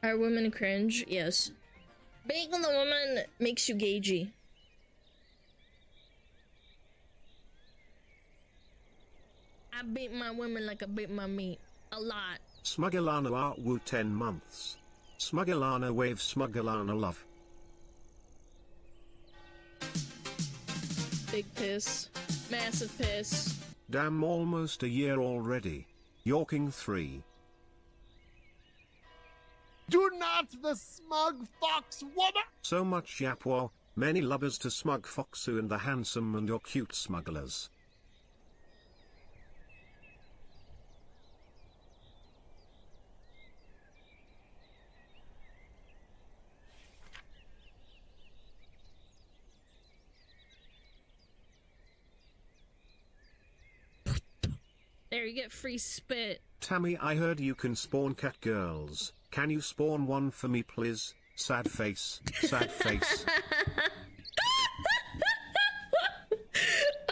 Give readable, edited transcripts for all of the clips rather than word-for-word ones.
Are women cringe? Yes. Being on the woman makes you gagey. I beat my women like I beat my meat. A lot. Smugalana Wu 10 months. Smugalana wave Smugalana love. Big piss. Massive piss. Damn, almost a year already. Yorking 3. Do not the smug fox woman! So much yapwa, many lovers to smug foxu and the handsome and your cute smugglers. There, you get free spit. Tammy, I heard you can spawn cat girls. Can you spawn one for me, please? Sad face, sad face.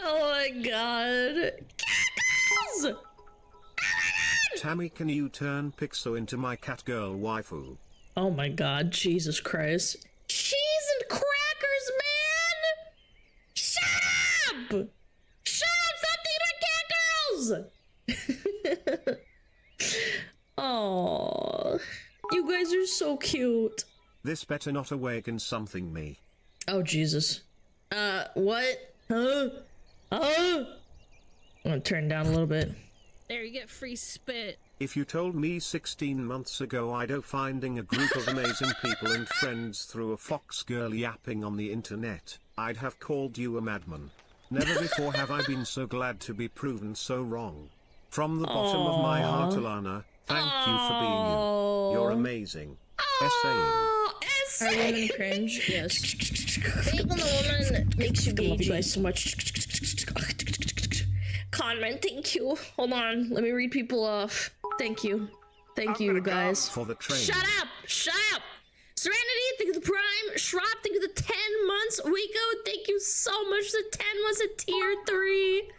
Oh my god. Cat girls! Tammy, can you turn Pixo into my cat girl waifu? Oh my god, Jesus Christ. Cheese and crackers, man! Shut up! Shut up! Stop thinking about cat girls! Oh, you guys are so cute. This better not awaken something me. Oh Jesus. What? Huh? I'm gonna turn down a little bit. There, you get free spit. If you told me 16 months ago I'd be finding a group of amazing people and friends through a fox girl yapping on the internet, I'd have called you a madman. Never before have I been so glad to be proven so wrong. From the bottom of my heart, Alana, thank you for being you. You're amazing. Are women cringe? Yes. Being on the woman makes you gagey. I love you guys so much. Conman, thank you. Hold on, let me read people off. Thank you. Thank you, guys. For the train. Shut up! Shut up! Serenity, thank you for the prime. Shrop, thank you for the 10 months. Rico, thank you so much for the 10 months at tier 3.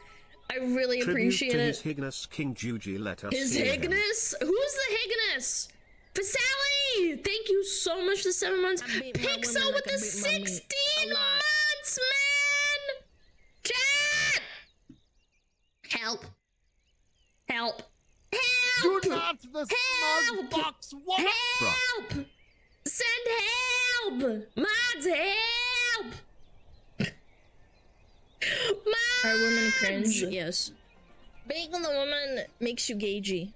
I really appreciate to it. His Higness King Juji, let us His hear Higness? Who's the Higness? Vasali! Thank you so much for the 7 months. Pixel with the 16 months, man! Chat! Help. Help. Help! Do not the smug fox woman! Help! Send help! Mods, help! Are women cringe? Yes. Being on the woman makes you gagey.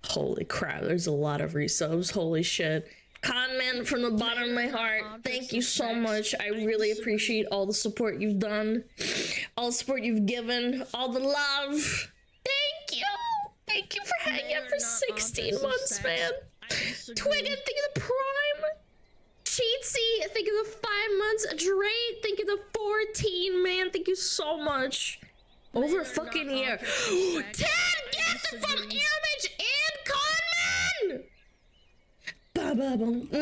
Holy crap, there's a lot of resubs. Holy shit. Conman from the bottom of my heart, thank you so much. I really appreciate all the support you've done, all the support you've given, all the love. Thank you! Thank you for hanging out for 16 months, man. Twig, think of the prime. Cheatsy, thank you for the 5 months. Drake, thank you for the 14, man. Thank you so much. Over a fucking year. 10 gifts from Image and Conman!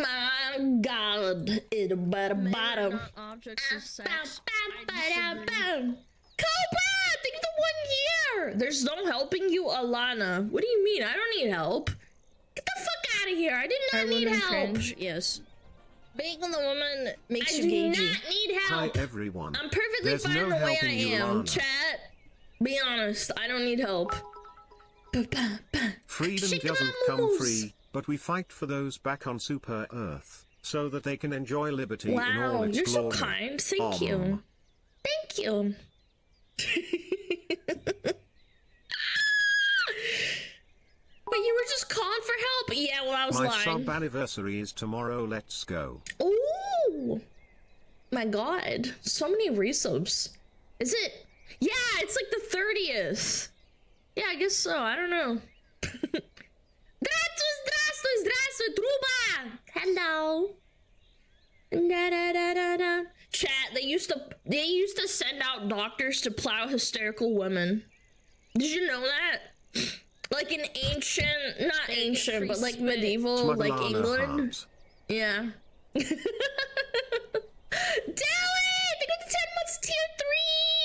My god, it about a bottom. Cobra, thank you for 1 year. There's no helping you, Alana. What do you mean? I don't need help. Get the fuck out of here. I did not need help. Cringe? Yes. Being on the woman makes you gagey. I do not need help. Hi everyone. I'm perfectly fine the way I am. Chat, be honest. I don't need help. Freedom doesn't come free, but we fight for those back on Super Earth, so that they can enjoy liberty in all its glory. You're so kind. Thank you. Thank you. But you were just calling for help. Yeah, well, I was lying. My sub anniversary is tomorrow. Let's go. Ooh. My god. So many resubs. Is it? Yeah, it's like the 30th. Yeah, I guess so. I don't know. Здравствуй, труба! Hello. Da-da-da-da-da. Chat, they used to send out doctors to plow hysterical women. Did you know that? Like in ancient, not ancient, but like medieval, like England. Yeah. Dally! Thank you for the 10 months tier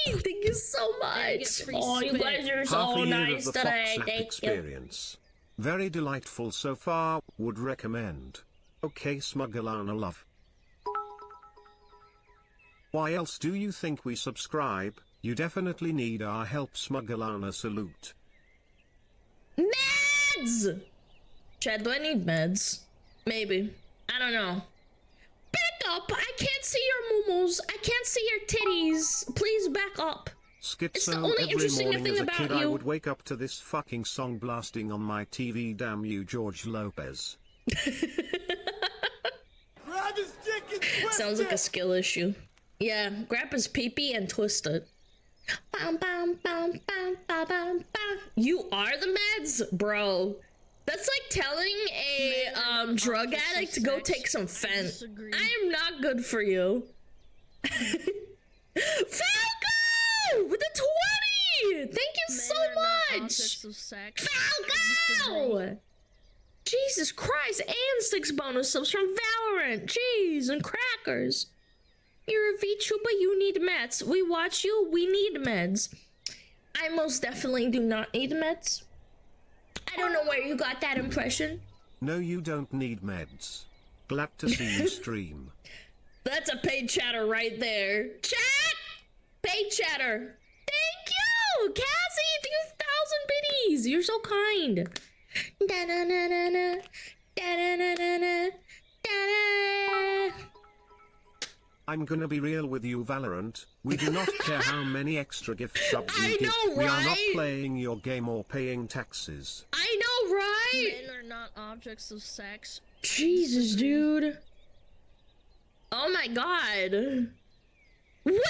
3! Thank you so much. Oh, you guys are so nice today. Thank you. Very delightful so far, would recommend. Okay, Smugalana love. Why else do you think we subscribe? You definitely need our help, Smugalana salute. Meds! Chad, do I need meds? Maybe. I don't know. Back up! I can't see your muumos. I can't see your titties. Please back up. It's the Schizo, only every interesting morning thing as a about kid you. I would wake up to this fucking song blasting on my TV. Damn you, George Lopez. Grab his dick and twist Sounds like a it! skill issue. Yeah, grab his pee-pee and twist it. Bam, bam, bam, bam, bam, bam, bam. You are the meds? Bro. That's like telling a drug addict to go take some fent. I am not good for you. Falco! With the 20! Thank you so much! Falco! Jesus Christ, and 6 bonus subs from Valorant. Jeez, and crackers. You're a VTuber, you need meds. We watch you, we need meds. I most definitely do not need meds. I don't know where you got that impression. No, you don't need meds. Glad to see you stream. That's a paid chatter right there. Chat! Paid chatter. Thank you! Cassie, 2,000 biddies. You're so kind. Da-na-na-na-na. Da-na-na-na-na. Da-na. I'm gonna be real with you, Valorant. We do not care how many extra gift subs you give. know, We are not right? playing your game or paying taxes. I know, right? Men are not objects of sex. Jesus, dude. Oh my god. Wait,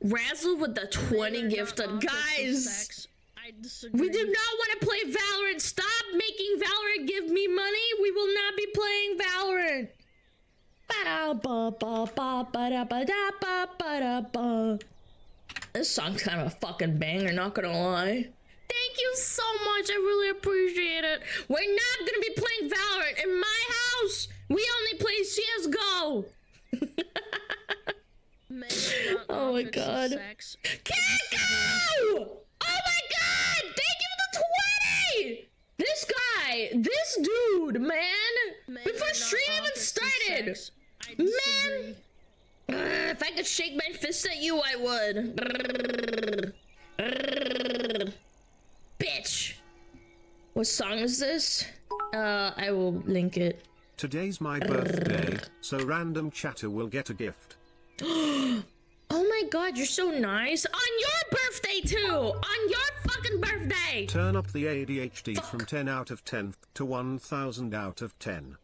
Razzle with the 20 gifted. Guys, I disagree. we do not want to play Valorant. Stop making Valorant give me money. We will not be playing Valorant. This song's kind of a fucking banger, not gonna lie. Thank you so much, I really appreciate it. We're not gonna be playing Valorant in my house. We only play CSGO. Men are not Oh my objects of god. sex. Kiko! Oh my god! Thank you for the 20! This guy, this dude, man. Men Before are not stream even objects of started. sex. I disagree. If I could shake my fist at you, I would. Bitch. What song is this? I will link it. Today's my birthday, so random chatter will get a gift. Oh my god, you're so nice. On your birthday, too! On your fucking birthday! Turn up the ADHD from 10 out of 10 to 1000 out of 10.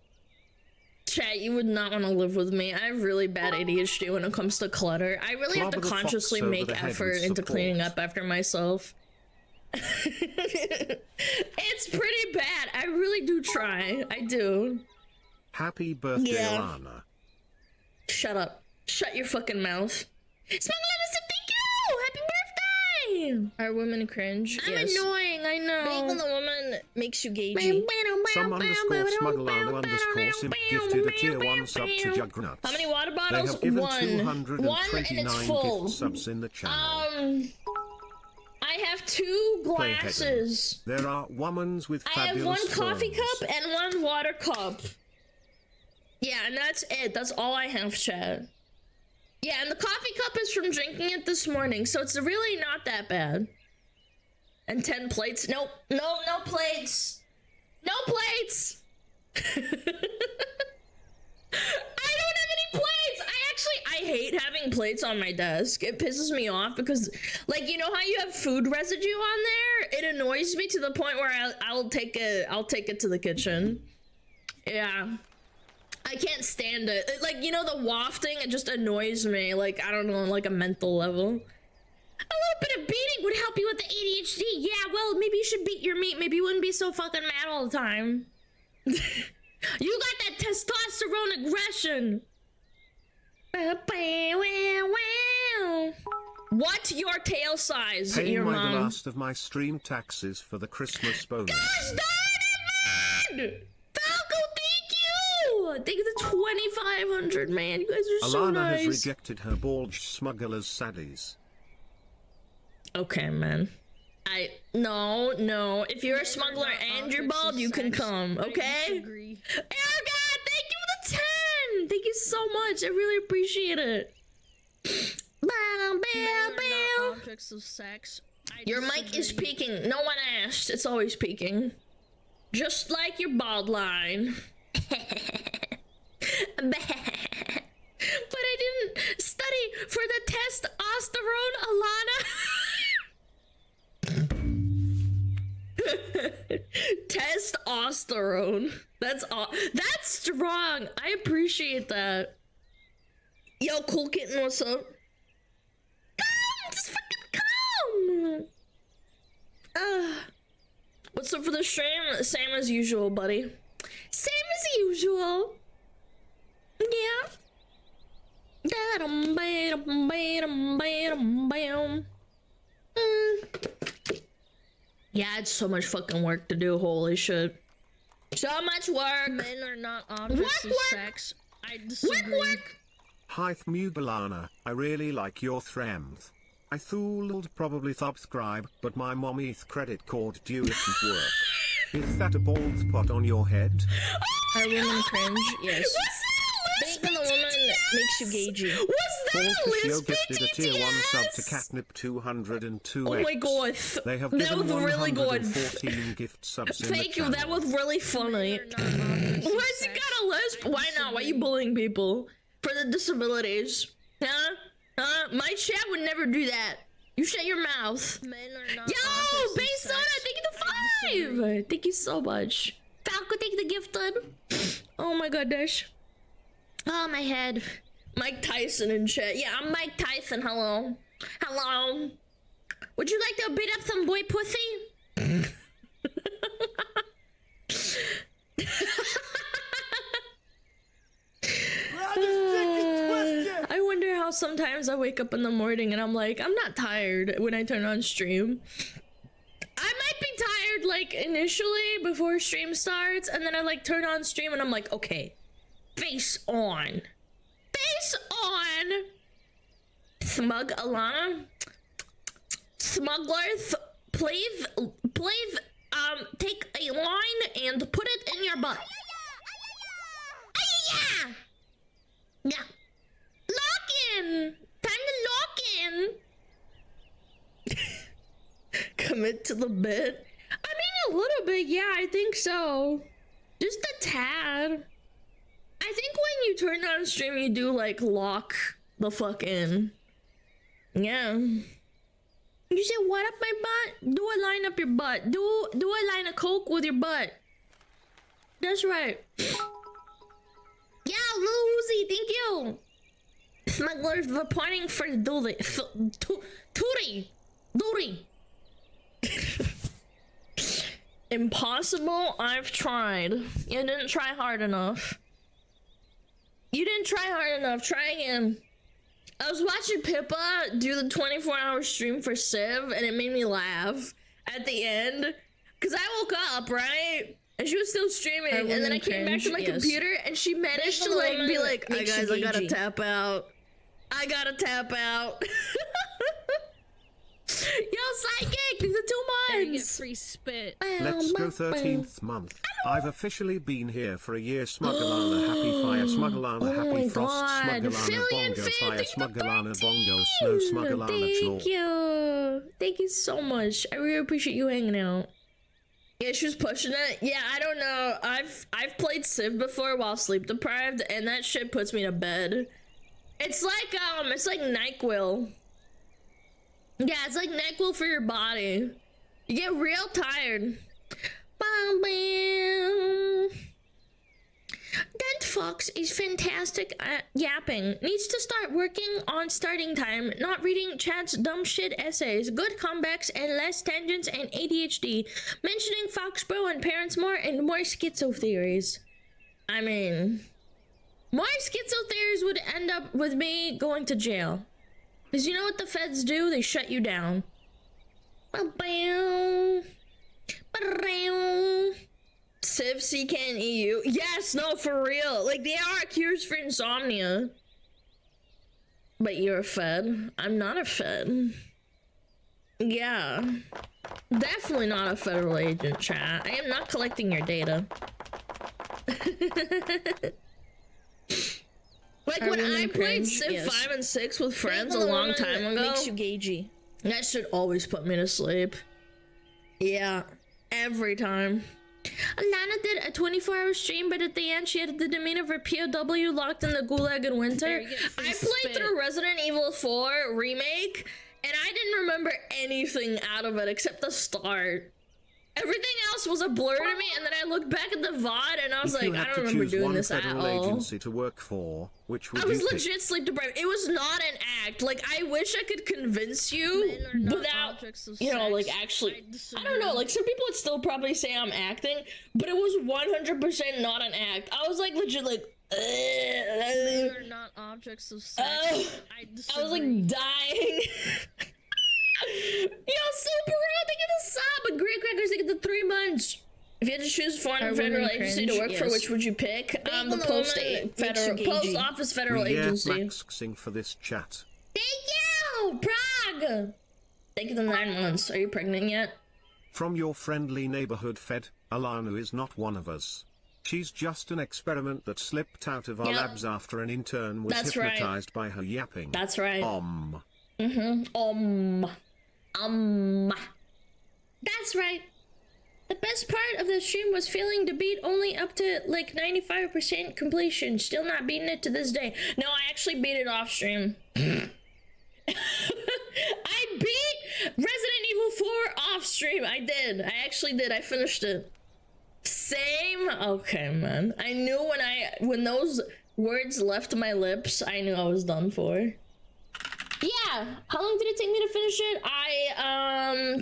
Chat, you would not want to live with me. I have really bad ADHD when it comes to clutter. I really have to Clobber the fox consciously over make the head effort with into support. cleaning up after myself. It's pretty bad. I really do try. I do. Happy birthday, Yeah. Alana. Shut up. Shut your fucking mouth. Smugalana said thank you! Happy birthday! Are women cringe? I'm annoying, I know. Being the woman makes you gagey. Some underscore Smugalana underscore simp gifted a tier 1 sub to Juggernauts. How many water They bottles? have given One. 229 and it's full. gift subs in the channel. I have 2 Play hidden. glasses. There are womans with I have 1 fabulous coffee forms. cup and 1 water cup. Yeah, and that's it. That's all I have, chat. Yeah, and the coffee cup is from drinking it this morning, so it's really not that bad. And 10 plates. Nope. No plates. No plates! I don't have any plates! I hate having plates on my desk. It pisses me off because, like, you know how you have food residue on there? It annoys me to the point where I'll take it to the kitchen. Yeah. I can't stand it. Like, you know, the wafting, it just annoys me. Like, I don't know, on like a mental level. A little bit of beating would help you with the ADHD. Yeah, well, maybe you should beat your meat. Maybe you wouldn't be so fucking mad all the time. You got that testosterone aggression. What's your tail size, Paying your the mom? last of my stream taxes for the Christmas bonus. Gosh darn it, man! Falco, thank you! Thank you for the 2,500, man. You guys are so Alana nice. has rejected her Baldies Smugglers saddies. Okay, man. No. If you're a Men are smuggler not and you're objects bald, of you can sex. come, I okay? disagree. Erica, thank you for the 10! Thank you so much. I really appreciate it. Bow, Men bow, are bow. not objects of sex. I Your mic is disagree. peaking. No one asked. It's always peaking. Just like your bald line. But I didn't study for the testosterone, Alana. Testosterone. That's strong. I appreciate that. Yo, cool kitten, what's up? Come! Just fucking come! What's up for the stream? Same as usual, buddy. Same as usual. Yeah. Yeah, it's so much fucking work to do. Holy shit. So much work. Men are not objects of Work. sex. I disagree. Work. Hi Smugalana, I really like your threms. I thought probably subscribe, but my mommy's credit card due isn't work. Is that a bald spot on your head? Are women cringe? Yes. Was that Being a woman makes you gagey. Was that a Fulkisio lisp gifted a tier 1 sub to BTS? Catnip 202. Oh my god. They have That given was really good. 114 gift subs in the Thank you, channel. that was really funny. Men are not objects of Where's he sex. got a lisp? I Why not? Why you disagree. bullying people? For the disabilities? Huh? My chat would never do that. You shut your mouth. Men are not Yo, objects of Base Soda, sex. thank you I the disagree. 5! Thank you so much. Falco, thank you the gifted. Oh my goodness. Oh, my head. Mike Tyson in chat. Yeah, I'm Mike Tyson. Hello. Hello. Would you like to beat up some boy pussy? I wonder how sometimes I wake up in the morning and I'm like, I'm not tired when I turn on stream. I might be tired like initially before stream starts, and then I like turn on stream and I'm like, okay, face on. Face on. Smugalana. Smugglers, please, take a line and put it in your butt. Yeah. Yeah. Lock in. Time to lock in. Commit to the bit. I mean, a little bit. Yeah, I think so. Just a tad. I think when you turn on stream, you do like lock the fuck in. Yeah. You say, what up my butt? Do a line up your butt. Do a line of coke with your butt. That's right. Yeah, Lil Uzi, thank you. Smugglers were pointing for Dory. Dory. Impossible? I've tried. You didn't try hard enough. You didn't try hard enough. Try again. I was watching Pippa do the 24-hour stream for Civ, and it made me laugh at the end. Because I woke up, right? And she was still streaming, and then I came back to my computer, and she managed to like be like, "Hey guys, I gotta tap out. I gotta tap out." Yo, Psychic, these are 2 I get months. free spit. Let's go 13th month. I've officially been here for a year. Smugalana, happy fire. Smugalana, Oh my happy frost. God. Smugalana, Fillion bongo Fit, fire. thank you for Smugalana, bongo, 13. snow. Smugalana, Thank you. Thank you so much. I really appreciate you hanging out. Yeah, she was pushing it. Yeah, I don't know. I've played Civ before while sleep deprived, and that shit puts me to bed. It's like NyQuil. Yeah, it's like NyQuil for your body. You get real tired. Bam, bam. Dead Fox is fantastic at yapping. Needs to start working on starting time, not reading chat's dumb shit essays, good comebacks and less tangents and ADHD, mentioning Foxborough and parents more, and more schizo theories. I mean, more schizo theories would end up with me going to jail. Because you know what the feds do? They shut you down. Ba-bam. Ba-ram. Civ, CK, and EU. Yes, no, for real. Like, they are cures for insomnia. But you're a fed. I'm not a fed. Yeah. Definitely not a federal agent, chat. I am not collecting your data. Like when I played Civ 5 and 6 with friends a long time ago, makes you gagey. that should always put me to sleep. Yeah, every time. Alana did a 24-hour stream, but at the end she had the demeanor of a POW locked in the gulag in winter. I played through Resident Evil 4 Remake, and I didn't remember anything out of it except the start. Everything else was a blur to me, and then I looked back at the VOD and I was like, I don't remember doing this at all. Agency to work for, which would I was you pick? legit sleep deprived. It was not an act. Like, I wish I could convince you without, you know, like, actually, I don't know, like, some people would still probably say I'm acting, but it was 100% not an act. I was, like, legit, like, Men are not objects of sex. I was, like, dying. Yo, super real, they get the sub, and Great Crackers, they get the 3 months. If you had to choose foreign federal agency to work for, which would you pick? The post office federal agency. Maxing for this chat. Thank you, Prague. Thank you for the 9 months. Are you pregnant yet? From your friendly neighborhood Fed, Alana is not one of us. She's just an experiment that slipped out of our labs after an intern was hypnotized by her yapping. That's right. That's right. The best part of the stream was failing to beat only up to like 95% completion. Still not beating it to this day. No, I actually beat it off stream. I beat Resident Evil 4 off stream. I did. I actually did. I finished it. Same. Okay, man. I knew when those words left my lips, I knew I was done for. Yeah. How long did it take me to finish it? 21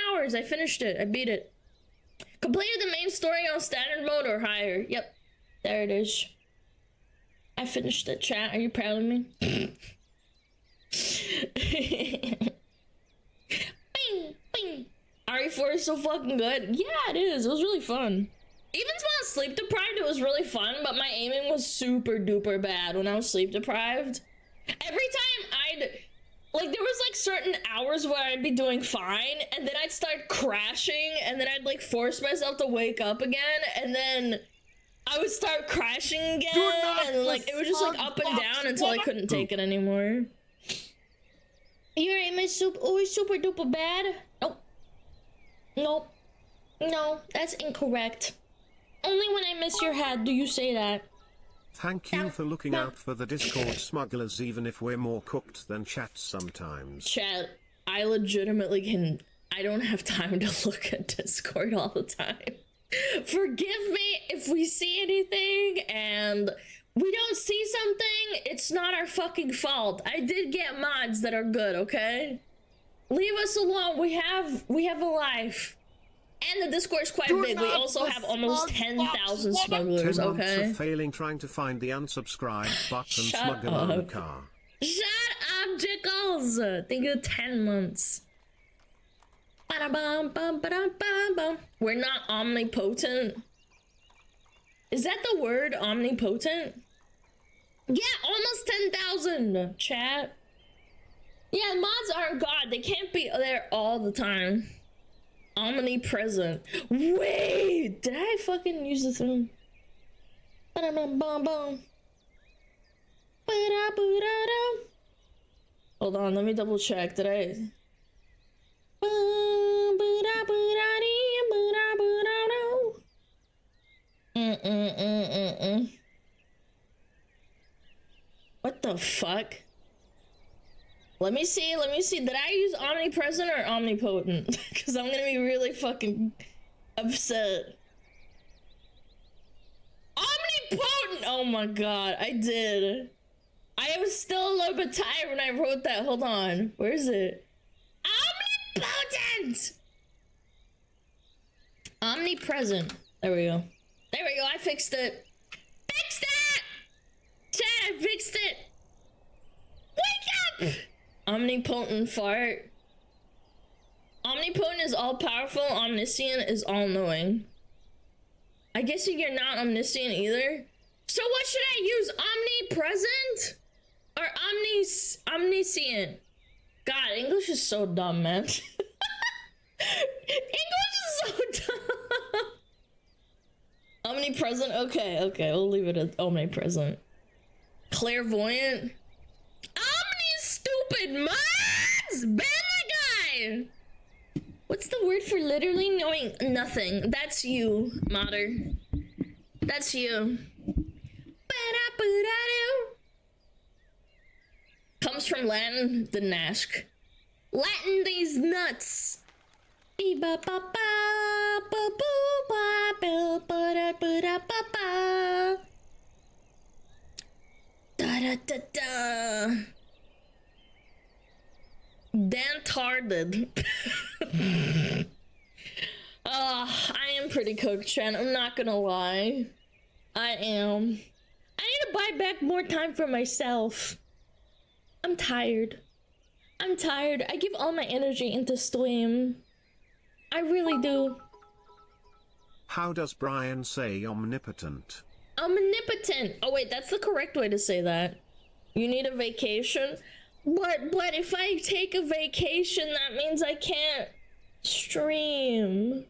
hours. I finished it. I beat it. Completed the main story on standard mode or higher. Yep. There it is. I finished it, chat. Are you proud of me? Bing, bing. RE4 is so fucking good. Yeah, it is. It was really fun. Even when I was sleep deprived, it was really fun, but my aiming was super duper bad when I was sleep deprived. Every time there was like certain hours where I'd be doing fine, and then I'd start crashing, and then I'd like force myself to wake up again, and then I would start crashing again, and like it was just like up and down until I couldn't take it anymore. Your aim is always super duper bad? Nope. Nope. No, that's incorrect. Only when I miss your head do you say that. Thank you for looking out for the Discord smugglers, even if we're more cooked than chat sometimes. Chat, I legitimately I don't have time to look at Discord all the time. Forgive me if we see anything and we don't see something, it's not our fucking fault. I did get mods that are good, okay? Leave us alone, we have a life. And the Discord's quite big. We also have almost 10,000 smugglers, 10 okay? months of failing trying to find the unsubscribe button. Smugalana car. Shut up, Jiggles! Think of 10 months. Ba-da-bum, ba-da-bum. We're not omnipotent. Is that the word, omnipotent? Yeah, almost 10,000, chat. Yeah, mods aren't God. They can't be there all the time. Omnipresent. Wait, did I fucking use the thing? Hold on, let me double check. Did I? What the fuck? Let me see. Did I use omnipresent or omnipotent? Because I'm gonna be really fucking upset. Omnipotent! Oh my god, I did. I was still a little bit tired when I wrote that. Hold on. Where is it? Omnipotent! Omnipresent. There we go. There we go. I fixed it. Fixed it! Chat, I fixed it. Wake up! Omnipotent fart. Omnipotent is all-powerful. Omniscient is all-knowing. I guess you're not omniscient either. So what should I use? Omnipresent? Or omniscient? God, English is so dumb, man. Omnipresent? Okay, we'll leave it at omnipresent. Clairvoyant? Omni stupid mods! Ban that guy! What's the word for literally knowing nothing? That's you, modder. That's you. Comes from Latin, didn't ask. Latin these nuts. Dantarded. I am pretty cooked, Trent. I'm not gonna lie. I am. I need to buy back more time for myself. I'm tired. I give all my energy into stream. I really do. How does Brian say omnipotent? Omnipotent. Oh wait, that's the correct way to say that. You need a vacation? But if I take a vacation, that means I can't stream.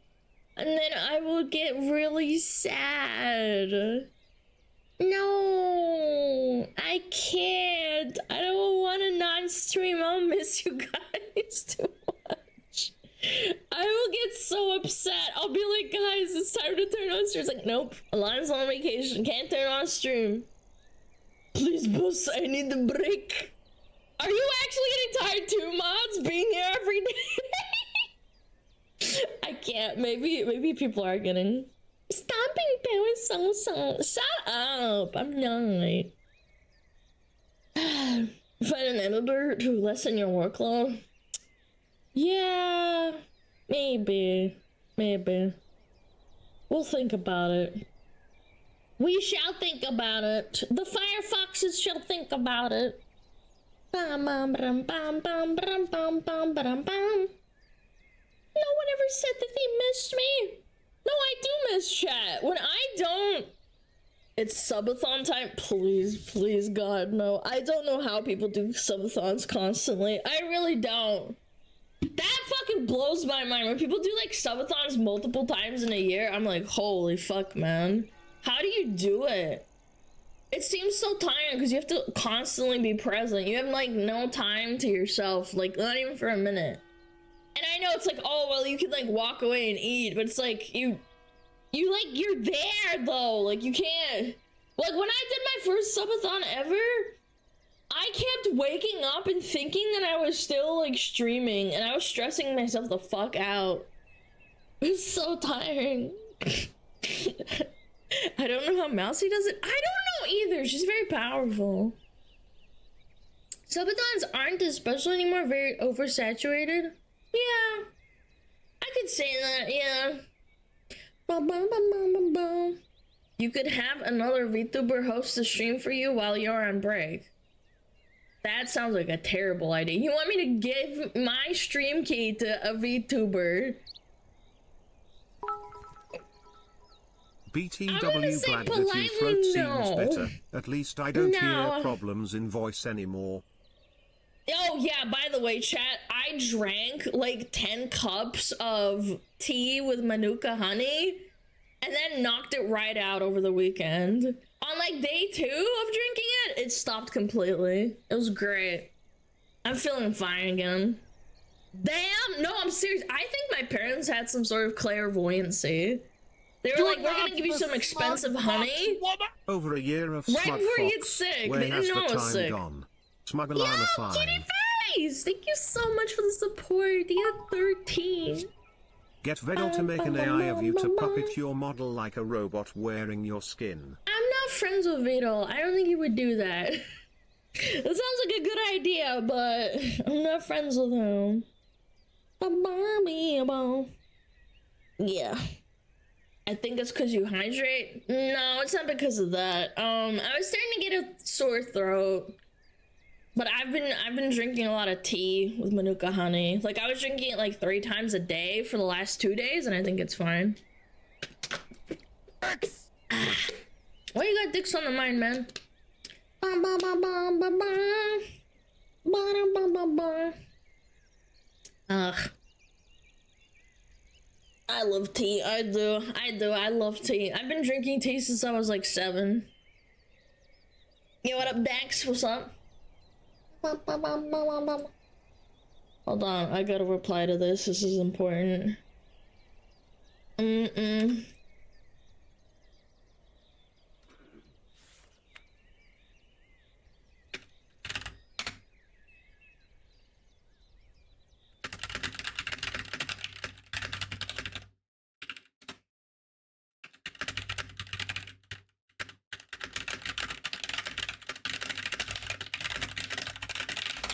And then I will get really sad. No, I can't. I don't want to not stream. I'll miss you guys too much. I will get so upset. I'll be like, guys, it's time to turn on stream. It's like, nope, Alana's on vacation. Can't turn on stream. Please, boss, I need a break. Are you actually getting tired too, mods? Being here every day? I can't. Maybe people are getting... Stop being parents so. Shut up. I'm not. Find an editor to lessen your workload? Yeah, maybe. We'll think about it. We shall think about it. The Firefoxes shall think about it. Bum, bum, bum, bum, bum, bum, bum, bum, bum, bum. No one ever said that they missed me. No, I do miss chat. When I don't... It's subathon time. Please, God, no. I don't know how people do subathons constantly. I really don't. That fucking blows my mind. When people do, like, subathons multiple times in a year, I'm like, holy fuck, man. How do you do it? It seems so tiring because you have to constantly be present. You have, like, no time to yourself. Like, not even for a minute. And I know it's like, oh, well, you could, like, walk away and eat, but it's like, you're there, though. Like, you can't. Like, when I did my first subathon ever, I kept waking up and thinking that I was still, like, streaming, and I was stressing myself the fuck out. It was so tiring. I don't know how Mousy does it. I don't know either. She's very powerful. Subathons aren't as special anymore, very oversaturated. Yeah, I could say that, yeah. You could have another VTuber host the stream for you while you're on break. That sounds like a terrible idea. You want me to give my stream key to a VTuber? BTW, glad that your throat seems better. At least I don't hear problems in voice anymore. Oh yeah, by the way, chat, I drank like 10 cups of tea with Manuka honey and then knocked it right out over the weekend. On like day 2 of drinking it, it stopped completely. It was great. I'm feeling fine again. Damn, no, I'm serious. I think my parents had some sort of clairvoyancy. They were like, we're gonna give you some expensive honey. Over a year of right Smug before you Fox. get sick. Where They has didn't know the I was time sick. gone? Smugalana Yo, Kitty Face! Thank you so much for the support. You had 13. Get Vedal to make an AI of you to puppet your model like a robot wearing your skin. I'm not friends with Vidal. I don't think he would do that. That sounds like a good idea, but I'm not friends with him. Yeah. I think it's because you hydrate. No, it's not because of that. I was starting to get a sore throat. But I've been drinking a lot of tea with Manuka honey. Like, I was drinking it like 3 times a day for the last 2 days, and I think it's fine. Why you got dicks on the mind, man? Ugh. I love tea. I do. I love tea. I've been drinking tea since I was like 7. Yo, what up, Dax? What's up? Hold on, I gotta reply to this. This is important.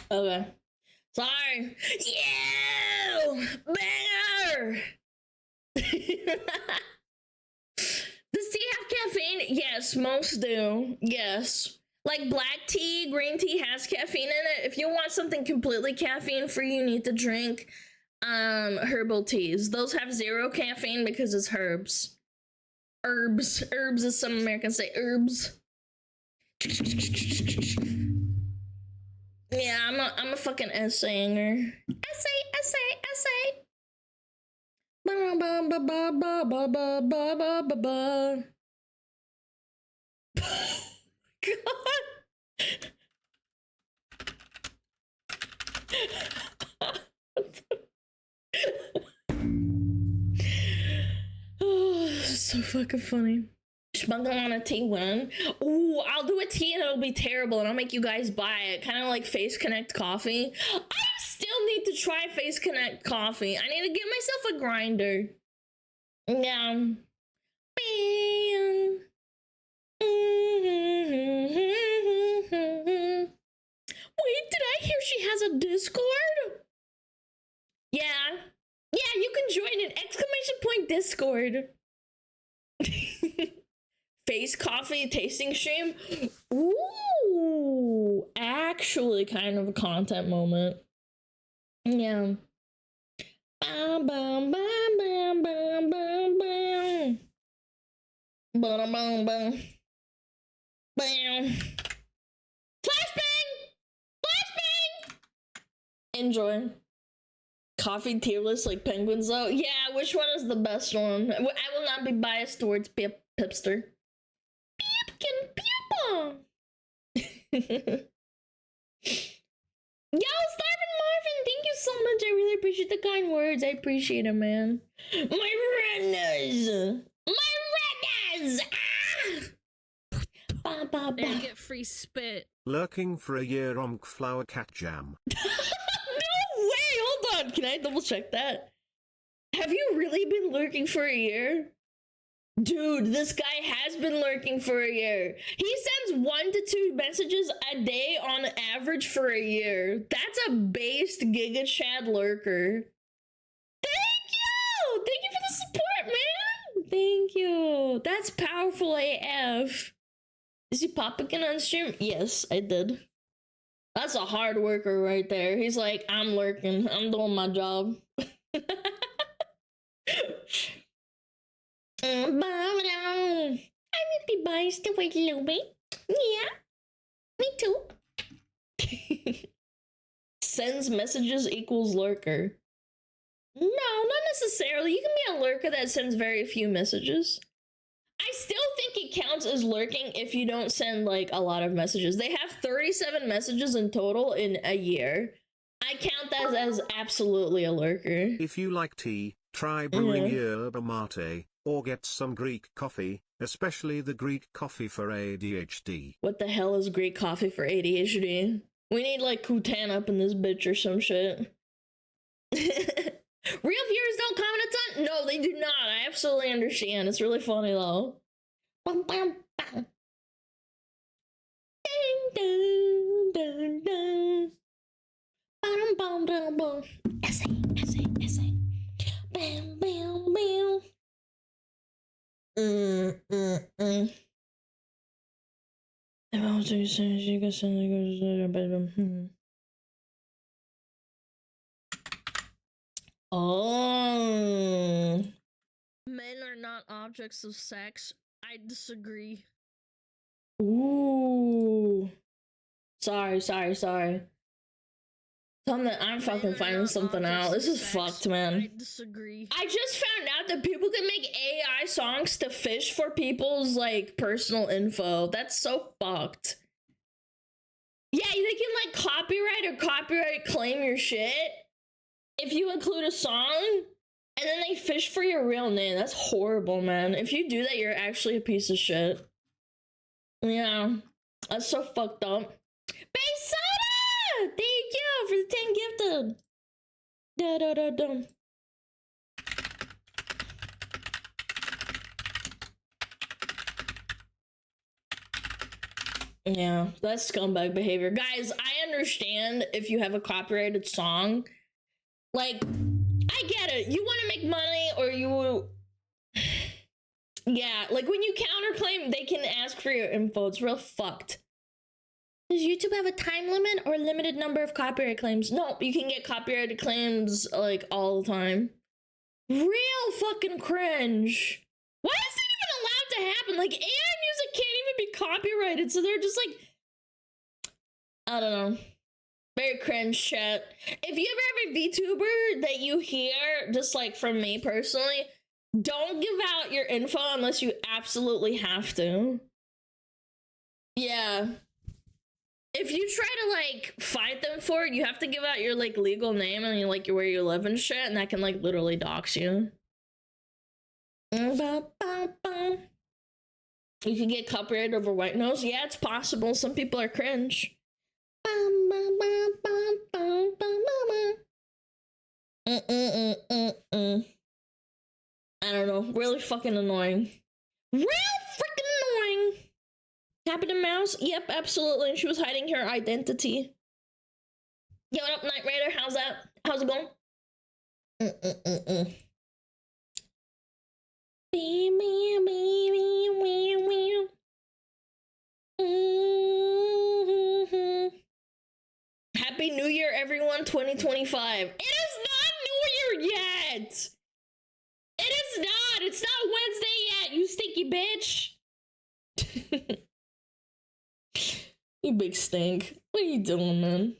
Okay. Sorry. Yeah! Banger! Does tea have caffeine? Yes, most do. Yes. Like black tea, green tea has caffeine in it. If you want something completely caffeine free, you need to drink herbal teas. Those have 0 caffeine because it's herbs. Herbs, as some Americans say, herbs. Yeah, I'm a fucking essayinger. Essay. God. Oh, so fucking funny. Smugalana tea one. Ooh, I'll do a tea and it'll be terrible and I'll make you guys buy it. Kind of like Face Connect coffee. I still need to try Face Connect coffee. I need to get myself a grinder. Yeah. Wait, did I hear she has a Discord? Yeah. Yeah, you can join an !Discord. Face coffee tasting stream. Ooh, actually kind of a content moment. Yeah. Bam bam bam bam bam bam bam. Bam bam bam. Bam. Flashbang! Flashbang! Enjoy. Coffee tier list like penguins though. Yeah, which one is the best one? I will not be biased towards Pipster. Pipkin Pippa! Yo, Starvin Marvin, thank you so much. I really appreciate the kind words. I appreciate it, man. My runners! My runners! Ah! Ba, ba, ba. And get free spit. Lurking for a year on Flower Cat Jam. No way! Hold on. Can I double check that? Have you really been lurking for a year? Dude, this guy has been lurking for a year. He sends 1 to 2 messages a day on average for a year. That's a based Giga Chad lurker. Thank you! Thank you for the support, man! Thank you. That's powerful AF. Is he popping on stream? Yes, I did. That's a hard worker right there. He's like, I'm lurking. I'm doing my job. I would be biased to wait a little bit. Yeah, me too. Sends messages equals lurker. No, not necessarily. You can be a lurker that sends very few messages. I still think it counts as lurking if you don't send like a lot of messages. They have 37 messages in total in a year. I count that as absolutely a lurker. If you like tea, try brewing yerba mate, or get some Greek coffee, especially the Greek coffee for ADHD. What the hell is Greek coffee for ADHD? We need like Kutan up in this bitch or some shit. Real viewers don't comment a ton? No, they do not. I absolutely understand. It's really funny though. Bum, bum, bum. Ding, dun, dun, dun. Bum, bum, bum, bum. Essay. Bam, bam, bam. If I was to say, you can send the bedroom. Oh. Men are not objects of sex. I disagree. Ooh. Sorry. I'm fucking Men are finding not something out. objects This of is sex. fucked, man. I disagree. I just found out that people can make AI songs to fish for people's like personal info. That's so fucked. Yeah, they can like copyright claim your shit if you include a song, and then they fish for your real name. That's horrible, man. If you do that, you're actually a piece of shit. Yeah, that's so fucked up. Base Soda! Thank you for the 10 gifted. Da da da da. Yeah, that's scumbag behavior. Guys, I understand if you have a copyrighted song. Like, I get it. You want to make money or you... Yeah, like when you counterclaim, they can ask for your info. It's real fucked. Does YouTube have a time limit or a limited number of copyright claims? No, you can get copyrighted claims like all the time. Real fucking cringe. Why is that even allowed to happen? Like, AI music can't even be copyrighted, so they're just like... I don't know. Very cringe, chat. If you ever have a VTuber that you hear, just like from me personally, don't give out your info unless you absolutely have to. Yeah. If you try to like fight them for it, you have to give out your like legal name and you like where you live and shit, and that can like literally dox you. You can get copyrighted over white nose. Yeah, it's possible. Some people are cringe. I don't know. Really fucking annoying. Real freaking annoying. Happened to Mouse? Yep, absolutely. She was hiding her identity. Yo, what up, Night Raider? How's that? How's it going? Happy New Year, everyone, 2025. It is not New Year yet! It is not! It's not Wednesday yet, you stinky bitch! You big stink. What are you doing, man?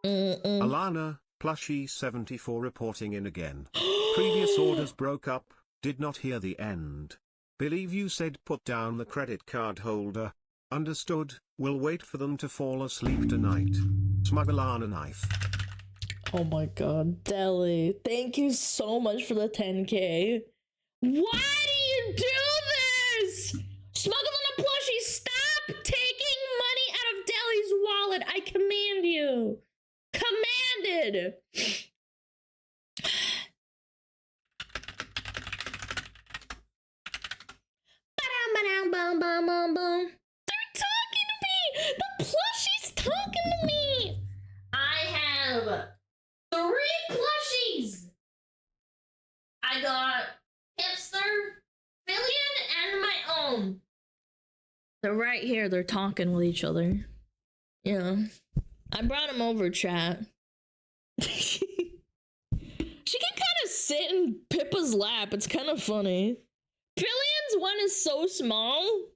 Alana, Plushie74 reporting in again. Previous orders broke up, did not hear the end. Believe you said put down the credit card holder. Understood, we'll wait for them to fall asleep tonight. Smugalana knife. Oh my god, Deli. Thank you so much for the 10K. Why do you do this? Smugalana plushie, stop taking money out of Deli's wallet. I command you. Commanded. They're talking to me. The plushie's talking to me. I have 3 plushies. I got Hipster, Fillion, and my own. They're right here. They're talking with each other. Yeah. I brought them over, chat. She can kind of sit in Pippa's lap. It's kind of funny. Fillion's one is so small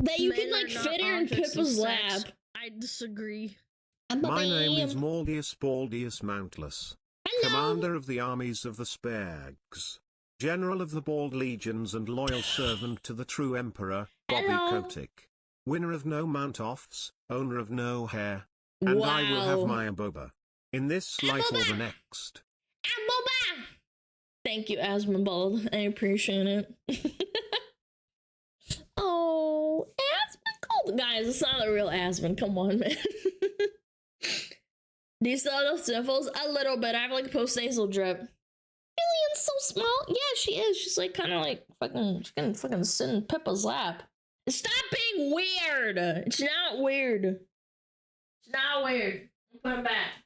that you can like fit her in Pippa's lap. I disagree. My name is Baldies Mountless. Hello. Commander of the armies of the Spags. General of the Bald Legions and loyal servant to the true Emperor, Bobby Hello. Kotick. Winner of no mount-offs, owner of no hair. And I will have my Aboba. In this life or the next. Aboba! Thank you, Asmonbald. I appreciate it. Oh, Asmongold. Guys, it's not a real Asmon. Come on, man. Do you still have those sniffles? A little bit. I have like post-nasal drip. Fillion's so small. Yeah, she is. She's like kind of like fucking, she can fucking sit in Pippa's lap. Stop being weird. It's not weird. It's not weird. Put him back.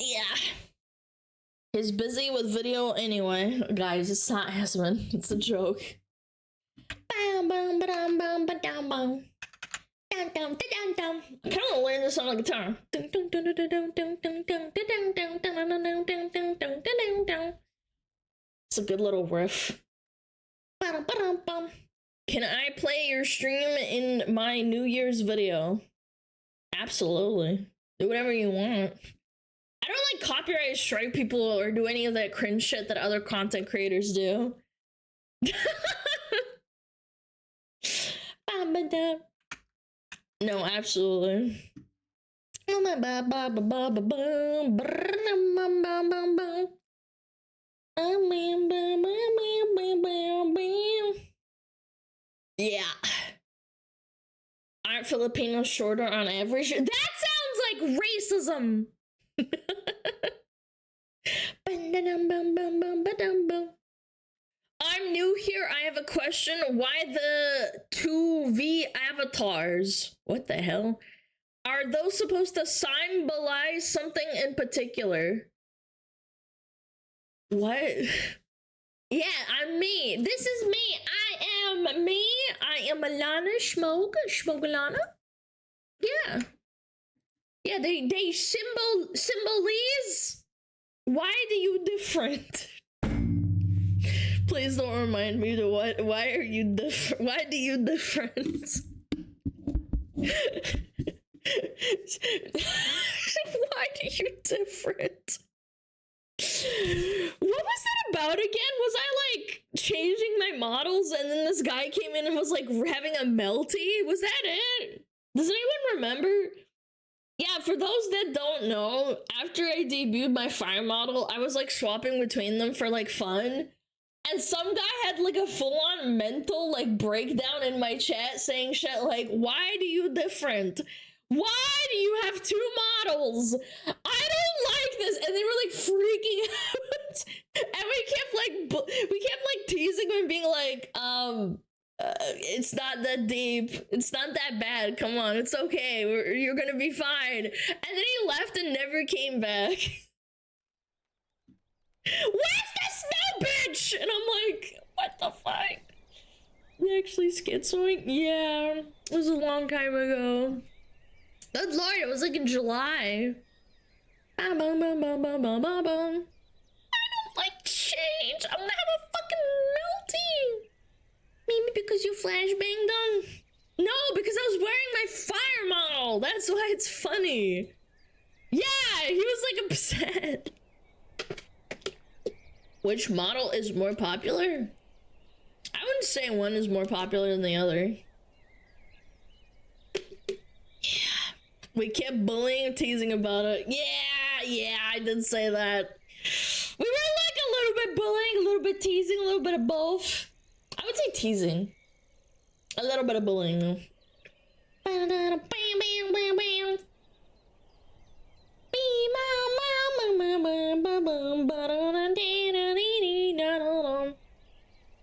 Yeah. He's busy with video anyway. Guys, it's not Asmon. It's a joke. I kind of learned this on the guitar. It's a good little riff. Can I play your stream in my New Year's video? Absolutely. Do whatever you want. I don't like copyright strike people or do any of that cringe shit that other content creators do. No, absolutely. Yeah. Aren't Filipinos shorter on average? That sounds like racism. I'm new here. I have a question. Why the 2V avatars? What the hell? Are those supposed to symbolize something in particular? What? Yeah, I'm me. This is me. I am me. I am Alana Smugalana. Yeah. Yeah, they symbolize. Why do you different? Please don't remind me to what. Why are you different? Why do you different? Why do you different? What was that about again? Was I like changing my models and then this guy came in and was like having a melty? Was that it? Does anyone remember? Yeah, for those that don't know, after I debuted my fire model, I was like swapping between them for like fun. And some guy had like a full-on mental like breakdown in my chat saying shit like, why do you different? Why do you have two models? I don't like this. And they were like freaking out. And we kept like teasing him and being like, it's not that deep. It's not that bad. Come on, it's okay. You're gonna be fine. And then he left and never came back. Where's the snow bitch? And I'm like, what the fuck? You actually schizoid? Yeah, it was a long time ago. Good lord, it was like in July. I don't like change. I'm gonna have a fucking melting. Maybe because you flashbanged them? No, because I was wearing my fire model. That's why it's funny. Yeah, he was like upset. Which model is more popular? I wouldn't say one is more popular than the other. Yeah. We kept bullying and teasing about it. Yeah, I did say that. We were like a little bit bullying, a little bit teasing, a little bit of both. I would say teasing. A little bit of bullying though.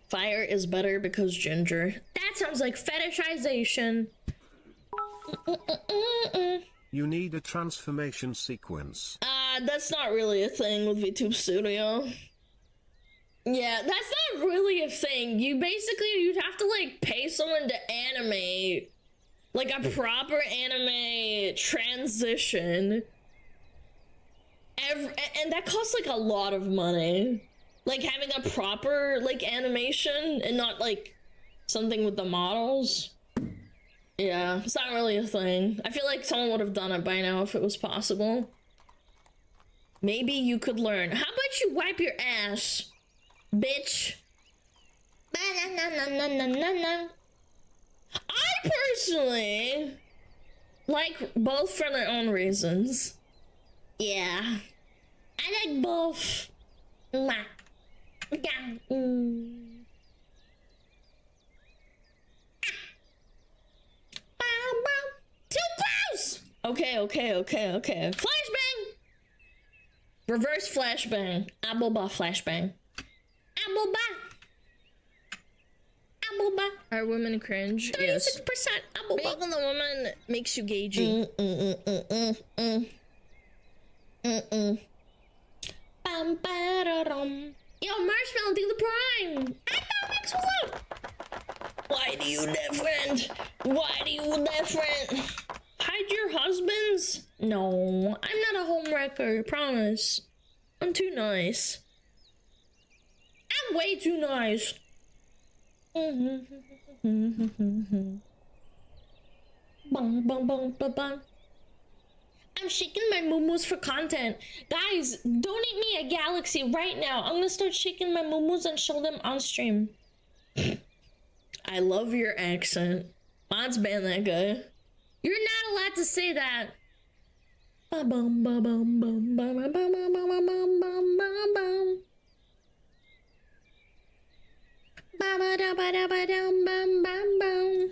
Fire is better because ginger. That sounds like fetishization. You need a transformation sequence. That's not really a thing with VTube Studio. Yeah, that's not really a thing. You'd have to like pay someone to animate like a proper anime transition. And that costs like a lot of money. Like having a proper like animation and not like something with the models. Yeah, it's not really a thing. I feel like someone would have done it by now if it was possible. Maybe you could learn. How about you wipe your ass, bitch? I personally like both for their own reasons. Yeah, I like both. Too close! Okay. Flashbang! Reverse flashbang. Aboba flashbang. Aboba. Are women cringe? 36% yes. Aboba. Being the woman makes you gagey. Yo, Marshmallow, do the prime! I know, Mix, what's up? Why do you different? Why do you different? Hide your husbands? No, I'm not a homewrecker, promise. I'm too nice. I'm way too nice. Bum, bum, bum, bum, bum. I'm shaking my moo-moos for content. Guys, donate me a galaxy right now. I'm gonna start shaking my moo-moos and show them on stream. I love your accent. Mods ban that guy. You're not allowed to say that. Ba-bum, ba-bum, bum, ba-bum, bum, bum, bum, bum, bum, bum, bum. Ba-ba-da-ba-da-ba-dum, bum, bum, bum.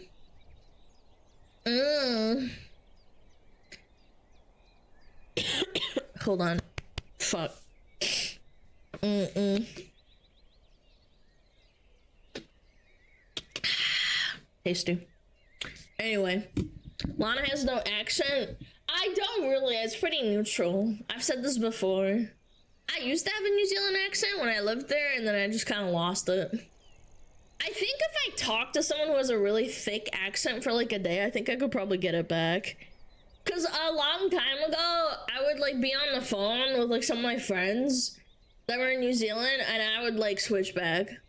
Hold on. Fuck. Tasty. Anyway, Lana has no accent. I don't really. It's pretty neutral. I've said this before. I used to have a New Zealand accent when I lived there, and then I just kind of lost it. I think if I talked to someone who has a really thick accent for like a day, I think I could probably get it back. Cause a long time ago, I would like be on the phone with like some of my friends that were in New Zealand, and I would like switch back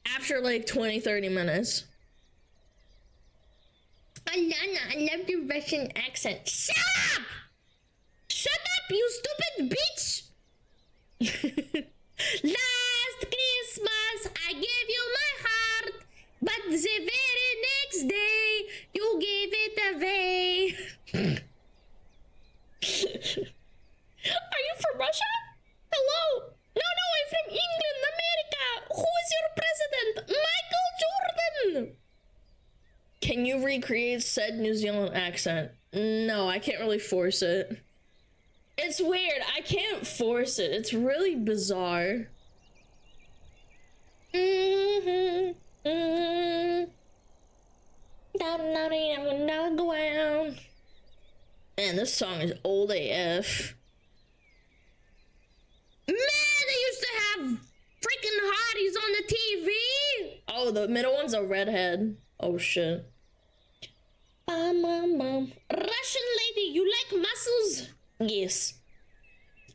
after like 20-30 minutes. Alana, I love the Russian accent. Shut up! Shut up, you stupid bitch! Last Christmas, I gave you my heart, but the very next day, you gave it away. Are you from Russia? Hello? No, I'm from England, America. Who is your president? Michael Jordan. Can you recreate said New Zealand accent? No, I can't really force it. It's weird. I can't force it. It's really bizarre. Man, this song is old AF. Man, they used to have freaking hotties on the TV. Oh, the middle one's a redhead. Oh shit. Russian lady, you like muscles? Yes.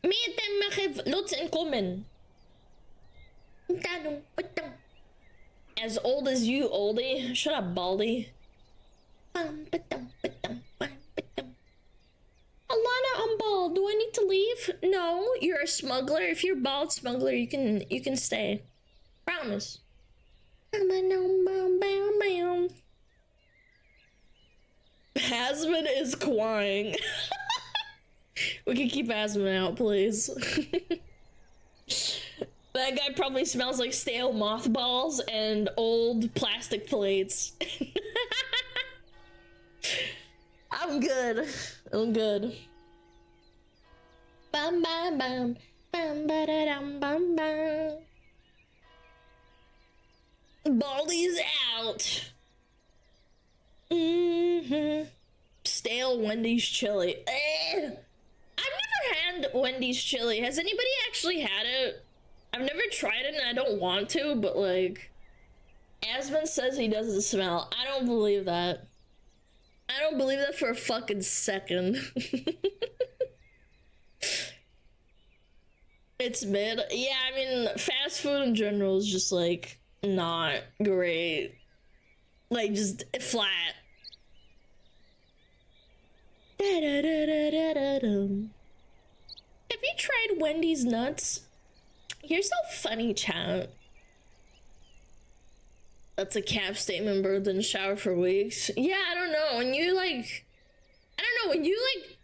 Me and them have lots in common. As old as you, oldie. Shut up, Baldy. Alana, I'm bald. Do I need to leave? No, you're a smuggler. If you're bald smuggler, you can stay. Promise. Hasman is crying. We can keep Hasman out, please. That guy probably smells like stale mothballs and old plastic plates. I'm good. I'm good. Bum bum bum bum ba da dum bum bum. Baldies out. Stale Wendy's chili. I've never had Wendy's chili. Has anybody actually had it? I've never tried it and I don't want to, but like, Asmund says he doesn't smell. I don't believe that. I don't believe that for a fucking second. It's mid. Yeah, I mean, fast food in general is just like not great. Like, just flat. Have you tried Wendy's nuts? You're so funny, chat. That's a cap statement, bro. Didn't shower for weeks. Yeah, I don't know. When you like, I don't know, when you like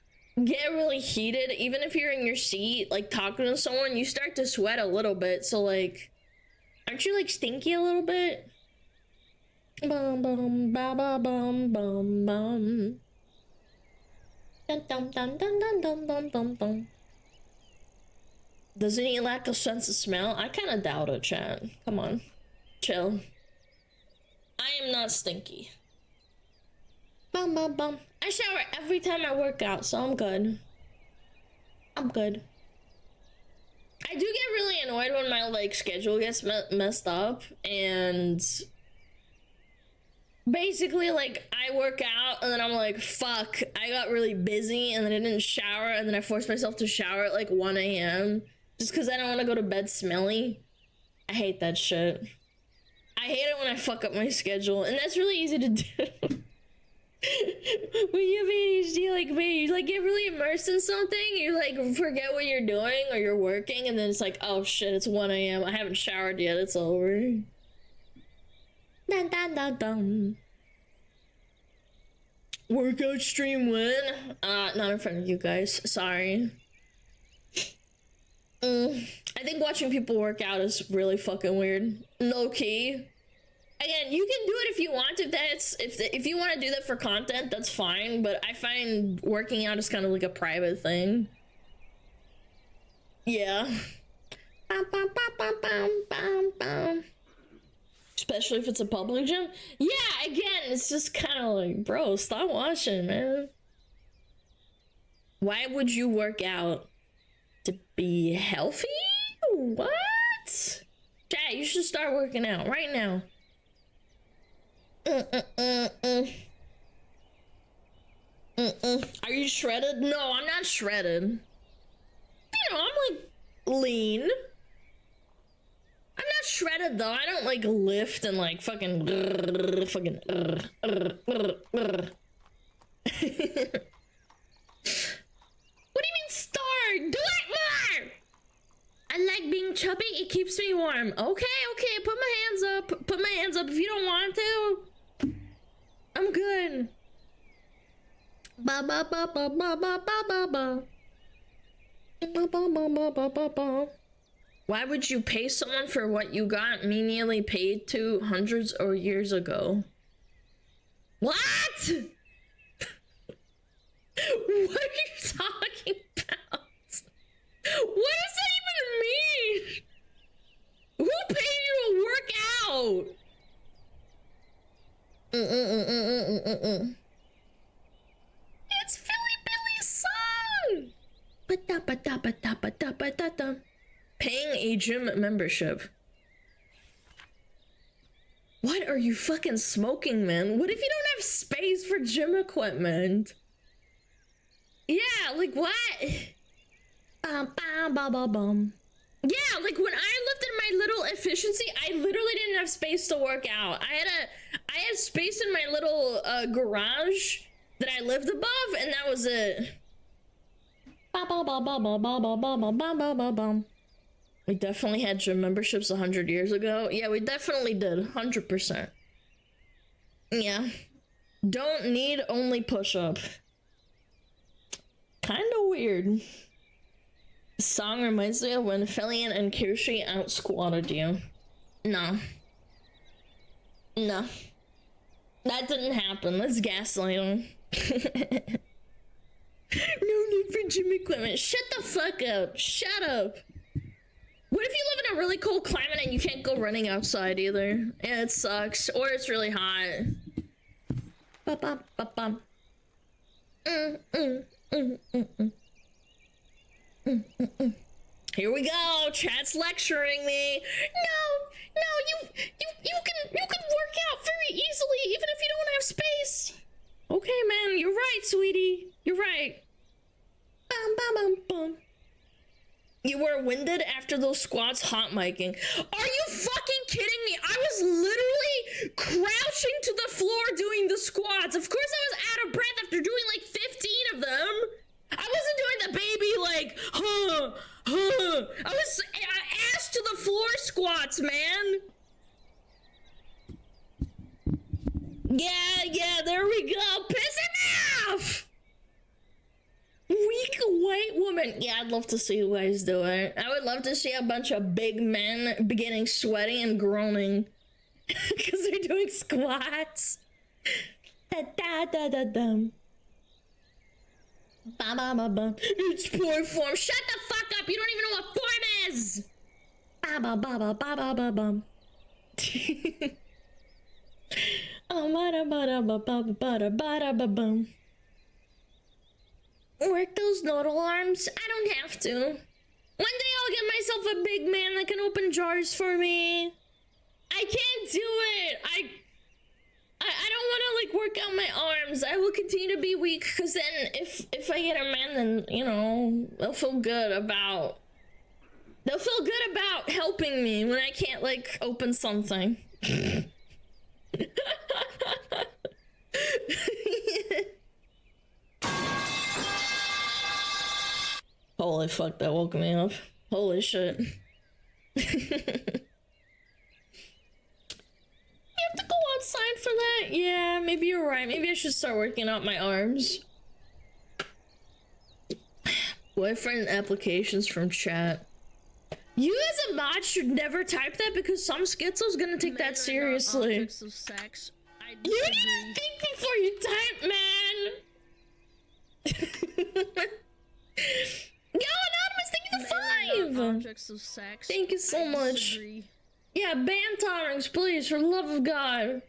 get really heated, even if you're in your seat, like talking to someone, you start to sweat a little bit. So like, aren't you like stinky a little bit? Bum bum ba ba bum bum bum. Dun dun dun dun dun dun dun dun dun. Doesn't he lack a sense of smell? I kind of doubt it, chat. Come on. Chill. I am not stinky. Bum bum bum. I shower every time I work out, so I'm good. I'm good. I do get really annoyed when my like schedule gets messed up, and basically, like, I work out and then I'm like, fuck, I got really busy and then I didn't shower and then I forced myself to shower at like 1 a.m. just because I don't want to go to bed smelly. I hate that shit. I hate it when I fuck up my schedule, and that's really easy to do. When you have ADHD like me, you like get really immersed in something, you like forget what you're doing or you're working, and then it's like, oh shit, it's 1 a.m. I haven't showered yet, it's over. Dun, dun, dun, dun. Workout stream when? Not in front of you guys, sorry. I think watching people work out is really fucking weird. Low key. Again, you can do it if you want. If you want to do that for content, that's fine. But I find working out is kind of like a private thing. Yeah. Especially if it's a public gym. Yeah, again, it's just kind of like, bro, stop watching, man. Why would you work out? To be healthy? What? Chat, you should start working out right now. Are you shredded? No, I'm not shredded. You know, I'm like lean. I'm not shredded though. I don't like lift and like fucking What do you mean start? Do it more! I like being chubby, it keeps me warm. Okay, put my hands up. Put my hands up if you don't want to. I'm good. Ba ba ba ba ba ba ba ba ba. Ba ba ba ba ba ba ba. Why would you pay someone for what you got menially paid to hundreds or years ago? What? What are you talking about? What does that even mean? Who paid you to work out? It's Philly Billy's song. Ba-da-ba-da-ba-da-ba-da-ba-da-da. Paying a gym membership. What are you fucking smoking, man? What if you don't have space for gym equipment? Yeah, like what? Bum, bum, bum, bum, bum. Yeah, like when I lived in my little efficiency, I literally didn't have space to work out. I had space in my little garage that I lived above, and that was it. Bum, bum, bum, bum, bum, bum, bum, bum, bum, bum, bum, bum. We definitely had gym memberships 100 years ago. Yeah, we definitely did. 100%. Yeah. Don't need only push-up. Kinda weird. The song reminds me of when Felian and Kirshi out-squatted you. No. No. That didn't happen. That's gaslighting. No need for gym equipment. Shut the fuck up. Shut up. What if you live in a really cold climate and you can't go running outside either? Yeah, it sucks. Or it's really hot. Ba-bum, ba-bum. Here we go. Chat's lecturing me. No, you can work out very easily even if you don't have space. Okay, man, you're right, sweetie. You're right. Bum, bum, bum, bum. You were winded after those squats hot micing. Are you fucking kidding me? I was literally crouching to the floor doing the squats. Of course I was out of breath after doing like 15 of them. I wasn't doing the baby like, I was ass to the floor squats, man. Yeah, there we go. Piss him off! Weak white woman. Yeah, I'd love to see you guys do it. I would love to see a bunch of big men beginning sweating and groaning because they're doing squats. Da-da-da-da-dum. Ba-ba-ba-ba. It's poor form. Shut the fuck up. You don't even know what form is. Ba-ba-ba-ba-ba-ba-ba-bum. Oh, ba-da-ba-da-ba-ba-ba-da-ba-da-ba-bum. Work those noodle arms? I don't have to. One day I'll get myself a big man that can open jars for me. I can't do it. I don't like work out my arms. I will continue to be weak because then if I get a man, then you know they'll feel good about helping me when I can't like open something. Holy fuck, that woke me up. Holy shit. You have to go outside for that? Yeah, maybe you're right. Maybe I should start working out my arms. Boyfriend applications from chat. You as a mod should never type that because some schizo's gonna take that seriously. Objects of sex. I You disagree. need to think before you type, man. Yo, Anonymous, thank you for Men are not 5. objects of sex. Thank you so I much. disagree. Yeah, ban tolerance, please, for the love of God.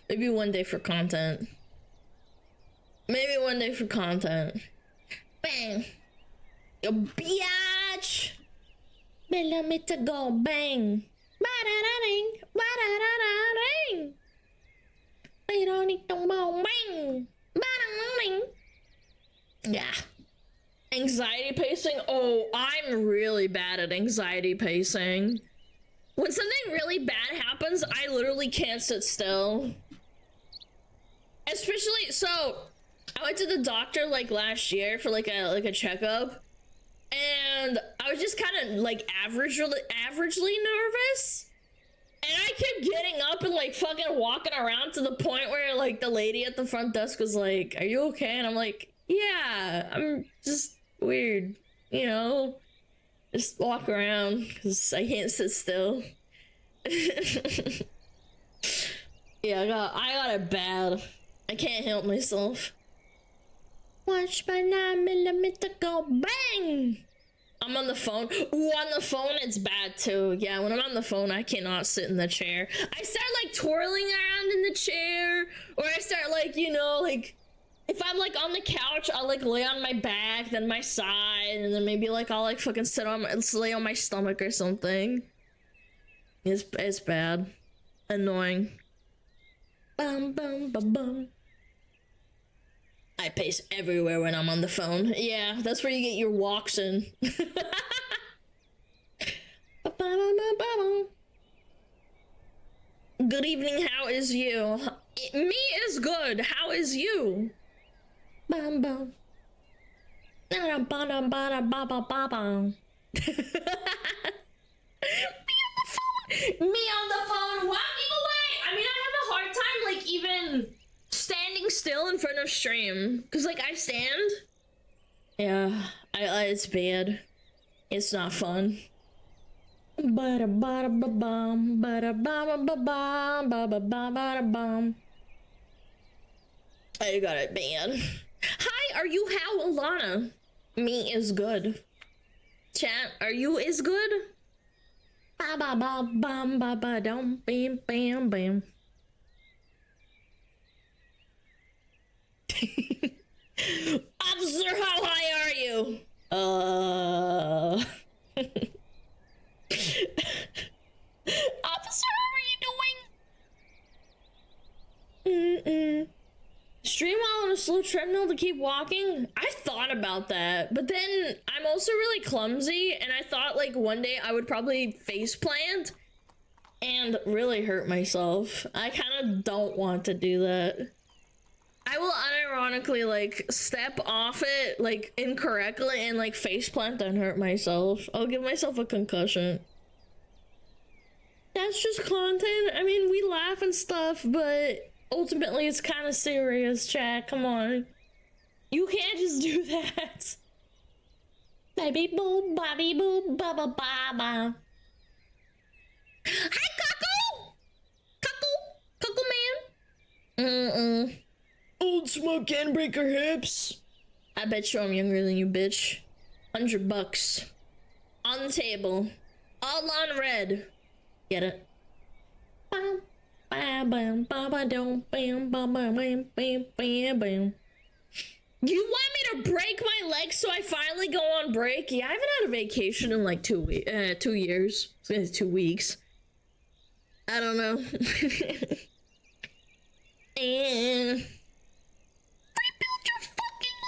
Maybe one day for content. Maybe one day for content. Bang. Yo, biatch. Bella me to go bang. Ba-da-da-ding. Ba-da-da-da-ding. Ba-da-ding-dong-bong-bang. Ba-da-ding. Yeah. Anxiety pacing? Oh, I'm really bad at anxiety pacing. When something really bad happens, I literally can't sit still. Especially, so, I went to the doctor like last year for like a checkup. And I was just kind of like averagely nervous. And I kept getting up and like fucking walking around to the point where like the lady at the front desk was like, "Are you okay?" And I'm like, "Yeah, I'm just weird, you know, just walk around because I can't sit still." Yeah, I got it bad. I can't help myself. Watch my 9mm go bang. I'm on the phone. Ooh, on the phone it's bad too. Yeah, when I'm on the phone I cannot sit in the chair. I start like twirling around in the chair, or I start like, you know, like if I'm like on the couch, I'll like lay on my back, then my side, and then maybe like I'll like fucking lay on my stomach or something. It's bad. Annoying. Bum bum bum bum. I pace everywhere when I'm on the phone. Yeah, that's where you get your walks in. Good evening, how is you? Me is good, how is you? Bum bum. Me on the phone. Me on the phone, walking away. I mean, I have a hard time, like, even standing still in front of stream. Cause, like, I stand. Yeah, it's bad. It's not fun. Ba-da-ba-da-ba-bum, ba-da-ba-ba-ba-bum, ba-ba-ba-ba-da-bum. I got it bad. Hi, are you how Alana? Me is good. Chat, are you is good? Ba ba ba bum ba ba dum bam bam bam. Officer, how high are you? Officer, how are you doing? Stream while on a slow treadmill to keep walking? I thought about that, but then I'm also really clumsy, and I thought like one day I would probably face plant and really hurt myself. I kind of don't want to do that. I will unironically like step off it like incorrectly and like face plant and hurt myself. I'll give myself a concussion. That's just content. I mean, we laugh and stuff, but ultimately it's kind of serious, chat. Come on. You can't just do that. Baby boo, bobby boo, ba ba ba ba. Hi, Cuckoo! Cuckoo man. Old smoke can break her hips. I bet you I'm younger than you, bitch. $100. On the table. All on red. Get it? Bam, bam, bam, bam, bam, bam, bam, bam, bam, bam, bam. You want me to break my legs so I finally go on break? Yeah, I haven't had a vacation in like 2 years. It's 2 weeks. I don't know. And rebuild your fucking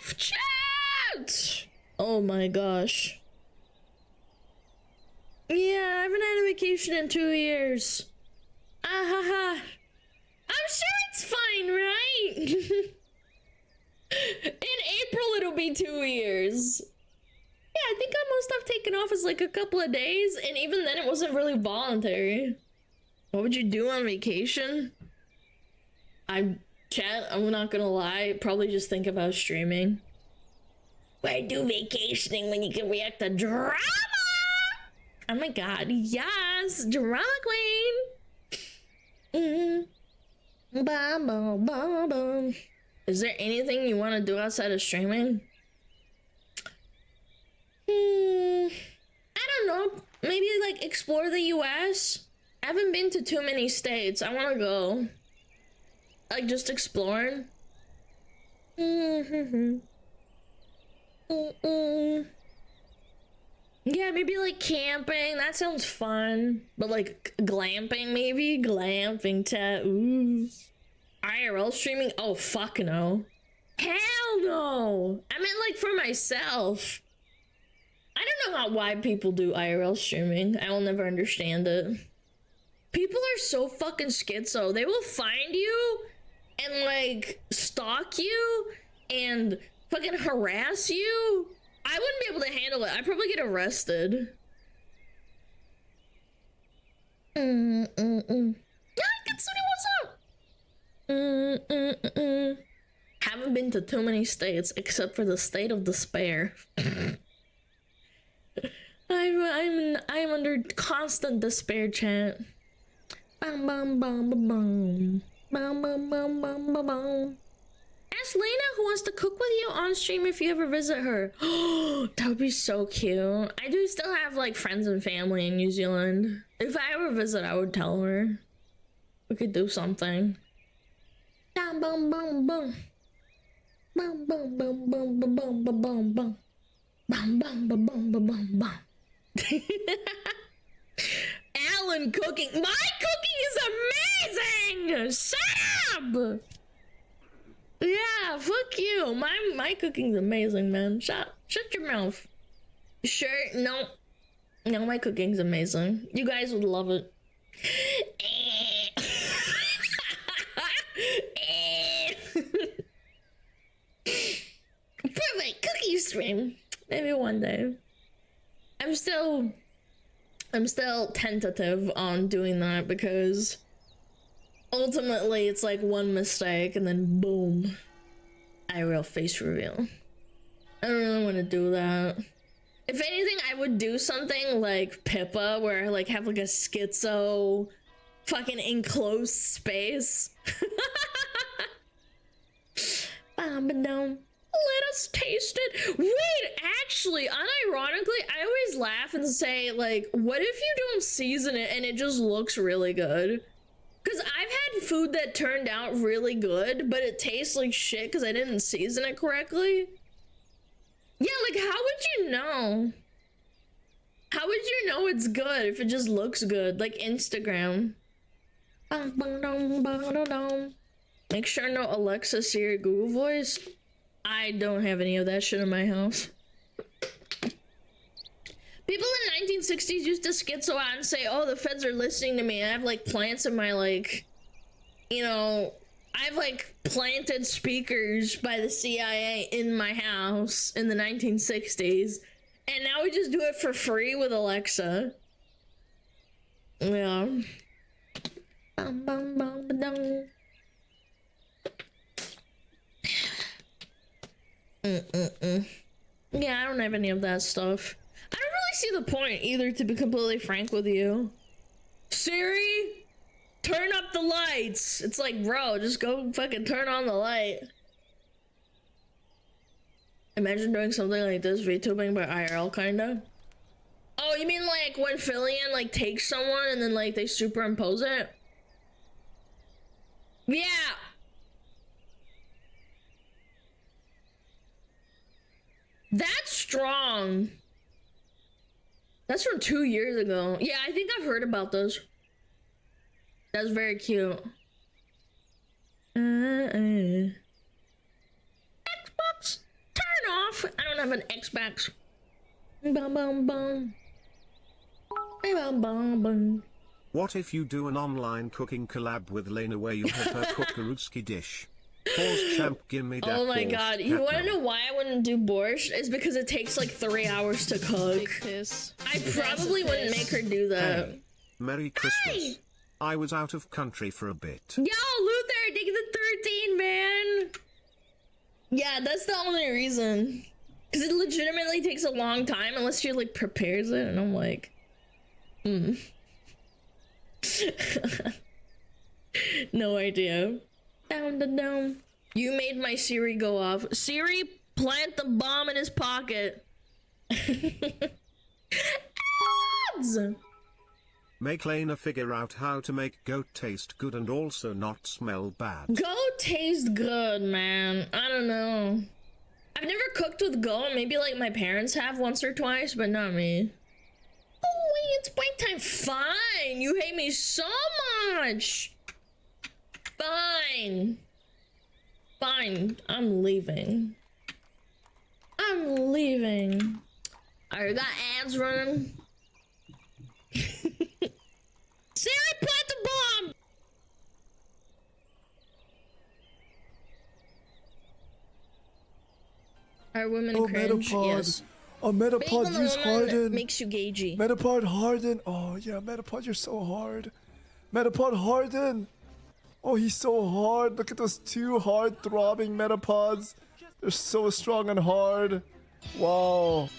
life, chat. Oh my gosh. Yeah, I haven't had a vacation in 2 years. Ah ha ha. I'm sure it's fine, right? In April it'll be 2 years. Yeah, I think I must have taken off as like a couple of days, and even then it wasn't really voluntary. What would you do on vacation? I'm not gonna lie, probably just think about streaming. Why do vacationing when you can react to drama? Oh my god, yes, drama queen. Bum, bum, bum, bum. Is there anything you want to do outside of streaming? I don't know. Maybe like explore the US. I haven't been to too many states. I want to go. Like just exploring. Yeah, maybe like camping. That sounds fun. But like glamping, maybe glamping chat. Ooh. IRL streaming? Oh fuck no. Hell no. I meant like for myself. I don't know why people do IRL streaming. I will never understand it. People are so fucking schizo. They will find you and like stalk you and fucking harass you. I wouldn't be able to handle it. I'd probably get arrested. Yeah, Katsuni, what's up? Haven't been to too many states except for the state of despair. I'm under constant despair, chat. Bum bum bum bum bum bum bum bum bum bum bum. Ask Lena who wants to cook with you on stream if you ever visit her. Oh, that would be so cute. I do still have like friends and family in New Zealand. If I ever visit, I would tell her. We could do something. Bum bum bum bum. Bum bum bum bum bum bum bum bum bum. Bum bum bum bum bum bum bum. Alan cooking. My cooking is amazing. Shut up. Yeah, fuck you. My cooking's amazing, man. Shut your mouth. Sure, no, my cooking's amazing. You guys would love it. Perfect cookie stream. Maybe one day. I'm still tentative on doing that because ultimately it's like one mistake and then boom, IRL face reveal. I don't really want to do that. If anything, I would do something like Pippa where I like have like a schizo fucking enclosed space. Let us taste it. Wait, actually, unironically, I always laugh and say, like, what if you don't season it and it just looks really good? Because I've had food that turned out really good, but it tastes like shit because I didn't season it correctly. Yeah, like, how would you know? How would you know it's good if it just looks good? Like Instagram. Make sure no Alexa, Siri, Google Voice. I don't have any of that shit in my house. People in the 1960s used to schizo out and say, oh, the feds are listening to me. I have like plants in my like, you know, I've like planted speakers by the CIA in my house in the 1960s. And now we just do it for free with Alexa. Yeah. Yeah, I don't have any of that stuff. I don't really see the point either, to be completely frank with you. Siri, turn up the lights. It's like, bro, just go fucking turn on the light. Imagine doing something like this, VTubing by IRL, kinda. Oh, you mean like when Fillion like takes someone and then like they superimpose it? Yeah. That's strong. That's from 2 years ago. Yeah, I think I've heard about those. That's very cute. Xbox, turn off. I don't have an Xbox. Bum bum bum. Bum bum bum. What if you do an online cooking collab with Lena where you have her cook the Ruski dish? Pause champ, gimme that. Oh my pause, god, you wanna know why I wouldn't do borscht? Is because it takes like 3 hours to cook. Big piss. I probably wouldn't make her do that. Hey, Merry Christmas. I was out of country for a bit. Yo, Luther, take the 13, man. Yeah, that's the only reason. Because it legitimately takes a long time unless she like prepares it, and I'm like, no idea. Down the dome. You made my Siri go off. Siri, plant the bomb in his pocket. Ads! Make Lena figure out how to make goat taste good and also not smell bad. Goat tastes good, man. I don't know. I've never cooked with goat. Maybe like my parents have once or twice, but not me. Oh wait, it's break time. Fine. You hate me so much. Fine. Fine. I'm leaving. I'm leaving. I already got ads running. Siri, plant the bomb! Are women cringe? Metapod. Yes. Oh, Metapod, use harden. Makes you gagey. Metapod harden. Oh, yeah, Metapod, you're so hard. Metapod harden. Oh, he's so hard. Look at those two hard throbbing Metapods. They're so strong and hard. Wow.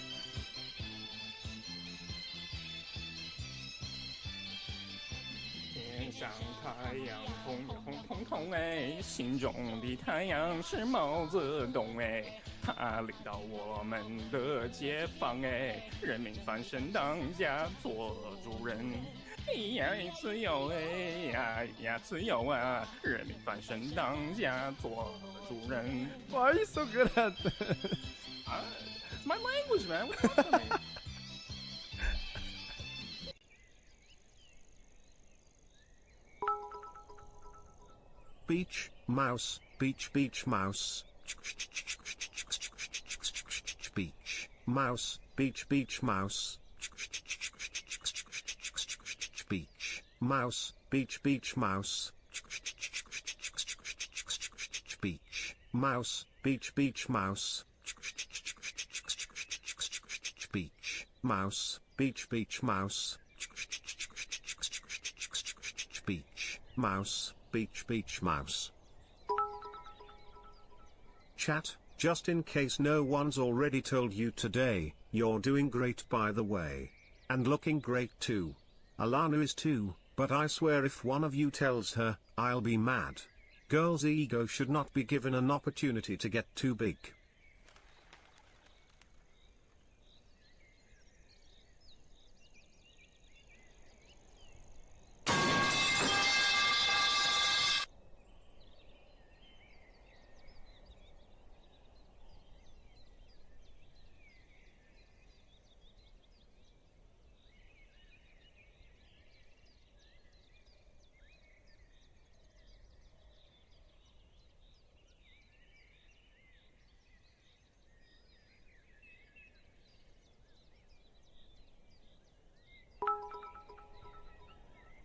天上太阳红红彤彤哎，心中的太阳是毛泽东哎，他领导我们的解放哎，人民翻身当家做主人。呀，自由哎呀，自由啊！人民翻身当家做主人。 Why are you so good at this? My language, man. What are you talking about? Beach, mouse, beach, beach, mouse. Beach, mouse, beach, beach, mouse. Beach, mouse, beach, beach, mouse. Beach, mouse, beach, beach, mouse. Beach, mouse, beach, beach, mouse. Beach, mouse, beach, beach, mouse. Chat, just in case no one's already told you today, you're doing great by the way. And looking great too. Alana is too, but I swear if one of you tells her, I'll be mad. Girls' ego should not be given an opportunity to get too big.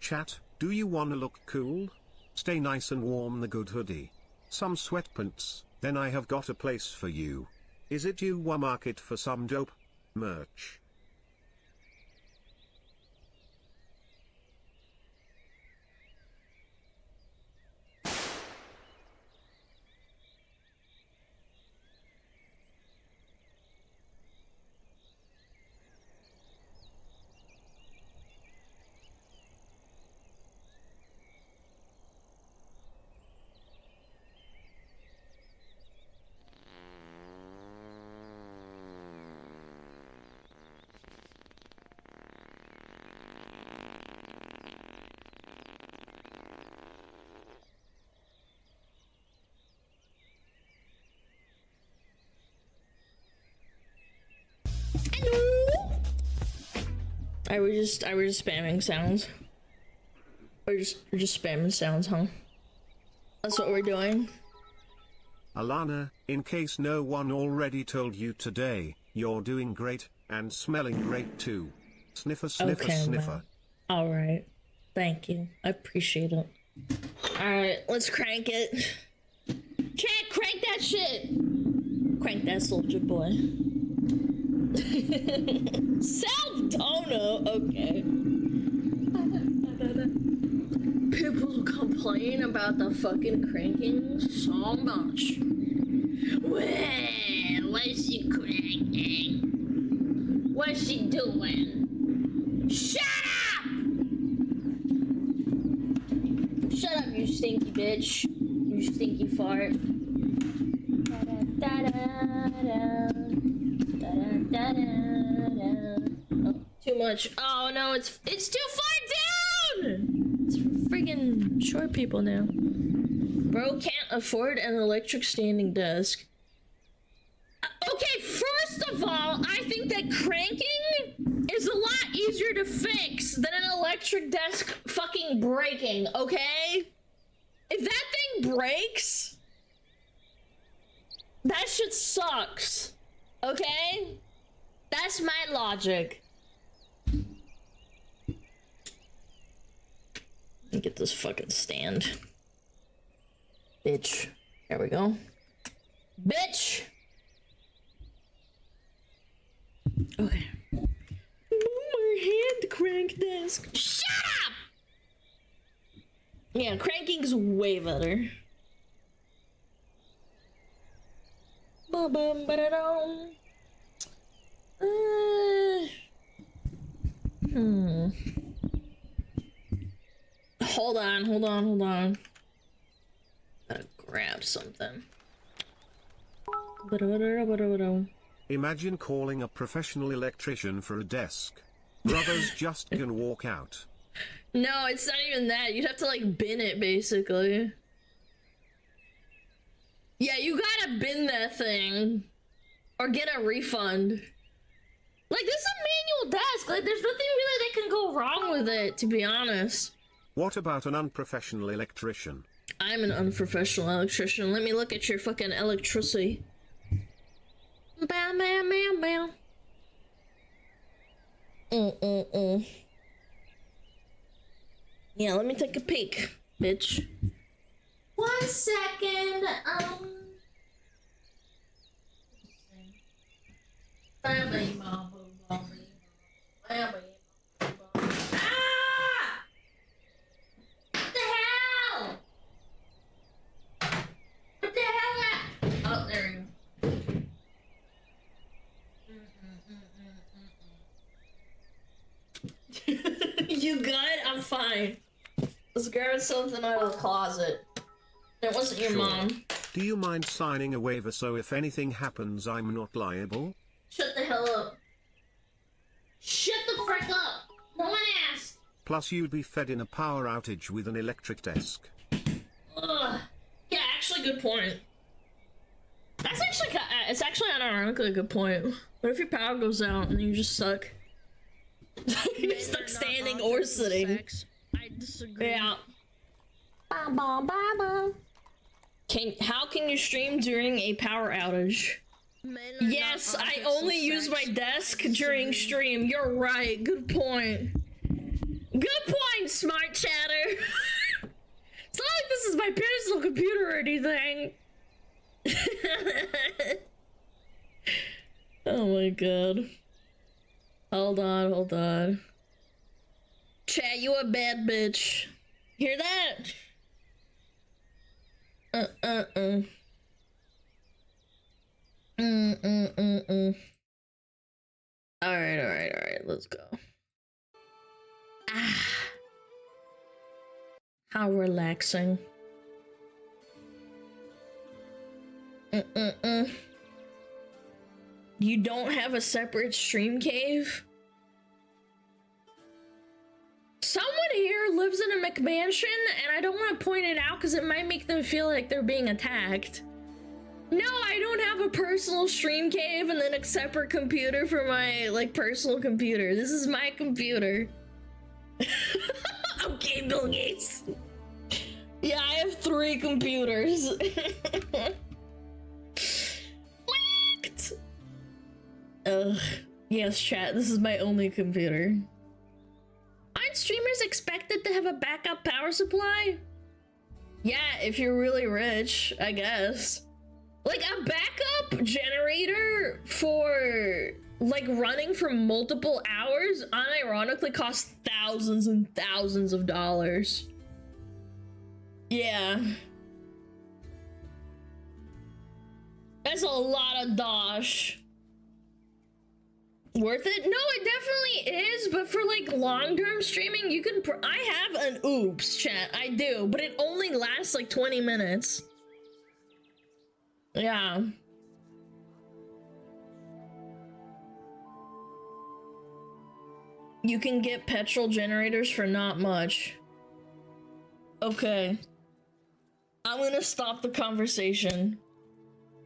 Chat, do you wanna look cool? Stay nice and warm, the good hoodie. Some sweatpants, then I have got a place for you. Is it you wa market for some dope merch? I was just spamming sounds. We're just spamming sounds, huh? That's what we're doing. Alana, in case no one already told you today, you're doing great, and smelling great too. Sniffer, sniffer, Okay, sniffer. All right. Thank you. I appreciate it. All right, let's crank it. Chat, crank that shit. Crank that soldier boy. Self-donor. Okay. People complain about the fucking cranking so much. Well, what's she cranking? What's she doing? Shut up! Shut up, you stinky bitch. You stinky fart. Oh, too much. Oh no, it's too far down! It's for friggin' short people now. Bro can't afford an electric standing desk. Okay, first of all, I think that cranking is a lot easier to fix than an electric desk fucking breaking, okay? If that thing breaks, that shit sucks, okay? That's my logic. Let me get this fucking stand. Bitch. There we go. Bitch! Okay. My hand crank desk. Shut up! Yeah, cranking's way better. Ba-bum-ba-da-dum. Hold on. Gotta grab something. Ba-da-ba-da-ba-da-ba-da. Imagine calling a professional electrician for a desk. Brothers just can walk out. No, it's not even that. You'd have to like bin it basically. Yeah, you gotta bin that thing. Or get a refund. Like, this is a manual desk. Like, there's nothing really that can go wrong with it, to be honest. What about an unprofessional electrician? I'm an unprofessional electrician. Let me look at your fucking electricity. Bam, bam, bam, bam. Yeah, let me take a peek, bitch. 1 second, Ah! What the hell? What the hell? Oh, there we go. You good? I'm fine. Let's grab something out of the closet. It wasn't your mom. Do you mind signing a waiver so if anything happens I'm not liable? Shut the hell up. Shut the frick up. No one asked. Plus you'd be fed in a power outage with an electric desk. Ugh. Yeah, actually, good point. That's actually, it's actually unironically a good point. What if your power goes out and you just stuck? You're stuck standing or sitting. I disagree. Yeah. How can you stream during a power outage? Yes, I only use my desk during stream. You're right. Good point. Good point, smart chatter. It's not like this is my personal computer or anything. Oh my god. Hold on. Chat, you a bad bitch. Hear that? Alright, let's go. Ah. How relaxing. You don't have a separate stream cave? Someone here lives in a McMansion, and I don't want to point it out because it might make them feel like they're being attacked. No, I don't have a personal stream cave and then a separate computer for my, like, personal computer. This is my computer. Okay, Bill Gates. Yeah, I have 3 computers. What? Ugh. Yes, chat, this is my only computer. Aren't streamers expected to have a backup power supply? Yeah, if you're really rich, I guess. Like, a backup generator for, like, running for multiple hours unironically costs thousands and thousands of dollars. Yeah. That's a lot of dosh. Worth it? No, it definitely is, but for like long-term streaming, you can I have an oops chat, I do, but it only lasts like 20 minutes. Yeah. You can get petrol generators for not much. Okay. I'm gonna stop the conversation.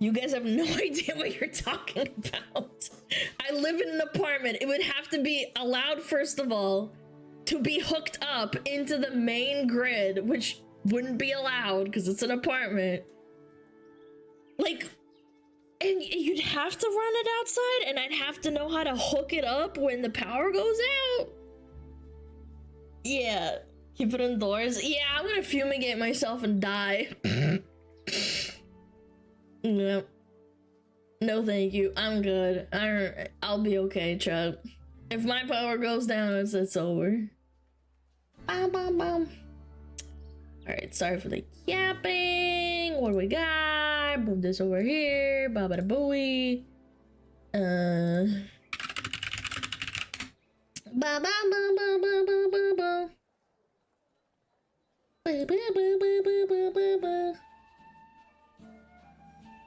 You guys have no idea what you're talking about. I live in an apartment. It would have to be allowed, first of all, to be hooked up into the main grid, which wouldn't be allowed because it's an apartment. Like, and you'd have to run it outside, and I'd have to know how to hook it up when the power goes out. Yeah, keep it indoors. Yeah, I'm gonna fumigate myself and die. No. No, thank you. I'm good. I'll be okay, Chuck. If my power goes down, it's over. Bam, bam, bam. Alright, sorry for the yapping. What do we got? Move this over here. Ba ba da booey. Ba ba ba ba ba ba ba ba. Ba ba ba ba ba ba ba.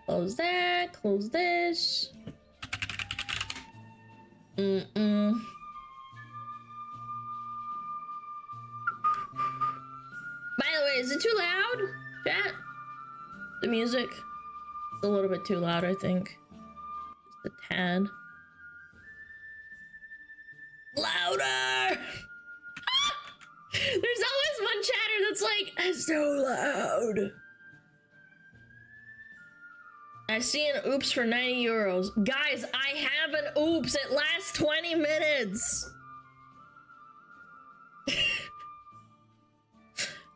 Close that, close this. By the way, is it too loud? Chat? The music? It's a little bit too loud, I think. Just a tad. Louder! There's always one chatter that's like, it's so loud. I see an oops for 90 euros. Guys, I have an oops. It lasts 20 minutes.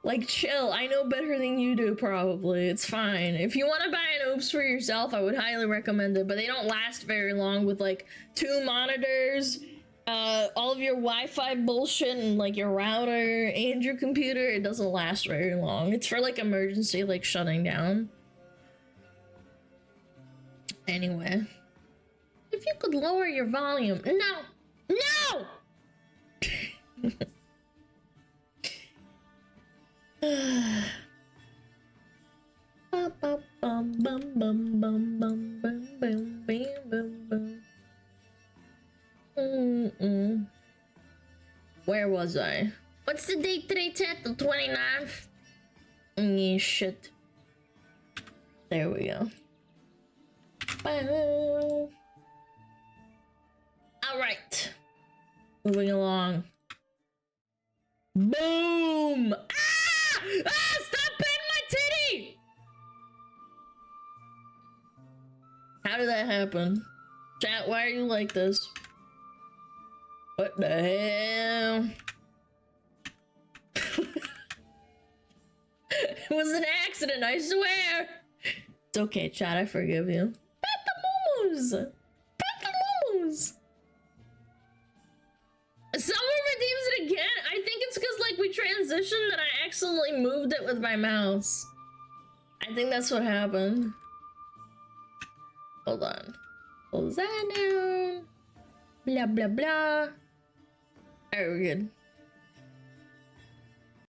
Like, chill. I know better than you do, probably. It's fine. If you want to buy an oops for yourself, I would highly recommend it, but they don't last very long with, like, 2 monitors, all of your Wi-Fi bullshit, and, like, your router and your computer. It doesn't last very long. It's for, like, emergency, like, shutting down. Anyway, if you could lower your volume. No! No! Where was I? What's the date today, Ted? The 29th? Yeah, shit. There we go. Alright. Moving along. Boom! Ah! Ah! Stop hitting my titty! How did that happen? Chat, why are you like this? What the hell? It was an accident, I swear! It's okay, chat, I forgive you. Pet the momos! Pet the momos! Someone redeems it again? I think it's because, like, we transitioned and I accidentally moved it with my mouse. I think that's what happened. Hold on. Close that down. Blah, blah, blah. Alright, we're good.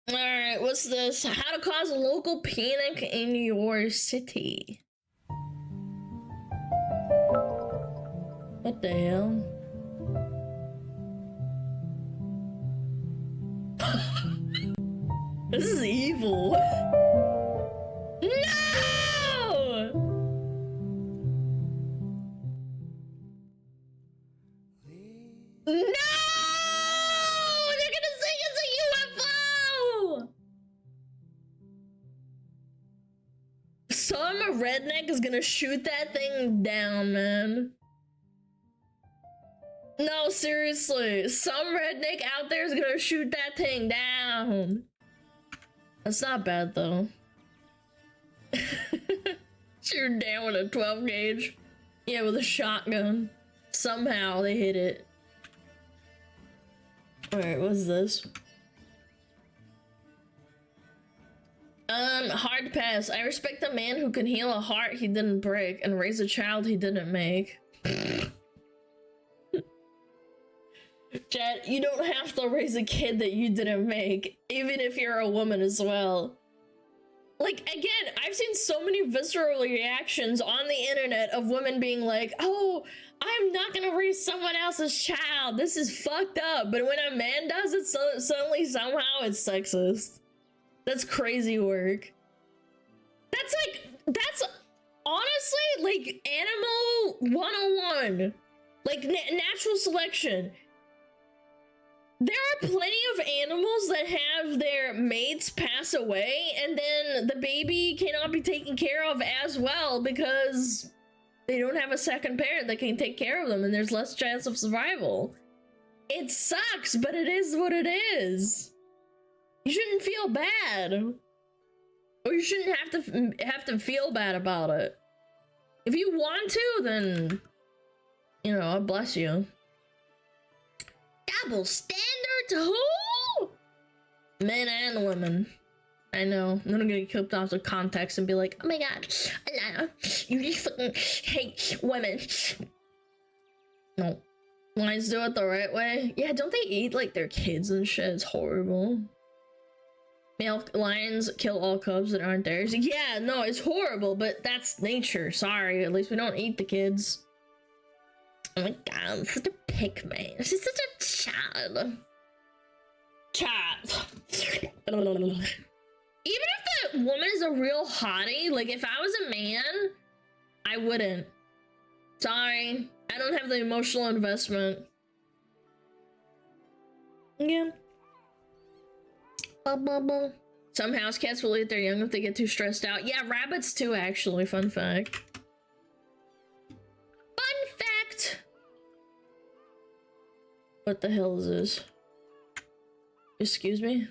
Alright, what's this? How to cause a local panic in your city. What the hell? This is evil. No! No! They're gonna say it's a UFO! redneck is gonna shoot that thing down, man. No, seriously. Some redneck out there is gonna shoot that thing down. That's not bad, though. Shoot down with a 12 gauge. Yeah, with a shotgun. Somehow they hit it. Alright, what's this? Hard pass. I respect a man who can heal a heart he didn't break and raise a child he didn't make. Chad, you don't have to raise a kid that you didn't make, even if you're a woman as well. Like, again, I've seen so many visceral reactions on the internet of women being like, oh, I'm not gonna raise someone else's child. This is fucked up. But when a man does it, suddenly somehow it's sexist. That's crazy work. That's honestly like animal 101. Like natural selection. There are plenty of animals that have their mates pass away and then the baby cannot be taken care of as well because they don't have a second parent that can take care of them and there's less chance of survival. It sucks, but it is what it is. You shouldn't feel bad. Or you shouldn't have to feel bad about it. If you want to, then, you know, I bless you. Double standards? Who? Men and women. I know. I'm gonna get clipped off the context and be like, oh my god, Alana, you just fucking hate women. No. Lions do it the right way. Yeah, don't they eat like their kids and shit? It's horrible. Male lions kill all cubs that aren't theirs. Yeah, no, it's horrible, but that's nature. Sorry, at least we don't eat the kids. Oh my god, I'm such a pick man. She's such a child. Even if the woman is a real hottie, like if I was a man, I wouldn't. Sorry, I don't have the emotional investment. Yeah. Some house cats will eat their young if they get too stressed out. Yeah, rabbits too, actually. Fun fact. Fun fact! What the hell is this? Excuse me?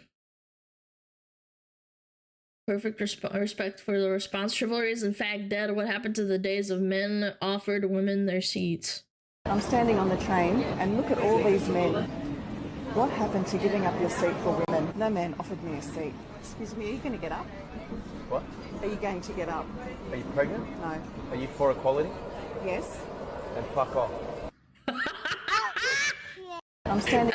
Perfect respect for the response. Chivalry is in fact dead. What happened to the days of men offered women their seats? I'm standing on the train and look at all these men. What happened to giving up your seat for women? No man offered me a seat. Excuse me, are you going to get up? What? Are you going to get up? Are you pregnant? No. Are you for equality? Yes. Then fuck off. I'm standing...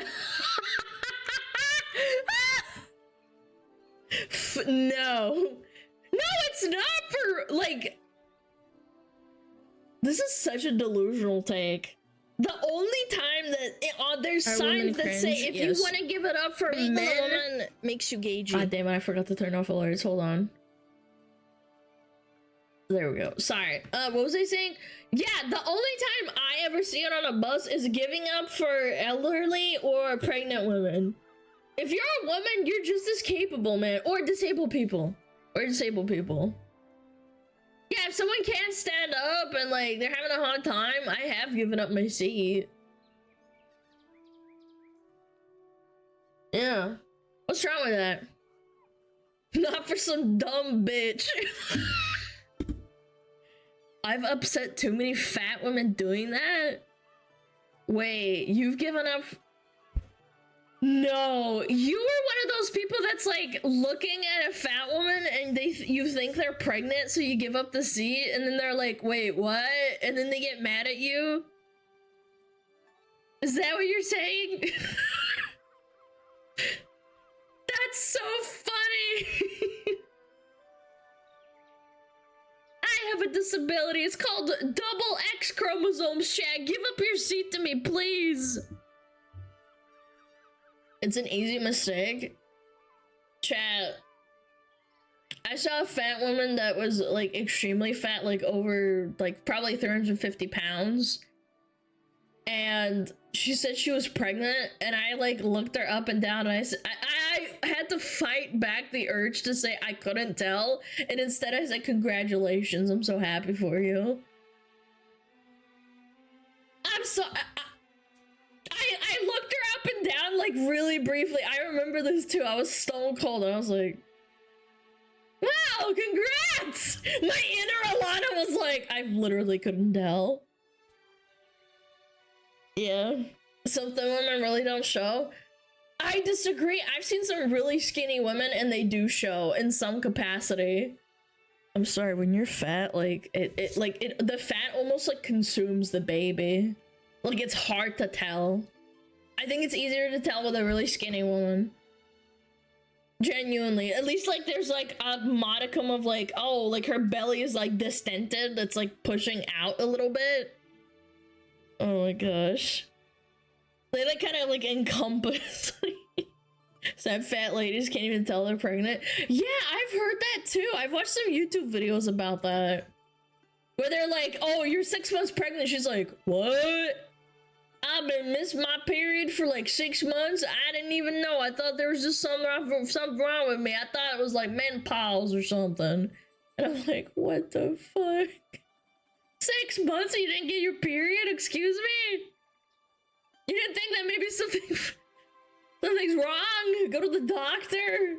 No. No, it's not for, like... This is such a delusional take. The only time that there's signs that say if you want to give it up for men, a woman makes you gagey. God damn it, I forgot to turn off alerts. Hold on. There we go. Sorry. What was I saying? Yeah, the only time I ever see it on a bus is giving up for elderly or pregnant women. If you're a woman, you're just as capable, man. Or disabled people. Or disabled people. Yeah, if someone can't stand up and like they're having a hard time, I have given up my seat. Yeah. What's wrong with that? Not for some dumb bitch. I've upset too many fat women doing that? Wait, you've given up... No, you were one of those people that's like looking at a fat woman and you think they're pregnant, so you give up the seat and then they're like, wait, what? And then they get mad at you? Is that what you're saying? That's so funny. I have a disability. It's called double X chromosomes, Shag. Give up your seat to me, please. It's an easy mistake. Chat. I saw a fat woman that was like extremely fat, like over like probably 350 pounds. and she said she was pregnant, and I like looked her up and down, and I had to fight back the urge to say I couldn't tell, and instead I said, congratulations, I'm so happy for you. I'm so I looked her up and down like really briefly. I remember this too. I was stone cold. I was like, wow, congrats! My inner Alana was like, I literally couldn't tell. Yeah, something women really don't show. I disagree. I've seen some really skinny women and they do show in some capacity. I'm sorry, when you're fat, like the fat almost like consumes the baby. Like it's hard to tell. I think it's easier to tell with a really skinny woman. Genuinely. At least like there's like a modicum of like, oh, like her belly is like distended, that's like pushing out a little bit. Oh my gosh. They like kind of like encompass. Sad fat ladies can't even tell they're pregnant. Yeah, I've heard that too. I've watched some YouTube videos about that. Where they're like, oh, you're 6 months pregnant. She's like, what? I've been missed my period for like 6 months. I didn't even know. I thought there was just something wrong with me. I thought it was like menopause or something. And I'm like, what the fuck? 6 months and you didn't get your period? Excuse me? You didn't think that maybe something's wrong? Go to the doctor.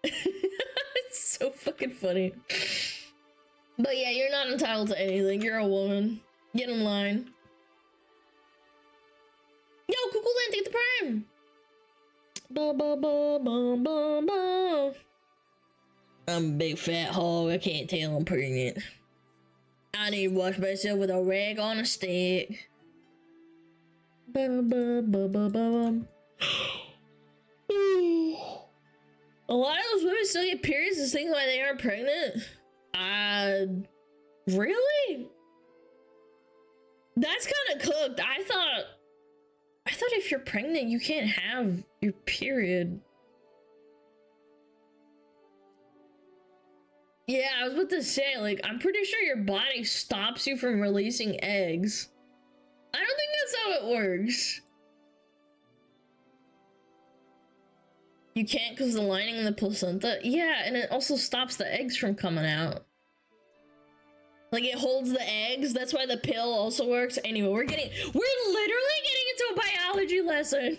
It's so fucking funny. But yeah, you're not entitled to anything. You're a woman. Get in line. Yo, Kukulin, take the prime. Ba ba ba ba ba ba. I'm a big fat hog. I can't tell I'm pregnant. I need to wash myself with a rag on a stick. Ba ba ba ba ba. A lot of those women still get periods and think why they aren't pregnant. Really? That's kind of cooked. I thought if you're pregnant, you can't have your period. Yeah, I was about to say, like, I'm pretty sure your body stops you from releasing eggs. I don't think that's how it works. You can't because the lining in the placenta? Yeah, and it also stops the eggs from coming out. Like, it holds the eggs. That's why the pill also works. Anyway, we're literally getting into a biology lesson.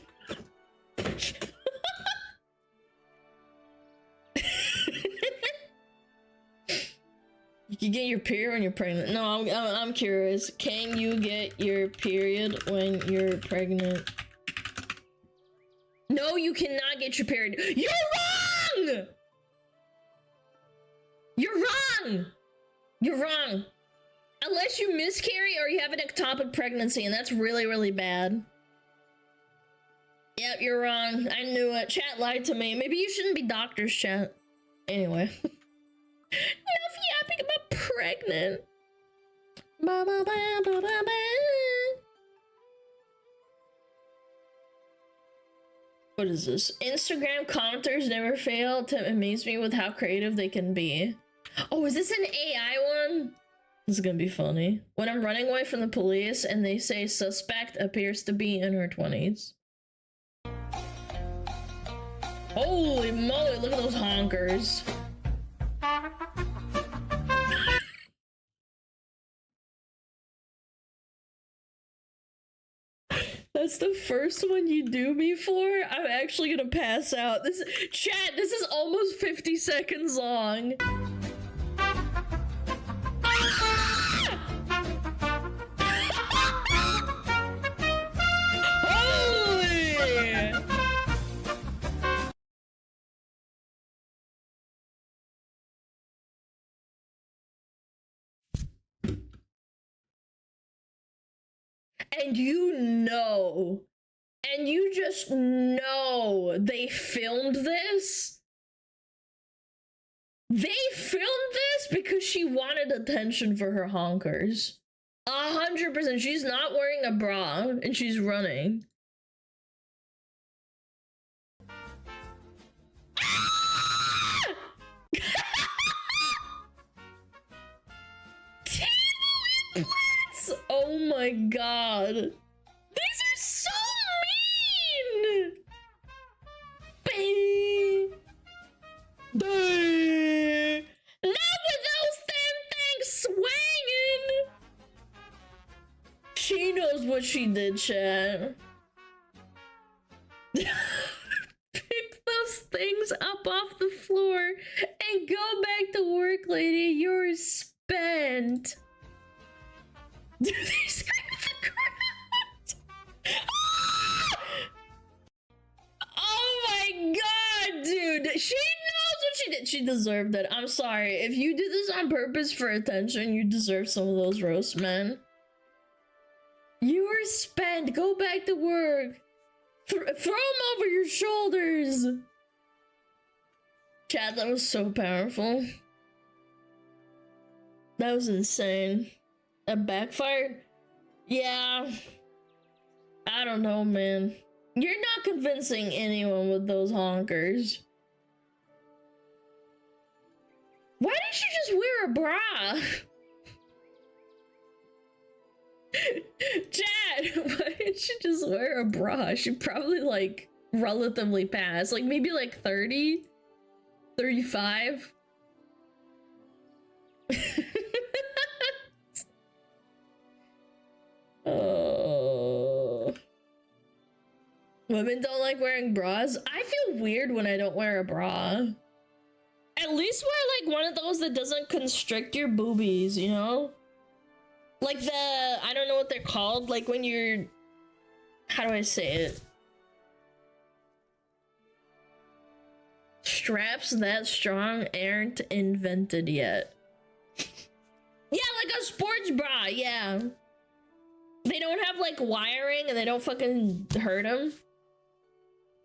You can get your period when you're pregnant. No, I'm curious. Can you get your period when you're pregnant? No, you cannot get your period. You're wrong! You're wrong! You're wrong. Unless you miscarry or you have an ectopic pregnancy, and that's really, really bad. Yep, you're wrong. I knew it. Chat lied to me. Maybe you shouldn't be doctors, chat. Anyway. Enough yapping about pregnant. Ba, ba, ba, ba, ba, ba. What is this? Instagram commenters never fail to amaze me with how creative they can be. Oh, is this an AI one? This is gonna be funny. When I'm running away from the police and they say suspect appears to be in her 20s. Holy moly, look at those honkers. That's the first one you do me for? I'm actually gonna pass out. This is almost 50 seconds long. Holy! And you just know they filmed this? They filmed this because she wanted attention for her honkers. 100%. She's not wearing a bra and she's running. Timo implants! Oh my god. These are so mean! Bing! Bing! Not with those damn things swinging! She knows what she did, chat. Pick those things up off the floor and go back to work, lady. You're spent. Do they scrape the ground? Ah! Oh my god, dude. She knows what she did. She deserved it. I'm sorry. If you did this on purpose for attention, you deserve some of those roasts, man. You were spent. Go back to work. Throw them over your shoulders. Chat, that was so powerful. That was insane. That backfired? Yeah. I don't know, man. You're not convincing anyone with those honkers. Why didn't you just wear a bra? Chad, why didn't you just wear a bra? She probably like relatively passed. Like maybe like 30? 35? Oh. Women don't like wearing bras? I feel weird when I don't wear a bra. At least wear like one of those that doesn't constrict your boobies, you know? Like the, I don't know what they're called, like when you're, how do I say it? Straps that strong aren't invented yet. Yeah, like a sports bra, yeah. They don't have like wiring and they don't fucking hurt them.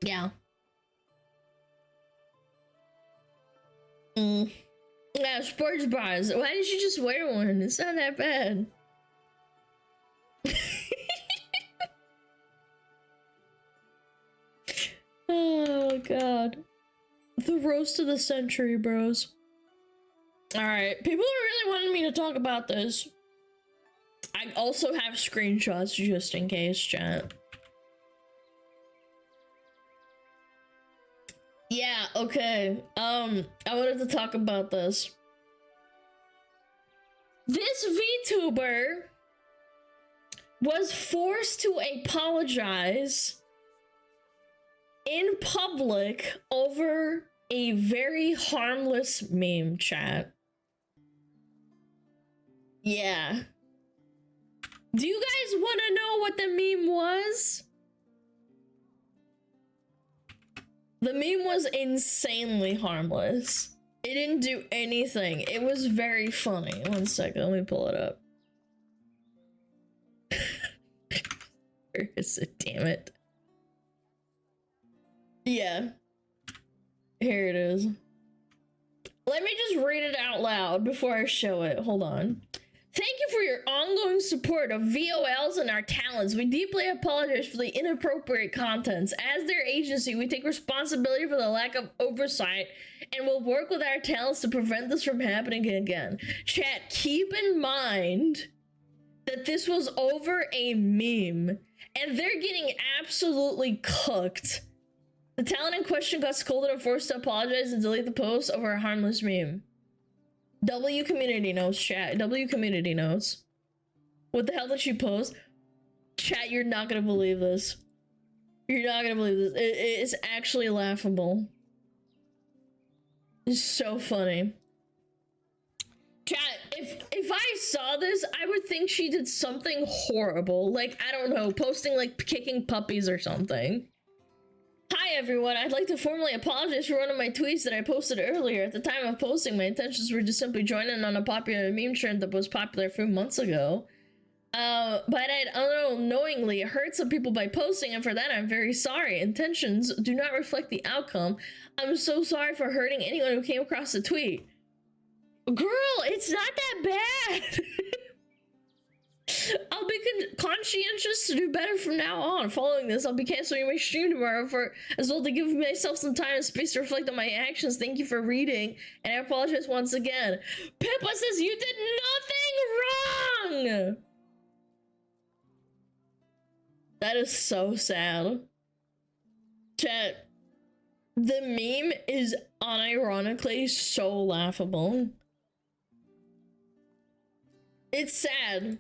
Yeah. Yeah, sports bras. Why didn't you just wear one? It's not that bad. Oh god. The roast of the century, bros. Alright, people are really wanting me to talk about this. I also have screenshots just in case, chat. Yeah, okay. I wanted to talk about this. This VTuber was forced to apologize in public over a very harmless meme, chat. Yeah. Do you guys want to know what the meme was? The meme was insanely harmless. It didn't do anything. It was very funny. One second, let me pull it up. Where is it? Damn it. Yeah. Here it is. Let me just read it out loud before I show it. Hold on. Thank you for your ongoing support of VOLs and our talents. We deeply apologize for the inappropriate contents. As their agency, we take responsibility for the lack of oversight and will work with our talents to prevent this from happening again. Chat, keep in mind that this was over a meme and they're getting absolutely cooked. The talent in question got scolded and forced to apologize and delete the post over a harmless meme. W community notes, chat. W community notes. What the hell did she post? Chat, you're not gonna believe this. You're not gonna believe this. It is actually laughable. It's so funny. Chat, if I saw this, I would think she did something horrible. Like, I don't know, posting like kicking puppies or something. Hi everyone, I'd like to formally apologize for one of my tweets that I posted earlier. At the time of posting, my intentions were to simply join in on a popular meme trend that was popular a few months ago. But I'd unknowingly hurt some people by posting, and for that I'm very sorry. Intentions do not reflect the outcome. I'm so sorry for hurting anyone who came across the tweet. Girl, it's not that bad! I'll be conscientious to do better from now on. Following this, I'll be canceling my stream tomorrow for as well to give myself some time and space to reflect on my actions. Thank you for reading, and I apologize once again. Pippa says you did nothing wrong! That is so sad. Chat, the meme is unironically so laughable. It's sad.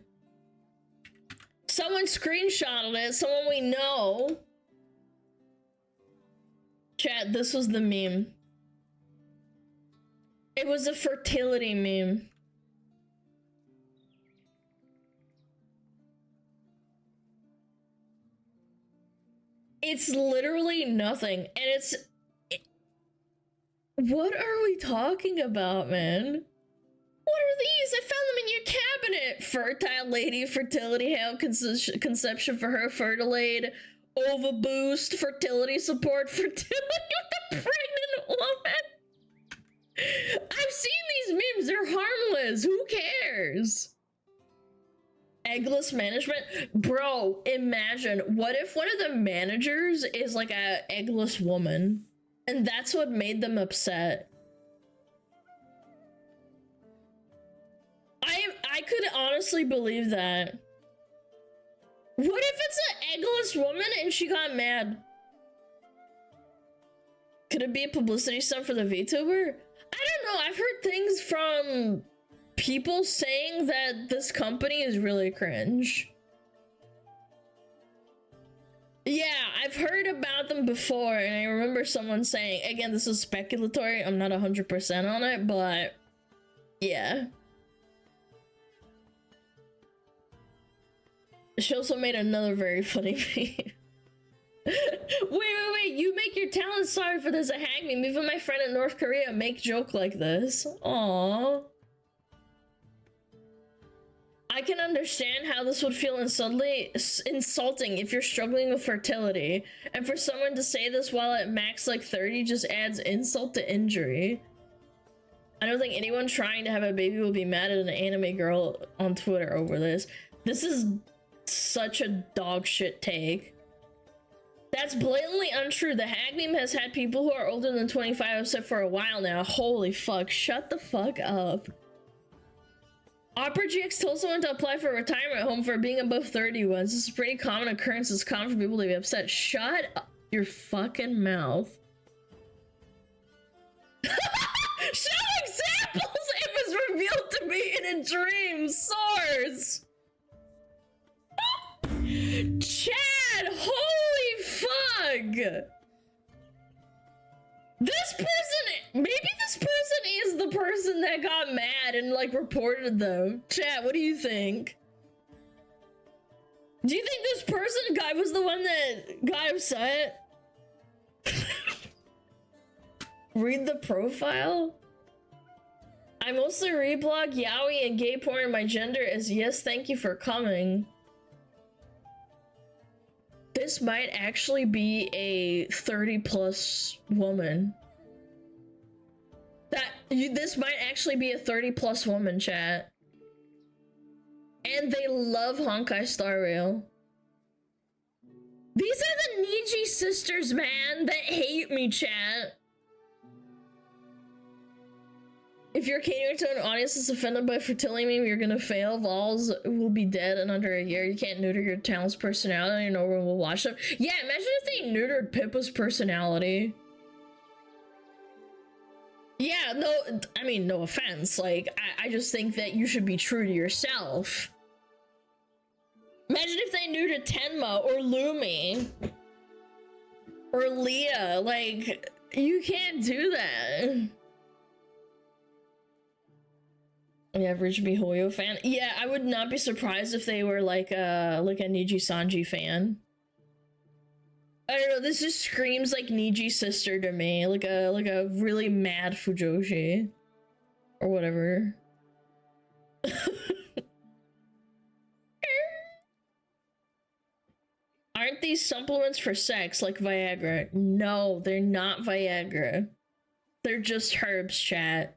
Someone screenshotted it, someone we know. Chat, this was the meme. It was a fertility meme. It's literally nothing, and it's... What are we talking about, man? What are these? I found them in your cabinet. Fertile lady, fertility help, conception for her, fertilade, ova boost, fertility support, fertility with the pregnant woman. I've seen these memes. They're harmless. Who cares? Eggless management? Bro, imagine, what if one of the managers is like a eggless woman? And that's what made them upset. I could honestly believe that. What if it's an eggless woman and she got mad? Could it be a publicity stunt for the VTuber? I don't know, I've heard things from people saying that this company is really cringe. Yeah, I've heard about them before, and I remember someone saying, again, this is speculatory, I'm not 100% on it, but yeah. She also made another very funny meme. Wait, you make your talent sorry for this a hang meme. Even my friend in North Korea make joke like this. Aww. I can understand how this would feel insulting if you're struggling with fertility. And for someone to say this while at max like 30 just adds insult to injury. I don't think anyone trying to have a baby will be mad at an anime girl on Twitter over this. This is such a dog shit take. That's blatantly untrue. The hag meme has had people who are older than 25 upset for a while now. Holy fuck, shut the fuck up. Opera GX told someone to apply for a retirement home for being above 30 once. This is a pretty common occurrence. It's common for people to be upset. Shut up your fucking mouth. Show examples if it's revealed to me in a dream. Source. Chad, holy fuck. This person, maybe this person is the person that got mad and like reported them. Chat, what do you think? Do you think this person guy was the one that got upset? Read the profile? I mostly reblog yaoi and gay porn in my gender as yes, thank you for coming. This might actually be a 30+ woman. This might actually be a 30+ woman, chat. And they love Honkai Star Rail. These are the Niji sisters, man, that hate me, chat. If you're catering to an audience that's offended by fertility meme, you're gonna fail. Vols will be dead in under a year. You can't neuter your talent's personality, no one will watch them. Yeah, imagine if they neutered Pippa's personality. Yeah, no, I mean, no offense. Like, I just think that you should be true to yourself. Imagine if they neutered Tenma or Lumi. Or Leah. Like, you can't do that. The average MiHoYo fan? Yeah, I would not be surprised if they were like a Niji Sanji fan. I don't know, this just screams like Niji sister to me, like a really mad Fujoshi. Or whatever. Aren't these supplements for sex like Viagra? No, they're not Viagra. They're just herbs, chat.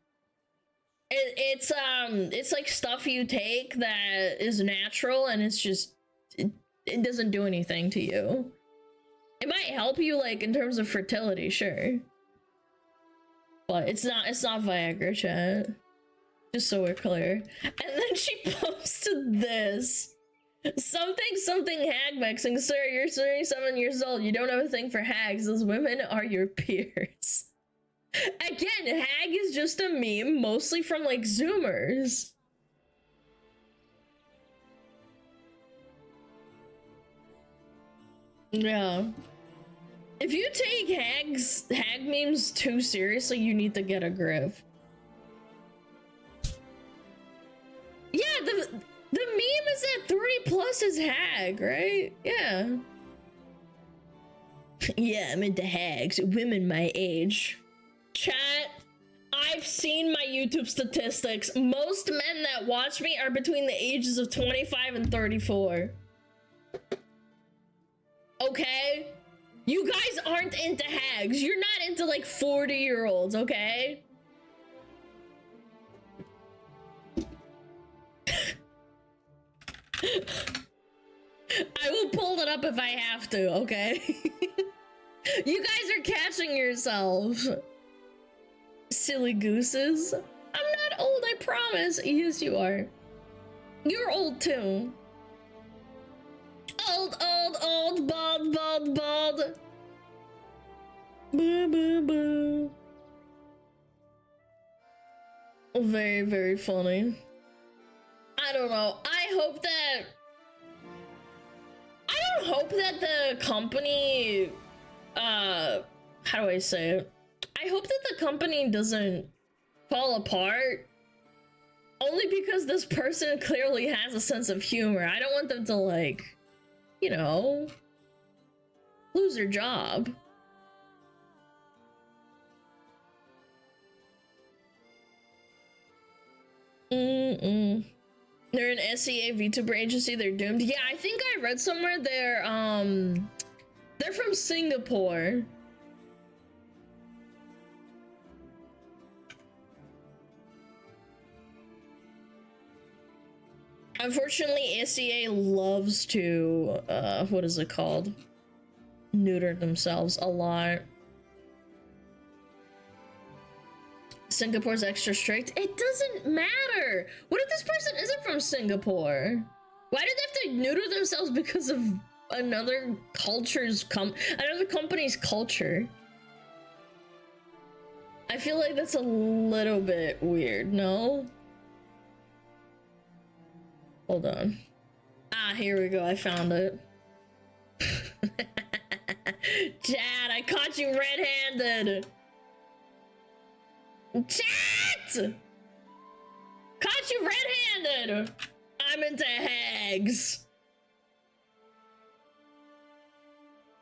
It's like stuff you take that is natural and it's just it doesn't do anything to you. It might help you like in terms of fertility, sure. But it's not Viagra, chat. Just so we're clear. And then she posted this. Something hag mexing. Sir, you're 37 years old. You don't have a thing for hags. Those women are your peers. Again, hag is just a meme, mostly from like Zoomers. Yeah. If you take hag memes too seriously, you need to get a grip. Yeah, the meme is that 30 plus is hag, right? Yeah. Yeah, I'm into hags. Women my age. Chat, I've seen my YouTube statistics. Most men that watch me are between the ages of 25 and 34. Okay? You guys aren't into hags. You're not into like 40-year-olds, okay? I will pull it up if I have to, okay? You guys are catching yourself. Silly gooses. I'm not old, I promise. Yes, you are. You're old too. Old, bald. Boo, boo, boo. Very, very funny. I don't know. I don't hope that the company, how do I say it? I hope that the company doesn't fall apart. Only because this person clearly has a sense of humor. I don't want them to, like, you know, lose their job. They're an SEA Vtuber agency, they're doomed. Yeah, I think I read somewhere they're from Singapore. Unfortunately, SEA loves to, what is it called? Neuter themselves a lot. Singapore's extra strict. It doesn't matter. What if this person isn't from Singapore? Why do they have to neuter themselves because of another company's culture? I feel like that's a little bit weird, no? Hold on. Ah, here we go. I found it. Chad, I caught you red-handed. Chat! Caught you red-handed! I'm into hags.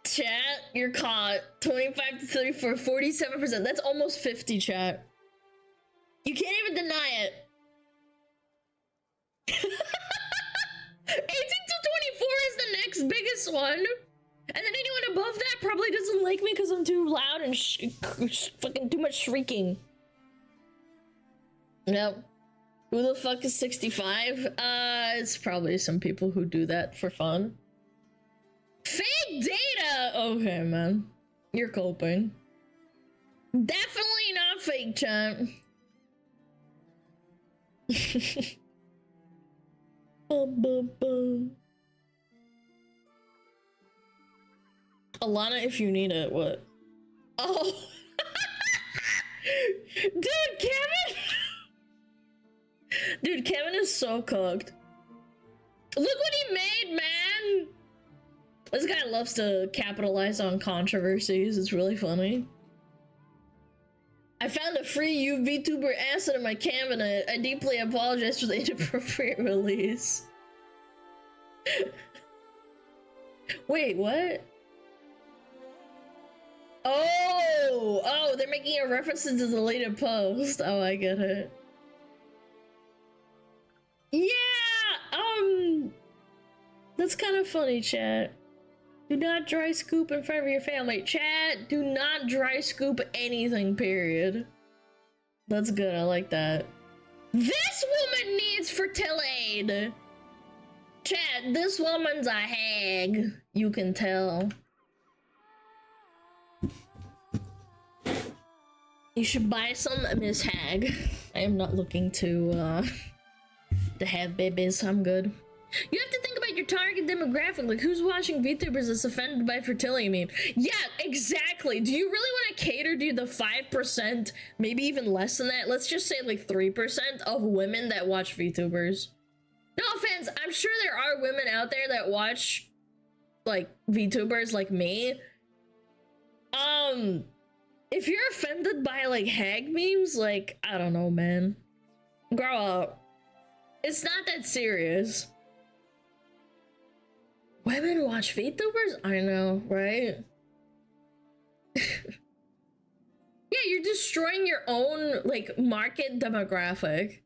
Chat, you're caught. 25 to 34, 47%. That's almost 50, chat. You can't even deny it. 18 to 24 is the next biggest one. And then anyone above that probably doesn't like me because I'm too loud and fucking too much shrieking. Yep. Who the fuck is 65? It's probably some people who do that for fun. Fake data! Okay, man. You're coping. Definitely not fake, chat. Alana, if you need it, what? Oh! Dude, Kevin! Dude, Kevin is so cooked. Look what he made, man! This guy loves to capitalize on controversies. It's really funny. I found a free VTuber asset in my cabinet. I deeply apologize for the inappropriate release. Wait, what? Oh, they're making a reference to the deleted post. Oh, I get it. Yeah, that's kind of funny, chat. Do not dry scoop in front of your family. Chat, do not dry scoop anything, period. That's good, I like that. This woman needs fertility. Chat, this woman's a hag. You can tell. You should buy some, Miss Hag. I am not looking to have babies. I'm good. You have to think about your target demographic. Like, who's watching VTubers that's offended by fertility meme? Yeah, exactly. Do you really want to cater to the 5%, maybe even less than that? Let's just say like 3% of women that watch VTubers. No offense, I'm sure there are women out there that watch like VTubers like me. If you're offended by like hag memes, like, I don't know, man. Grow up. It's not that serious. Women watch VTubers? I know, right? Yeah, you're destroying your own, like, market demographic.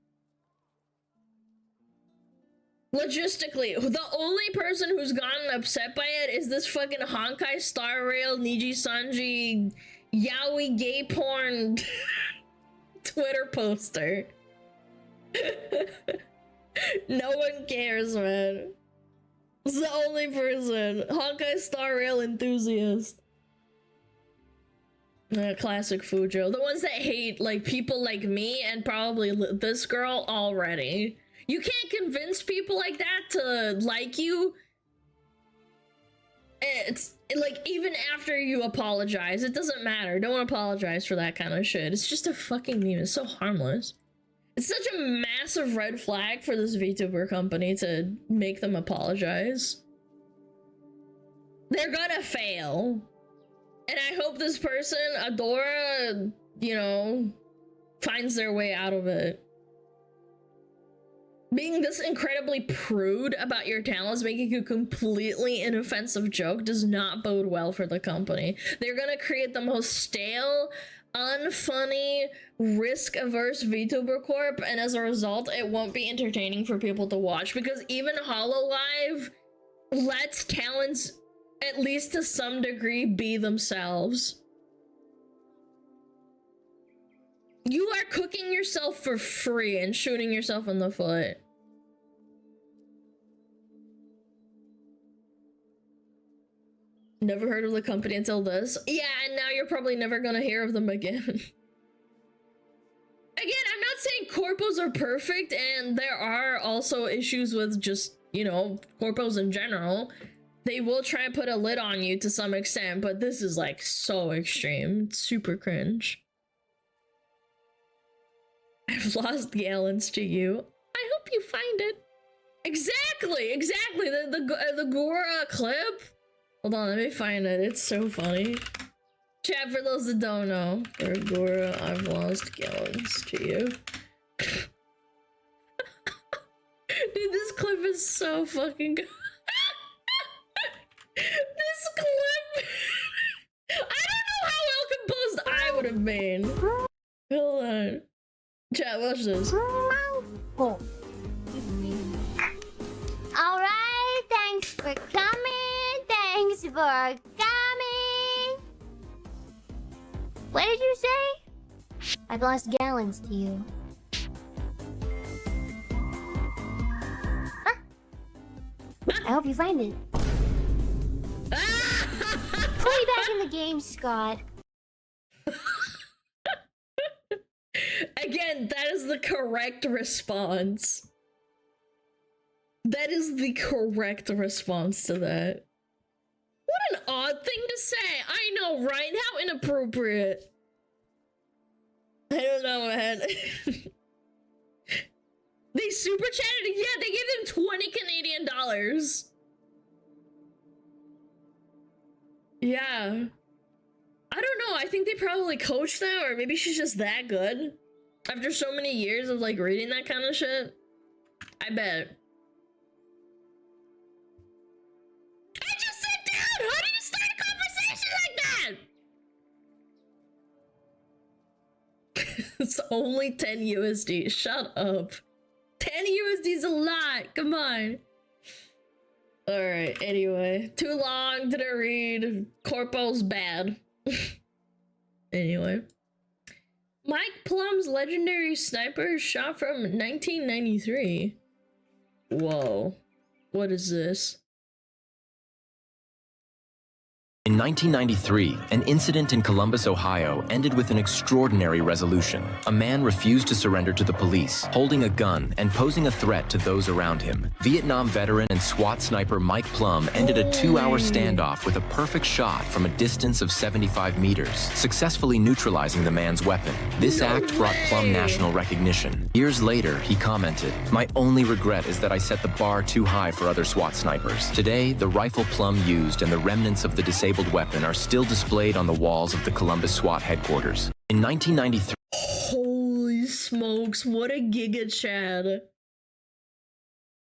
Logistically, the only person who's gotten upset by it is this fucking Honkai Star Rail, Niji Sanji, yaoi gay porn Twitter poster. No one cares, man. It's the only person. Honkai Star Rail enthusiast. Classic Fujo. The ones that hate, like, people like me and probably this girl already. You can't convince people like that to like you. It's like, even after you apologize, it doesn't matter. Don't apologize for that kind of shit. It's just a fucking meme. It's so harmless. It's such a massive red flag for this VTuber company to make them apologize. They're gonna fail. And I hope this person, Adora, you know, finds their way out of it. Being this incredibly prude about your talents, making a completely inoffensive joke, does not bode well for the company. They're gonna create the most stale, unfunny, risk-averse VTuber corp, and as a result, it won't be entertaining for people to watch, because even HoloLive lets talents, at least to some degree, be themselves. You are cooking yourself for free and shooting yourself in the foot. Never heard of the company until this. Yeah, and now you're probably never gonna hear of them again. Again, I'm not saying corpos are perfect, and there are also issues with just, you know, corpos in general. They will try and put a lid on you to some extent, but this is like so extreme. It's super cringe. I've lost gallons to you. I hope you find it. Exactly, exactly. The Gora clip. Hold on, let me find it. It's so funny. Chat, for those that don't know, for Gora, I've lost gallons to you. Dude, this clip is so fucking good. This clip. I don't know how well composed I would have been. Hold on. Chat, watch this. Alright, thanks for coming. Thanks for coming. What did you say? I've lost gallons to you. Huh? I hope you find it. Put me back in the game, Scott. Again, that is the correct response. That is the correct response to that. What an odd thing to say. I know, right? How inappropriate. I don't know, man. They super chatted. Yeah, they gave them 20 Canadian dollars. Yeah. I don't know. I think they probably coached them, or maybe she's just that good. After so many years of like reading that kind of shit. I bet. I just sat down! How do you start a conversation like that? It's only 10 USD. Shut up. 10 USD is a lot. Come on. Alright, anyway. Too long, didn't read. Corpo's bad. Anyway. Mike Plum's legendary sniper shot from 1993. Whoa. What is this? In 1993, an incident in Columbus, Ohio ended with an extraordinary resolution. A man refused to surrender to the police, holding a gun and posing a threat to those around him. Vietnam veteran and SWAT sniper Mike Plum ended a 2-hour standoff with a perfect shot from a distance of 75 meters, successfully neutralizing the man's weapon. This act brought Plum national recognition. Years later, he commented, "My only regret is that I set the bar too high for other SWAT snipers." Today, the rifle Plum used and the remnants of the disabled weapon are still displayed on the walls of the Columbus SWAT headquarters. In 1993, Holy smokes, what a giga Chad.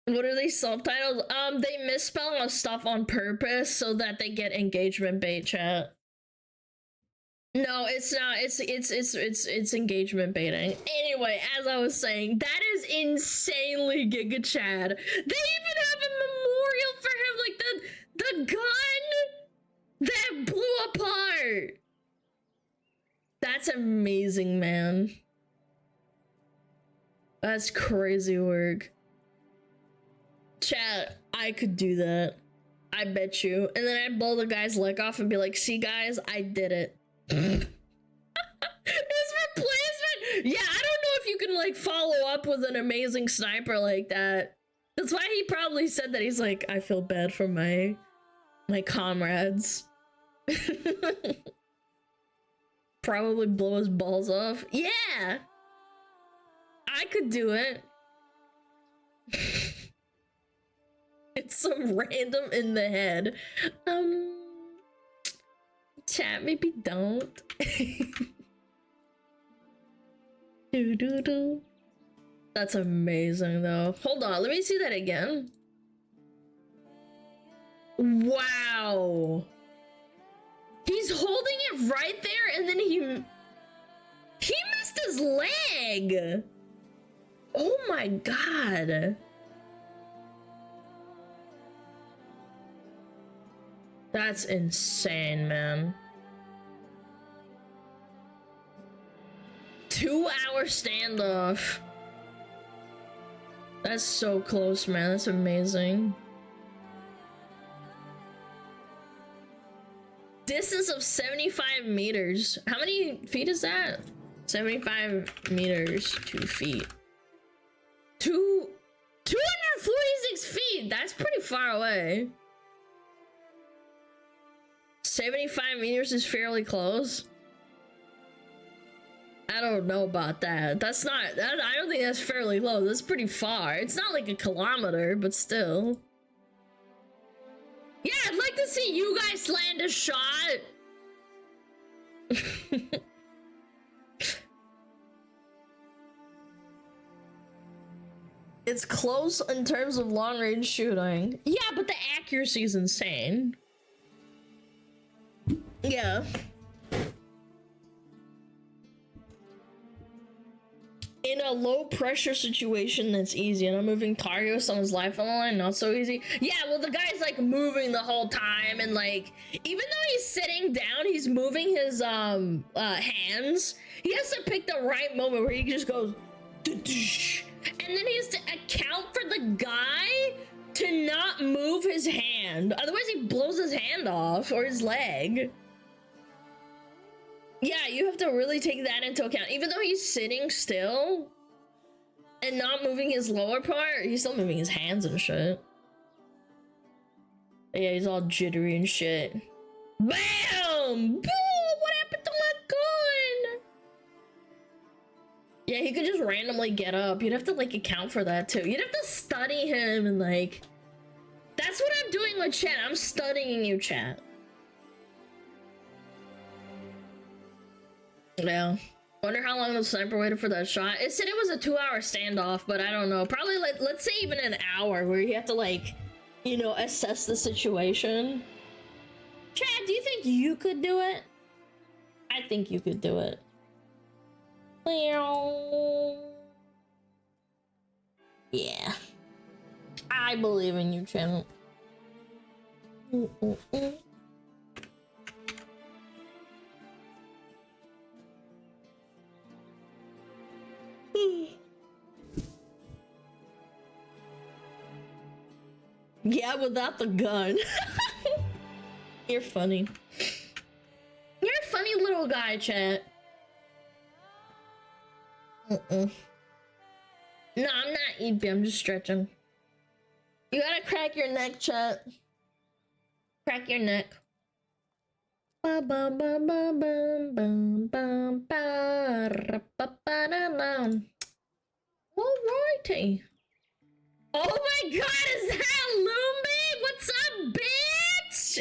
What are these subtitles? They misspell stuff on purpose so that they get engagement bait, chat. No, it's not. It's engagement baiting. Anyway, as I was saying, that is insanely giga Chad. They even have a memorial for him, like the gun that blew apart. That's amazing, man. That's crazy work. Chat, I could do that. I bet you. And then I'd blow the guy's leg off and be like, "See, guys, I did it." His replacement. Yeah, I don't know if you can like follow up with an amazing sniper like that. That's why he probably said that. He's like, "I feel bad for my comrades." Probably blow his balls off. Yeah, I could do it. It's some random in the head. Chat, maybe don't. Do. That's amazing though. Hold on, let me see that again. Wow. He's holding it right there and then he missed his leg. Oh my god. That's insane, man. 2-hour standoff. That's so close, man. That's amazing. Distance of 75 meters. How many feet is that? 75 meters, 2 feet. 246 feet. That's pretty far away. 75 meters is fairly close. I don't know about that. That's not, I don't think that's fairly close. That's pretty far. It's not like a kilometer, but still. Yeah, I'd like to see you guys land a shot. It's close in terms of long range shooting. Yeah, but the accuracy is insane. Yeah. In a low pressure situation, that's easy. And I'm moving target with someone's life on the line, not so easy. Yeah, well, the guy's like moving the whole time, and like, even though he's sitting down, he's moving his hands. He has to pick the right moment where he just goes, and then he has to account for the guy to not move his hand. Otherwise, he blows his hand off or his leg. Yeah, you have to really take that into account. Even though he's sitting still and not moving his lower part, he's still moving his hands and shit. Yeah, he's all jittery and shit. BAM! Boom! What happened to my gun? Yeah, he could just randomly get up. You'd have to like account for that too. You'd have to study him and like... That's what I'm doing with chat. I'm studying you, chat. Yeah. Wonder how long the sniper waited for that shot. It said it was a 2-hour standoff, but I don't know. Probably like, let's say even an hour where you have to like, you know, assess the situation. Chad, do you think you could do it? I think you could do it. Yeah. I believe in you, Chad. Yeah, without the gun. You're funny. You're a funny little guy, chat. No, I'm not EP, I'm just stretching. You gotta crack your neck, chat. Crack your neck. Ba ba ba ba ba ba ba ba ra ba ba da da. Alrighty. Oh my god, is that Lumi? What's up, bitch?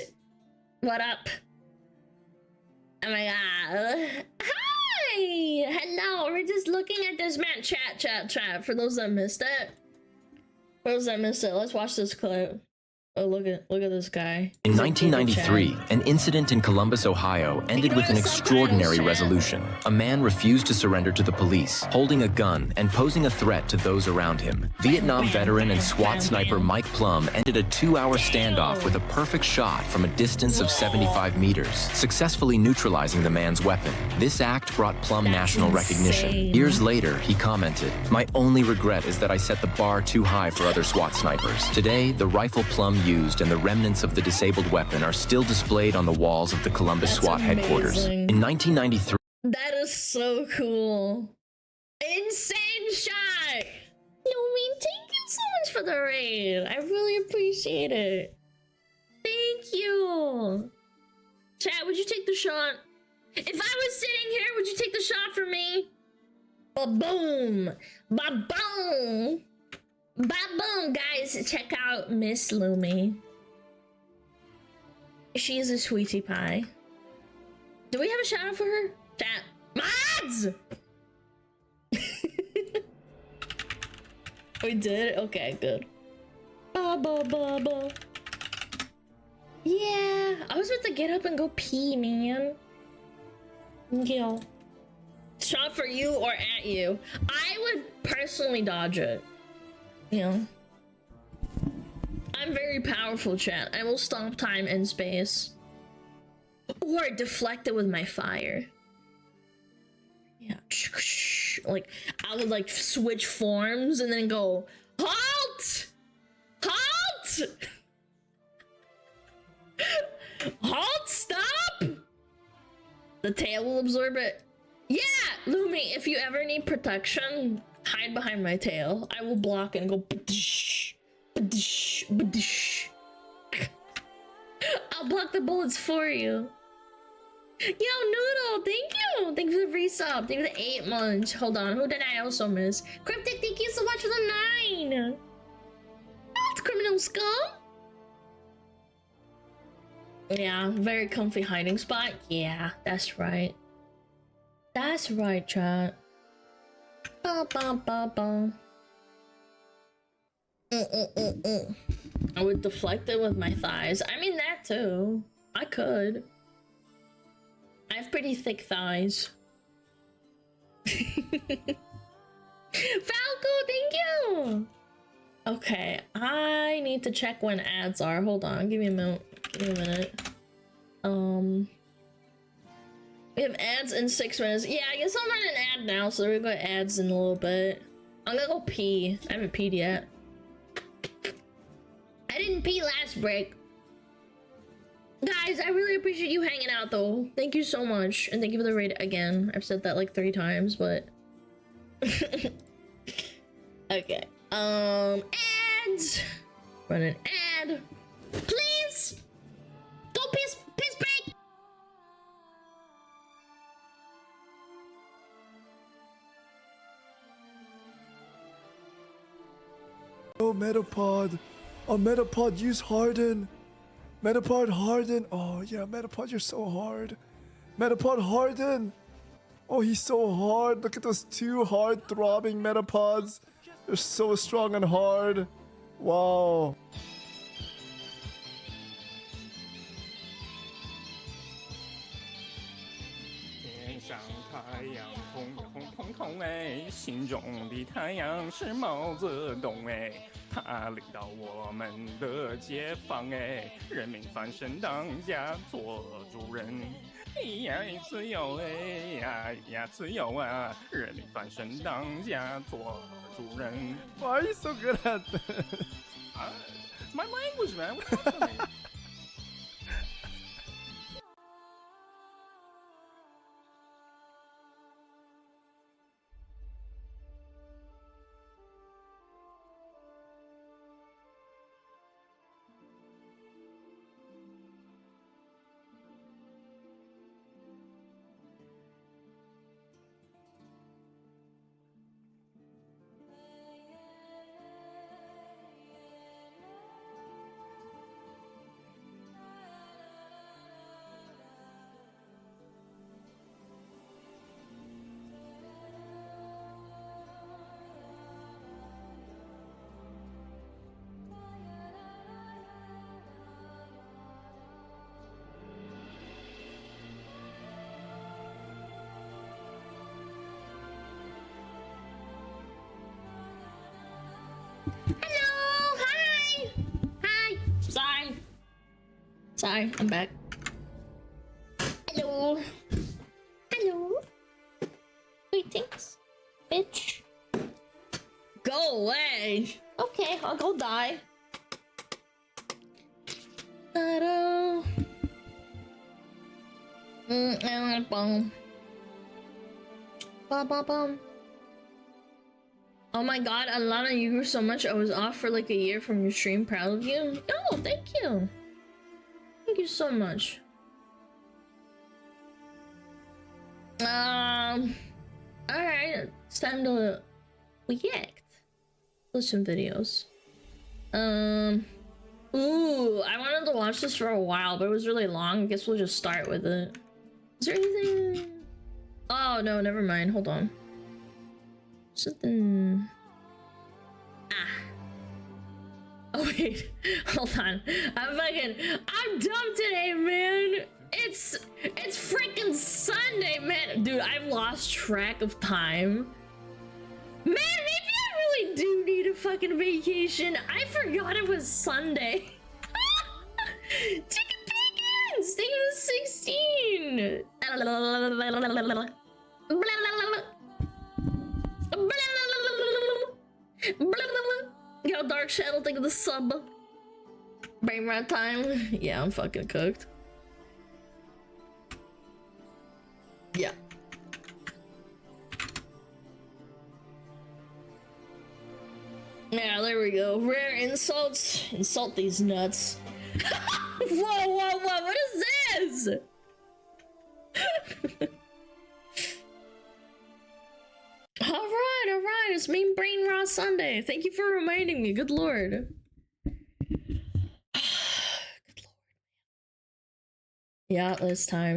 What up? Oh my god. Hi! Hello, we're just looking at this man. Chat. For those that missed it. Let's watch this clip. Oh, look at this guy. In 1993, an incident in Columbus, Ohio ended with an extraordinary resolution. A man refused to surrender to the police, holding a gun and posing a threat to those around him. Vietnam veteran and SWAT sniper Mike Plum ended a 2-hour standoff with a perfect shot from a distance of 75 meters, successfully neutralizing the man's weapon. This act brought Plum national recognition. Years later, he commented, "My only regret is that I set the bar too high for other SWAT snipers." Today, the rifle Plum used and the remnants of the disabled weapon are still displayed on the walls of the Columbus SWAT headquarters. In 1993, that is so cool. Insane shot. Thank you so much for the raid. I really appreciate it. Thank you. Chat, would you take the shot? If I was sitting here, would you take the shot for me? Ba-boom. Ba-boom. Ba-boom, guys, check out Miss Lumi. She is a sweetie pie. Do we have a shout out for her? Chat. Mods! We did? Okay, good. Ba-ba-ba-ba. Yeah, I was about to get up and go pee, man. Yo. Shot for you or at you? I would personally dodge it. You know, I'm very powerful, chat. I will stop time and space. Or deflect it with my fire. Yeah. Like, I would like switch forms and then go, halt! Halt! Halt, stop! The tail will absorb it. Yeah, Lumi, if you ever need protection, hide behind my tail. I will block and go ba-dish, ba-dish, ba-dish. I'll block the bullets for you. Yo, Noodle, thank you. Thank you for the resub. Thank you for the 8 months. Hold on, who did I also miss? Cryptic, thank you so much for the 9. That's criminal scum. Yeah, very comfy hiding spot. Yeah, that's right. That's right, chat. Ba, ba, ba, ba. I would deflect it with my thighs. I mean, that too. I could. I have pretty thick thighs. Falco, thank you! Okay, I need to check when ads are. Hold on, give me a minute. We have ads in 6 minutes. Yeah, I guess I'll run an ad now, so we'll go ads in a little bit. I'm gonna go pee. I haven't peed yet. I didn't pee last break. Guys, I really appreciate you hanging out, though. Thank you so much. And thank you for the raid again. I've said that like 3 times, but... Okay. Ads! Run an ad. Please! Go piss break! Oh, Metapod. Oh, Metapod, use Harden. Metapod, Harden. Oh, yeah, Metapod, you're so hard. Metapod, Harden. Oh, he's so hard. Look at those 2 hard throbbing Metapods. They're so strong and hard. Wow.他领导我们的解放哎，人民翻身当家做主人，呀自由哎呀自由啊，人民翻身当家做主人。Why are you so good at this? My language, man. What's up with me? Hello, hi, hi. Sorry, I'm back. Hello, hello. Greetings, bitch. Go away. Okay, I'll go die. Ta-da. Bum. Ba-ba-bum. Oh my god, Alana, you grew so much. I was off for like a year from your stream. Proud of you. Oh, thank you. Thank you so much. Alright, it's time to react. Listen videos. Ooh, I wanted to watch this for a while, but it was really long. I guess we'll just start with it. Is there anything? Oh no, never mind. Hold on. Something. Oh wait, hold on. I'm dumb today, man. It's freaking Sunday, man. Dude, I've lost track of time. Man, maybe I really do need a fucking vacation. I forgot it was Sunday. Chicken Begins! Thank you for 16! Yo, Dark Shadow, think of the sub. Brain rot time. Yeah, I'm fucking cooked. Yeah. Yeah, there we go. Rare insults. Insult these nuts. Whoa, what is this? Alright, it's Mean Brain Rot Sunday. Thank you for reminding me, good lord. Good lord. Yeah, it's time.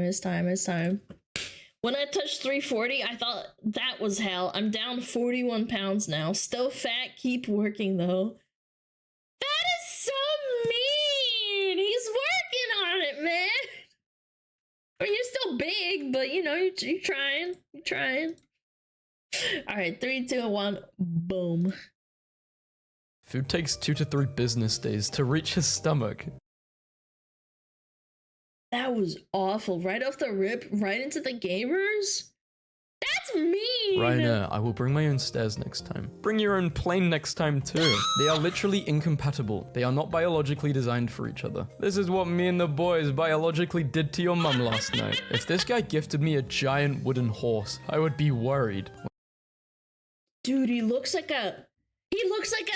When I touched 340, I thought that was hell. I'm down 41 pounds now. Still fat, keep working though. That is so mean! He's working on it, man! I mean, you're still big, but you know, you're trying. Alright, 3, 2, 1, boom. Food takes 2 to 3 business days to reach his stomach. That was awful. Right off the rip, right into the gamers? That's mean! Rainer, I will bring my own stairs next time. Bring your own plane next time too. They are literally incompatible. They are not biologically designed for each other. This is what me and the boys biologically did to your mum last night. If this guy gifted me a giant wooden horse, I would be worried. Dude, he looks like a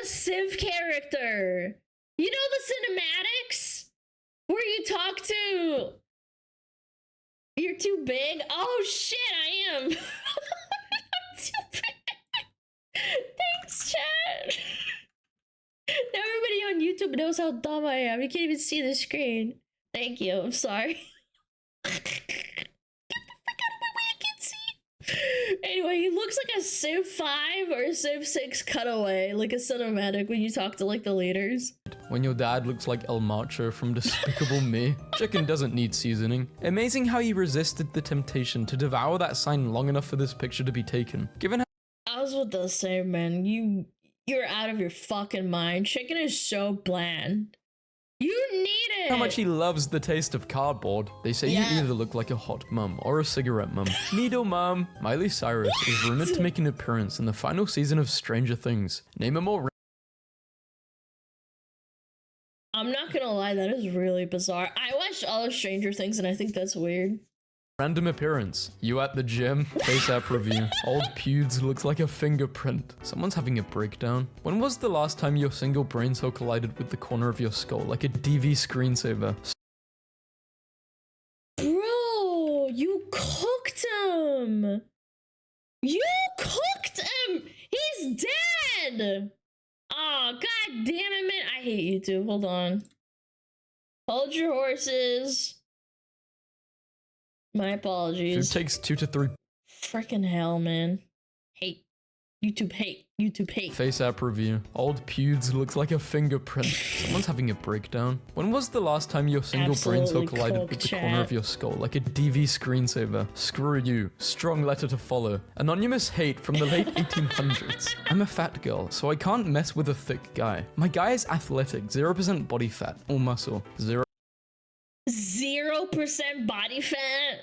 Civ character. You know the cinematics? Where you talk to... You're too big? Oh shit, I am. I'm too big. Thanks, chat. Now everybody on YouTube knows how dumb I am. You can't even see the screen. Thank you, I'm sorry. Anyway, he looks like a Civ 5 or a Civ 6 cutaway, like a cinematic when you talk to like the leaders. When your dad looks like El Macho from Despicable Me. Chicken doesn't need seasoning. Amazing how he resisted the temptation to devour that sign long enough for this picture to be taken. Given how I was with the same, man. You're out of your fucking mind. Chicken is so bland. You need it! how much he loves the taste of cardboard. They say you either look like a hot mum or a cigarette mum. Needle mum. Miley Cyrus is rumored to make an appearance in the final season of Stranger Things. Name a more I'm not gonna lie, that is really bizarre. I watched all of Stranger Things and I think that's weird. random appearance. You at the gym? Face app review. Old Pewds looks like a fingerprint. Someone's having a breakdown. When was the last time your single brain cell collided with the corner of your skull like a DV screensaver? Bro, you cooked him! You cooked him! He's dead! Oh, god damn it, man. I hate YouTube. Hold on. Hold your horses. My apologies. Food takes 2 to 3. Freaking hell, man. Hate. YouTube hate. YouTube hate. Face app review. Old Pewds looks like a fingerprint. Someone's having a breakdown. When was the last time your single brain cell collided with the corner of your skull like a DV screensaver? Screw you. Strong letter to follow. Anonymous hate from the late 1800s. I'm a fat girl, so I can't mess with a thick guy. My guy is athletic, 0% body fat or muscle. 0% body fat?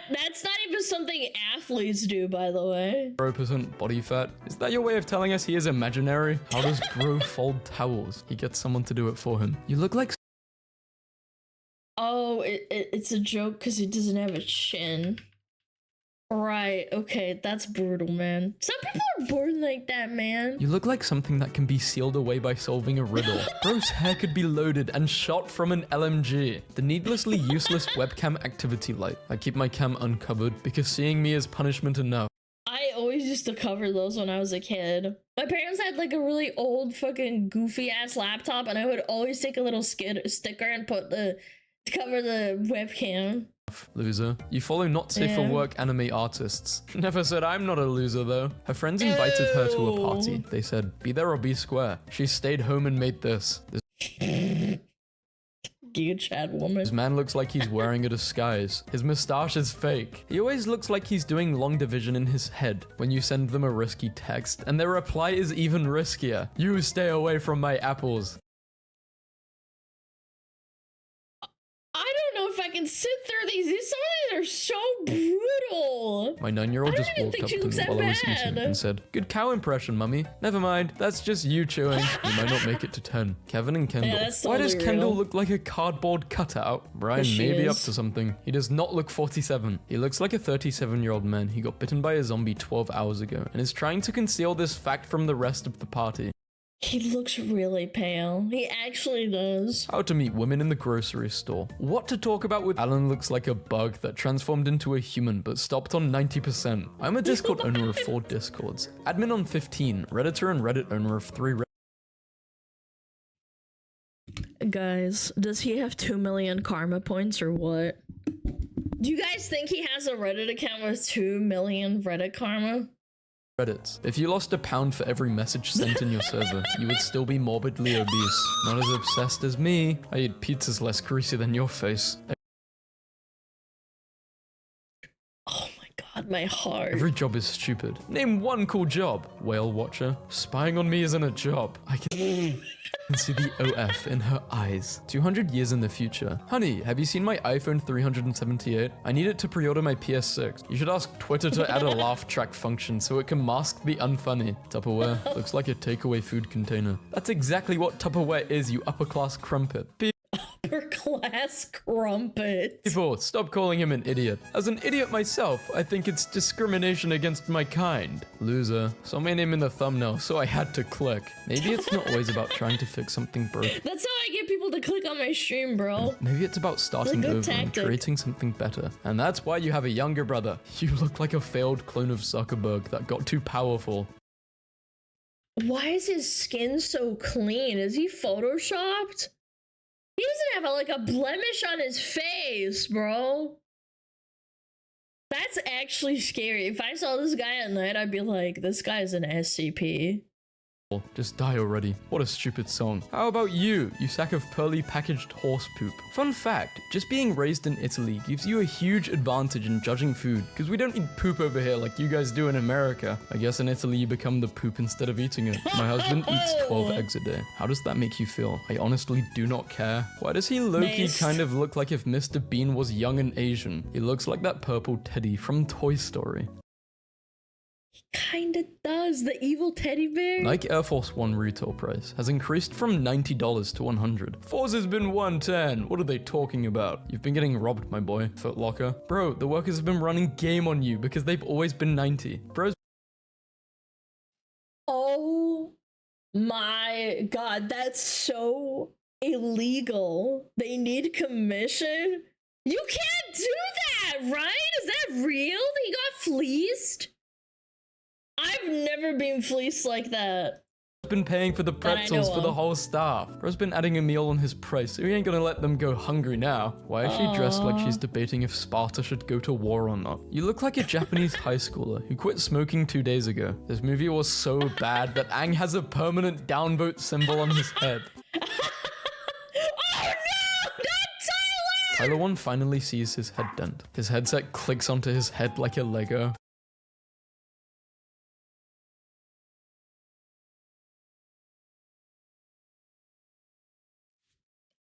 That's not even something athletes do, by the way. 0% body fat. Is that your way of telling us he is imaginary? How does bro fold towels? He gets someone to do it for him. You look like... Oh, it's a joke because he doesn't have a chin. Right, okay, that's brutal, man. Some people are born like that, man. You look like something that can be sealed away by solving a riddle. Bro's hair could be loaded and shot from an LMG. The needlessly useless webcam activity light. I keep my cam uncovered because seeing me is punishment enough. I always used to cover those when I was a kid. My parents had like a really old fucking goofy ass laptop and I would always take a little sticker and put to cover the webcam. Loser. You follow not safe for work anime artists. Never said I'm not a loser though. Her friends invited her to a party. They said, be there or be square. She stayed home and made this. Giga Chad woman. This man looks like he's wearing a disguise. His mustache is fake. He always looks like he's doing long division in his head when you send them a risky text, and their reply is even riskier. You stay away from my apples. If I can sit through these. Some of these are so brutal. My 9-year-old just walked up to me while I was eating and said, good cow impression, mummy. Never mind, that's just you chewing. You might not make it to 10. Kevin and Kendall. Yeah, why does Kendall look like a cardboard cutout? Brian may be up to something. He does not look 47. He looks like a 37-year-old man. He got bitten by a zombie 12 hours ago and is trying to conceal this fact from the rest of the party. He looks really pale. He actually does. How to meet women in the grocery store. What to talk about with Alan looks like a bug that transformed into a human but stopped on 90%. I'm a Discord owner of 4 Discords. Admin on 15. Redditor and Reddit owner of 3 Guys, does he have 2 million karma points or what? Do you guys think he has a Reddit account with 2 million Reddit karma? Reddits. If you lost £1 for every message sent in your server, you would still be morbidly obese. Not as obsessed as me. I eat pizzas less greasy than your face. Oh my god, my heart. Every job is stupid. Name one cool job. Whale watcher. Spying on me isn't a job. I can see the OF in her eyes. 200 years in the future. Honey, have you seen my iPhone 378? I need it to pre-order my PS6. You should ask Twitter to add a laugh track function so it can mask the unfunny. Tupperware. Looks like a takeaway food container. That's exactly what Tupperware is, you upper-class crumpet. Upper class crumpet. People, stop calling him an idiot. As an idiot myself, I think it's discrimination against my kind. Loser. Saw my name in the thumbnail, so I had to click. Maybe it's not always about trying to fix something broken. That's how I get people to click on my stream, bro. Maybe it's about starting over and creating something better. And that's why you have a younger brother. You look like a failed clone of Zuckerberg that got too powerful. Why is his skin so clean? Is he photoshopped? He doesn't have like a blemish on his face, bro. That's actually scary. If I saw this guy at night, I'd be like, this guy's an SCP. Just die already. What a stupid song. How about you, you sack of pearly packaged horse poop? Fun fact, just being raised in Italy gives you a huge advantage in judging food, because we don't eat poop over here like you guys do in America. I guess in Italy you become the poop instead of eating it. My husband eats 12 eggs a day. How does that make you feel? I honestly do not care. Why does he low-key kind of look like if Mr. Bean was young and Asian? He looks like that purple teddy from Toy Story. Kinda does. The evil teddy bear. Nike Air Force One retail price has increased from $90 to $100. Force has been $110. What are they talking about? You've been getting robbed, my boy. Foot Locker. Bro, the workers have been running game on you because they've always been 90. Bros. Oh my god, that's so illegal. They need commission. You can't do that, right? Is that real? He got fleeced? I've never been fleeced like that. been paying for the That I pretzels know for the of. whole staff. Bro's been adding a meal on his price, so he ain't gonna let them go hungry now. Why is she dressed like she's debating if Sparta should go to war or not? You look like a Japanese high schooler who quit smoking 2 days ago. This movie was so bad that Aang has a permanent downvote symbol on his head. Tyler 1 finally sees his head dent. His headset clicks onto his head like a Lego.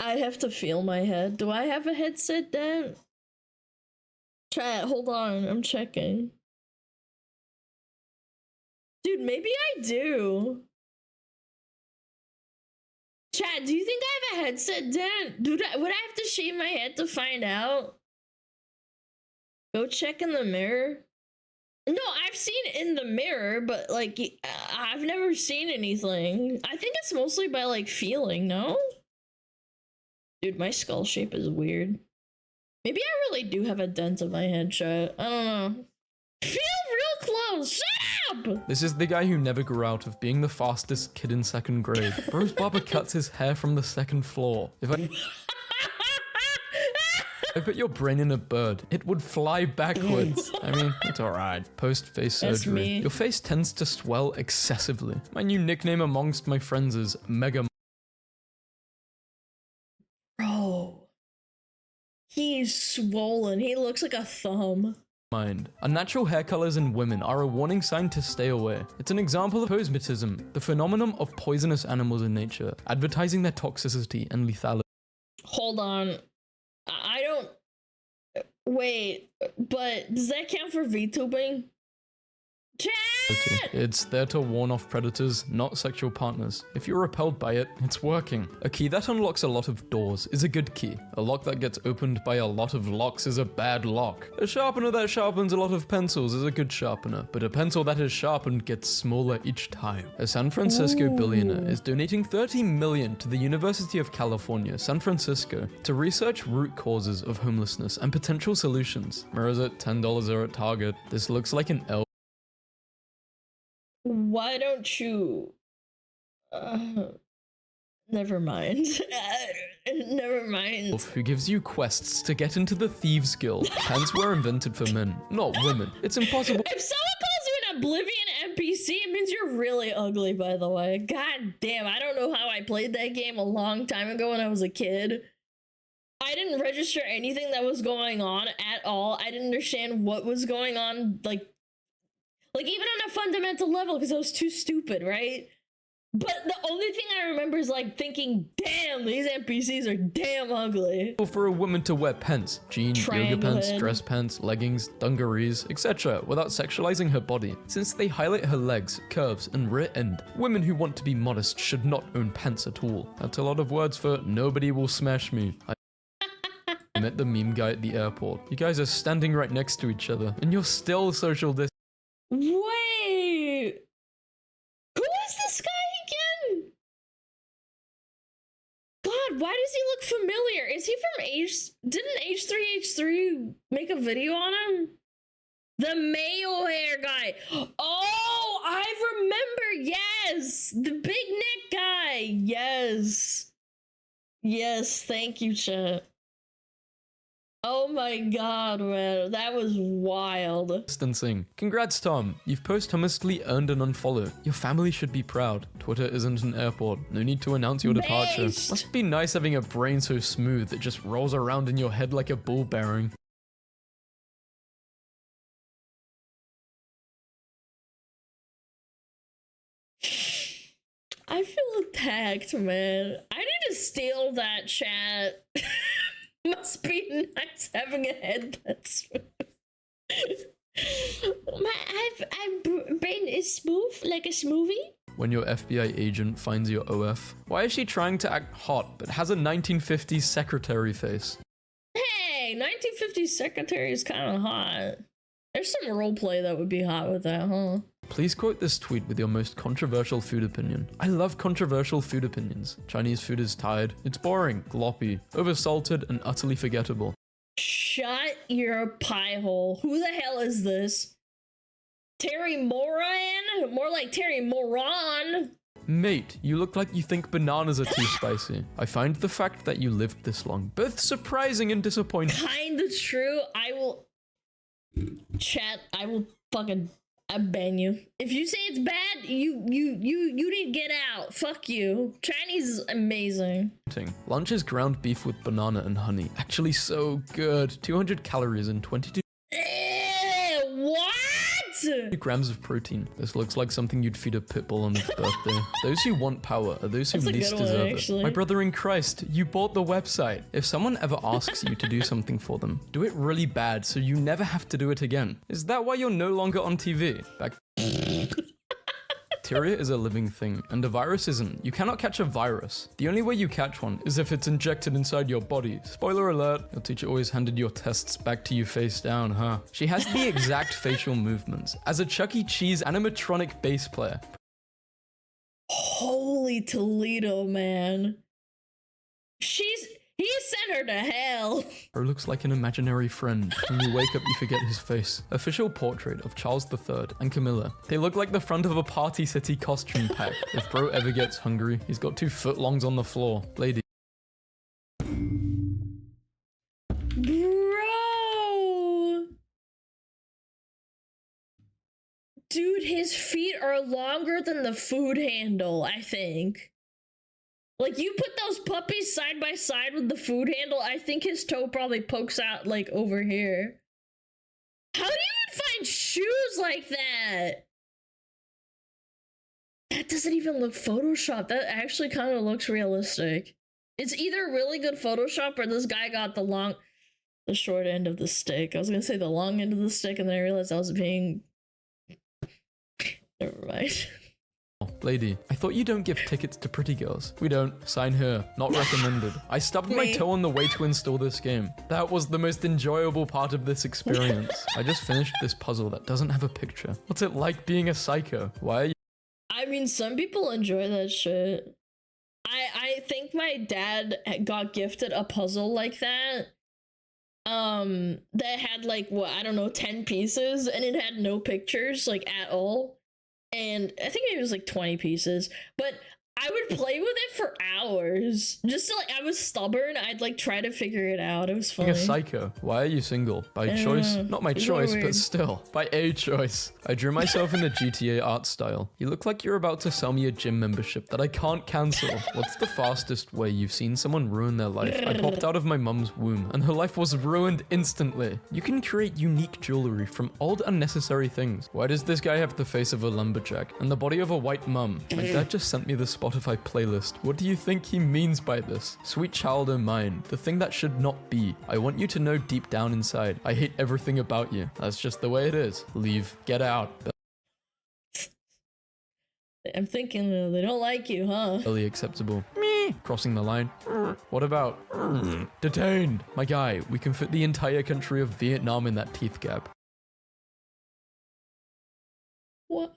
I have to feel my head. Do I have a headset dent? Chat, hold on, I'm checking. Dude, maybe I do. Chat, do you think I have a headset dent? Dude, would I have to shave my head to find out? Go check in the mirror. No, I've seen it in the mirror, but like, I've never seen anything. I think it's mostly by like feeling, no? Dude, my skull shape is weird. Maybe I really do have a dent in my head, chat. I don't know. Feel real close. Shut up! This is the guy who never grew out of being the fastest kid in 2nd grade. Bro's barber cuts his hair from the 2nd floor. If I put your brain in a bird, it would fly backwards. I mean, it's alright. Post-face That's surgery. me. Your face tends to swell excessively. My new nickname amongst my friends is Mega. Bro. He's swollen. He looks like a thumb. Mind. Unnatural hair colors in women are a warning sign to stay away. It's an example of posmitism, the phenomenon of poisonous animals in nature, advertising their toxicity and lethality. Hold on. I don't... Wait, but does that count for VTubing? Chat! It's there to warn off predators, not sexual partners. If you're repelled by it, it's working. A key that unlocks a lot of doors is a good key. A lock that gets opened by a lot of locks is a bad lock. A sharpener that sharpens a lot of pencils is a good sharpener, but a pencil that is sharpened gets smaller each time. A San Francisco billionaire is donating $30 million to the University of California, San Francisco, to research root causes of homelessness and potential solutions. Whereas at $10 are at Target, this looks like an L. Why don't you... never mind. Never mind. Who gives you quests to get into the Thieves Guild. Pants were invented for men, not women. It's impossible. If someone calls you an Oblivion NPC, it means you're really ugly, by the way. God damn, I don't know how I played that game a long time ago when I was a kid. I didn't register anything that was going on at all. I didn't understand what was going on, like even on a fundamental level, because I was too stupid, right? But the only thing I remember is like thinking, damn, these NPCs are damn ugly. For a woman to wear pants, jeans, yoga pants, Triangle dress pants, leggings, dungarees, etc. without sexualizing her body, since they highlight her legs, curves, and rear end. Women who want to be modest should not own pants at all. That's a lot of words for nobody will smash me. I met the meme guy at the airport. You guys are standing right next to each other, and you're still social distance. Wait, who is this guy again? God, why does he look familiar? Is he from didn't H3H3 make a video on him? The Mayo hair guy. Oh, I remember. Yes, the big neck guy. Yes, thank you, chat. Oh my god, man, that was wild. Distancing. Congrats, Tom. You've posthumously earned an unfollow. Your family should be proud. Twitter isn't an airport. No need to announce your departure. Based. Must be nice having a brain so smooth it just rolls around in your head like a ball bearing. I feel attacked, man. I need to steal that chat. Must be nice having a head that's my brain is smooth like a smoothie. When your FBI agent finds your OF. Why is she trying to act hot but has a 1950s secretary face? Hey, 1950s secretary is kind of hot. There's some roleplay that would be hot with that, huh? Please quote this tweet with your most controversial food opinion. I love controversial food opinions. Chinese food is tired, it's boring, gloppy, oversalted, and utterly forgettable. Shut your pie hole. Who the hell is this? Terry Moran? More like Terry Moron. Mate, you look like you think bananas are too spicy. I find the fact that you lived this long both surprising and disappointing. Kinda true. I will... Chat, I will fucking... I ban you. If you say it's bad, you need to get out. Fuck you. Chinese is amazing. Lunch is ground beef with banana and honey. Actually so good. 200 calories and 22 what? grams of protein. This looks like something you'd feed a pit bull on its birthday. Those who want power are those who least deserve it. My brother in Christ, you bought the website. If someone ever asks you to do something for them, do it really bad so you never have to do it again. Is that why you're no longer on TV? Bacteria is a living thing, and a virus isn't. You cannot catch a virus. The only way you catch one is if it's injected inside your body. Spoiler alert, your teacher always handed your tests back to you face down, huh? She has the exact facial movements as a Chuck E. Cheese animatronic bass player. Holy Toledo, man. He sent her to hell. Or looks like an imaginary friend. When you wake up, you forget his face. Official portrait of Charles III and Camilla. They look like the front of a Party City costume pack. If bro ever gets hungry, he's got 2 footlongs on the floor. Lady. Bro! Dude, his feet are longer than the food handle, I think. Like, you put those puppies side by side with the food handle, I think his toe probably pokes out, like, over here. How do you even find shoes like that? That doesn't even look Photoshopped. That actually kind of looks realistic. It's either really good Photoshop or this guy got the short end of the stick. I was gonna say the long end of the stick, and then I realized I was being... Never mind. Lady, I thought you don't give tickets to pretty girls. We don't. Sign here. Not recommended. I stubbed my toe on the way to install this game. That was the most enjoyable part of this experience. I just finished this puzzle that doesn't have a picture. What's it like being a psycho? Why are you... I mean, some people enjoy that shit. I think my dad got gifted a puzzle like that. That had like, what, I don't know, 10 pieces, and it had no pictures, like, at all. And I think it was like 20 pieces, but I would play with it for hours. Just to, like, I was stubborn. I'd like try to figure it out. It was funny. A psycho. Why are you single? By choice? Not my choice, but still. By a choice. I drew myself in the GTA art style. You look like you're about to sell me a gym membership that I can't cancel. What's the fastest way you've seen someone ruin their life? I popped out of my mum's womb and her life was ruined instantly. You can create unique jewelry from old unnecessary things. Why does this guy have the face of a lumberjack and the body of a white mum? My dad just sent me the Spotify playlist. What do you think he means by this? Sweet child o' mine, the thing that should not be. I want you to know deep down inside, I hate everything about you. That's just the way it is. Leave. Get out. I'm thinking they don't like you, huh? Barely acceptable. Me. Crossing the line. What about? Detained. My guy, we can fit the entire country of Vietnam in that teeth gap. What?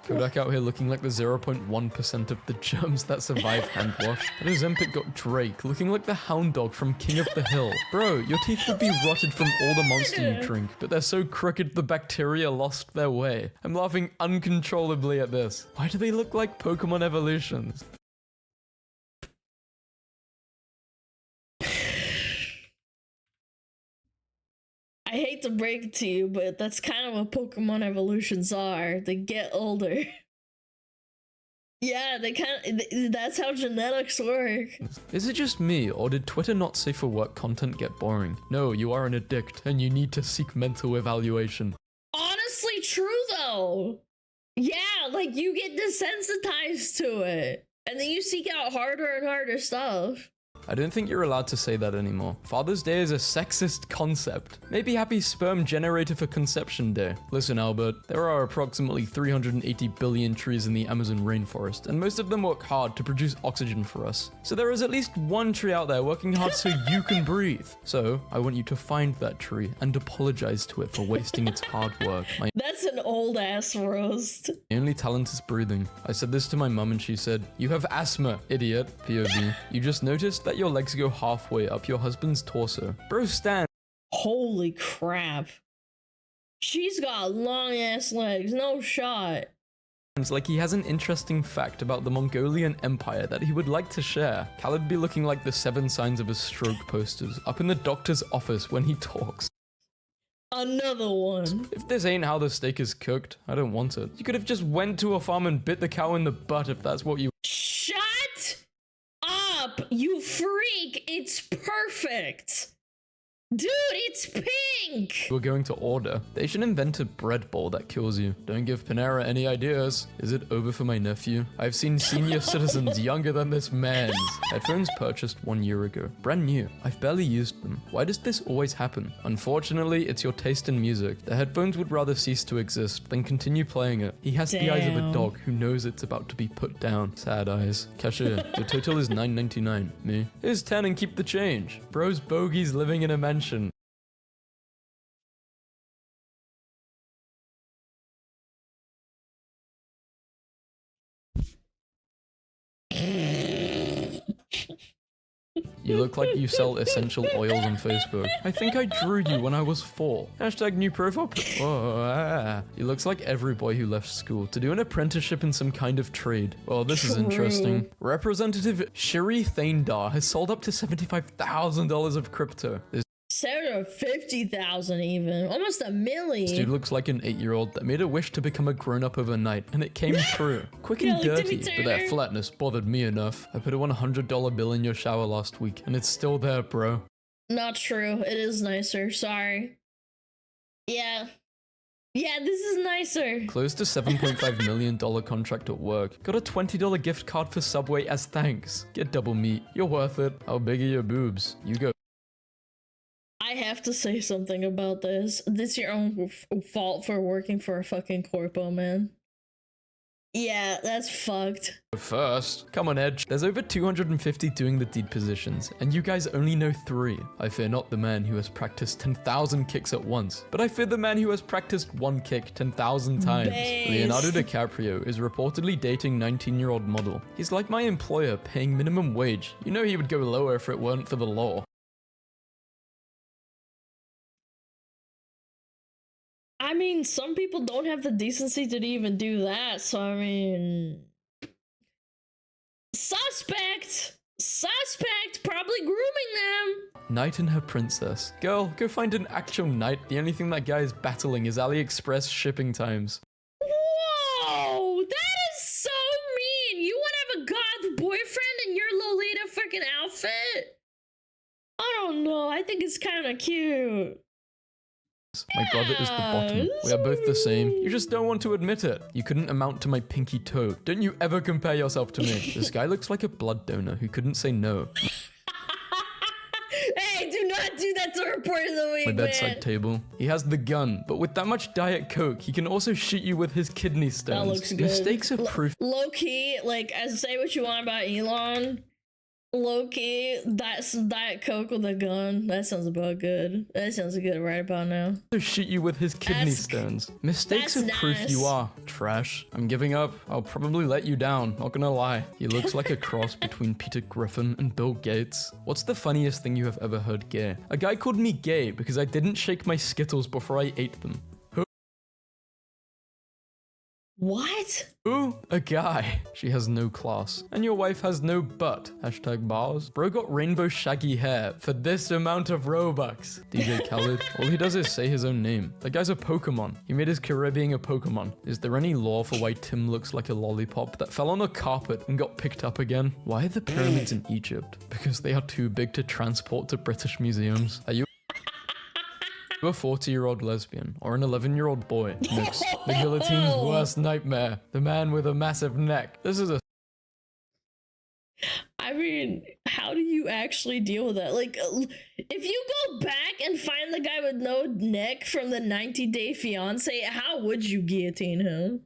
Kodak out here looking like the 0.1% of the germs that survive hand wash. That Ozempic got Drake looking like the hound dog from King of the Hill. Bro, your teeth would be rotted from all the Monster you drink, but they're so crooked the bacteria lost their way. I'm laughing uncontrollably at this. Why do they look like Pokemon evolutions? I hate to break it to you, but that's kind of what Pokemon evolutions are. They get older. Yeah, that's how genetics work. Is it just me, or did Twitter not safe for work content get boring? No, you are an addict, and you need to seek mental evaluation. Honestly, true though. Yeah, like you get desensitized to it, and then you seek out harder and harder stuff. I don't think you're allowed to say that anymore. Father's Day is a sexist concept. Maybe happy sperm generator for conception day. Listen, Albert, there are approximately 380 billion trees in the Amazon rainforest, and most of them work hard to produce oxygen for us. So there is at least one tree out there working hard so you can breathe. So I want you to find that tree and apologize to it for wasting its hard work. That's an old ass roast. My only talent is breathing. I said this to my mum and she said, "You have asthma, idiot." POV. You just noticed that your legs go halfway up your husband's torso. Bro, stand. Holy crap. She's got long ass legs, no shot. like he has an interesting fact about the Mongolian Empire that he would like to share. Khaled be looking like the 7 signs of a stroke posters up in the doctor's office when he talks. Another one. If this ain't how the steak is cooked, I don't want it. You could have just went to a farm and bit the cow in the butt if that's what you— Shut up, you freak! It's perfect! Dude, it's pink! were going to order. They should invent a bread bowl that kills you. Don't give Panera any ideas. Is it over for my nephew? I've seen senior citizens younger than this man's. Headphones purchased 1 year ago. Brand new. I've barely used them. Why does this always happen? Unfortunately, it's your taste in music. The headphones would rather cease to exist than continue playing it. He has the eyes of a dog who knows it's about to be put down. Sad eyes. Cashier, the total is $9.99. Me? Here's 10 and keep the change. Bro's bogeys living in a mansion. You look like you sell essential oils on Facebook. I think I drew you when I was 4. Hashtag new profile. He looks like every boy who left school to do an apprenticeship in some kind of trade. Well, this is interesting. Representative Shiri Thaindar has sold up to $75,000 of crypto. 750,000 even. Almost $1 million. This dude looks like an 8-year-old that made a wish to become a grown-up overnight, and it came true. Quick and dirty, but that flatness bothered me enough. I put a $100 bill in your shower last week, and it's still there, bro. Not true. It is nicer. Sorry. Yeah. Yeah, this is nicer. Closed a $7.5 million contract at work. Got a $20 gift card for Subway as thanks. Get double meat. You're worth it. How big are your boobs? You go. I have to say something about this. This is your own fault for working for a fucking corpo, man. Yeah, that's fucked. First, come on, Edge. There's over 250 doing the deed positions, and you guys only know 3. I fear not the man who has practiced 10,000 kicks at once, but I fear the man who has practiced 1 kick 10,000 times. Based. Leonardo DiCaprio is reportedly dating 19-year-old model. He's like my employer paying minimum wage. You know he would go lower if it weren't for the law. I mean, some people don't have the decency to even do that, so I mean... Suspect! Suspect! Probably grooming them! Knight and her princess. Girl, go find an actual knight. The only thing that guy is battling is AliExpress shipping times. Whoa! That is so mean! You want to have a goth boyfriend in your Lolita freaking outfit? I don't know, I think it's kind of cute. My brother is the bottom. We are both the same. You just don't want to admit it. You couldn't amount to my pinky toe. Don't you ever compare yourself to me. This guy looks like a blood donor who couldn't say no. Hey, do not do that to report of the week, My bedside man. table. He has the gun, but with that much Diet Coke, he can also shoot you with his kidney stones. That looks good. Mistakes are proof. Low-key, like, as say what you want about Elon, low-key, that's Diet Coke with a gun. That sounds about good. That sounds good right about now. To shoot you with his kidney stones. Mistakes are proof you are trash. I'm giving up. I'll probably let you down, not gonna lie. He looks like a cross between Peter Griffin and Bill Gates. What's the funniest thing you have ever heard gay? A guy called me gay because I didn't shake my Skittles before I ate them. What? Ooh, a guy. She has no class. And your wife has no butt. Hashtag bars. Bro got rainbow shaggy hair for this amount of Robux. DJ Khaled. All he does is say his own name. That guy's a Pokemon. He made his career being a Pokemon. Is there any law for why Tim looks like a lollipop that fell on a carpet and got picked up again? Why are the pyramids in Egypt? Because they are too big to transport to British museums. Are you a 40-year-old lesbian or an 11-year-old boy? Mix. The guillotine's worst nightmare. The man with a massive neck. This is a... I mean, how do you actually deal with that? Like, if you go back and find the guy with no neck from the 90-Day Fiancé, how would you guillotine him?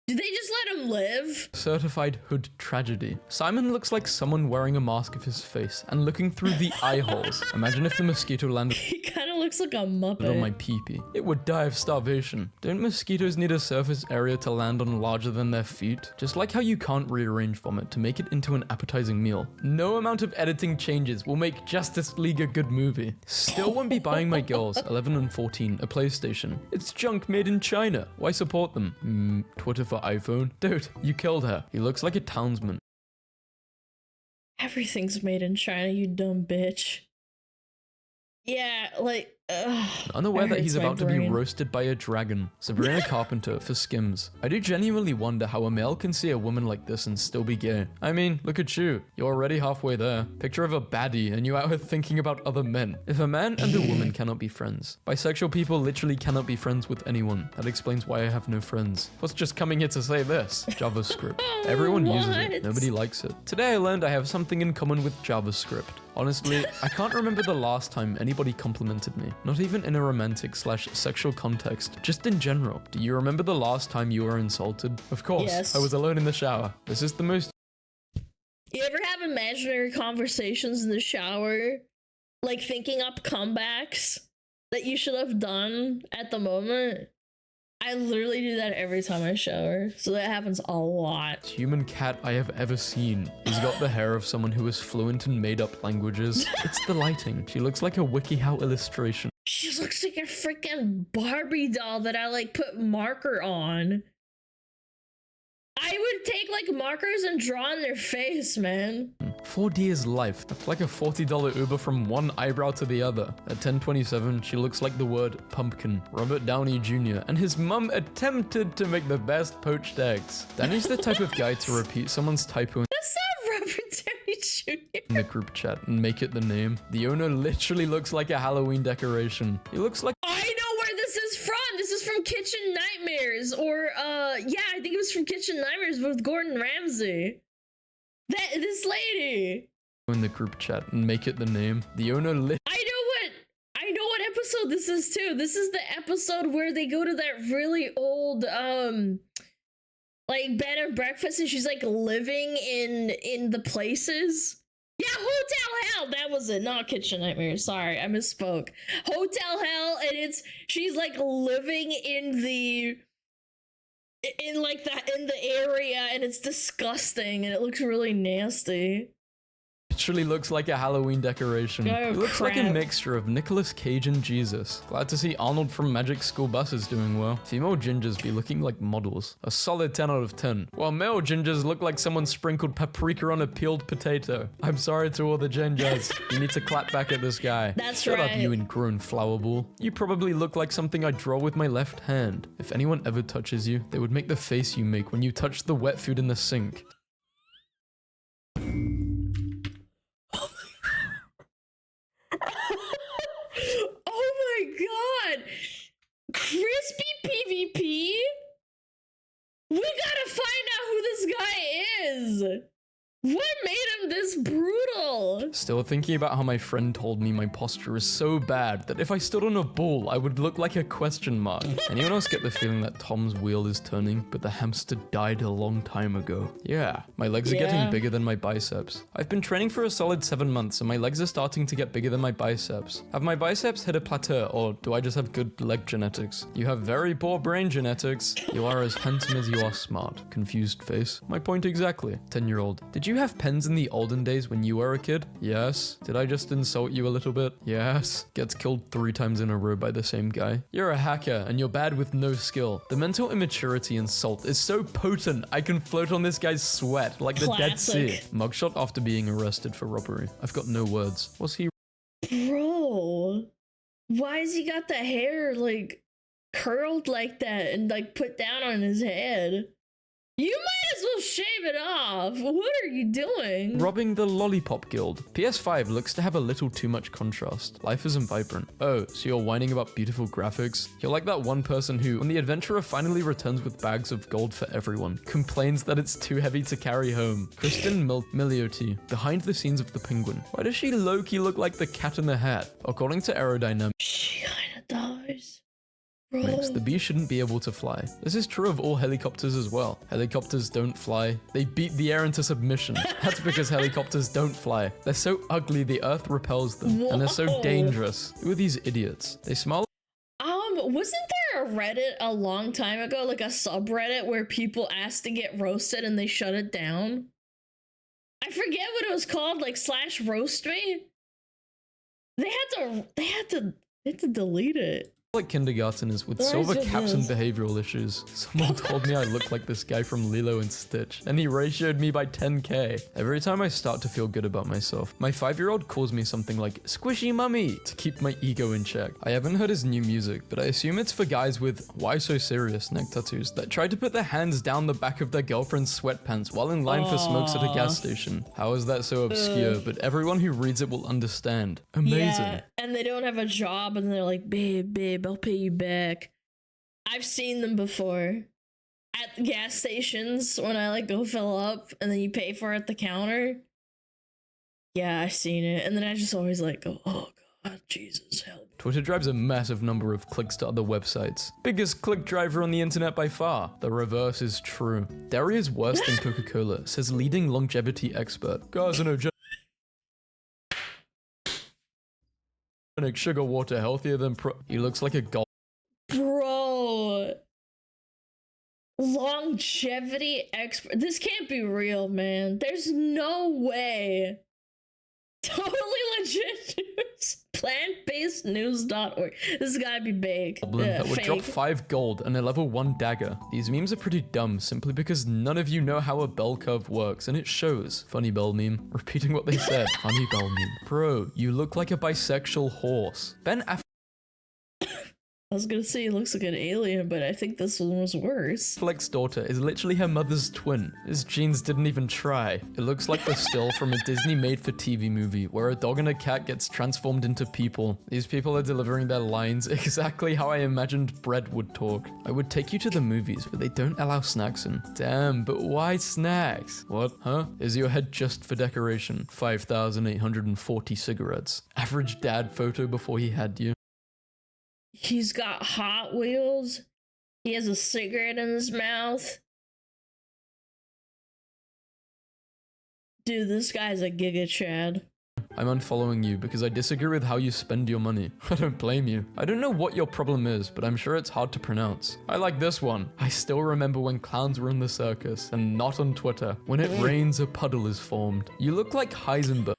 Did they just let him live? Certified hood tragedy. Simon looks like someone wearing a mask of his face and looking through the eye holes. Imagine if the mosquito landed He kind of looks like a muppet. on my pee-pee. It would die of starvation. Don't mosquitoes need a surface area to land on larger than their feet? Just like how you can't rearrange vomit to make it into an appetizing meal. No amount of editing changes will make Justice League a good movie. Still won't be buying my girls, 11 and 14, a PlayStation. It's junk made in China. Why support them? Twitterfy. your iPhone? Dude, you killed her. He looks like a townsman. Everything's made in China, you dumb bitch. Yeah, like, Unaware that he's about to be brain. roasted by a dragon, Sabrina Carpenter for Skims. I do genuinely wonder how a male can see a woman like this and still be gay. I mean, look at you. You're already halfway there. Picture of a baddie and you out here thinking about other men. If a man and a woman cannot be friends, bisexual people literally cannot be friends with anyone. That explains why I have no friends. What's just coming here to say this? JavaScript. Everyone uses it. Nobody likes it. Today I learned I have something in common with JavaScript. Honestly, I can't remember the last time anybody complimented me. Not even in a romantic/sexual context, just in general. Do you remember the last time you were insulted? Of course, Yes. I was alone in the shower. This is the most... You ever have imaginary conversations in the shower? Like thinking up comebacks that you should have done at the moment? I literally do that every time I shower, so that happens a lot. human cat I have ever seen. He's got the hair of someone who is fluent in made-up languages. It's the lighting. She looks like a WikiHow illustration. She looks like a freaking Barbie doll that I like put marker on. I would take like markers and draw on their face, man. 4D is life. That's like a $40 Uber from one eyebrow to the other. At 10:27, she looks like the word pumpkin. Robert Downey Jr. and his mum attempted to make the best poached eggs. Danny's the type of guy to repeat someone's typo That's not Robert Downey Jr. in the group chat and make it the name. The owner literally looks like a Halloween decoration. He looks like... I know where this is from. This is from Kitchen Nightmares, or yeah, I think it was from Kitchen Nightmares with Gordon Ramsay. This lady. in the group chat and make it the name. The owner I know what episode this is too. This is the episode where they go to that really old like bed and breakfast, and she's like living in the places. Yeah, Hotel Hell, that was it, not Kitchen Nightmares. Sorry, I misspoke. Hotel Hell, and she's like living in the area, and it's disgusting, and it looks really nasty. literally looks like a Halloween decoration. Oh, it looks like a crap. mixture of Nicolas Cage and Jesus. Glad to see Arnold from Magic School Bus is doing well. Female gingers be looking like models. A solid 10 out of 10. While male gingers look like someone sprinkled paprika on a peeled potato. I'm sorry to all the gingers. You need to clap back at this guy. That's Shut right. up, you ingrown flower ball. You probably look like something I draw with my left hand. If anyone ever touches you, they would make the face you make when you touch the wet food in the sink. Oh my god! Crispy PvP? We gotta find out who this guy is! What made him this brutal? Still thinking about how my friend told me my posture is so bad that if I stood on a ball, I would look like a question mark. Anyone else get the feeling that Tom's wheel is turning, but the hamster died a long time ago? Yeah, my legs are getting bigger than my biceps. I've been training for a solid 7 months and my legs are starting to get bigger than my biceps. Have my biceps hit a plateau, or do I just have good leg genetics? You have very poor brain genetics. You are as handsome as you are smart. Confused face. My point exactly. 10-year-old. Did you have pens in the olden days when you were a kid? Yes. Did I just insult you a little bit? Yes. Gets killed 3 times in a row by the same guy. You're a hacker and you're bad with no skill. The mental immaturity and salt is so potent I can float on this guy's sweat like the Dead Sea. Mugshot after being arrested for robbery. I've got no words. Was he... Bro, why has he got the hair like curled like that and like put down on his head? You might as well shave it off. What are you doing? Robbing the Lollipop Guild. PS5 looks to have a little too much contrast. Life isn't vibrant. Oh, so you're whining about beautiful graphics? You're like that one person who, when the adventurer finally returns with bags of gold for everyone, complains that it's too heavy to carry home. Kristen Milioti, behind the scenes of the Penguin. Why does she low-key look like the Cat in the Hat? According to Aerodynamics, She kinda does. the bee shouldn't be able to fly. This is true of all helicopters as well. Helicopters don't fly. They beat the air into submission. That's because helicopters don't fly. They're so ugly the earth repels them. And they're so dangerous. Who are these idiots? They smell... Wasn't there a Reddit a long time ago, like a subreddit where people asked to get roasted and they shut it down? I forget what it was called, like /roast me. They had to delete it. like kindergarteners with Why silver is it caps and this? behavioral issues. Someone told me I look like this guy from Lilo and Stitch, and he ratioed me by 10k. Every time I start to feel good about myself, my 5-year-old calls me something like squishy mummy to keep my ego in check. I haven't heard his new music, but I assume it's for guys with why so serious neck tattoos that try to put their hands down the back of their girlfriend's sweatpants while in line for smokes at a gas station. How is that so obscure? But everyone who reads it will understand. Amazing. Yeah, and they don't have a job and they're like, babe, I'll pay you back. I've seen them before. At gas stations when I like go fill up and then you pay for it at the counter. Yeah, I've seen it. And then I just always like go, oh God, Jesus, help me. Twitter drives a massive number of clicks to other websites. Biggest click driver on the internet by far. The reverse is true. Dairy is worse than Coca-Cola, says leading longevity expert. Carcinogenic sugar water healthier than he looks like a gold. Bro. Longevity expert. This can't be real, man. There's no way. Totally legit news. Plantbasednews.org. This has gotta be big. That would Fake. drop 5 gold and a level 1 dagger. These memes are pretty dumb simply because none of you know how a bell curve works, and it shows. Funny bell meme. Repeating what they said. Funny bell meme. Bro, you look like a bisexual horse. Ben I was gonna say he looks like an alien, but I think this one was worse. Affleck's daughter is literally her mother's twin. His genes didn't even try. It looks like the still from a Disney made-for-TV movie where a dog and a cat gets transformed into people. These people are delivering their lines exactly how I imagined bread would talk. I would take you to the movies, but they don't allow snacks in. Damn, but why snacks? What? Huh? Is your head just for decoration? 5,840 cigarettes. Average dad photo before he had you. He's got Hot Wheels. He has a cigarette in his mouth. Dude, this guy's a Giga Chad. I'm unfollowing you because I disagree with how you spend your money. I don't blame you. I don't know what your problem is, but I'm sure it's hard to pronounce. I like this one. I still remember when clowns were in the circus, and not on Twitter. When it rains, a puddle is formed. You look like Heisenberg.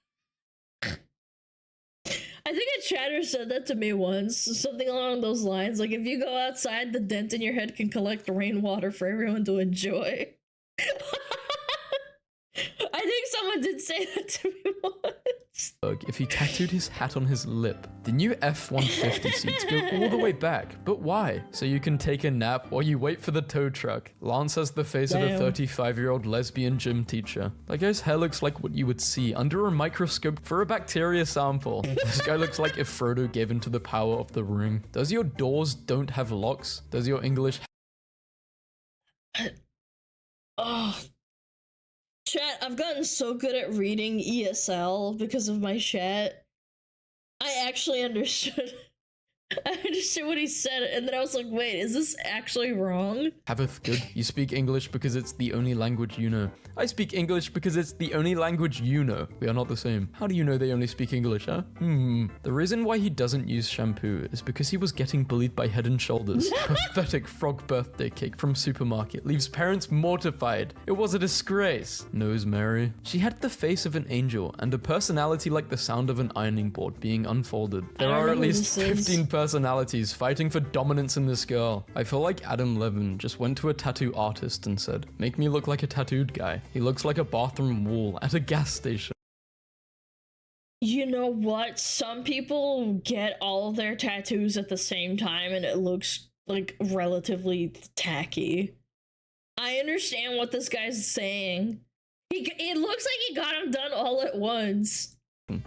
I think a chatter said that to me once, something along those lines. Like, if you go outside, the dent in your head can collect rainwater for everyone to enjoy. I think someone did say that to me once. If he tattooed his hat on his lip. The new F-150 seats go all the way back, but why? So you can take a nap while you wait for the tow truck. Lance has the face of a 35-year-old lesbian gym teacher. That guy's hair looks like what you would see under a microscope for a bacteria sample. This guy looks like if Frodo gave into the power of the ring. Does your doors don't have locks? Does your English... Oh. Chat, I've gotten so good at reading ESL because of my chat. I actually understood. I understood what he said, and then I was like, wait, is this actually wrong? Haveth good. You speak English because it's the only language you know. I speak English because it's the only language you know. We are not the same. How do you know they only speak English, huh? The reason why he doesn't use shampoo is because he was getting bullied by Head and Shoulders. Pathetic frog birthday cake from supermarket leaves parents mortified. It was a disgrace. Knows Mary. She had the face of an angel and a personality like the sound of an ironing board being unfolded. There are at least 15 personalities fighting for dominance in this girl. I feel like Adam Levin just went to a tattoo artist and said, make me look like a tattooed guy. He looks like a bathroom wall at a gas station. You know what? Some people get all of their tattoos at the same time and it looks like relatively tacky. I understand what this guy's saying. It looks like he got them done all at once.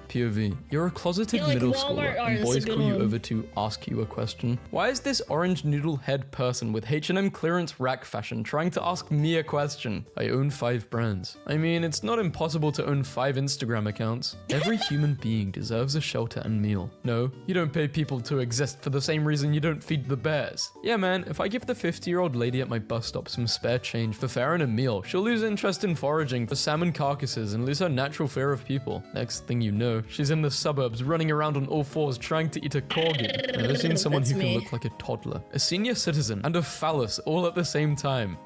POV, you're a closeted middle schooler and boys call you over to ask you a question. Why is this orange noodle head person with H&M clearance rack fashion trying to ask me a question? I own 5 brands. I mean, it's not impossible to own 5 Instagram accounts. Every human being deserves a shelter and meal. No, you don't pay people to exist for the same reason you don't feed the bears. Yeah man, if I give the 50-year-old lady at my bus stop some spare change for fare and a meal, she'll lose interest in foraging for salmon carcasses and lose her natural fear of people. Next thing you know, she's in the suburbs running around on all fours trying to eat a corgi. Never seen someone who can look like a toddler, a senior citizen, and a phallus all at the same time.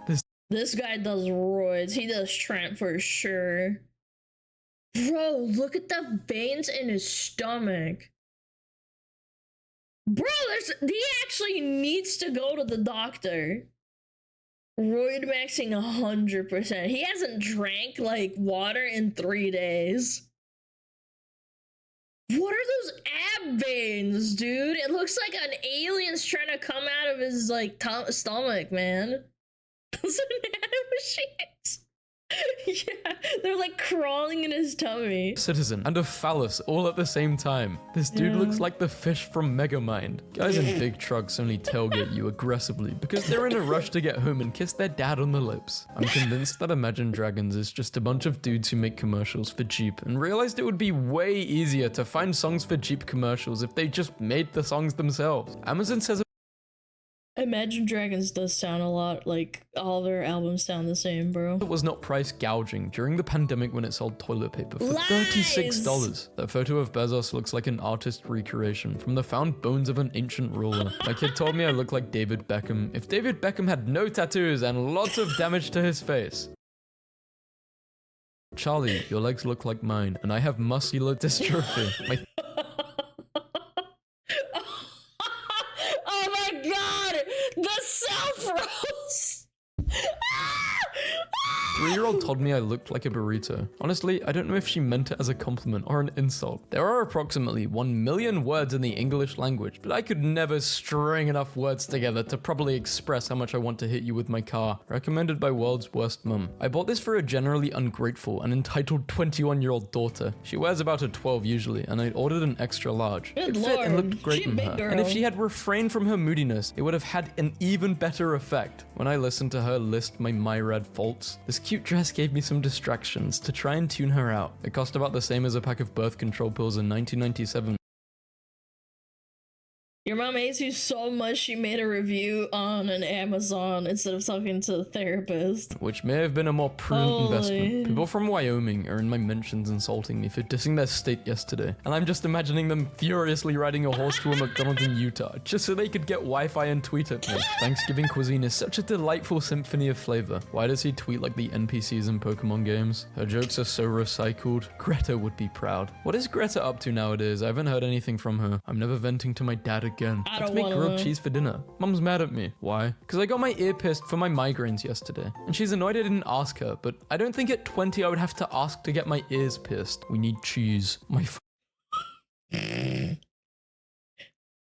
This guy does roids. He does tramp for sure. Bro, look at the veins in his stomach. Bro, he actually needs to go to the doctor. Roid maxing 100%. He hasn't drank like water in 3 days. What are those ab veins, dude? It looks like an alien's trying to come out of his like stomach, man. Those are nanomachines. Yeah, they're like crawling in his tummy. Citizen and a phallus all at the same time. This dude looks like the fish from Megamind. Guys in big trucks only tailgate you aggressively because they're in a rush to get home and kiss their dad on the lips. I'm convinced that Imagine Dragons is just a bunch of dudes who make commercials for Jeep and realized it would be way easier to find songs for Jeep commercials if they just made the songs themselves. Amazon says Imagine Dragons does sound a lot like all their albums sound the same, bro. it was not price gouging during the pandemic when it sold toilet paper for $36. That photo of Bezos looks like an artist recreation from the found bones of an ancient ruler. My kid told me I look like David Beckham if David Beckham had no tattoos and lots of damage to his face. Charlie, your legs look like mine, and I have muscular dystrophy. My Oh my god! The self-roast! 3-year-old told me I looked like a burrito. Honestly, I don't know if she meant it as a compliment or an insult. There are approximately 1 million words in the English language, but I could never string enough words together to properly express how much I want to hit you with my car. Recommended by World's Worst Mum. I bought this for a generally ungrateful and entitled 21-year-old daughter. She wears about a 12 usually, and I ordered an extra large. Good It fit and lord, looked great she a on big her. girl. And if she had refrained from her moodiness, it would have had an even better effect. When I listened to her list my myriad faults, this cute dress gave me some distractions to try and tune her out. It cost about the same as a pack of birth control pills in 1997. Your mom hates you so much she made a review on an Amazon instead of talking to a therapist. Which may have been a more prudent Holy. investment. People from Wyoming are in my mentions insulting me for dissing their state yesterday, and I'm just imagining them furiously riding a horse to a McDonald's in Utah just so they could get Wi-Fi and tweet at me. Thanksgiving cuisine is such a delightful symphony of flavor. Why does he tweet like the NPCs in Pokemon games? Her jokes are so recycled. Greta would be proud. What is Greta up to nowadays? I haven't heard anything from her. I'm never venting to my dad again. I Let's don't make wanna grilled know. cheese for dinner. Mum's mad at me. Why? Because I got my ear pierced for my migraines yesterday. And she's annoyed I didn't ask her, but I don't think at 20 I would have to ask to get my ears pierced. We need cheese.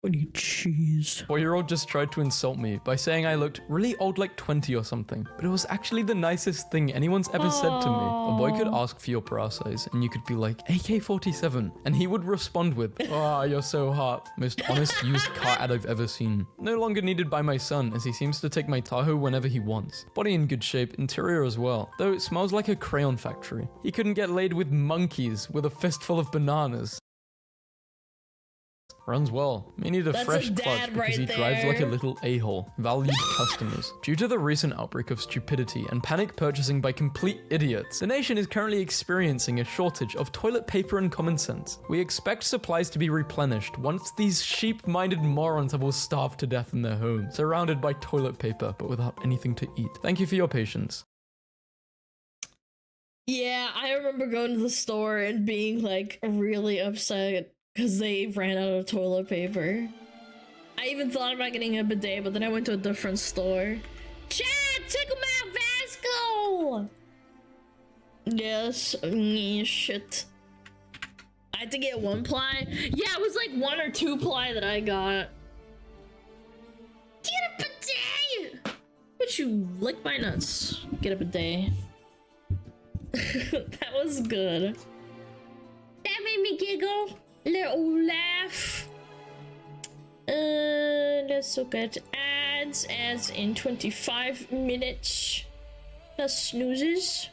We need cheese. 4-year-old just tried to insult me by saying I looked really old, like 20 or something. But it was actually the nicest thing anyone's ever said to me. A boy could ask for your bra size and you could be like, AK-47. And he would respond with, "Ah, you're so hot." Most honest used car ad I've ever seen. No longer needed by my son as he seems to take my Tahoe whenever he wants. Body in good shape, interior as well. Though it smells like a crayon factory. He couldn't get laid with monkeys with a fistful of bananas. Runs well. May need a That's fresh a dad clutch because he right drives like a there. little a-hole. Valued customers. Due to the recent outbreak of stupidity and panic purchasing by complete idiots, the nation is currently experiencing a shortage of toilet paper and common sense. We expect supplies to be replenished once these sheep-minded morons have all starved to death in their homes, surrounded by toilet paper but without anything to eat. Thank you for your patience. Yeah, I remember going to the store and being like really upset because they ran out of toilet paper. I even thought about getting a bidet, but then I went to a different store. Chat, check them out, Vasco! Yes, shit. I had to get 1 ply. Yeah, it was like 1 or 2 ply that I got. Get a bidet! Would you lick my nuts? Get a bidet. That was good. That made me giggle. Little laugh. Let's look at ads. Ads in 25 minutes. That's snoozes.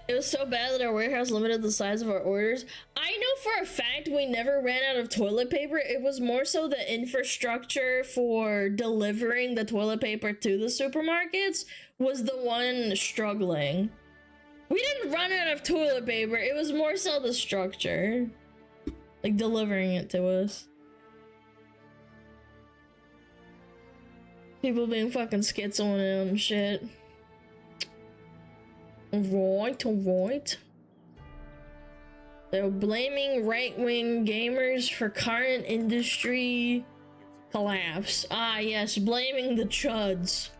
It was so bad that our warehouse limited the size of our orders. I know for a fact we never ran out of toilet paper. It was more so the infrastructure for delivering the toilet paper to the supermarkets was the one struggling. We didn't run out of toilet paper. It was more so the structure. Like delivering it to us. People being fucking schizo and shit. Alright. They're blaming right-wing gamers for current industry collapse. Ah, yes, blaming the chuds.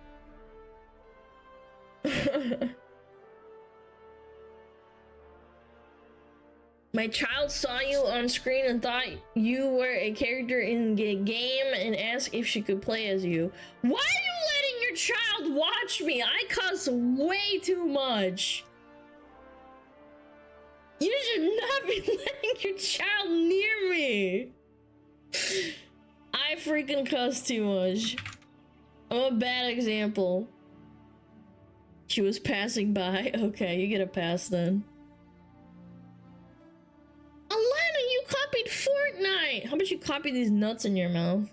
My child saw you on screen and thought you were a character in the game and asked if she could play as you. Why are you letting your child watch me? I cuss way too much. You should not be letting your child near me. I freaking cuss too much. I'm a bad example. She was passing by. Okay, you get a pass then. Alana, you copied Fortnite! How about you copy these nuts in your mouth?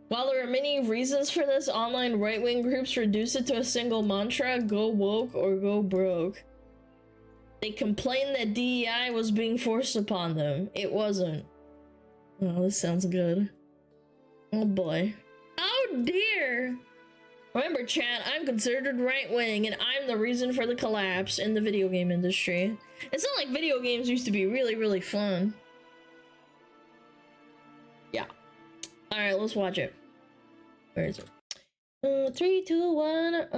While there are many reasons for this, online right-wing groups reduce it to a single mantra: go woke or go broke. They complained that DEI was being forced upon them. It wasn't. Oh, this sounds good. Oh boy. Oh dear! Remember, chat, I'm considered right-wing, and I'm the reason for the collapse in the video game industry. It's not like video games used to be really, really fun. Yeah. Alright, let's watch it. Where is it? 3, 2, 1,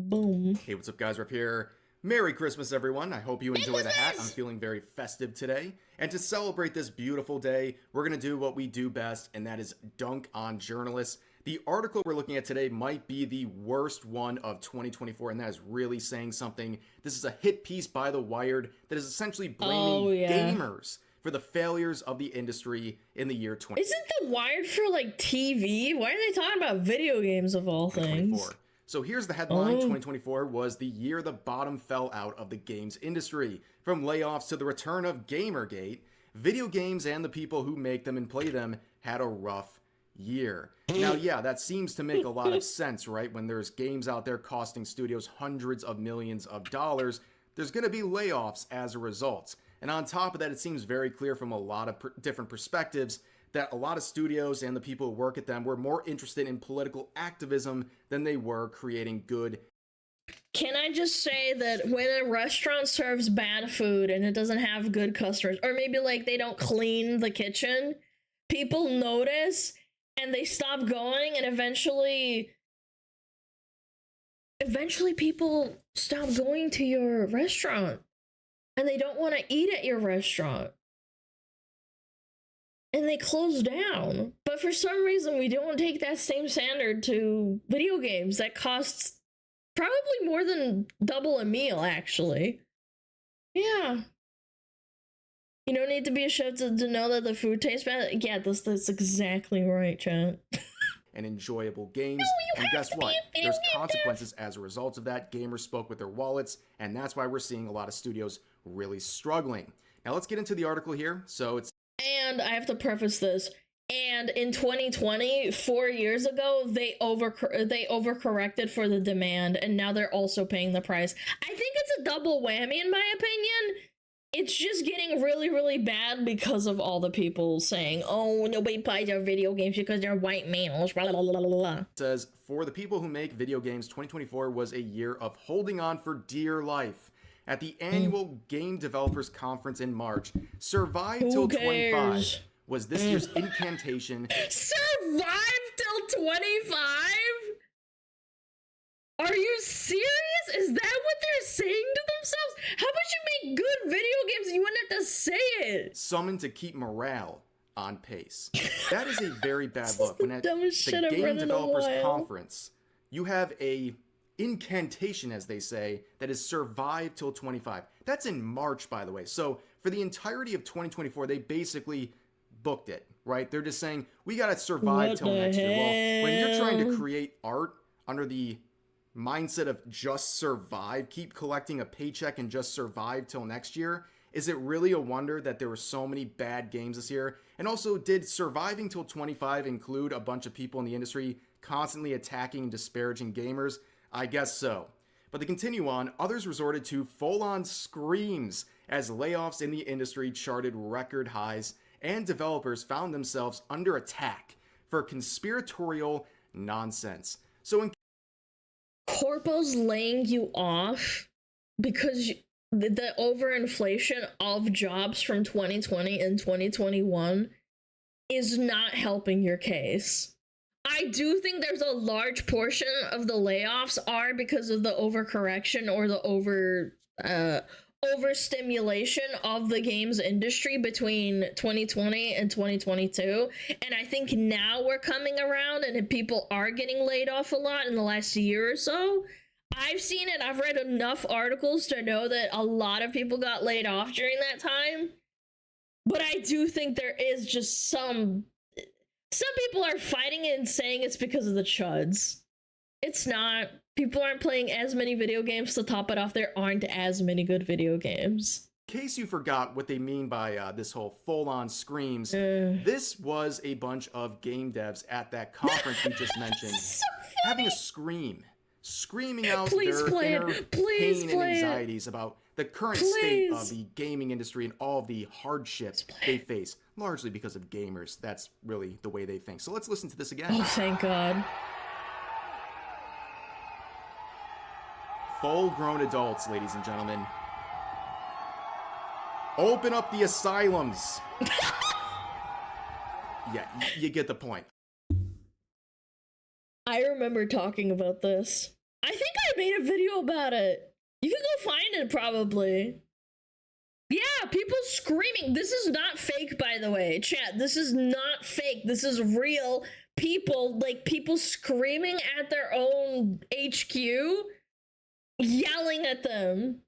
boom. Hey, what's up, guys? We're up here. Merry Christmas, everyone. I hope you enjoy the hat. I'm feeling very festive today. And to celebrate this beautiful day, we're going to do what we do best, and that is dunk on journalists. The article we're looking at today might be the worst one of 2024, and that is really saying something. This is a hit piece by The Wired that is essentially blaming gamers for the failures of the industry in the year 2024. Isn't The Wired for, like, TV? Why are they talking about video games of all things? So here's the headline. 2024 was the year the bottom fell out of the games industry. From layoffs to the return of Gamergate, video games and the people who make them and play them had a rough year. Now, yeah, that seems to make a lot of sense, right? When there's games out there costing studios hundreds of millions of dollars, there's going to be layoffs as a result. And on top of that, it seems very clear from a lot of different perspectives that a lot of studios and the people who work at them were more interested in political activism than they were creating good. Can I just say that when a restaurant serves bad food and it doesn't have good customers, or maybe like they don't clean the kitchen, people notice and they stop going, and eventually people stop going to your restaurant and they don't want to eat at your restaurant. And they close down. But for some reason, we don't take that same standard to video games that costs probably more than double a meal, actually. Yeah. You don't need to be a chef to know that the food tastes bad. Yeah, that's exactly right, chat. And enjoyable games. And guess what? There's consequences as a result of that. Gamers spoke with their wallets, and that's why we're seeing a lot of studios really struggling. Now let's get into the article here. So it's... And I have to preface this. And in 2020, 4 years ago, they overcorrected for the demand, and now they're also paying the price. I think it's a double whammy, in my opinion. It's just getting really, really bad because of all the people saying, "Oh, nobody plays our video games because they're white males." Blah, blah, blah, blah, blah. It says, for the people who make video games, 2024 was a year of holding on for dear life. At the annual Game Developers Conference in March, Survive Till 25 was this year's incantation. Survive till 25? Are you serious? Is that what they're saying to themselves? How about you make good video games and you wouldn't have to say it? Summoned to keep morale on pace. That is a very bad look. When at the Game Developers Conference, you have a incantation, as they say, that is survive till 25. That's in March, by the way. So for the entirety of 2024, they basically booked it, right? They're just saying, we gotta survive till next year. Well, when you're trying to create art under the mindset of just survive, keep collecting a paycheck and just survive till next year, is it really a wonder that there were so many bad games this year? And also, did surviving till 25 include a bunch of people in the industry constantly attacking and disparaging gamers? I guess so. But to continue on, others resorted to full-on screams as layoffs in the industry charted record highs and developers found themselves under attack for conspiratorial nonsense. So in corpos laying you off because the overinflation of jobs from 2020 and 2021 is not helping your case. I do think there's a large portion of the layoffs are because of the overcorrection or the overstimulation of the games industry between 2020 and 2022. And I think now we're coming around and people are getting laid off a lot in the last year or so. I've seen it. I've read enough articles to know that a lot of people got laid off during that time. But I do think there is just some people are fighting it and saying it's because of the chuds. It's not. People aren't playing as many video games to top it off. There aren't as many good video games. In case you forgot what they mean by this whole full-on screams, this was a bunch of game devs at that conference we just mentioned having a screaming out their inner pain and anxieties about the current state of the gaming industry and all of the hardships they face, largely because of gamers. That's really the way they think. So let's listen to this again. Oh, thank God. Full-grown adults, ladies and gentlemen. Open up the asylums. Yeah, you get the point. I remember talking about this. I think I made a video about it. You can go find it, probably. Yeah, people screaming. This is not fake, by the way. Chat, this is not fake. This is real people, like people screaming at their own HQ, yelling at them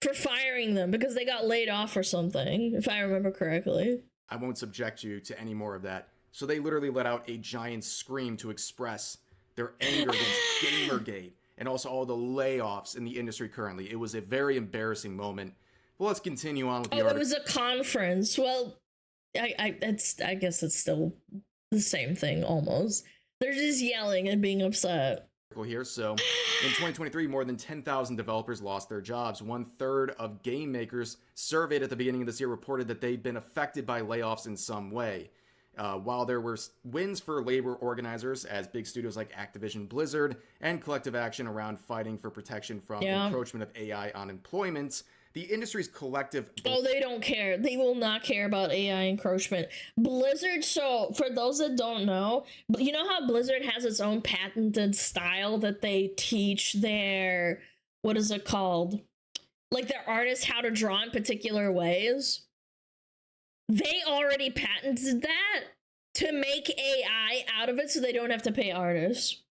for firing them because they got laid off or something, if I remember correctly. I won't subject you to any more of that. So they literally let out a giant scream to express their anger against Gamergate and also all the layoffs in the industry currently. It was a very embarrassing moment. Well, let's continue on with the article. It was a conference. Well, I guess it's still the same thing almost. They're just yelling and being upset. Here. So in 2023, more than 10,000 developers lost their jobs. 1/3 of game makers surveyed at the beginning of this year reported that they'd been affected by layoffs in some way. While there were wins for labor organizers as big studios like Activision Blizzard and collective action around fighting for protection from encroachment of AI on employment, the industry's collective... Oh, they don't care. They will not care about AI encroachment. Blizzard, so for those that don't know, you know how Blizzard has its own patented style that they teach their, what is it called? Like their artists how to draw in particular ways? They already patented that to make AI out of it so they don't have to pay artists.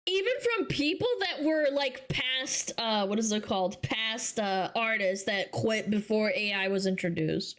Even from people that were like past, past artists that quit before AI was introduced.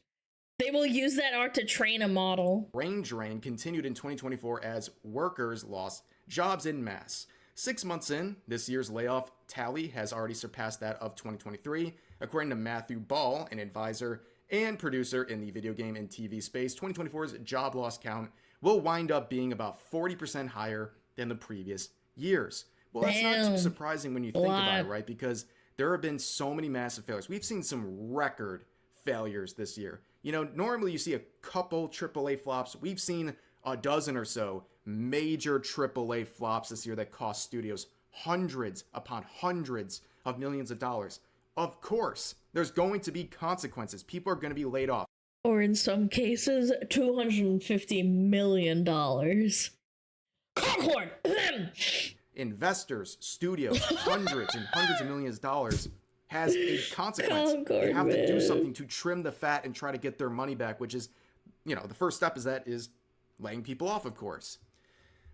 They will use that art to train a model. Brain drain continued in 2024 as workers lost jobs en masse. 6 months in, this year's layoff tally has already surpassed that of 2023. According to Matthew Ball, an advisor and producer in the video game and TV space, 2024's job loss count will wind up being about 40% higher than the previous years. Well, that's not too surprising when you think about it, right? Because there have been so many massive failures. We've seen some record failures this year. You know, normally you see a couple AAA flops. We've seen a dozen or so major AAA flops this year that cost studios hundreds upon hundreds of millions of dollars. Of course, there's going to be consequences. People are going to be laid off. Or in some cases, $250 million. Concord! Investors, studios, hundreds and hundreds of millions of dollars has a consequence. Concord, they have to do something to trim the fat and try to get their money back, which is, you know, the first step is laying people off, of course.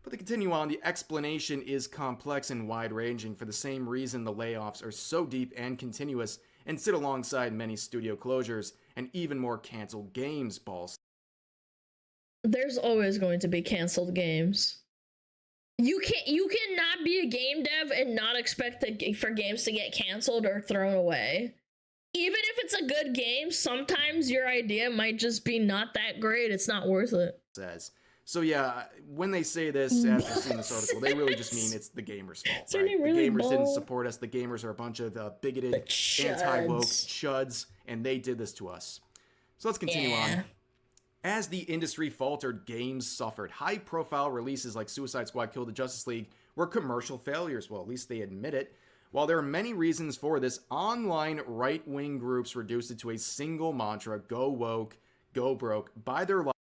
But to continue on, the explanation is complex and wide-ranging for the same reason the layoffs are so deep and continuous and sit alongside many studio closures and even more canceled games, Balls. There's always going to be canceled games. You cannot be a game dev and not expect for games to get canceled or thrown away. Even if it's a good game, sometimes your idea might just be not that great. It's not worth it. So yeah, when they say this, after seeing this article, they really just mean it's the gamers' fault, right? The really gamers didn't Ball? support us. The gamers are a bunch of bigoted, anti-woke chuds, and they did this to us. So let's continue on. As the industry faltered, games suffered. High-profile releases like Suicide Squad Kill the Justice League were commercial failures. Well, at least they admit it. While there are many reasons for this, online right-wing groups reduced it to a single mantra: go woke, go broke, buy their life.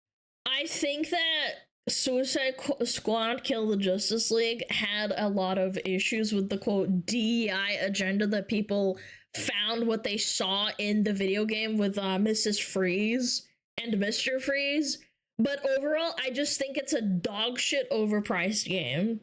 I think that Suicide Squad Kill the Justice League had a lot of issues with the quote DEI agenda that people found what they saw in the video game with Mrs. Freeze and Mr. Freeze. But overall, I just think it's a dog shit overpriced game.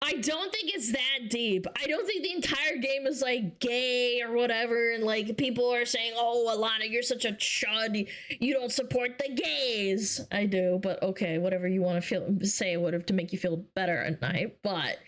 I don't think it's that deep. I don't think the entire game is like gay or whatever, and like people are saying, oh, Alana, you're such a chud, you don't support the gays. I do, but okay, whatever you want to say would to make you feel better at night. But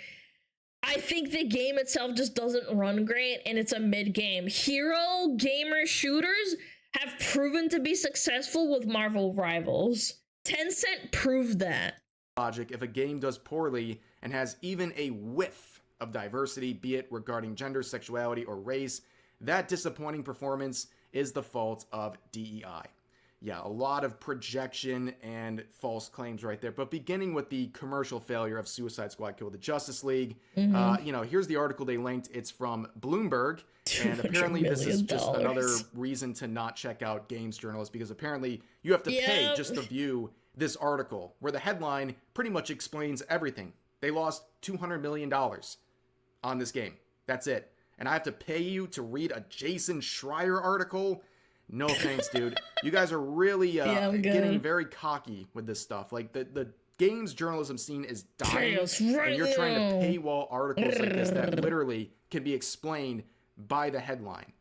I think the game itself just doesn't run great, and it's a mid-game. Hero gamer shooters have proven to be successful with Marvel rivals. Tencent proved that. Logic, if a game does poorly and has even a whiff of diversity, be it regarding gender, sexuality, or race, that disappointing performance is the fault of DEI. Yeah, a lot of projection and false claims right there. But beginning with the commercial failure of Suicide Squad Kill the Justice League, here's the article they linked. It's from Bloomberg, and apparently this is just another reason to not check out games journalists, because apparently you have to pay just to view this article, where the headline pretty much explains everything. They lost $200 million on this game. That's it. And I have to pay you to read a Jason Schreier article? No thanks, dude. You guys are really getting very cocky with this stuff. Like, the games journalism scene is dying, and you're trying to paywall articles like this that literally can be explained by the headline.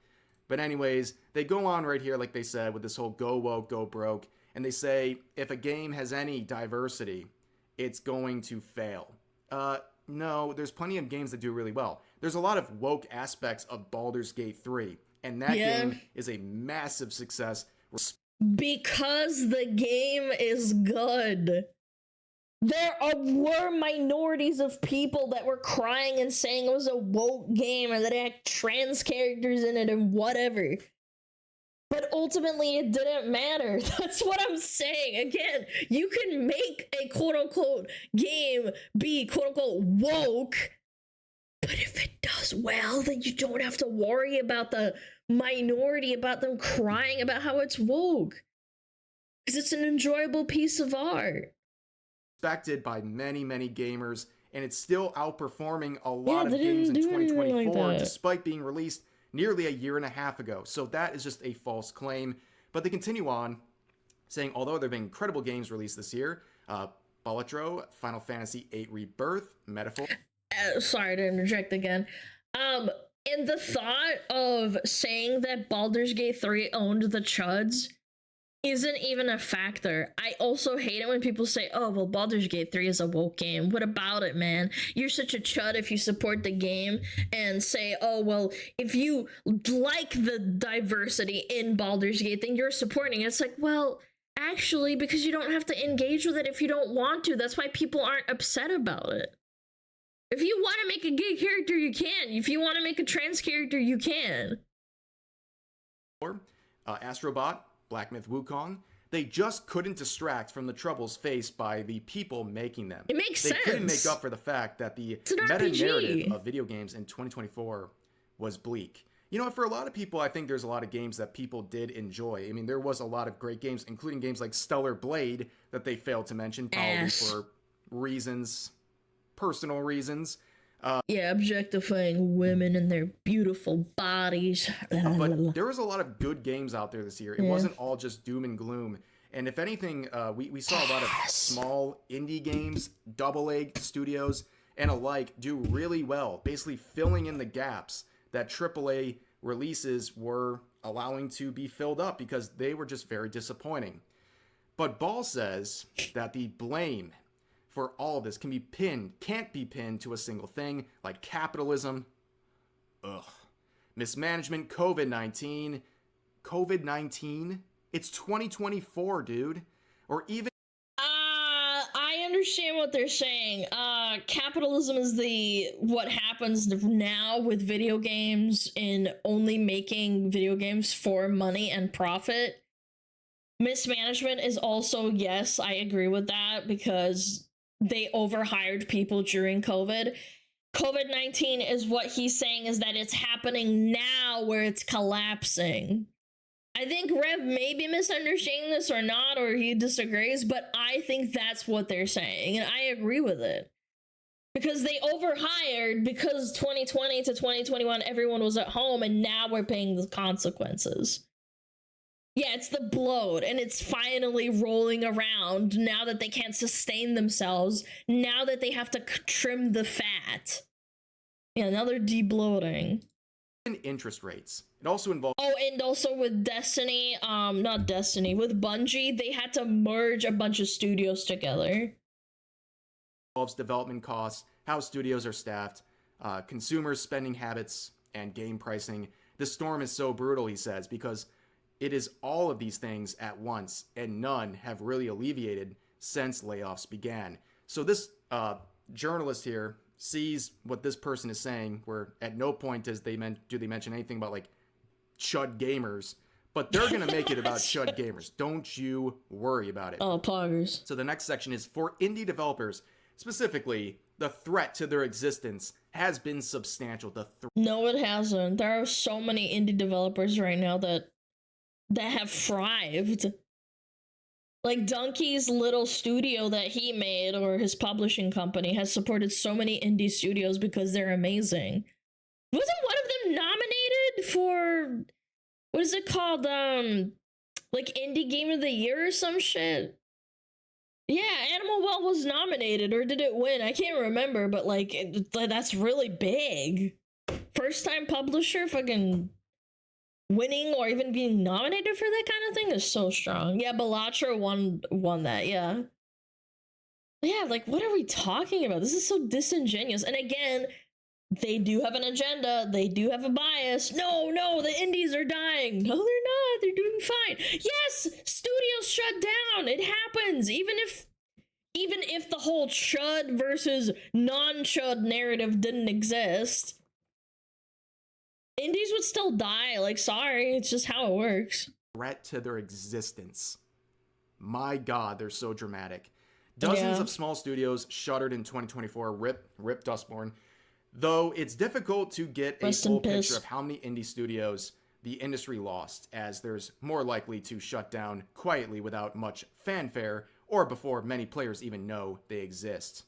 But anyways, they go on right here, like they said, with this whole go woke, go broke. And they say, if a game has any diversity, it's going to fail. No, there's plenty of games that do really well. There's a lot of woke aspects of Baldur's Gate 3, and that game is a massive success. Because the game is good. There were minorities of people that were crying and saying it was a woke game and that it had trans characters in it and whatever. But ultimately, it didn't matter. That's what I'm saying. Again, you can make a quote-unquote game be quote-unquote woke, but if it does well, then you don't have to worry about the minority, about them crying about how it's woke. Because it's an enjoyable piece of art. Respected by many, many gamers, and it's still outperforming a lot of games in 2024, despite being released nearly a year and a half ago. So that is just a false claim. But they continue on, saying, although there have been incredible games released this year, Balatro, Final Fantasy VIII Rebirth, Metaphor. Sorry to interject again. And the thought of saying that Baldur's Gate 3 owned the chuds isn't even a factor. I also hate it when people say, oh, well, Baldur's Gate 3 is a woke game. What about it, man? You're such a chud if you support the game and say, oh, well, if you like the diversity in Baldur's Gate, then you're supporting it. It's like, well, actually, because you don't have to engage with it if you don't want to. That's why people aren't upset about it. If you want to make a gay character, you can. If you want to make a trans character, you can. Astrobot, Black Myth Wukong, they just couldn't distract from the troubles faced by the people making them. It makes sense. They couldn't make up for the fact that the meta-narrative of video games in 2024 was bleak. You know, for a lot of people, I think there's a lot of games that people did enjoy. I mean, there was a lot of great games, including games like Stellar Blade that they failed to mention, probably for reasons, personal reasons. Objectifying women and their beautiful bodies. But there was a lot of good games out there this year. It wasn't all just doom and gloom. And if anything, we saw a lot of small indie games, AA studios, and alike do really well, basically filling in the gaps that AAA releases were allowing to be filled up because they were just very disappointing. But Ball says that the blame for all of this can't be pinned to a single thing, like capitalism, mismanagement, COVID-19, it's 2024, dude, or even what they're saying. Capitalism is what happens now with video games in only making video games for money and profit. Mismanagement is also, yes, I agree with that, because they overhired people during COVID. COVID-19 is what he's saying is that it's happening now where it's collapsing. I think Rev may be misunderstanding this or not, or he disagrees, but I think that's what they're saying, and I agree with it. Because they overhired because 2020 to 2021, everyone was at home, and now we're paying the consequences. Yeah, it's the bloat, and it's finally rolling around now that they can't sustain themselves, now that they have to trim the fat. Yeah, now they're de-bloating. And interest rates. It also involves... Oh, and also with Destiny, not Destiny, with Bungie, they had to merge a bunch of studios together. Involves development costs, how studios are staffed, consumers' spending habits, and game pricing. This storm is so brutal, he says, because it is all of these things at once, and none have really alleviated since layoffs began. So this journalist here sees what this person is saying, where at no point do they mention anything about, like, chud gamers, but they're gonna make it about chud gamers. Don't you worry about it. Oh, poggers. So the next section is for indie developers. Specifically, the threat to their existence has been substantial. No, it hasn't. There are so many indie developers right now that have thrived. Like Donkey's little studio that he made, or his publishing company, has supported so many indie studios because they're amazing. Wasn't one of them nominated for, what is it called? Like Indie Game of the Year or some shit? Yeah, Animal Well was nominated, or did it win? I can't remember, but like, that's really big. First time publisher fucking winning or even being nominated for that kind of thing is so strong. Yeah, Balatro won that, yeah. Yeah, like, what are we talking about? This is so disingenuous. And again, they do have an agenda. They do have a bias. No, the indies are dying. No, they're not. They're doing fine. Yes, studios shut down. It happens. Even if the whole chud versus non-chud narrative didn't exist, indies would still die. Like, sorry, it's just how it works. Threat to their existence. My God, they're so dramatic. Dozens of small studios shuttered in 2024. Rip Dustborn. Though it's difficult to get a full picture of how many indie studios the industry lost, as there's more likely to shut down quietly without much fanfare, or before many players even know they exist.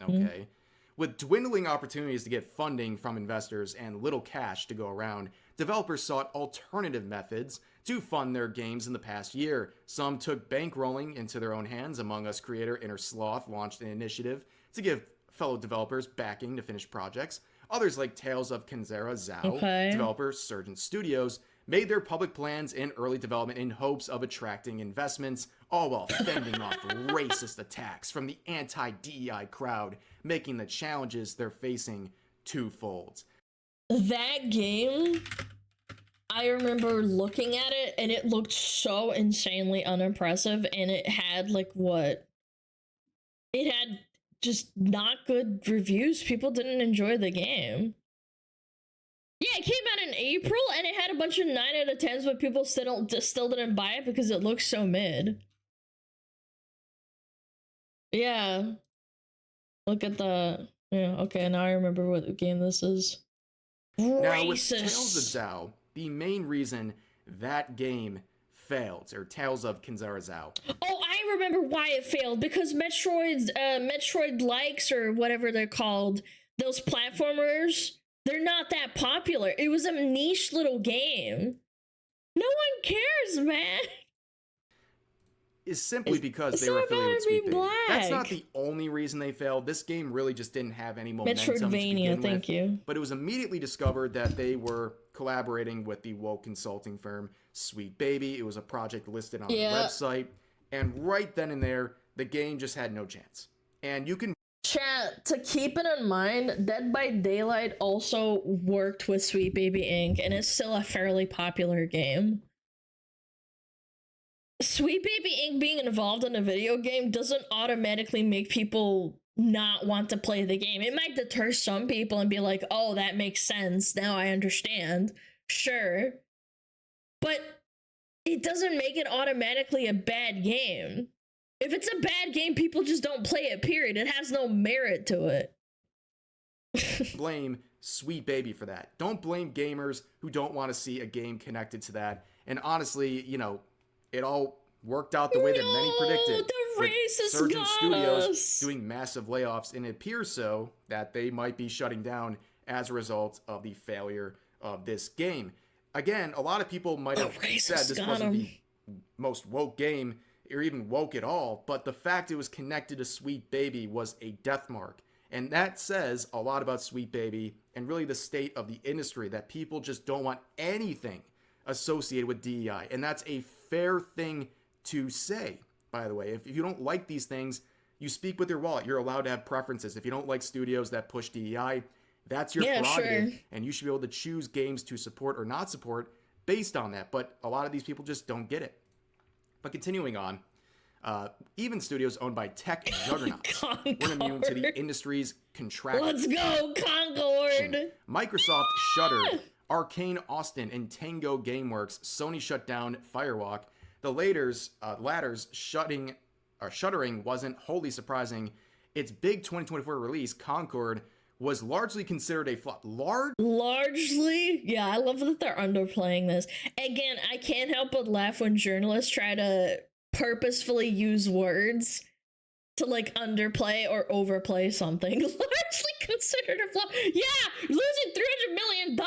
Okay. With dwindling opportunities to get funding from investors and little cash to go around, developers sought alternative methods to fund their games in the past year. Some took bankrolling into their own hands. Among Us creator Inner Sloth launched an initiative to give fellow developers backing to finish projects. Others, like Tales of Kenzera Zhao, developer Surgeon Studios, made their public plans in early development in hopes of attracting investments, all while fending off racist attacks from the anti-DEI crowd, making the challenges they're facing twofold. That game, I remember looking at it, and it looked so insanely unimpressive, and it had, like, what? It had just not good reviews. People didn't enjoy the game. Yeah, it came out in April, and it had a bunch of 9 out of 10s, but people still didn't buy it because it looks so mid. Yeah. Look at the... Yeah, okay, now I remember what game this is. Now, with Tales of Zhao, the main reason that game failed, or Tales of Kenzera Zhao. Oh, I remember why it failed, because Metroid likes, or whatever they're called, those platformers, they're not that popular. It was a niche little game. No one cares, man. Is simply because they were affiliated with Sweet Baby. That's not the only reason they failed. This game really just didn't have any momentum to begin with. You. But it was immediately discovered that they were collaborating with the woke consulting firm Sweet Baby. It was a project listed on the website. And right then and there, the game just had no chance. And you can... Chat, to keep it in mind, Dead by Daylight also worked with Sweet Baby Inc. and it's still a fairly popular game. Sweet Baby Inc. being involved in a video game doesn't automatically make people not want to play the game. It might deter some people and be like, oh, that makes sense. Now I understand. Sure. But it doesn't make it automatically a bad game. If it's a bad game, people just don't play it, period. It has no merit to it. Blame Sweet Baby for that. Don't blame gamers who don't want to see a game connected to that. And honestly, you know, it all worked out the way that many predicted. The with racist Surgeon got Studios us. doing massive layoffs, and it appears so that they might be shutting down as a result of the failure of this game. Again, a lot of people might have said this wasn't the most woke game or even woke at all, but the fact it was connected to Sweet Baby was a death mark. And that says a lot about Sweet Baby and really the state of the industry, that people just don't want anything associated with DEI. And that's a fair thing to say, by the way. If you don't like these things, you speak with your wallet. You're allowed to have preferences. If you don't like studios that push DEI, that's your prerogative. Sure. And you should be able to choose games to support or not support based on that. But a lot of these people just don't get it. But continuing on, even studios owned by tech juggernauts weren't immune to the industry's contraction. Let's go, Concord! Microsoft shuttered Arcane Austin and Tango Gameworks. Sony shut down Firewalk. The latter's shuttering wasn't wholly surprising. Its big 2024 release, Concord, was largely considered a flop. Largely? Yeah, I love that they're underplaying this. Again, I can't help but laugh when journalists try to purposefully use words to like underplay or overplay something. Largely considered a flop. Yeah, losing $300 million.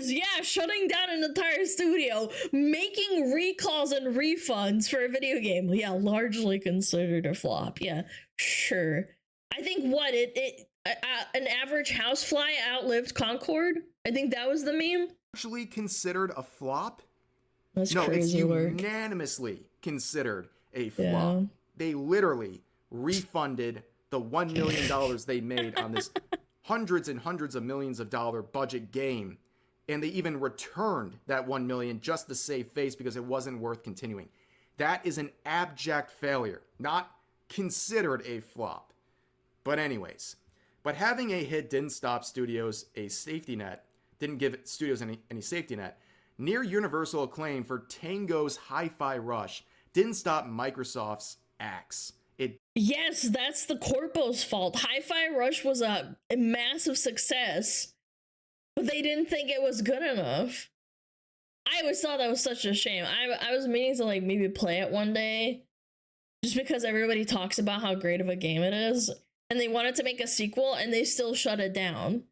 Yeah, shutting down an entire studio, making recalls and refunds for a video game. Yeah, largely considered a flop. Yeah, sure. I think what an average housefly outlived Concord. I think that was the meme. Actually considered a flop? That's no, crazy it's work. Unanimously considered a flop. Yeah. They literally refunded the $1 million they made on this hundreds and hundreds of millions of dollar budget game, and they even returned that $1 million just to save face because it wasn't worth continuing. That is an abject failure, not considered a flop. But anyways, but having a hit didn't stop studios a safety net, didn't give studios any safety net. Near universal acclaim for Tango's Hi-Fi Rush didn't stop Microsoft's axe. Yes, that's the Corpo's fault. Hi-Fi Rush was a massive success, but they didn't think it was good enough. I always thought that was such a shame. I was meaning to like maybe play it one day, just because everybody talks about how great of a game it is, and they wanted to make a sequel, and they still shut it down,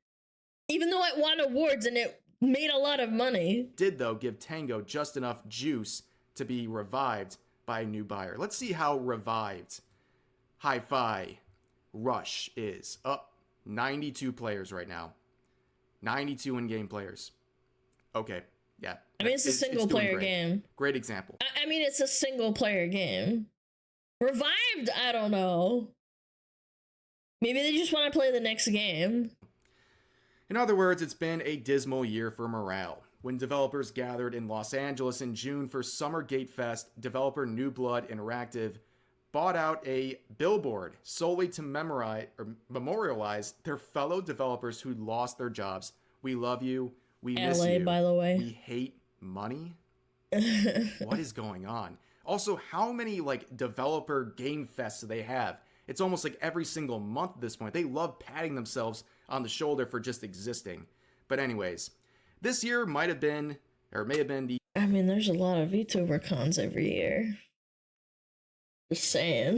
even though it won awards and it made a lot of money. Did though give Tango just enough juice to be revived by a new buyer. Let's see how revived Hi-Fi Rush is. Up 92 players right now. 92 in-game players. Okay, yeah. I mean, it's a single player game. Great example. I mean, it's a single player game. Revived, I don't know. Maybe they just want to play the next game. In other words, it's been a dismal year for morale. When developers gathered in Los Angeles in June for Summer Gate Fest, developer New Blood Interactive bought out a billboard solely to memorialize their fellow developers who lost their jobs. We love you. We miss you. By the way. We hate money. What is going on? Also, how many like developer game fests do they have? It's almost like every single month at this point. They love patting themselves on the shoulder for just existing. But anyways, this year might have been, or may have been the... I mean, there's a lot of Vtuber cons every year. Just saying.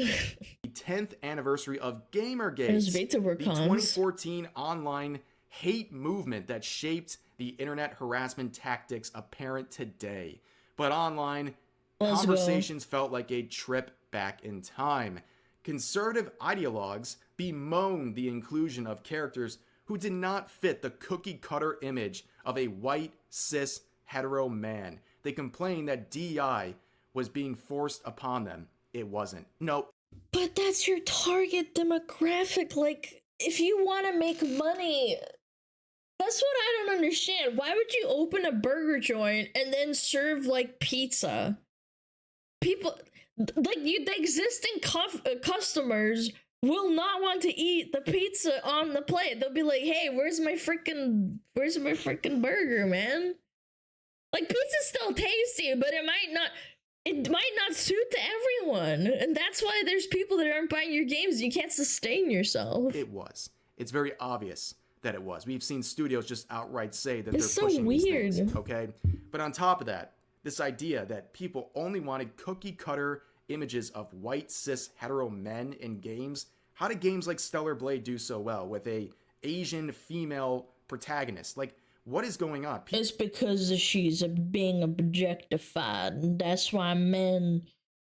The 10th anniversary of Gamergate. There's Vtuber cons. The 2014 online hate movement that shaped the internet harassment tactics apparent today. But online, conversations felt like a trip back in time. Conservative ideologues bemoaned the inclusion of characters who did not fit the cookie-cutter image of a white, cis, hetero man. They complained that DEI was being forced upon them. It wasn't. No. But that's your target demographic. Like, if you want to make money, that's what I don't understand. Why would you open a burger joint and then serve, like, pizza? people, like the existing customers will not want to eat the pizza on the plate. They'll be like, "Hey, where's my freaking burger, man?" Like, pizza's still tasty, but it might not suit to everyone, and that's why there's people that aren't buying your games. You can't sustain yourself. It was. It's very obvious that it was. We've seen studios just outright say that It's they're pushing these things, weird. okay? But on top of that, this idea that people only wanted cookie-cutter images of white, cis, hetero men in games. How did games like Stellar Blade do so well with a Asian female protagonist? Like, what is going on? It's because she's being objectified, and that's why men,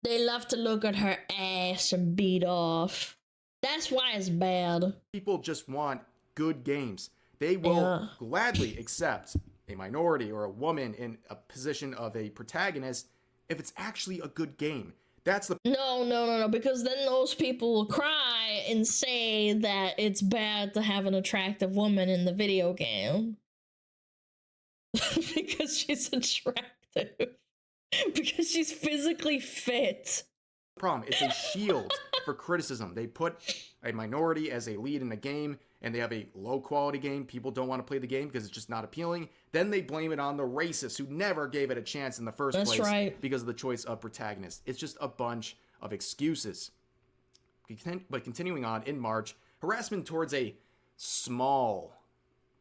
they love to look at her ass and beat off. That's why it's bad. People just want good games. They will gladly accept a minority or a woman in a position of a protagonist if it's actually a good game. That's the No, because then those people will cry and say that it's bad to have an attractive woman in the video game. Because she's attractive. Because she's physically fit. problem. It's a shield for criticism. They put a minority as a lead in a game, and they have a low quality game. People don't want to play the game because it's just not appealing. Then they blame it on the racists who never gave it a chance in the first place because of the choice of protagonist. It's just a bunch of excuses. But continuing on, in March, harassment towards a small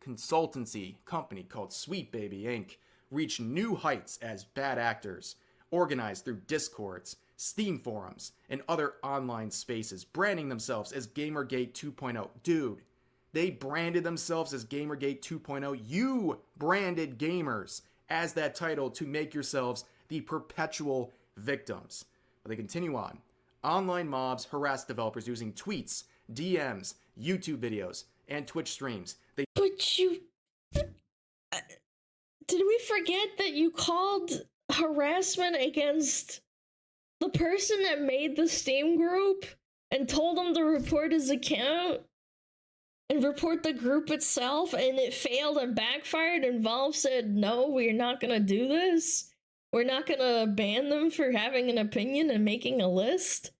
consultancy company called Sweet Baby Inc. reached new heights as bad actors, organized through Discords, Steam forums, and other online spaces, branding themselves as Gamergate 2.0. Dude, they branded themselves as Gamergate 2.0. You branded gamers as that title to make yourselves the perpetual victims. But they continue on. Online mobs harass developers using tweets, DMs, YouTube videos, and Twitch streams. But you... Did we forget that you called harassment against the person that made the Steam group and told him to report his account and report the group itself, and it failed and backfired, and Valve said, no, we're not gonna do this. We're not gonna ban them for having an opinion and making a list?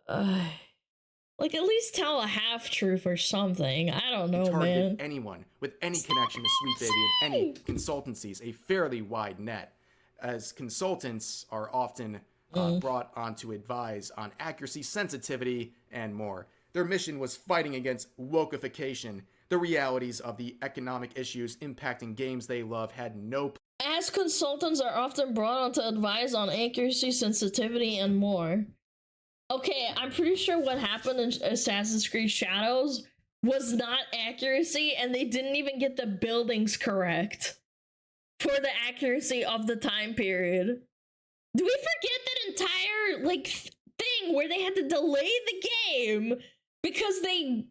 Like, at least tell a half-truth or something. I don't know, man. Anyone with any connection to Sweet Baby and any consultancies, a fairly wide net, as consultants are often brought on to advise on accuracy, sensitivity, and more. Their mission was fighting against wokeification. The realities of the economic issues impacting games they love had no... As consultants are often brought on to advise on accuracy, sensitivity, and more. Okay, I'm pretty sure what happened in Assassin's Creed Shadows was not accuracy, and they didn't even get the buildings correct for the accuracy of the time period. Do we forget that entire, like, thing where they had to delay the game because they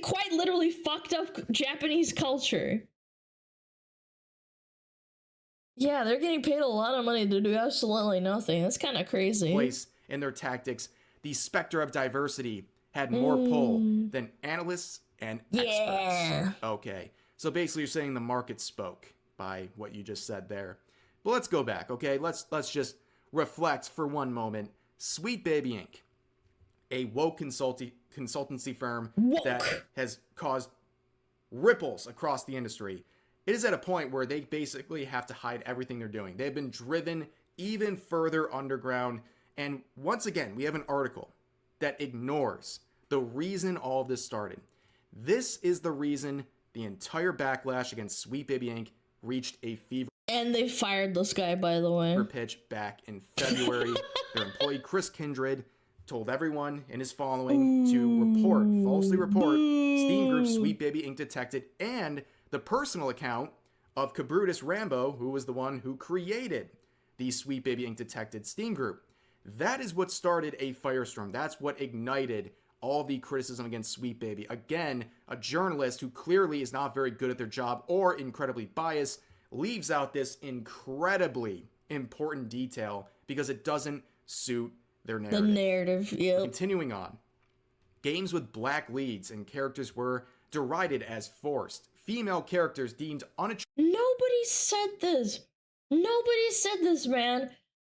quite literally fucked up Japanese culture? Yeah, they're getting paid a lot of money to do absolutely nothing. That's kind of crazy. Place in their tactics, the specter of diversity had more pull than analysts and experts. Okay, so basically you're saying the market spoke by what you just said there. But let's go back, okay? Let's just reflect for one moment. Sweet Baby Inc., a woke consultancy firm that has caused ripples across the industry. It is at a point where they basically have to hide everything they're doing. They've been driven even further underground. And once again, we have an article that ignores the reason all of this started. This is the reason the entire backlash against Sweet Baby Inc. reached a fever. And they fired this guy, by the way. Pitch back in February. Their employee, Chris Kindred, told everyone in his following to falsely report, Steam Group Sweet Baby Inc. detected, and the personal account of Cabrutus Rambo, who was the one who created the Sweet Baby Inc. detected Steam Group. That is what started a firestorm. That's what ignited all the criticism against Sweet Baby. Again, a journalist who clearly is not very good at their job or incredibly biased leaves out this incredibly important detail because it doesn't suit their narrative. The narrative, yeah. Continuing on. Games with black leads and characters were derided as forced. Female characters deemed unattractive. Nobody said this. Nobody said this, man.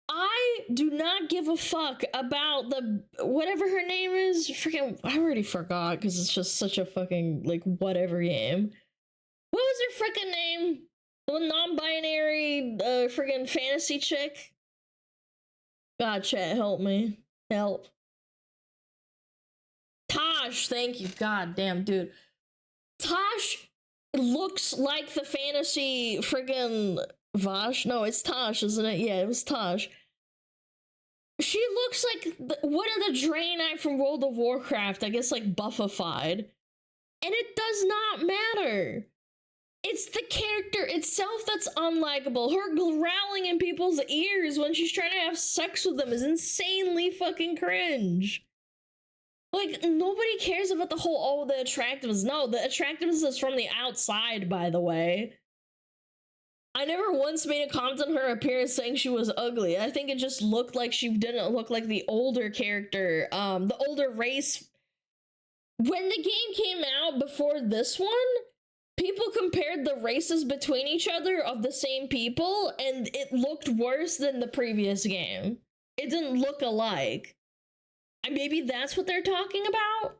I do not give a fuck about the whatever her name is. Freaking, I already forgot because it's just such a fucking like whatever game. What was her freaking name? The non-binary freaking fantasy chick. God, chat, help me, help. Tosh, thank you. God damn, dude. Tosh looks like the fantasy friggin' Vosh. No, it's Tosh, isn't it? Yeah, it was Tosh. She looks like one of the Draenei from World of Warcraft, I guess like buffified. And it does not matter. It's the character itself that's unlikable. Her growling in people's ears when she's trying to have sex with them is insanely fucking cringe. Like, nobody cares about the whole, oh, the attractiveness. No, the attractiveness is from the outside, by the way. I never once made a comment on her appearance saying she was ugly. I think it just looked like she didn't look like the older character, the older race. When the game came out before this one, people compared the races between each other of the same people, and it looked worse than the previous game. It didn't look alike. And maybe that's what they're talking about?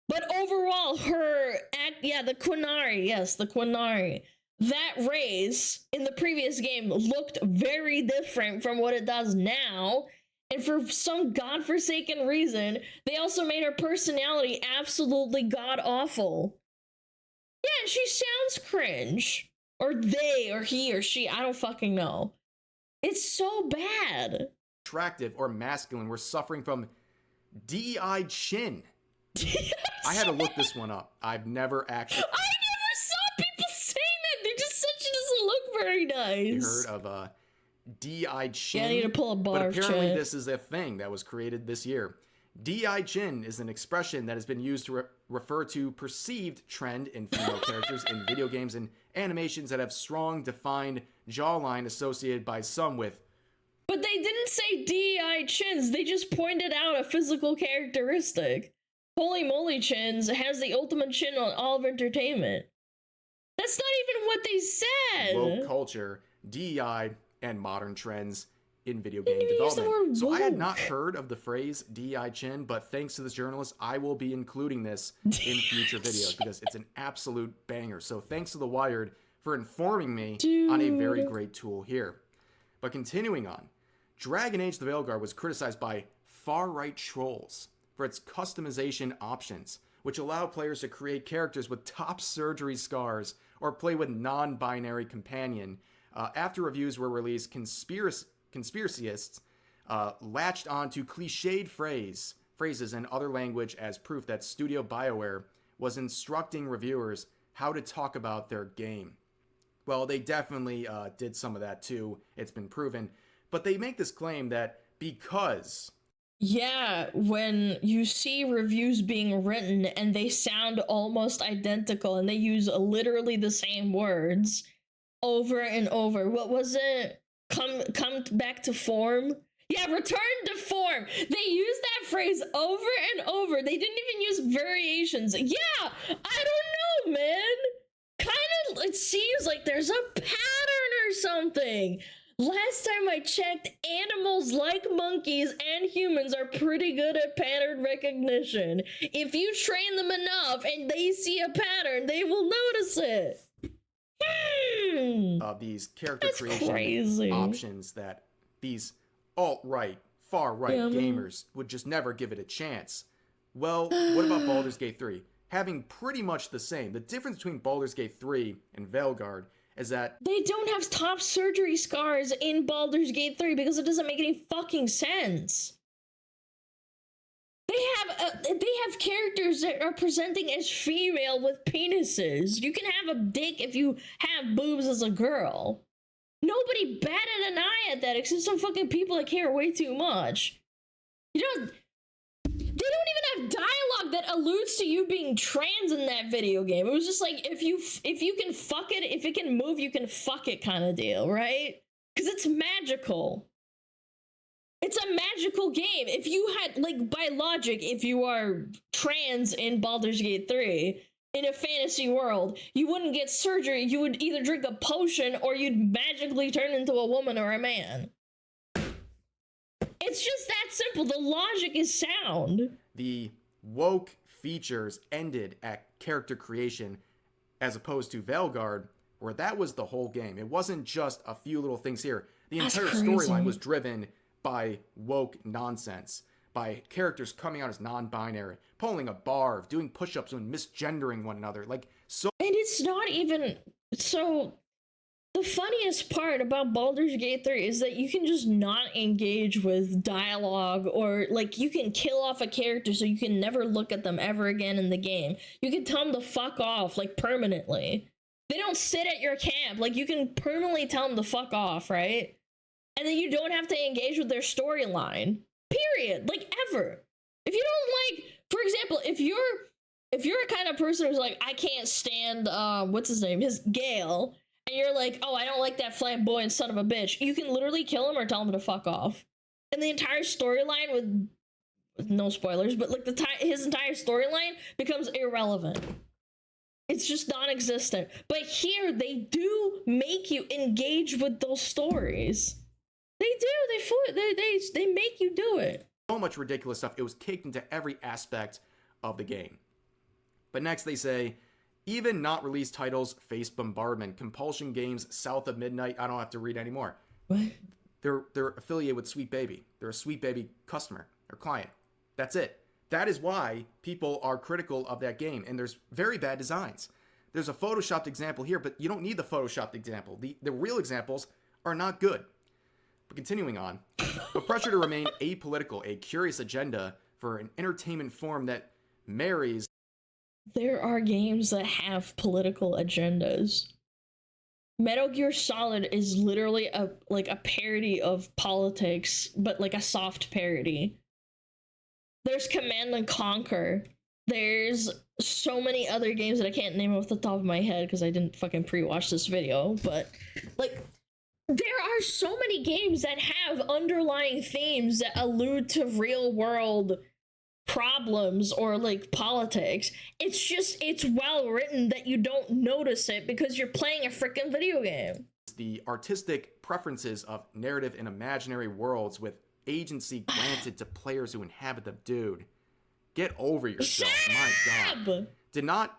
But overall, the Quinari, yes, the Quinari. That race in the previous game looked very different from what it does now. And for some godforsaken reason, they also made her personality absolutely god-awful. Yeah, and she sounds cringe. Or they, or he, or she, I don't fucking know. It's so bad. Attractive or masculine, we're suffering from DEI chin. I had to look this one up. I've never actually... I never saw people saying that. They just said she doesn't look very nice. Heard of DEI chin? Yeah, I need to pull a bar. But apparently this is a thing that was created this year. DEI chin is an expression that has been used to refer to perceived trend in female characters in video games and animations that have strong, defined jawline associated by some with... But they didn't say DEI chins, they just pointed out a physical characteristic. Holy moly chins has the ultimate chin on all of entertainment. That's not even what they said! Woke culture, DEI, and modern trends in video game development. So I had not heard of the phrase DEI chin, but thanks to this journalist, I will be including this in future videos because it's an absolute banger. So thanks to The Wired for informing me on a very great tool here. But continuing on, Dragon Age the Veilguard was criticized by far-right trolls for its customization options, which allow players to create characters with top surgery scars or play with non-binary companion. After reviews were released, conspiracists latched onto cliched phrases and other language as proof that Studio BioWare was instructing reviewers how to talk about their game. Well, they definitely did some of that too, it's been proven. But they make this claim that because... Yeah, when you see reviews being written and they sound almost identical and they use literally the same words over and over. What was it? Come back to form? Yeah, return to form. They used that phrase over and over. They didn't even use variations. Yeah, I don't know, man. Kind of, it seems like there's a pattern or something. Last time I checked, animals like monkeys and humans are pretty good at pattern recognition. If you train them enough and they see a pattern, they will notice it. These character creation options that these alt-right, far-right gamers would just never give it a chance. Well, what about Baldur's Gate 3? Having pretty much the same. The difference between Baldur's Gate 3 and Veilguard is that they don't have top surgery scars in Baldur's Gate 3 because it doesn't make any fucking sense. They have characters that are presenting as female with penises. You can have a dick if you have boobs as a girl. Nobody batted an eye at that except some fucking people that care way too much. You know, they don't even have dialogue that alludes to you being trans in that video game. It was just like, if you can fuck it, if it can move, you can fuck it kind of deal, right? Because it's magical. It's a magical game. If you had, like, by logic, if you are trans in Baldur's Gate 3, in a fantasy world, you wouldn't get surgery. You would either drink a potion or you'd magically turn into a woman or a man. It's just that simple. The logic is sound. The woke features ended at character creation as opposed to Veilguard, where that was the whole game. It wasn't just a few little things here. The entire storyline was driven by woke nonsense, by characters coming out as non-binary, pulling a barf, doing push-ups and misgendering one another. Like, so. And it's not even so. The funniest part about Baldur's Gate 3 is that you can just not engage with dialogue, or like you can kill off a character so you can never look at them ever again in the game. You can tell them to fuck off, like permanently. They don't sit at your camp. Like you can permanently tell them to fuck off, right? And then you don't have to engage with their storyline. Period. Like ever. If you don't like, for example, if you're a kind of person who's like, I can't stand what's his name? His Gale. And you're like, oh, I don't like that flamboyant son of a bitch. You can literally kill him or tell him to fuck off. And the entire storyline with no spoilers, but like his entire storyline becomes irrelevant. It's just non-existent. But here they do make you engage with those stories. They do. They make you do it. So much ridiculous stuff. It was caked into every aspect of the game. But next they say, even not released titles face bombardment. Compulsion Games south of midnight. I don't have to read anymore. What? They're affiliated with Sweet Baby. They're a Sweet Baby customer or client. That's it. That is why people are critical of that game. And there's very bad designs. There's a photoshopped example here, but you don't need the photoshopped example. The real examples are not good. But continuing on, a pressure to remain apolitical, a curious agenda for an entertainment form that marries. There are games that have political agendas. Metal Gear Solid is literally a parody of politics, but like a soft parody. There's Command and Conquer. There's so many other games that I can't name off the top of my head because I didn't fucking pre-watch this video, but like there are so many games that have underlying themes that allude to real world problems or like politics. It's well written that you don't notice it because you're playing a freaking video game. The artistic preferences of narrative and imaginary worlds with agency granted to players who inhabit them. Dude, get over yourself. My God. Did not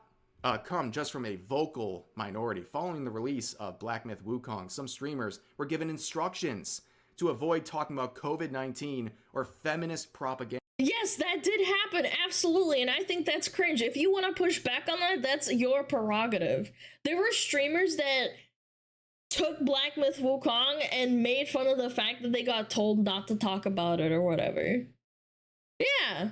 come just from a vocal minority. Following the release of Black Myth Wukong, some streamers were given instructions to avoid talking about COVID-19 or feminist propaganda. Yes, that did happen, absolutely, and I think that's cringe. If you want to push back on that, that's your prerogative. There were streamers that took Black Myth Wukong and made fun of the fact that they got told not to talk about it or whatever. Yeah.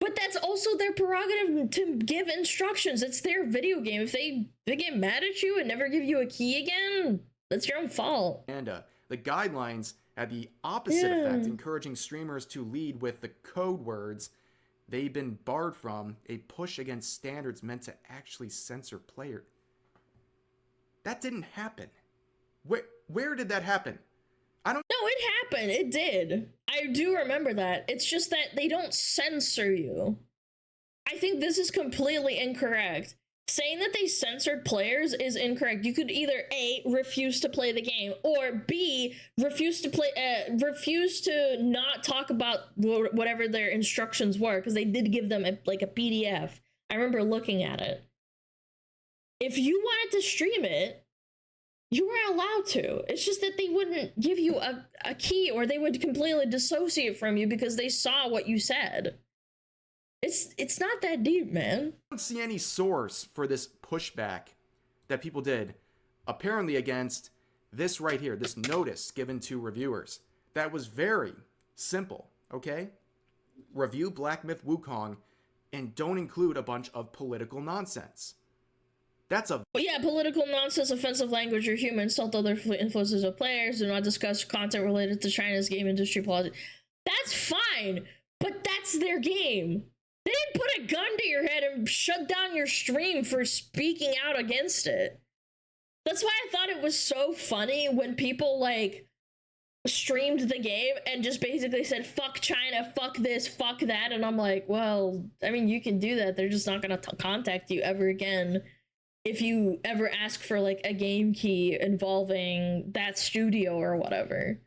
But that's also their prerogative to give instructions. It's their video game. If they get mad at you and never give you a key again, that's your own fault. And the guidelines had the opposite effect, encouraging streamers to lead with the code words they've been barred from, a push against standards meant to actually censor players. That didn't happen. Where did that happen? I don't. No, it happened. It did. I do remember that. It's just that they don't censor you. I think this is completely incorrect. Saying that they censored players is incorrect. You could either A, refuse to play the game, or B, refuse to not talk about whatever their instructions were, because they did give them a PDF. I remember looking at it. If you wanted to stream it, you were allowed to. It's just that they wouldn't give you a key, or they would completely dissociate from you because they saw what you said. It's not that deep, man. I don't see any source for this pushback that people did, apparently against this right here, this notice given to reviewers. That was very simple, okay? Review Black Myth Wukong and don't include a bunch of political nonsense. That's a... Yeah, political nonsense, offensive language, or human insult other influences of players, do not discuss content related to China's game industry policy. That's fine, but that's their game. They didn't put a gun to your head and shut down your stream for speaking out against it. That's why I thought it was so funny when people, like, streamed the game and just basically said, fuck China, fuck this, fuck that, and I'm like, well, I mean, you can do that. They're just not gonna contact you ever again if you ever ask for, like, a game key involving that studio or whatever.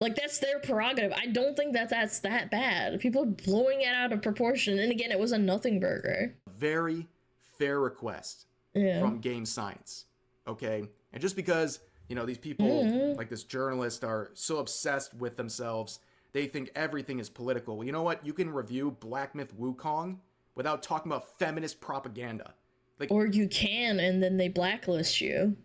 Like, that's their prerogative. I don't think that that's that bad. People are blowing it out of proportion. And again, it was a nothing burger. Very fair request from Game Science. Okay? And just because, you know, these people, like this journalist, are so obsessed with themselves, they think everything is political. Well, you know what? You can review Black Myth Wukong without talking about feminist propaganda. Like, or you can, and then they blacklist you.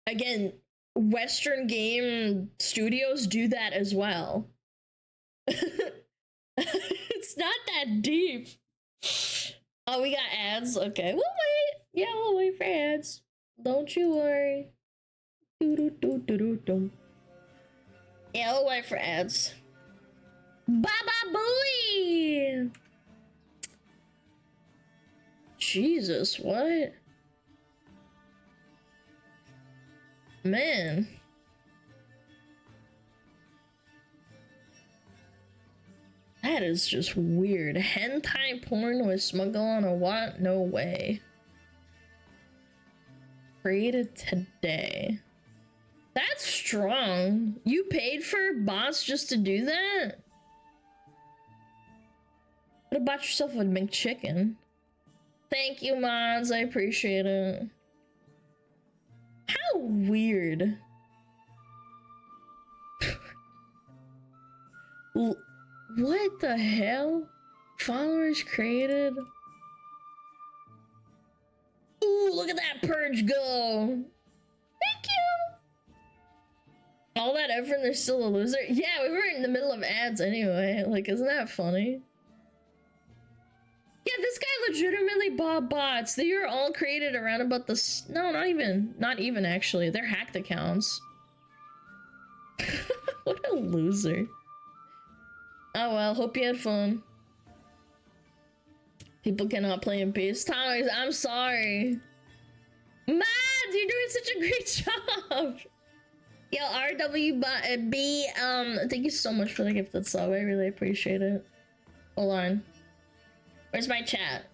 Again, Western game studios do that as well. It's not that deep. Oh, we got ads? Okay, we'll wait. Yeah, we'll wait for ads. Don't you worry. Yeah, we'll wait for ads. Baba Booey! Jesus, what? Man. That is just weird. Hentai porn with Smugalana, what? No way. Created today. That's strong. You paid for bots just to do that? What about yourself a McChicken? Thank you, mods. I appreciate it. How weird. What the hell? Followers created? Ooh, look at that purge go. Thank you. All that effort and they're still a loser? Yeah, we were in the middle of ads anyway. Like, isn't that funny? Yeah, this guy legitimately bought bots. They were all created around about the... No, not even actually. They're hacked accounts. What a loser. Oh well, hope you had fun. People cannot play in peace. Thomas, I'm sorry. Mads, you're doing such a great job. Yo, RWB, thank you so much for the gifted sub. I really appreciate it. Hold on. Where's my chat?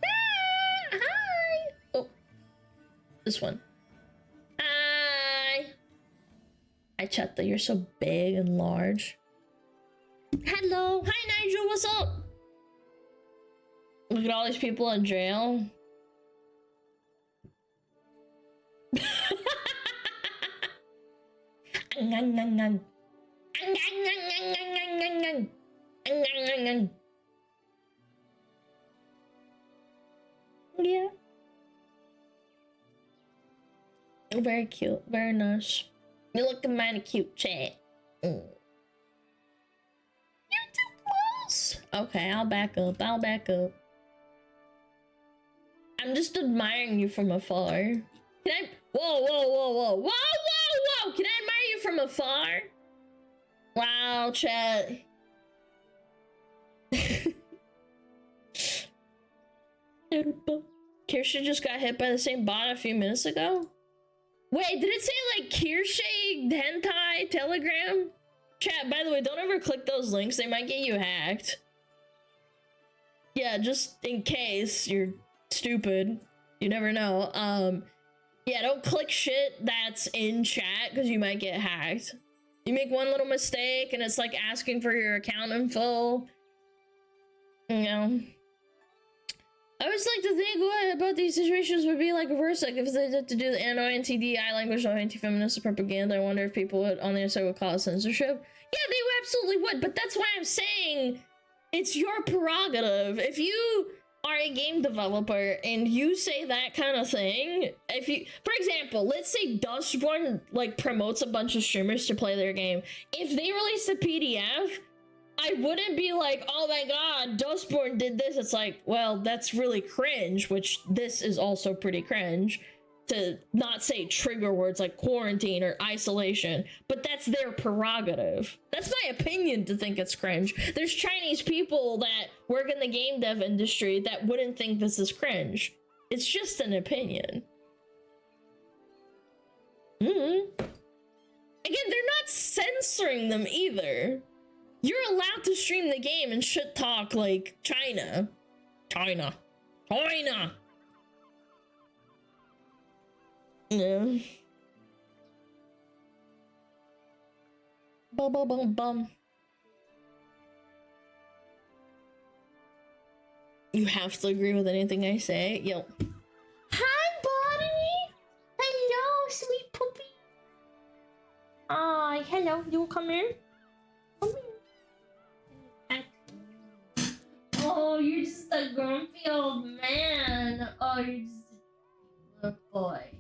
Ah, hi. Oh, this one. Hi. Hi, chat. That you're so big and large. Hello. Hi, Nigel. What's up? Look at all these people in jail. Yeah. Very cute. Very nice. You're looking mighty cute, chat. You're too close. Okay, I'll back up. I'll back up. I'm just admiring you from afar. Can I? Whoa, whoa, whoa, whoa, whoa, whoa, whoa! Can I admire you from afar? Wow, chat. Kirsche just got hit by the same bot a few minutes ago? Wait, did it say like Kirsche hentai telegram? Chat, by the way, don't ever click those links. They might get you hacked. Yeah, just in case you're stupid. You never know. Yeah, don't click shit that's in chat because you might get hacked. You make one little mistake and it's like asking for your account info. You know. I always like to think what about these situations would be like reverse, like if they had to do the anti-DI language or anti-feminist propaganda. I wonder if people would, on the other side would call it censorship. Yeah, they absolutely would, but that's why I'm saying it's your prerogative. If you are a game developer and you say that kind of thing, if you, for example, let's say Dustborn like promotes a bunch of streamers to play their game. If they release a PDF, I wouldn't be like, oh my god, Dustborn did this. It's like, well, that's really cringe, which this is also pretty cringe, to not say trigger words like quarantine or isolation, but that's their prerogative. That's my opinion to think it's cringe. There's Chinese people that work in the game dev industry that wouldn't think this is cringe. It's just an opinion. Again, they're not censoring them either. You're allowed to stream the game and shit talk like China. China. Yeah. Bum bum bum bum. You have to agree with anything I say. Yo. Hi, buddy. Hello, sweet puppy. Hello. You come here. Come here. Oh, you're just a grumpy old man. Oh, you're just a good boy.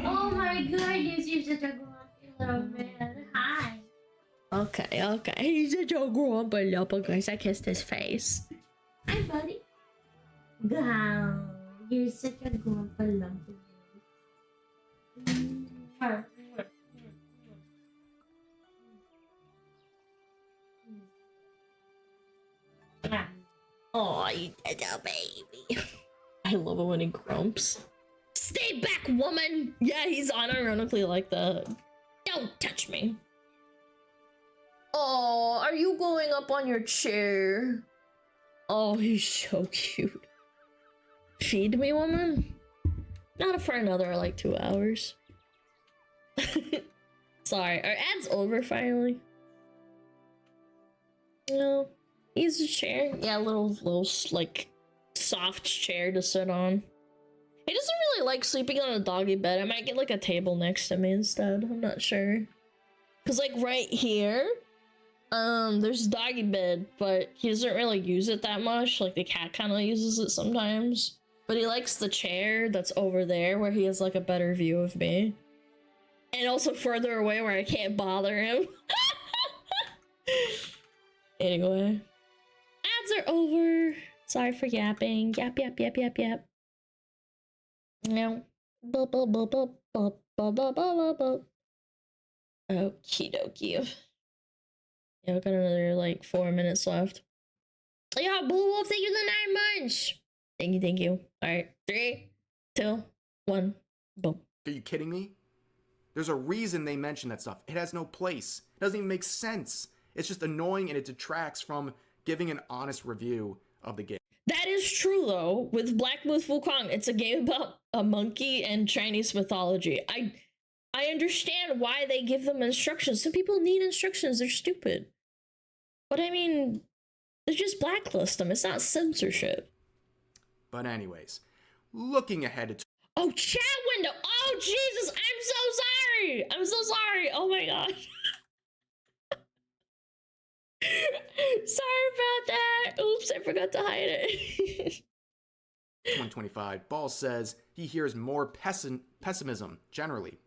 Oh my goodness, you're such a grumpy little man. Hi. Okay, okay. He's such a grumpy little guy. I kissed his face. Hi, buddy. Wow, you're such a grumpy lumpy. Oh, you little baby. I love it when he grumps. Stay back, woman! Yeah, he's unironically like that. Don't touch me. Oh, are you going up on your chair? Oh, he's so cute. Feed me, woman? Not for another, like, 2 hours. Sorry, our ad's over finally. No. He's a chair. Yeah, little, like, soft chair to sit on. He doesn't really like sleeping on a doggy bed. I might get, like, a table next to me instead. I'm not sure. Because, like, right here, there's a doggy bed, but he doesn't really use it that much. Like, the cat kind of uses it sometimes. But he likes the chair that's over there where he has, like, a better view of me. And also further away where I can't bother him. Anyway. Ads are over. Sorry for yapping. Yap, yap, yap, yap, yap. No. Okie dokie. Yeah, we got another like 4 minutes left. Yeah, Blue Wolf, thank you the 9 months. Thank you, thank you. Alright, 3, 2, 1, boom. Are you kidding me? There's a reason they mention that stuff. It has no place. It doesn't even make sense. It's just annoying and it detracts from giving an honest review of the game. That is true though. With Black Myth Wukong, it's a game about a monkey and Chinese mythology. I understand why they give them instructions. Some people need instructions. They're stupid. But I mean, they just blacklist them. It's not censorship. But anyways, looking ahead to... Oh, chat window! Oh, Jesus! I'm so sorry! I'm so sorry! Oh my god. Sorry about that. Oops, I forgot to hide it. 2025, Ball says he hears more pessimism generally.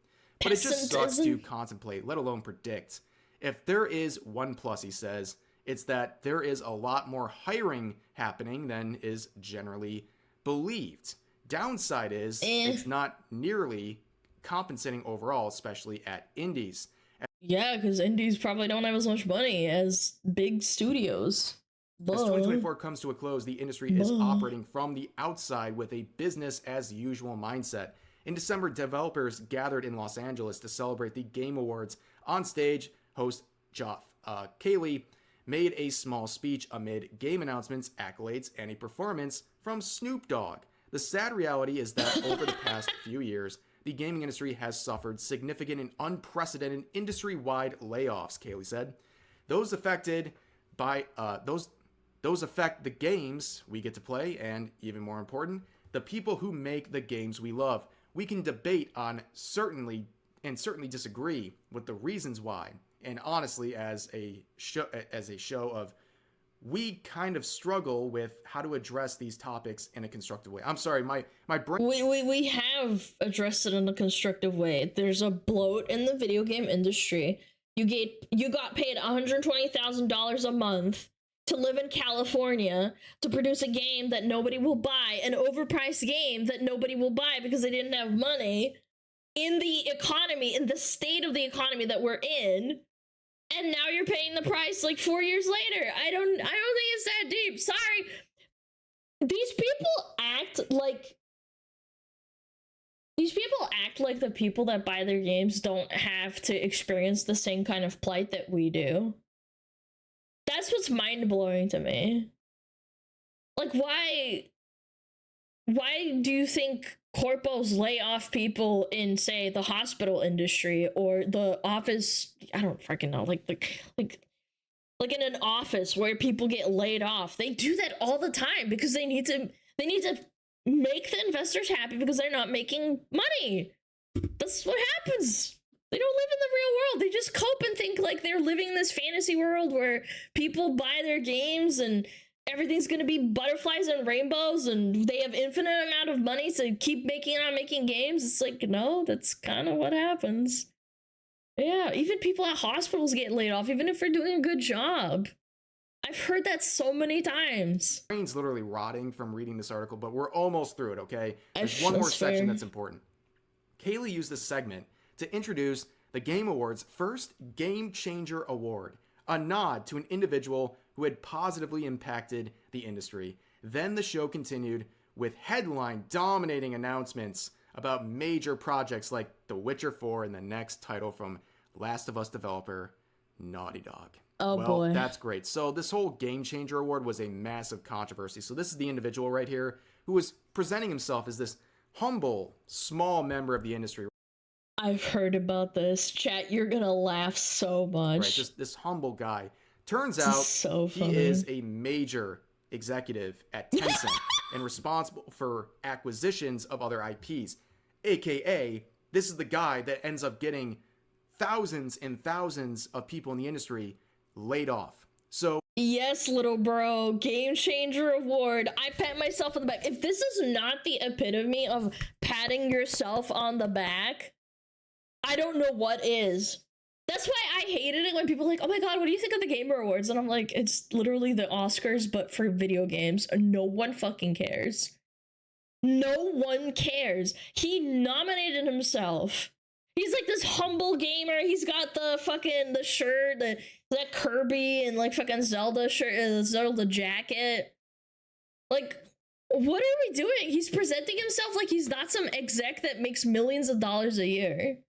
But it just sucks to contemplate, let alone predict. If there is one plus, he says, it's that there is a lot more hiring happening than is generally believed. Downside is it's not nearly compensating overall, especially at indies. Yeah, because indies probably don't have as much money as big studios. As 2024 comes to a close, the industry is operating from the outside with a business as usual mindset. In December, developers gathered in Los Angeles to celebrate the Game Awards. On stage, host Geoff Keighley made a small speech amid game announcements, accolades, and a performance from Snoop Dogg. The sad reality is that over the past few years, the gaming industry has suffered significant and unprecedented industry-wide layoffs, Keighley said. Those affected by those affect the games we get to play, and even more important, the people who make the games we love. We can debate on certainly disagree with the reasons why. And honestly, as a show of, we kind of struggle with how to address these topics in a constructive way. I'm sorry, my brain... We have addressed it in a constructive way. There's a bloat in the video game industry. You got paid $120,000 a month to live in California to produce a game that nobody will buy, an overpriced game that nobody will buy because they didn't have money in the economy, in the state of the economy that we're in. And now you're paying the price like 4 years later. I don't think it's that deep. Sorry. These people act like the people that buy their games don't have to experience the same kind of plight that we do. That's what's mind-blowing to me. Like, why do you think corpos lay off people in, say, the hospital industry or the office. I don't freaking know, like in an office where people get laid off. They do that all the time because they need to make the investors happy because they're not making money. That's what happens. They don't live in the real world. They just cope and think like they're living in this fantasy world where people buy their games and everything's gonna be butterflies and rainbows and they have infinite amount of money to keep making games. It's like, no, that's kind of what happens. Yeah, even people at hospitals get laid off, even if they're doing a good job. I've heard that so many times. My brain's literally rotting from reading this article, but we're almost through it, okay? There's one more section that's important. Kaylee used this segment to introduce the Game Awards' first Game Changer Award, a nod to an individual who had positively impacted the industry. Then the show continued with headline-dominating announcements about major projects like The Witcher 4 and the next title from Last of Us developer Naughty Dog. Oh, well, boy. That's great. So this whole Game Changer Award was a massive controversy. So this is the individual right here who was presenting himself as this humble, small member of the industry. I've heard about this. Chat, you're gonna laugh so much. Right, this humble guy. Turns out he is a major executive at Tencent and responsible for acquisitions of other IPs. AKA, this is the guy that ends up getting thousands and thousands of people in the industry laid off. So yes, little bro, Game Changer Award. I pat myself on the back. If this is not the epitome of patting yourself on the back, I don't know what is. That's why I hated it when people are like, oh my god, what do you think of the Gamer Awards? And I'm like, it's literally the Oscars, but for video games. No one fucking cares. No one cares. He nominated himself. He's like this humble gamer. He's got the shirt, that Kirby and like fucking Zelda shirt, Zelda jacket. Like, what are we doing? He's presenting himself like he's not some exec that makes millions of dollars a year.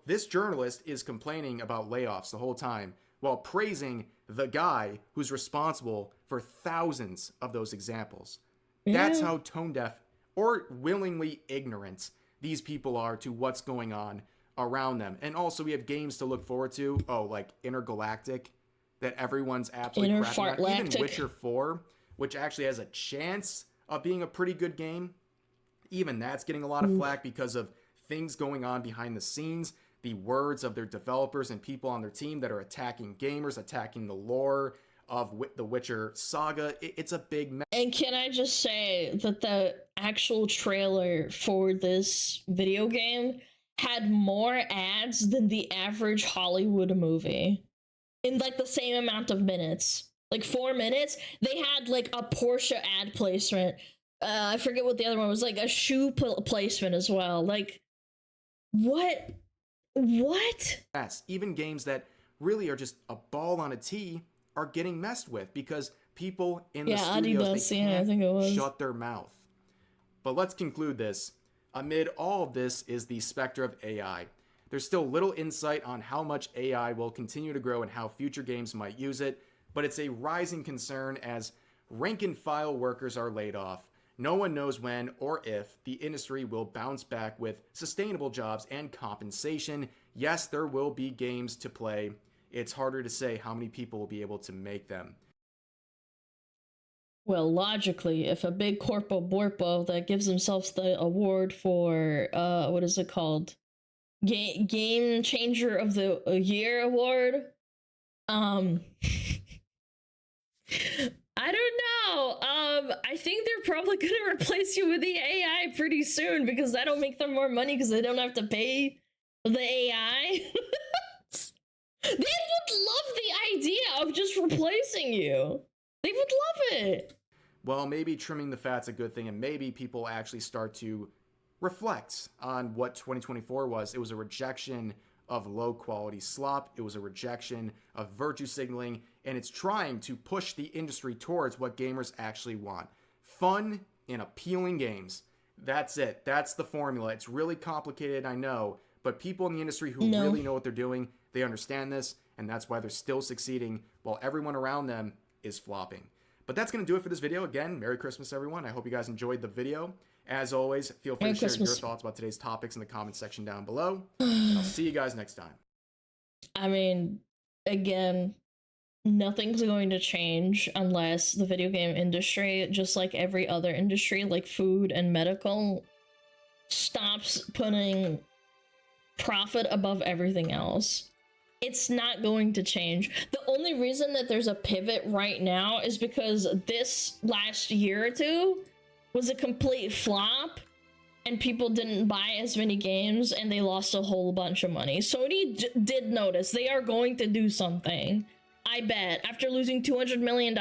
This journalist is complaining about layoffs the whole time while praising the guy who's responsible for thousands of those examples. Yeah. That's how tone deaf or willingly ignorant these people are to what's going on around them. And also we have games to look forward to. Oh, like Intergalactic that everyone's absolutely crapping on. Even Witcher 4, which actually has a chance of being a pretty good game. Even that's getting a lot of flack because of things going on behind the scenes, the words of their developers and people on their team that are attacking gamers, attacking the lore of the Witcher saga. It's a big mess. And can I just say that the actual trailer for this video game had more ads than the average Hollywood movie in like the same amount of minutes. Like 4 minutes, they had like a Porsche ad placement. I forget what the other one was, like a shoe placement as well. Like, what? Yes, even games that really are just a ball on a tee are getting messed with because people in the studios, they can't shut their mouth. But let's conclude this. Amid all of this is the specter of AI. There's still little insight on how much AI will continue to grow and how future games might use it, but it's a rising concern as rank and file workers are laid off. No one knows when or if the industry will bounce back with sustainable jobs and compensation. Yes, there will be games to play. It's harder to say how many people will be able to make them. Well, logically, if a big corpo borpo that gives themselves the award for, what is it called? Game Changer of the Year award? I don't know. I think they're probably gonna replace you with the AI pretty soon because that'll make them more money because they don't have to pay the AI. They would love the idea of just replacing you. They would love it. Well, maybe trimming the fat's a good thing, and maybe people actually start to reflect on what 2024 was. It was a rejection of low-quality slop. It was a rejection of virtue signaling, and it's trying to push the industry towards what gamers actually want. Fun and appealing games. That's it. That's the formula. It's really complicated, I know, but people in the industry who really know what they're doing, they understand this, and that's why they're still succeeding while everyone around them is flopping. But that's going to do it for this video. Again, Merry Christmas, everyone. I hope you guys enjoyed the video. As always, feel free Merry to share Christmas. your thoughts about today's topics in the comment section down below. And I'll see you guys next time. I mean, again, nothing's going to change unless the video game industry, just like every other industry, like food and medical, stops putting profit above everything else. It's not going to change. The only reason that there's a pivot right now is because this last year or two was a complete flop and people didn't buy as many games and they lost a whole bunch of money. Sony did notice they are going to do something. I bet after losing $200 million.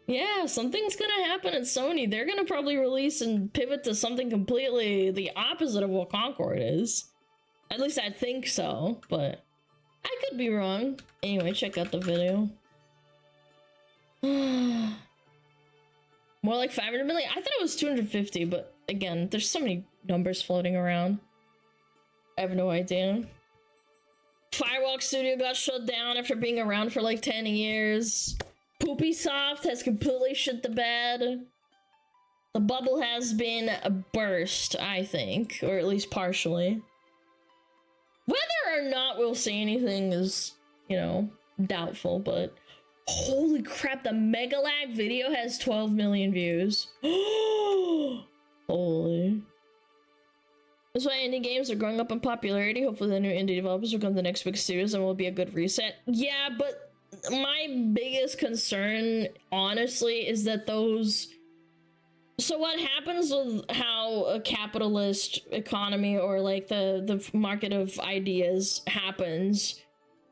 Yeah, something's gonna happen at Sony. They're gonna probably release and pivot to something completely the opposite of what Concord is. At least I think so, but I could be wrong. Anyway, check out the video. More like 500 million? I thought it was 250, but again, there's so many numbers floating around. I have no idea. Firewalk Studio got shut down after being around for like 10 years. Poopy Soft has completely shit the bed. The bubble has been burst, I think, or at least partially. Whether or not we'll see anything is, you know, doubtful, but holy crap, the Megalag video has 12 million views. Holy. That's why indie games are growing up in popularity. Hopefully the new indie developers will become the next big studios and will be a good reset. Yeah, but my biggest concern, honestly, is that those... So what happens with how a capitalist economy or like the market of ideas happens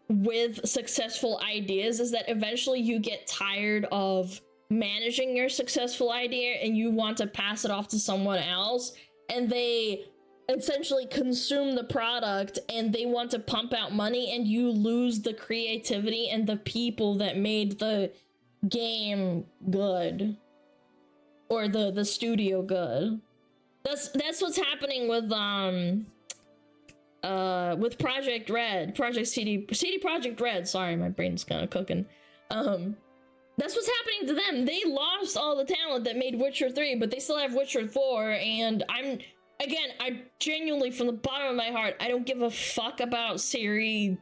with successful ideas is that eventually you get tired of managing your successful idea and you want to pass it off to someone else, and they essentially consume the product and they want to pump out money, and you lose the creativity and the people that made the game good or the studio good. That's what's happening with Project Red, CD Project Red. Sorry, my brain's kind of cooking. That's what's happening to them. They lost all the talent that made Witcher 3, but they still have Witcher 4, and I genuinely, from the bottom of my heart, I don't give a fuck about Ciri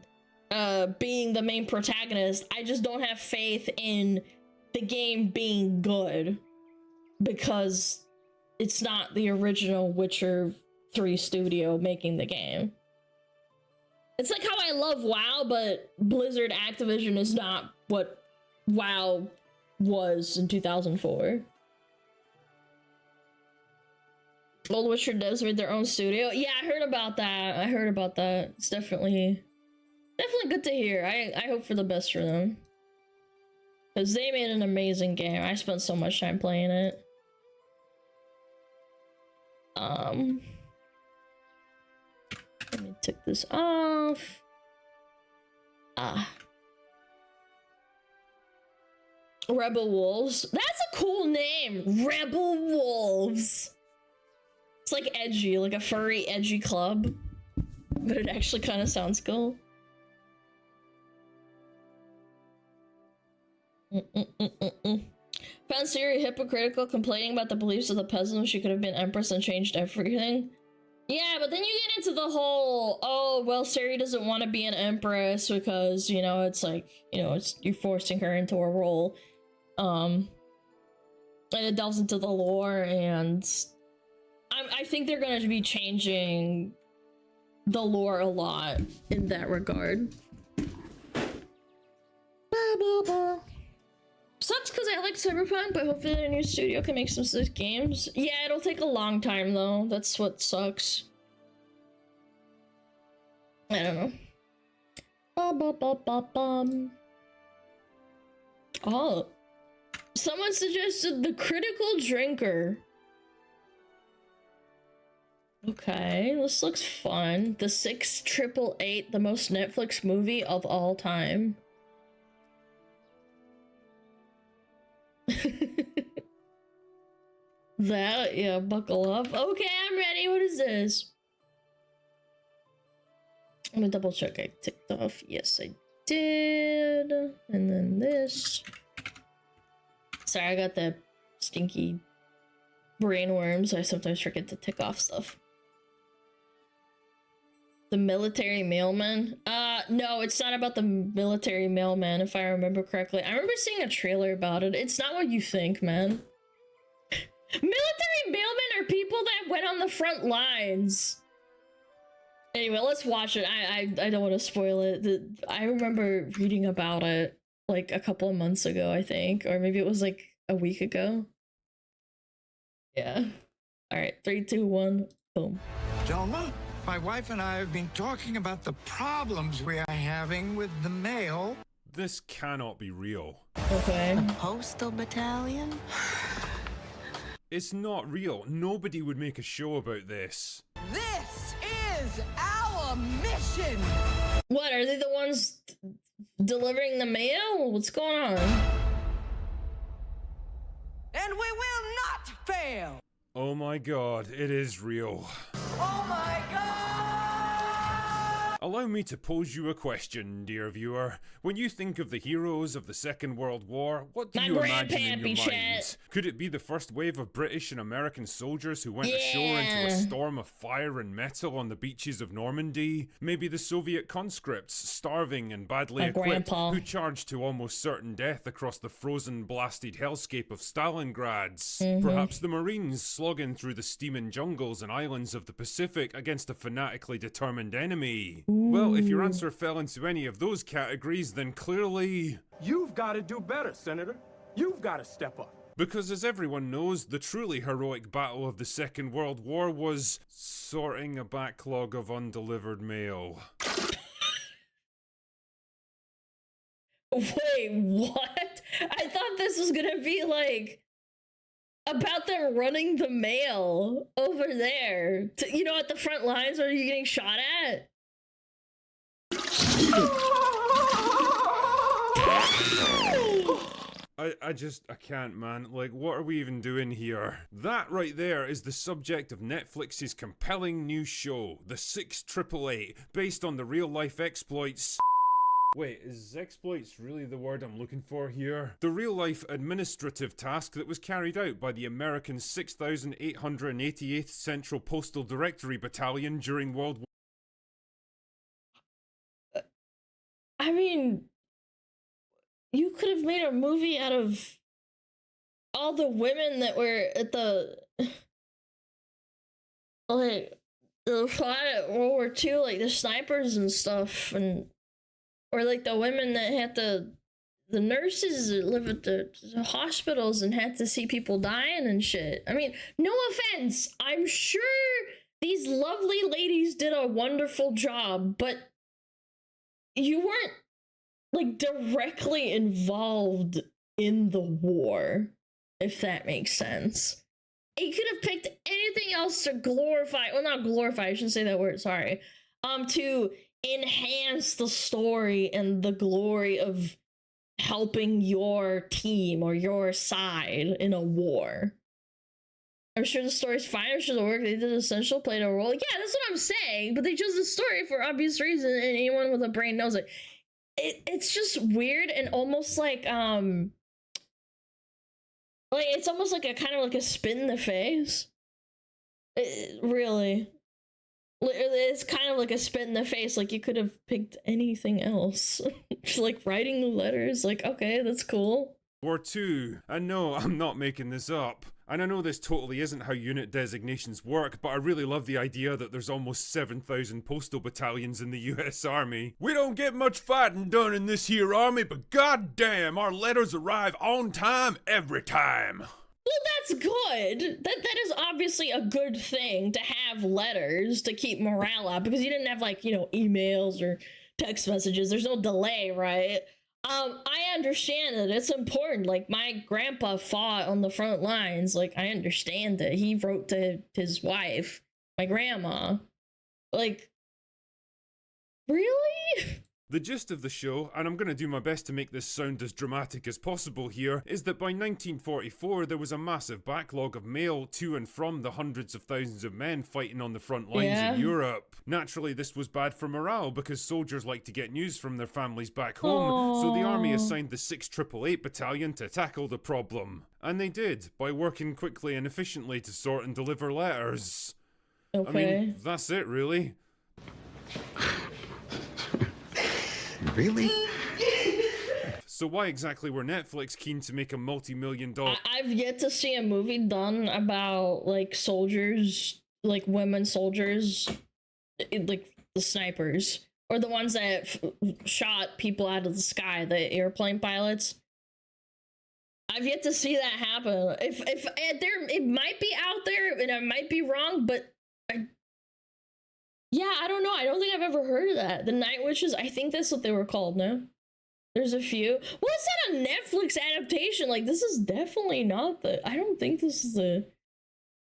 being the main protagonist. I just don't have faith in the game being good because it's not the original Witcher 3 studio making the game. It's like how I love WoW, but Blizzard Activision is not what WoW was in 2004. Old Witcher devs made their own studio. Yeah, I heard about that. It's definitely good to hear. I hope for the best for them. Because they made an amazing game. I spent so much time playing it. Let me take this off. Rebel Wolves. That's a cool name. Rebel Wolves. It's like edgy, like a furry, edgy club. But it actually kind of sounds cool. Found Ciri hypocritical, complaining about the beliefs of the peasants. She could have been empress and changed everything. Yeah, but then you get into the whole, oh, well, Ciri doesn't want to be an empress because, you know, it's like, you know, you're forcing her into a role. And it delves into the lore, and I think they're going to be changing the lore a lot in that regard. Sucks because I like Cyberpunk, but hopefully the new studio can make some sick games. Yeah, it'll take a long time though. That's what sucks. I don't know. Oh. Someone suggested The Critical Drinker. Okay, this looks fun. The 6888, the most Netflix movie of all time. That, yeah, buckle up. Okay, I'm ready. What is this? Let me double check. I ticked off. Yes, I did. And then this. Sorry, I got that stinky brainworms. I sometimes forget to tick off stuff. The military mailman? No, it's not about the military mailman, if I remember correctly. I remember seeing a trailer about it. It's not what you think, man. Military mailmen are people that went on the front lines. Anyway, let's watch it. I don't want to spoil it. I remember reading about it like a couple of months ago, I think. Or maybe it was like a week ago. Yeah. Alright, 3, 2, 1, boom. Gentlemen, my wife and I have been talking about the problems we are having with the mail. This cannot be real. Okay. The postal battalion? It's not real. Nobody would make a show about this. This is our mission! What, are they the ones delivering the mail? What's going on? And we will not fail! Oh my god, it is real. Oh my god! Allow me to pose you a question, dear viewer. When you think of the heroes of the Second World War, what do you imagine in your mind? Could it be the first wave of British and American soldiers who went ashore into a storm of fire and metal on the beaches of Normandy? Maybe the Soviet conscripts, starving and badly equipped, who charged to almost certain death across the frozen, blasted hellscape of Stalingrads? Perhaps the Marines slogging through the steaming jungles and islands of the Pacific against a fanatically determined enemy? Well, if your answer fell into any of those categories, then clearly... You've got to do better, Senator. You've got to step up. Because as everyone knows, the truly heroic battle of the Second World War was sorting a backlog of undelivered mail. Wait, what? I thought this was gonna be like about them running the mail over there. You know, at the front lines where you're getting shot at? I can't, man. Like, what are we even doing here? That right there is the subject of Netflix's compelling new show, The 6888, based on the real-life exploits... Wait, is exploits really the word I'm looking for here? The real-life administrative task that was carried out by the American 6,888th Central Postal Directory Battalion during World War... I mean, you could have made a movie out of all the women that were at the like the fight at World War II, like the snipers and stuff, and or like the women that had the nurses that live at the hospitals and had to see people dying and shit. I mean, no offense, I'm sure these lovely ladies did a wonderful job, but you weren't like directly involved in the war, if that makes sense. It could have picked anything else to glorify, well, not glorify, I shouldn't say that word, sorry. To enhance the story and the glory of helping your team or your side in a war. I'm sure the story's fine, I'm sure the work they did essential played a role. Yeah, that's what I'm saying, but they chose the story for obvious reason, and anyone with a brain knows it. It's just weird and almost like it's almost like a kind of like a spit in the face. Really. It's kind of like a spit in the face, like you could have picked anything else. Just like writing the letters, like, okay, that's cool. War II. And no, I'm not making this up. And I know this totally isn't how unit designations work, but I really love the idea that there's almost 7,000 postal battalions in the US Army. We don't get much fighting done in this here army, but goddamn, our letters arrive on time every time. Well, that's good. That is obviously a good thing to have letters to keep morale up, because you didn't have, like, you know, emails or text messages. There's no delay, right? I understand that it's important. Like, my grandpa fought on the front lines. Like, I understand that he wrote to his wife, my grandma. Like, really? The gist of the show, and I'm going to do my best to make this sound as dramatic as possible here, is that by 1944 there was a massive backlog of mail to and from the hundreds of thousands of men fighting on the front lines in Europe. Naturally, this was bad for morale because soldiers like to get news from their families back home, so the army assigned the 688 Battalion to tackle the problem. And they did, by working quickly and efficiently to sort and deliver letters. I mean, that's it really. Really? So why exactly were Netflix keen to make a multi-million-dollar... I've yet to see a movie done about, like, soldiers, like, women soldiers, like, the snipers, or the ones that shot people out of the sky, the airplane pilots. I've yet to see that happen. If it might be out there, and I might be wrong, but... Yeah, I don't know. I don't think I've ever heard of that. The Night Witches, I think that's what they were called, no? There's a few. Well, it's not a Netflix adaptation. Like, this is definitely not the... I don't think this is the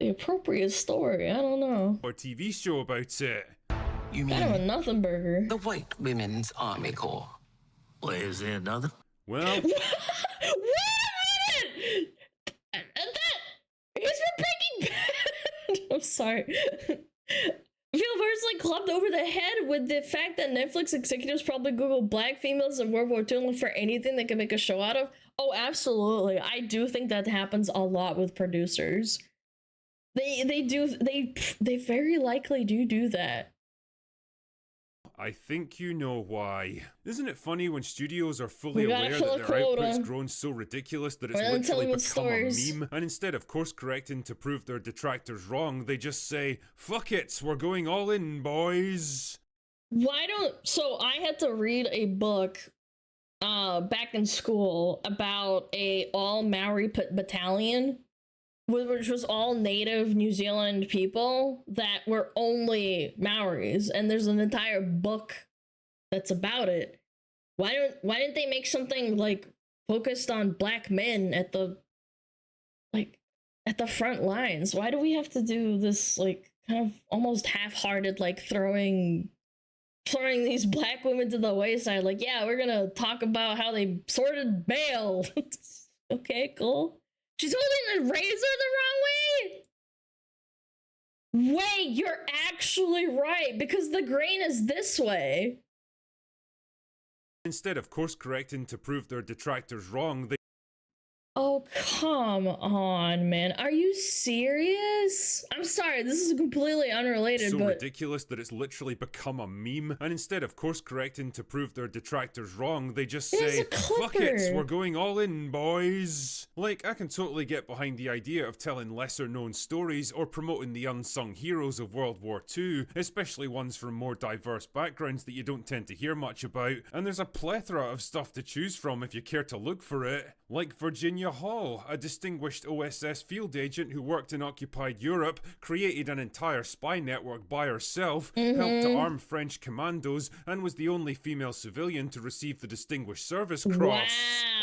appropriate story. I don't know. Or TV show about it. You mean... Kind of a nothing burger. The White Women's Army Corps. Or is there another? Well... Wait a minute! He's from Breaking Bad! I'm sorry. I feel personally clubbed over the head with the fact that Netflix executives probably Google black females in World War II and look for anything they can make a show out of. Oh, absolutely. I do think that happens a lot with producers. They very likely do that. I think you know why. Isn't it funny when studios are fully aware that their output's grown so ridiculous that it's literally become a meme, and instead of course correcting to prove their detractors wrong, they just say, fuck it, we're going all in, boys. So I had to read a book back in school about a all Maori battalion, which was all native New Zealand people that were only Maoris, and there's an entire book that's about it. Why didn't they make something like focused on black men at the front lines? Why do we have to do this like kind of almost half-hearted like throwing these black women to the wayside? Like, yeah, we're gonna talk about how they sorted mail. Okay, cool. She's holding the razor the wrong way? Wait, you're actually right, because the grain is this way. Instead of course correcting to prove their detractors wrong, they... Oh, come on, man. Are you serious? I'm sorry, this is completely unrelated, so ridiculous that it's literally become a meme, and instead of course correcting to prove their detractors wrong, they just say, fuck it, we're going all in, boys. Like, I can totally get behind the idea of telling lesser known stories or promoting the unsung heroes of World War II, especially ones from more diverse backgrounds that you don't tend to hear much about, and there's a plethora of stuff to choose from if you care to look for it. Like Virginia Hall, a distinguished OSS field agent who worked in occupied Europe, created an entire spy network by herself, helped to arm French commandos, and was the only female civilian to receive the Distinguished Service Cross.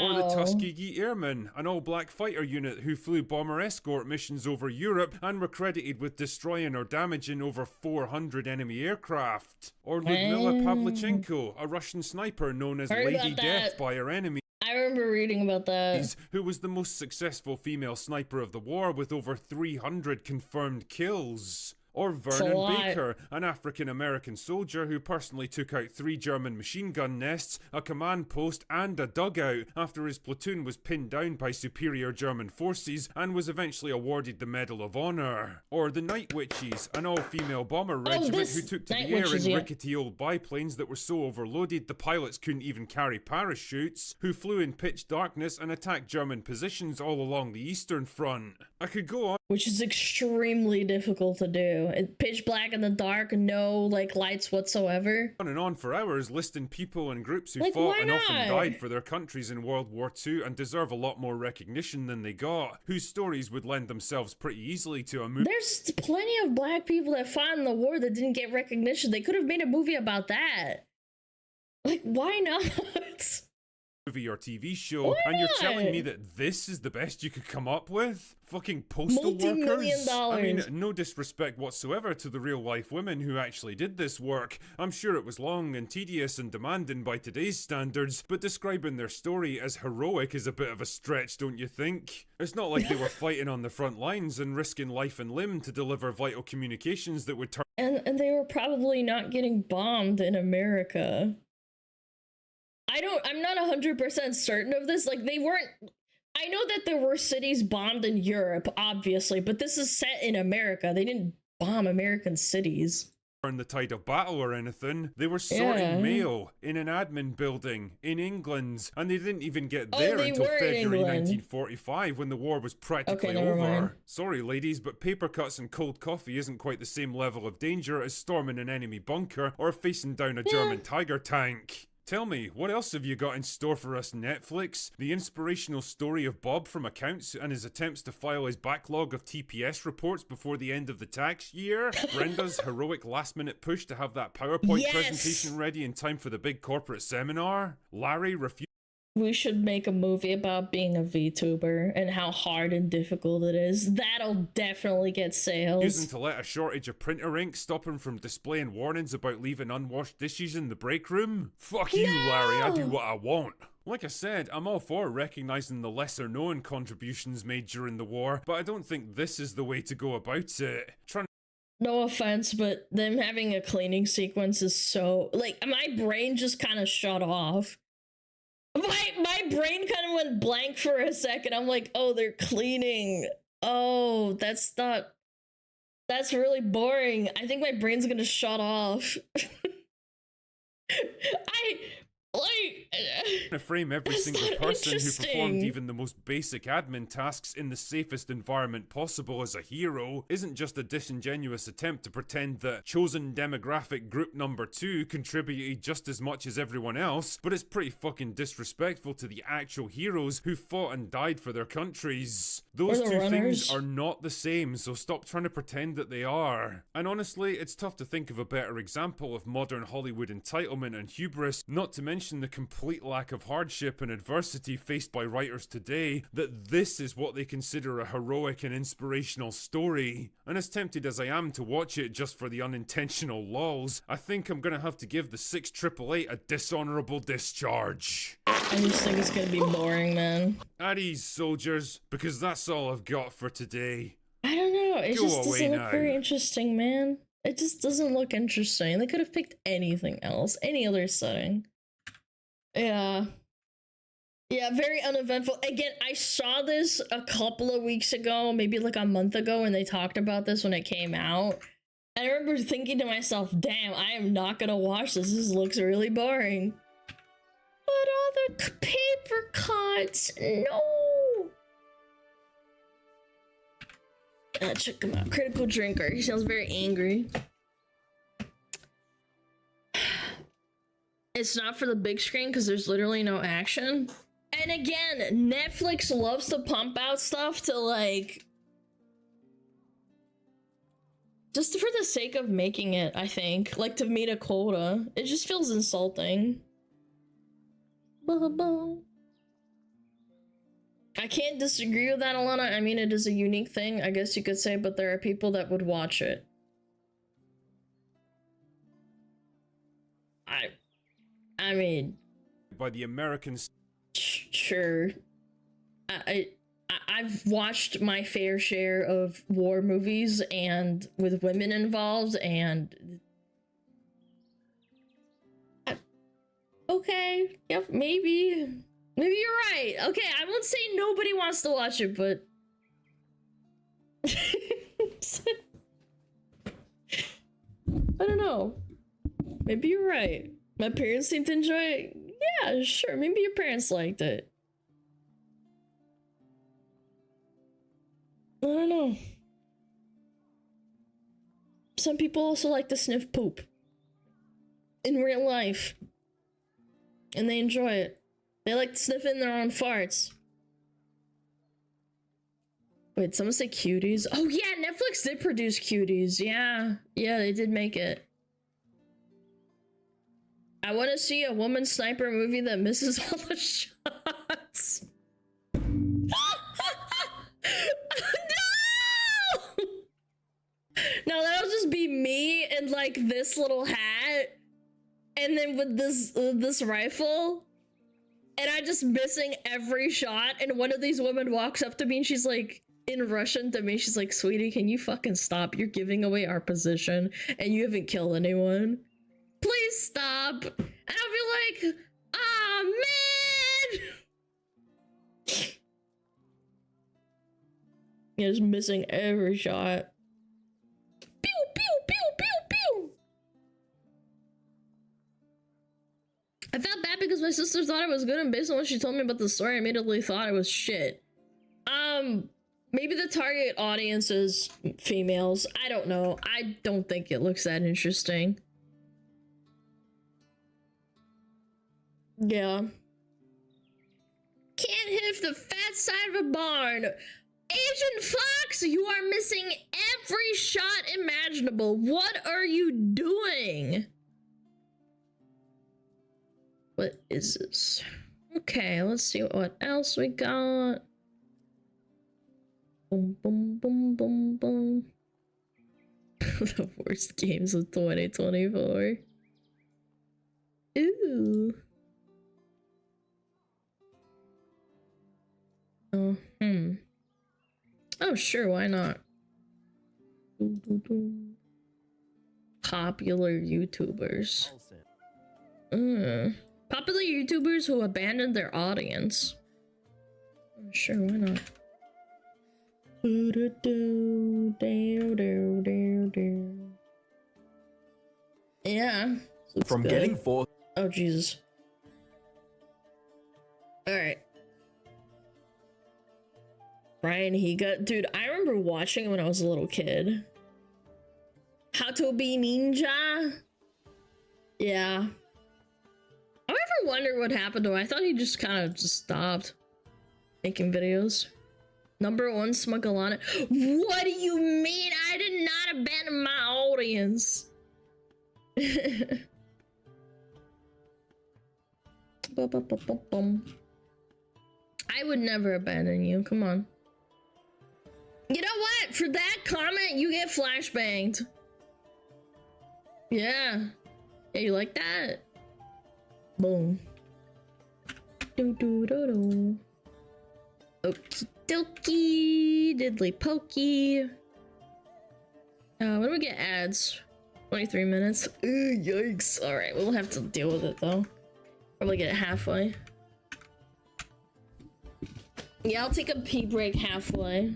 Or the Tuskegee Airmen, an all-black fighter unit who flew bomber escort missions over Europe and were credited with destroying or damaging over 400 enemy aircraft. Or Ludmila Pavlichenko, a Russian sniper known as Lady Death by her enemy. I remember reading about that. Who was the most successful female sniper of the war with over 300 confirmed kills. Or Vernon Baker, an African-American soldier who personally took out 3 German machine gun nests, a command post and a dugout after his platoon was pinned down by superior German forces and was eventually awarded the Medal of Honor. Or the Night Witches, an all-female bomber regiment who took to the air in rickety old biplanes that were so overloaded the pilots couldn't even carry parachutes, who flew in pitch darkness and attacked German positions all along the Eastern Front. I could go on. Which is extremely difficult to do. It's pitch black in the dark, no like lights whatsoever. On and on for hours, listing people and groups who fought and often died for their countries in World War II and deserve a lot more recognition than they got, whose stories would lend themselves pretty easily to a movie. There's plenty of black people that fought in the war that didn't get recognition. They could have made a movie about that. Like, why not? movie or TV show, and you're telling me that this is the best you could come up with? Fucking postal workers? I mean, no disrespect whatsoever to the real life women who actually did this work. I'm sure it was long and tedious and demanding by today's standards, but describing their story as heroic is a bit of a stretch, don't you think? It's not like they were fighting on the front lines and risking life and limb to deliver vital communications that would turn— And they were probably not getting bombed in America. I'm not 100% certain of this. Like, they weren't. I know that there were cities bombed in Europe, obviously, but this is set in America. They didn't bomb American cities. In the tide of battle or anything. They were sorting mail in an admin building in England, and they didn't even get there until February 1945 when the war was practically over. Sorry ladies, but paper cuts and cold coffee isn't quite the same level of danger as storming an enemy bunker or facing down a German Tiger tank. Tell me, what else have you got in store for us, Netflix? The inspirational story of Bob from accounts and his attempts to file his backlog of TPS reports before the end of the tax year? Brenda's heroic last-minute push to have that PowerPoint presentation ready in time for the big corporate seminar? Larry refused— We should make a movie about being a VTuber and how hard and difficult it is. That'll definitely get sales. Using to let a shortage of printer ink stop him from displaying warnings about leaving unwashed dishes in the break room? Fuck you, Larry, I do what I want. Like I said, I'm all for recognizing the lesser known contributions made during the war, but I don't think this is the way to go about it. No offense, but them having a cleaning sequence is so... Like, my brain just kind of shut off. My brain kind of went blank for a second. I'm like, oh, they're cleaning. Oh, that's really boring. I think my brain's gonna shut off. To frame every single person who performed even the most basic admin tasks in the safest environment possible as a hero isn't just a disingenuous attempt to pretend that chosen demographic group number 2 contributed just as much as everyone else, but it's pretty fucking disrespectful to the actual heroes who fought and died for their countries. Those two things are not the same, so stop trying to pretend that they are. And honestly, it's tough to think of a better example of modern Hollywood entitlement and hubris, not to mention the complete lack of hardship and adversity faced by writers today, that this is what they consider a heroic and inspirational story. And as tempted as I am to watch it just for the unintentional lols, I think I'm gonna have to give the 6888 a dishonorable discharge. I just think it's gonna be boring, man. At ease, soldiers, because that's all I've got for today. I don't know, it just doesn't look very interesting, man. It just doesn't look interesting. They could have picked anything else, any other setting. Yeah, very uneventful. Again, I saw this a couple of weeks ago, maybe like a month ago, when they talked about this when it came out. And I remember thinking to myself, damn, I am not gonna watch this. This looks really boring. But all the paper cuts, no. Check him out. Critical drinker. He sounds very angry. It's not for the big screen because there's literally no action. And again, Netflix loves to pump out stuff to like... just for the sake of making it, I think. Like to meet a quota. It just feels insulting. I can't disagree with that, Alana. I mean, it is a unique thing, I guess you could say, but there are people that would watch it. I mean... by the Americans... Sure. I've watched my fair share of war movies and with women involved, and... okay, yep, maybe you're right. Okay, I won't say nobody wants to watch it, but... I don't know. Maybe you're right. My parents seem to enjoy it. Yeah, sure. Maybe your parents liked it. I don't know. Some people also like to sniff poop. In real life. And they enjoy it. They like to sniff in their own farts. Wait, someone say Cuties? Oh yeah, Netflix did produce Cuties. Yeah, they did make it. I want to see a woman sniper movie that misses all the shots. No! No, that'll just be me in like this little hat, and then with this rifle, and I just missing every shot. And one of these women walks up to me and she's like, in Russian to me, she's like, "Sweetie, can you fucking stop? You're giving away our position, and you haven't killed anyone. Please stop." And I'll be like, "Ah, man." Yeah, just missing every shot. Pew, pew, pew, pew, pew. I felt bad because my sister thought it was good, and based on what she told me about the story, I immediately thought it was shit. Maybe the target audience is females. I don't know. I don't think it looks that interesting. Yeah. Can't hit the fat side of a barn. Agent Fox, you are missing every shot imaginable. What are you doing? What is this? Okay, let's see what else we got. Boom, boom, boom, boom, boom. The worst games of 2024. Ooh. Oh, Oh, sure, why not? Popular YouTubers. Popular YouTubers who abandoned their audience. Oh, sure, why not? Yeah. From good. getting forth. Oh, Jesus. Alright. Brian Higa. Dude, I remember watching it when I was a little kid. How to be Ninja? Yeah. I ever wonder what happened to him. I thought he just kind of just stopped making videos. Number 1 Smugalana. What do you mean? I did not abandon my audience. I would never abandon you. Come on. You know what? For that comment, you get flashbanged. Yeah. Yeah, you like that? Boom. Do do do do. Okie dokie, diddly pokey. When do we get ads? 23 minutes. Ooh, yikes. Alright, we'll have to deal with it though. Probably get it halfway. Yeah, I'll take a pee break halfway.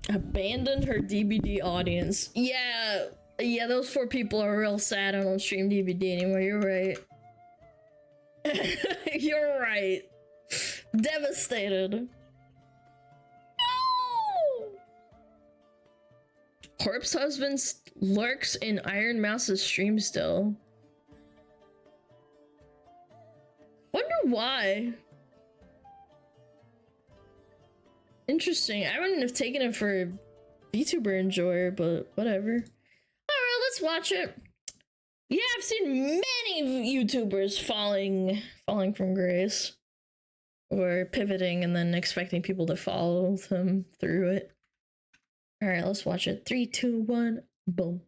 Abandoned her DVD audience. Yeah, those 4 people are real sad. I don't stream DVD anymore. You're right. You're right. Devastated. No! Corpse Husband lurks in Iron Mouse's stream still. Wonder why. Interesting. I wouldn't have taken it for VTuber enjoyer, but whatever. Alright, let's watch it. Yeah, I've seen many YouTubers falling from grace. Or pivoting and then expecting people to follow them through it. Alright, let's watch it. 3, 2, 1, boom.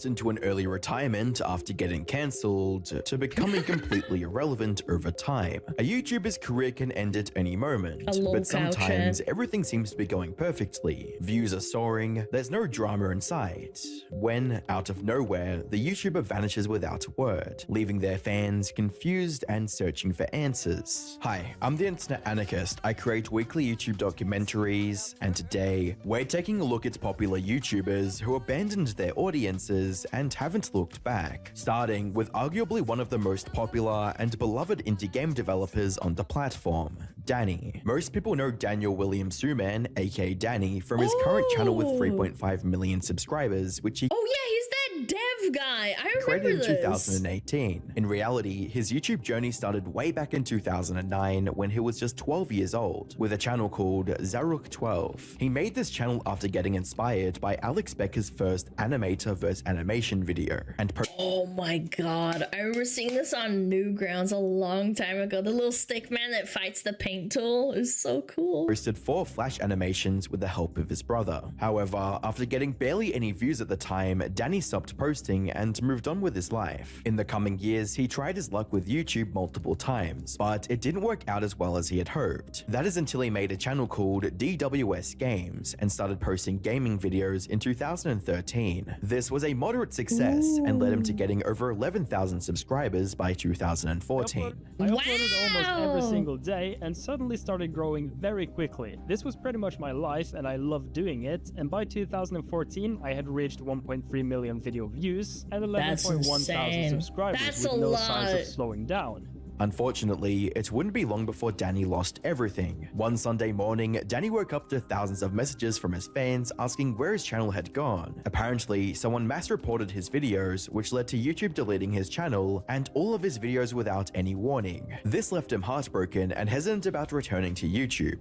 Into an early retirement after getting cancelled to becoming completely irrelevant over time. A YouTuber's career can end at any moment, but sometimes everything seems to be going perfectly. Views are soaring, there's no drama in sight, when, out of nowhere, the YouTuber vanishes without a word, leaving their fans confused and searching for answers. Hi, I'm the Internet Anarchist. I create weekly YouTube documentaries, and today, we're taking a look at popular YouTubers who abandoned their audiences and haven't looked back, starting with arguably one of the most popular and beloved indie game developers on the platform, Danny. Most people know Daniel William Suman, aka Danny, from his current channel with 3.5 million subscribers, which he— Oh yeah, he's that dev guy. I Created remember in this. 2018. In reality, his YouTube journey started way back in 2009 when he was just 12 years old, with a channel called Zaruk12. He made this channel after getting inspired by Alex Becker's first animator vs. animation video, and oh my god, I remember seeing this on Newgrounds a long time ago. The little stick man that fights the paint tool is so cool. Posted 4 Flash animations with the help of his brother. However, after getting barely any views at the time, Danny stopped posting and moved on with his life. In the coming years, he tried his luck with YouTube multiple times, but it didn't work out as well as he had hoped. That is until he made a channel called DWS Games and started posting gaming videos in 2013. This was a moderate success and led him to getting over 11,000 subscribers by 2014. I uploaded almost every single day and suddenly started growing very quickly. This was pretty much my life and I loved doing it, and by 2014 I had reached 1.3 million video views and 11.1 thousand subscribers with no signs of slowing down. Unfortunately, it wouldn't be long before Danny lost everything. One Sunday morning, Danny woke up to thousands of messages from his fans asking where his channel had gone. Apparently, someone mass reported his videos, which led to YouTube deleting his channel and all of his videos without any warning. This left him heartbroken and hesitant about returning to YouTube.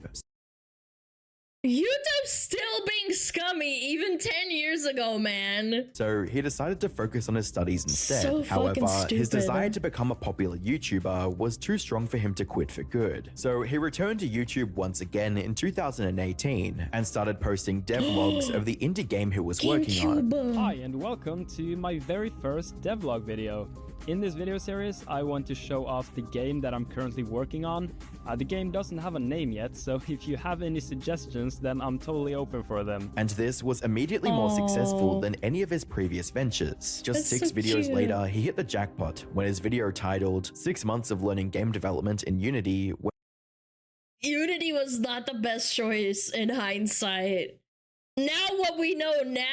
YouTube's still being scummy even 10 years ago, man. So he decided to focus on his studies instead. So However, his stupid. desire to become a popular YouTuber was too strong for him to quit for good. So he returned to YouTube once again in 2018 and started posting devlogs of the indie game he was working on. Hi and welcome to my very first devlog video. In this video series, I want to show off the game that I'm currently working on. The game doesn't have a name yet, so if you have any suggestions, then I'm totally open for them. And this was immediately more successful than any of his previous ventures. Just That's 6 so videos cute. later, he hit the jackpot when his video titled 6 Months of Learning Game Development in Unity. Unity was not the best choice in hindsight. Now what we know now,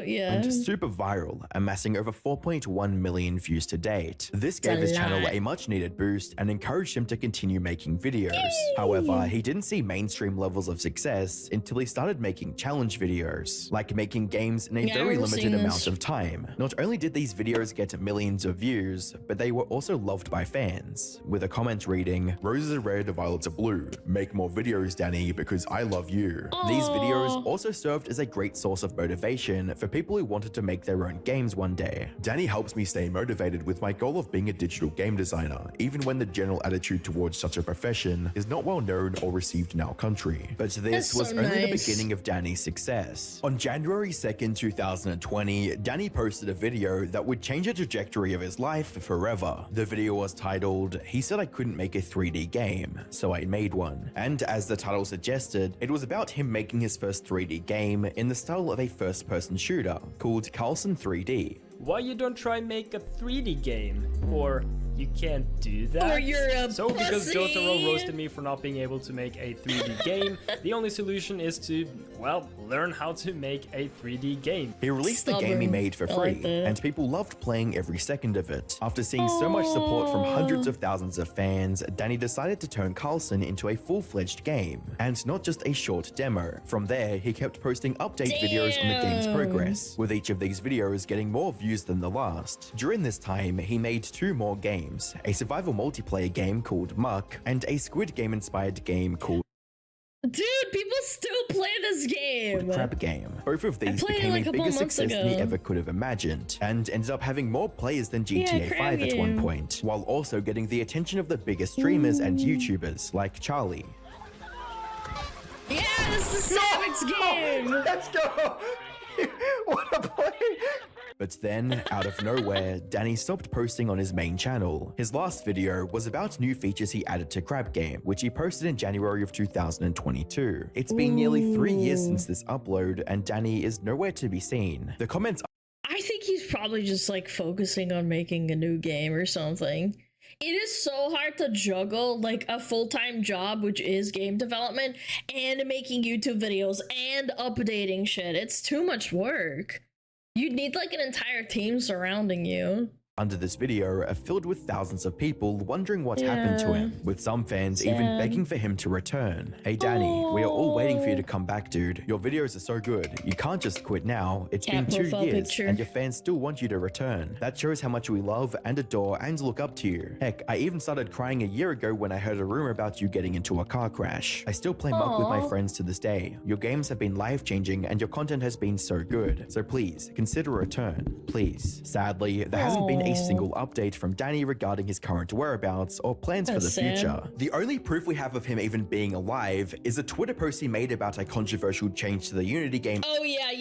yeah. Went super viral, amassing over 4.1 million views to date. This gave his channel a much needed boost and encouraged him to continue making videos. However, he didn't see mainstream levels of success until he started making challenge videos, like making games in a very limited amount of time. Not only did these videos get millions of views, but they were also loved by fans, with a comment reading, "Roses are red, violets are blue. Make more videos, Danny, because I love you." These videos also served as a great source of motivation for people who wanted to make their own games one day. Danny helps me stay motivated with my goal of being a digital game designer, even when the general attitude towards such a profession is not well known or received in our country. But this was only the beginning of Danny's success. On January 2nd, 2020, Danny posted a video that would change the trajectory of his life forever. The video was titled, "He said I couldn't make a 3D game, so I made one." And as the title suggested, it was about him making his first 3D game in the style of a first-person shooter called Carlson 3D. Why you don't try make a 3D game? Or you can't do that? Or you're a So because pussy. Jotaro roasted me for not being able to make a 3D game, the only solution is to, well, learn how to make a 3D game. He released the game he made for free, and people loved playing every second of it. After seeing so much support from hundreds of thousands of fans, Danny decided to turn Carlson into a full-fledged game, and not just a short demo. From there, he kept posting update videos on the game's progress, with each of these videos getting more views than the last. During this time, he made 2 more games, a survival multiplayer game called Muck, and a Squid Game-inspired game called Dude, people still play this game. Crab Game. Both of these played it became like a a bigger couple months success than he ago. ever could have imagined, and ended up having more players than GTA Crab 5 at one Game. point, while also getting the attention of the biggest streamers and YouTubers like Charlie. Yeah, this is Savage game. Let's go. What a play. But then, out of nowhere, Danny stopped posting on his main channel. His last video was about new features he added to Crab Game, which he posted in January of 2022. It's been nearly 3 years since this upload, and Danny is nowhere to be seen. The comments I think he's probably just like focusing on making a new game or something. It is so hard to juggle like a full-time job, which is game development, and making YouTube videos and updating shit. It's too much work. You'd need like an entire team surrounding you. under this video are filled with thousands of people wondering what happened to him, with some fans even begging for him to return. Hey Danny, we are all waiting for you to come back, dude. Your videos are so good. You can't just quit now. It's been 2 years and your fans still want you to return. That shows how much we love and adore and look up to you. Heck, I even started crying a year ago when I heard a rumor about you getting into a car crash. I still play Muck with my friends to this day. Your games have been life-changing and your content has been so good. So please, consider a return. Please. Sadly, there hasn't been a single update from Danny regarding his current whereabouts or plans for the future. The only proof we have of him even being alive is a Twitter post he made about a controversial change to the Unity game. Oh yeah.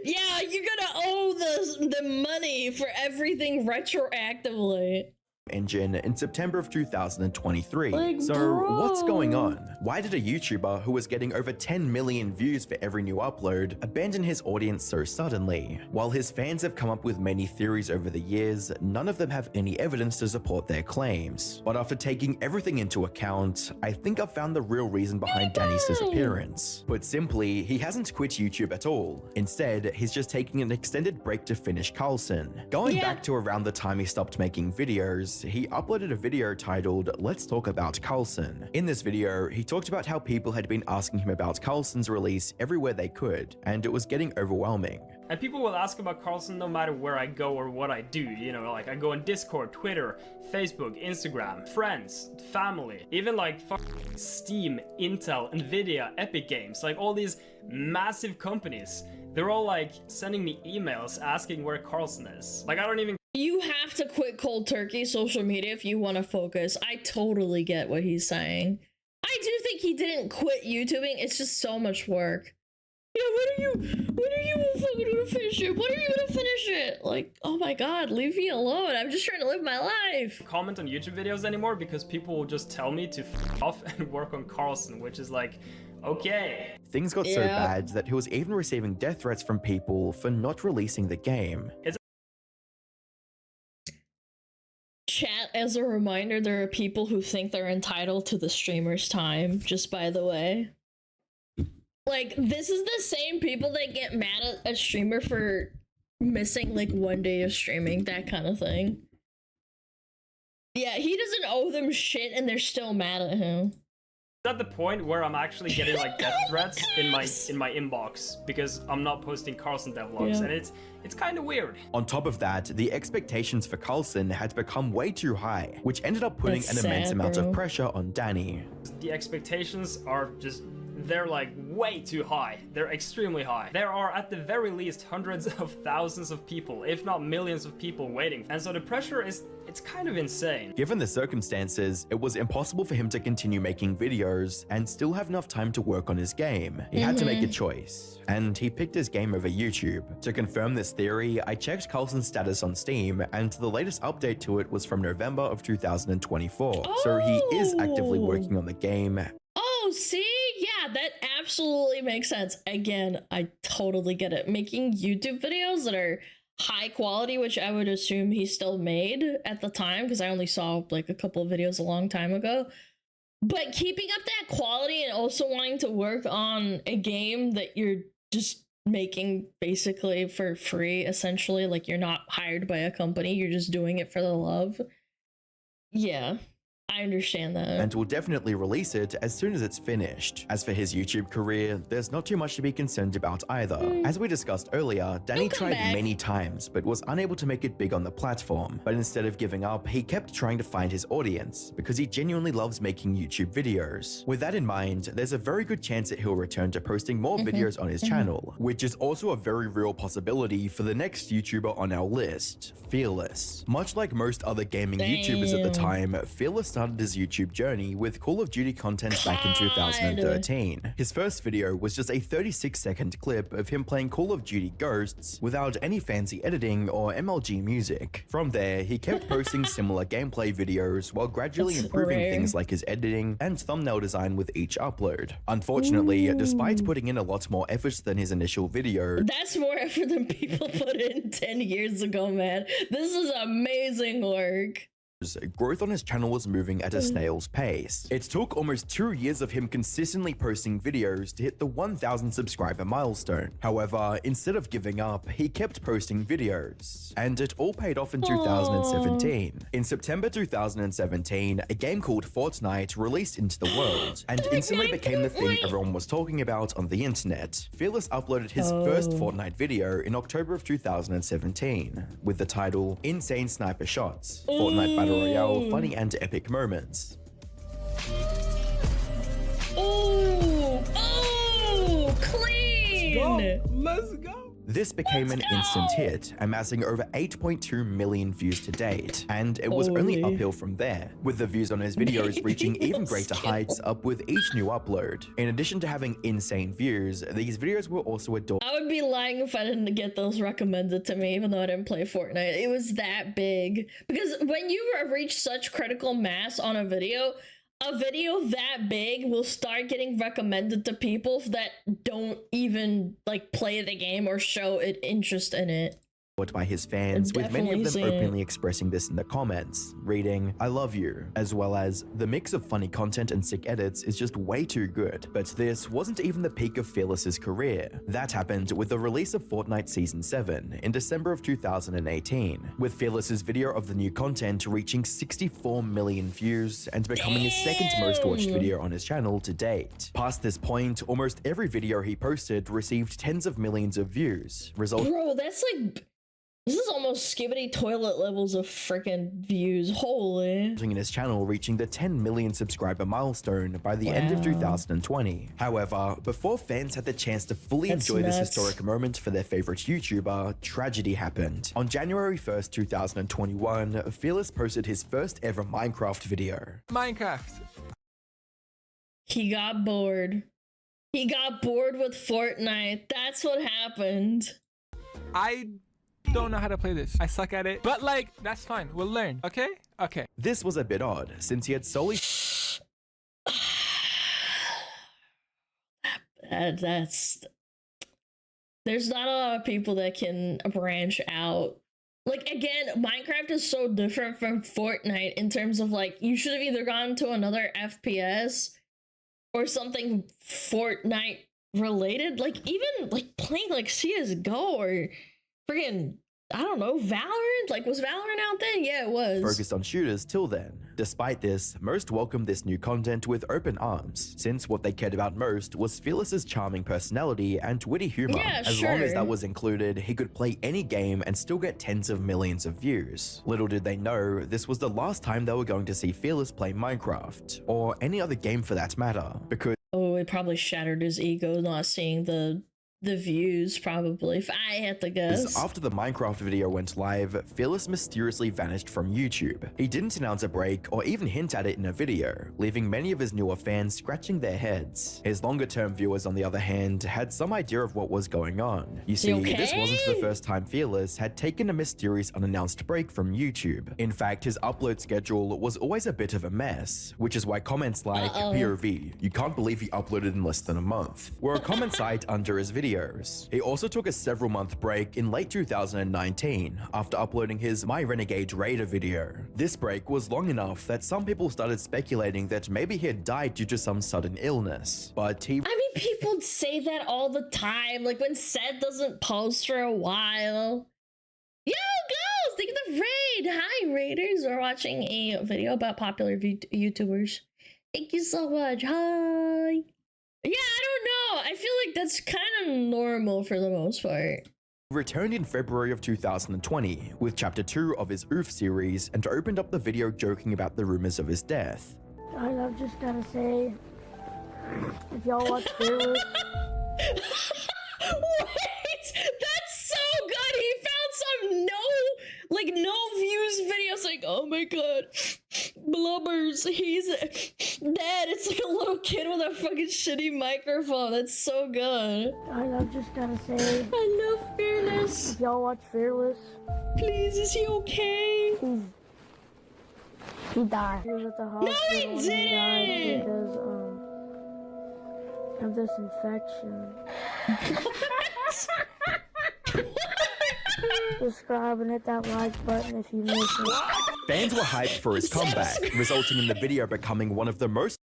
Yeah, you're gonna owe the money for everything retroactively. Engine in September of 2023. Like, so bro. What's going on? Why did a YouTuber who was getting over 10 million views for every new upload abandon his audience so suddenly? While his fans have come up with many theories over the years, none of them have any evidence to support their claims. But after taking everything into account, I think I've found the real reason behind Danny's disappearance. Put simply, he hasn't quit YouTube at all. Instead, he's just taking an extended break to finish Carlson. Going back to around the time he stopped making videos, he uploaded a video titled Let's Talk About Carlson. In this video, he talked about how people had been asking him about Carlson's release everywhere they could, and it was getting overwhelming. And people will ask about Carlson no matter where I go or what I do, you know, like I go on Discord, Twitter, Facebook, Instagram, friends, family, even like Steam, Intel, Nvidia, Epic Games, like all these massive companies. They're all like sending me emails asking where Carlson is. Like I don't even. You have to quit cold turkey social media if you want to focus. I totally get what he's saying. I do think he didn't quit YouTubing. It's just so much work. Yeah, when are you fucking gonna finish it? When are you gonna finish it? Like, oh my god, leave me alone. I'm just trying to live my life. Comment on YouTube videos anymore because people will just tell me to f off and work on Carlson, which is like, okay. Things got so bad that he was even receiving death threats from people for not releasing the game. Chat, as a reminder, there are people who think they're entitled to the streamer's time, just by the way. Like, this is the same people that get mad at a streamer for missing like 1 day of streaming, that kind of thing. Yeah, he doesn't owe them shit and they're still mad at him. At the point where I'm actually getting like death threats in my inbox because I'm not posting Carlson devlogs, and it's kind of weird. On top of that, the expectations for Carlson had become way too high, which ended up putting an immense amount of pressure on Danny. The expectations are just, they're like way too high. They're extremely high. There are at the very least hundreds of thousands of people, if not millions of people waiting. And so the pressure is, it's kind of insane. Given the circumstances, it was impossible for him to continue making videos and still have enough time to work on his game. He had to make a choice, and he picked his game over YouTube. To confirm this theory, I checked Carlson's status on Steam, and the latest update to it was from November of 2024. So he is actively working on the game. Oh, see? Yeah, that absolutely makes sense. Again, I totally get it. Making YouTube videos that are high quality, which I would assume he still made at the time, because I only saw like a couple of videos a long time ago. But keeping up that quality and also wanting to work on a game that you're just making basically for free, essentially, like you're not hired by a company, you're just doing it for the love. Yeah. I understand that. And will definitely release it as soon as it's finished. As for his YouTube career, there's not too much to be concerned about either. As we discussed earlier, Danny tried many times, but was unable to make it big on the platform. But instead of giving up, he kept trying to find his audience, because he genuinely loves making YouTube videos. With that in mind, there's a very good chance that he'll return to posting more videos on his channel, which is also a very real possibility for the next YouTuber on our list, Fearless. Much like most other gaming YouTubers at the time, Fearless started his YouTube journey with Call of Duty content back in 2013. His first video was just a 36-second clip of him playing Call of Duty Ghosts without any fancy editing or MLG music. From there, he kept posting similar gameplay videos while gradually improving things like his editing and thumbnail design with each upload. Unfortunately, despite putting in a lot more effort than his initial video, that's more effort than people put in 10 years ago, man. This is amazing work. growth on his channel was moving at a snail's pace. It took almost 2 years of him consistently posting videos to hit the 1,000 subscriber milestone. However, instead of giving up, he kept posting videos. And it all paid off in 2017. In September 2017, a game called Fortnite released into the world, and instantly became the thing everyone was talking about on the internet. Fearless uploaded his first Fortnite video in October of 2017, with the title Insane Sniper Shots, Fortnite Battle Royale, funny and epic moments. Clean! Let's go! This became an instant hit, amassing over 8.2 million views to date, and it was only uphill from there, with the views on his videos reaching even greater heights up with each new upload. In addition to having insane views, these videos were also adored. I would be lying if I didn't get those recommended to me, even though I didn't play Fortnite. It was that big. Because when you reach such critical mass on a video that big will start getting recommended to people that don't even like play the game or show an interest in it. By his fans, with many of them openly expressing this in the comments, reading, "I love you," as well as, "The mix of funny content and sick edits is just way too good." But this wasn't even the peak of Fearless's career. That happened with the release of Fortnite Season 7 in December of 2018, with Fearless's video of the new content reaching 64 million views and becoming his second most watched video on his channel to date. Past this point, almost every video he posted received tens of millions of views, Bro, that's like... This is almost skibbity toilet levels of freaking views. Holy. In his channel reaching the 10 million subscriber milestone by the end of 2020. However, before fans had the chance to fully enjoy this historic moment for their favorite YouTuber, tragedy happened. On January 1st, 2021, Fearless posted his first ever Minecraft video. Minecraft. He got bored. He got bored with Fortnite. That's what happened. I don't know how to play this. I suck at it. But like, that's fine. We'll learn. Okay? Okay. This was a bit odd, since he had solely... That's... There's not a lot of people that can branch out. Like, again, Minecraft is so different from Fortnite in terms of, like, you should have either gone to another FPS or something Fortnite related. Like, even, like, playing, like, CSGO or... Friggin', I don't know, Valorant? Like, was Valorant out then? Yeah, it was. Focused on shooters till then. Despite this, most welcomed this new content with open arms, since what they cared about most was Fearless's charming personality and witty humor. Yeah, as long as that was included, he could play any game and still get tens of millions of views. Little did they know, this was the last time they were going to see Fearless play Minecraft, or any other game for that matter, because... Oh, it probably shattered his ego not seeing the views, probably, if I had to guess. After the Minecraft video went live, Fearless mysteriously vanished from YouTube. He didn't announce a break or even hint at it in a video, leaving many of his newer fans scratching their heads. His longer-term viewers, on the other hand, had some idea of what was going on. You see, this wasn't the first time Fearless had taken a mysterious unannounced break from YouTube. In fact, his upload schedule was always a bit of a mess, which is why comments like, POV, you can't believe he uploaded in less than a month, were a comment site under his videos. He also took a several-month break in late 2019 after uploading his My Renegade Raider video. This break was long enough that some people started speculating that maybe he had died due to some sudden illness, but he... I mean, people say that all the time, like when Seth doesn't post for a while. Yo, girls, thank you for the raid! Hi, raiders! We're watching a video about popular YouTubers. Thank you so much. Hi! Yeah, I don't know. I feel like that's kind of normal for the most part. Returned in February of 2020 with chapter 2 of his Oof series and opened up the video joking about the rumors of his death. I've just gotta say, if y'all watch Fearless... Wait! That's so good! He found some no views videos like, oh my god, Blubbers, he's dead. It's like a little kid with a fucking shitty microphone. That's so good. I've just gotta say, I love Fearless. If y'all watch Fearless, please, is he okay? He died. He was at the hospital. No, he didn't! He died because of this infection. subscribe and hit that like button if you missed it. Fans were hyped for his comeback, resulting in the video becoming one of the most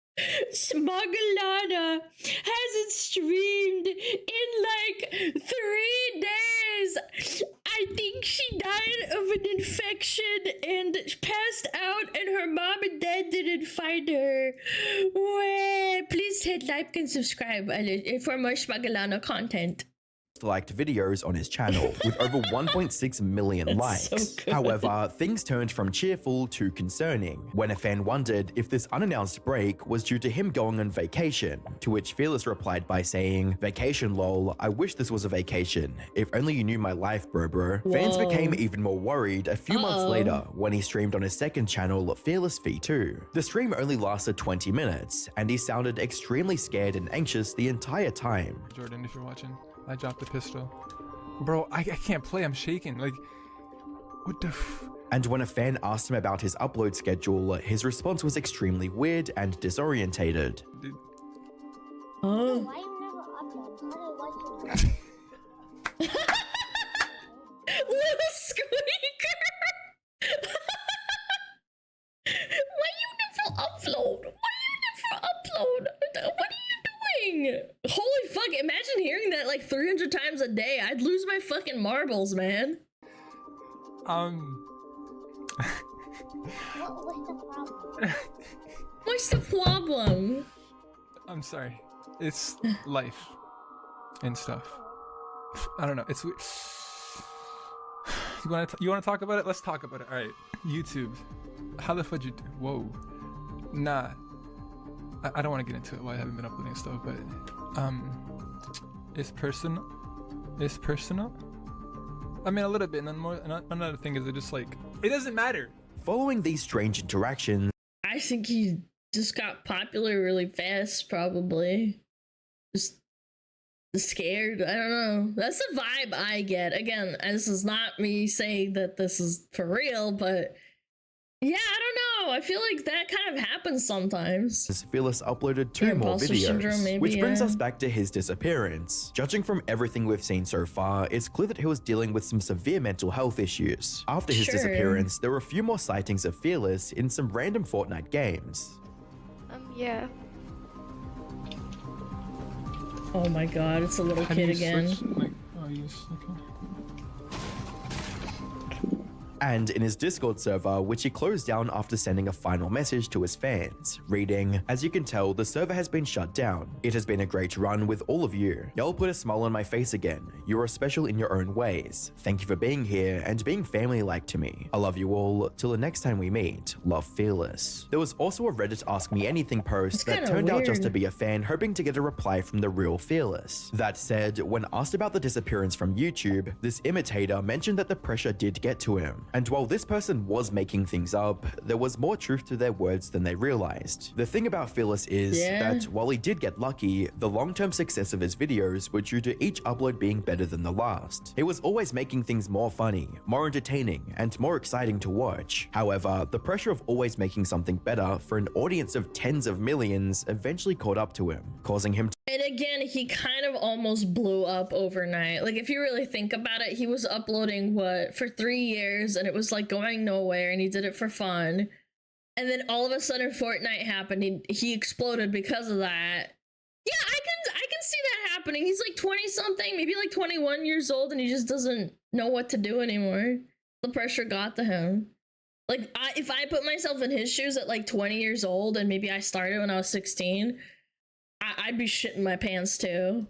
Smugalana hasn't streamed in like 3 days. I think she died of an infection and passed out, and her mom and dad didn't find her. Please hit like and subscribe for more Smugalana content. liked videos on his channel with over 1.6 million likes. So However, things turned from cheerful to concerning when a fan wondered if this unannounced break was due to him going on vacation, to which Fearless replied by saying, "Vacation lol, I wish this was a vacation. If only you knew my life, bro. Fans became even more worried a few months later when he streamed on his second channel, Fearless V2. The stream only lasted 20 minutes, and he sounded extremely scared and anxious the entire time. Jordan, if you're watching, I dropped the pistol. Bro, I can't play, I'm shaking. Like, what the f... And when a fan asked him about his upload schedule, his response was extremely weird and disorientated. Oh. Little squeaker! Why you never upload? What are you doing? Holy fuck, imagine hearing that like 300 times a day. I'd lose my fucking marbles, man. What's the problem? I'm sorry. It's life and stuff. I don't know. It's weird. You want to talk about it? Let's talk about it. All right. YouTube. How the fuck you do? Whoa. Nah. I don't want to get into it. Why I haven't been uploading stuff, but it's personal. It's personal. I mean, a little bit. And then more. Another thing is, it just like it doesn't matter. Following these strange interactions, I think he just got popular really fast, probably. Just scared. I don't know. That's the vibe I get. Again, this is not me saying that this is for real, but yeah, I don't know. I feel like that kind of happens sometimes. Fearless uploaded 2 more videos, syndrome, maybe, which brings yeah. us back to his disappearance. Judging from everything we've seen so far, it's clear that he was dealing with some severe mental health issues. After his disappearance, there were a few more sightings of Fearless in some random Fortnite games. Yeah. Oh my god, it's a little kid again. And in his Discord server, which he closed down after sending a final message to his fans, reading, "As you can tell, the server has been shut down. It has been a great run with all of you. Y'all put a smile on my face again. You are special in your own ways. Thank you for being here and being family-like to me. I love you all. Till the next time we meet, love, Fearless." There was also a Reddit Ask Me Anything post that turned out just to be a fan hoping to get a reply from the real Fearless. That said, when asked about the disappearance from YouTube, this imitator mentioned that the pressure did get to him. And while this person was making things up, there was more truth to their words than they realized. The thing about Fearless is that while he did get lucky, the long-term success of his videos were due to each upload being better than the last. He was always making things more funny, more entertaining, and more exciting to watch. However, the pressure of always making something better for an audience of tens of millions eventually caught up to him, causing him to— And again, he kind of almost blew up overnight. Like, if you really think about it, he was uploading, what, for 3 years, and it was like going nowhere, and he did it for fun. And then all of a sudden Fortnite happened, he exploded because of that. Yeah, I can see that happening. He's like 20 something, maybe like 21 years old, and he just doesn't know what to do anymore. The pressure got to him. Like, if I put myself in his shoes at like 20 years old, and maybe I started when I was 16, I'd be shitting my pants too.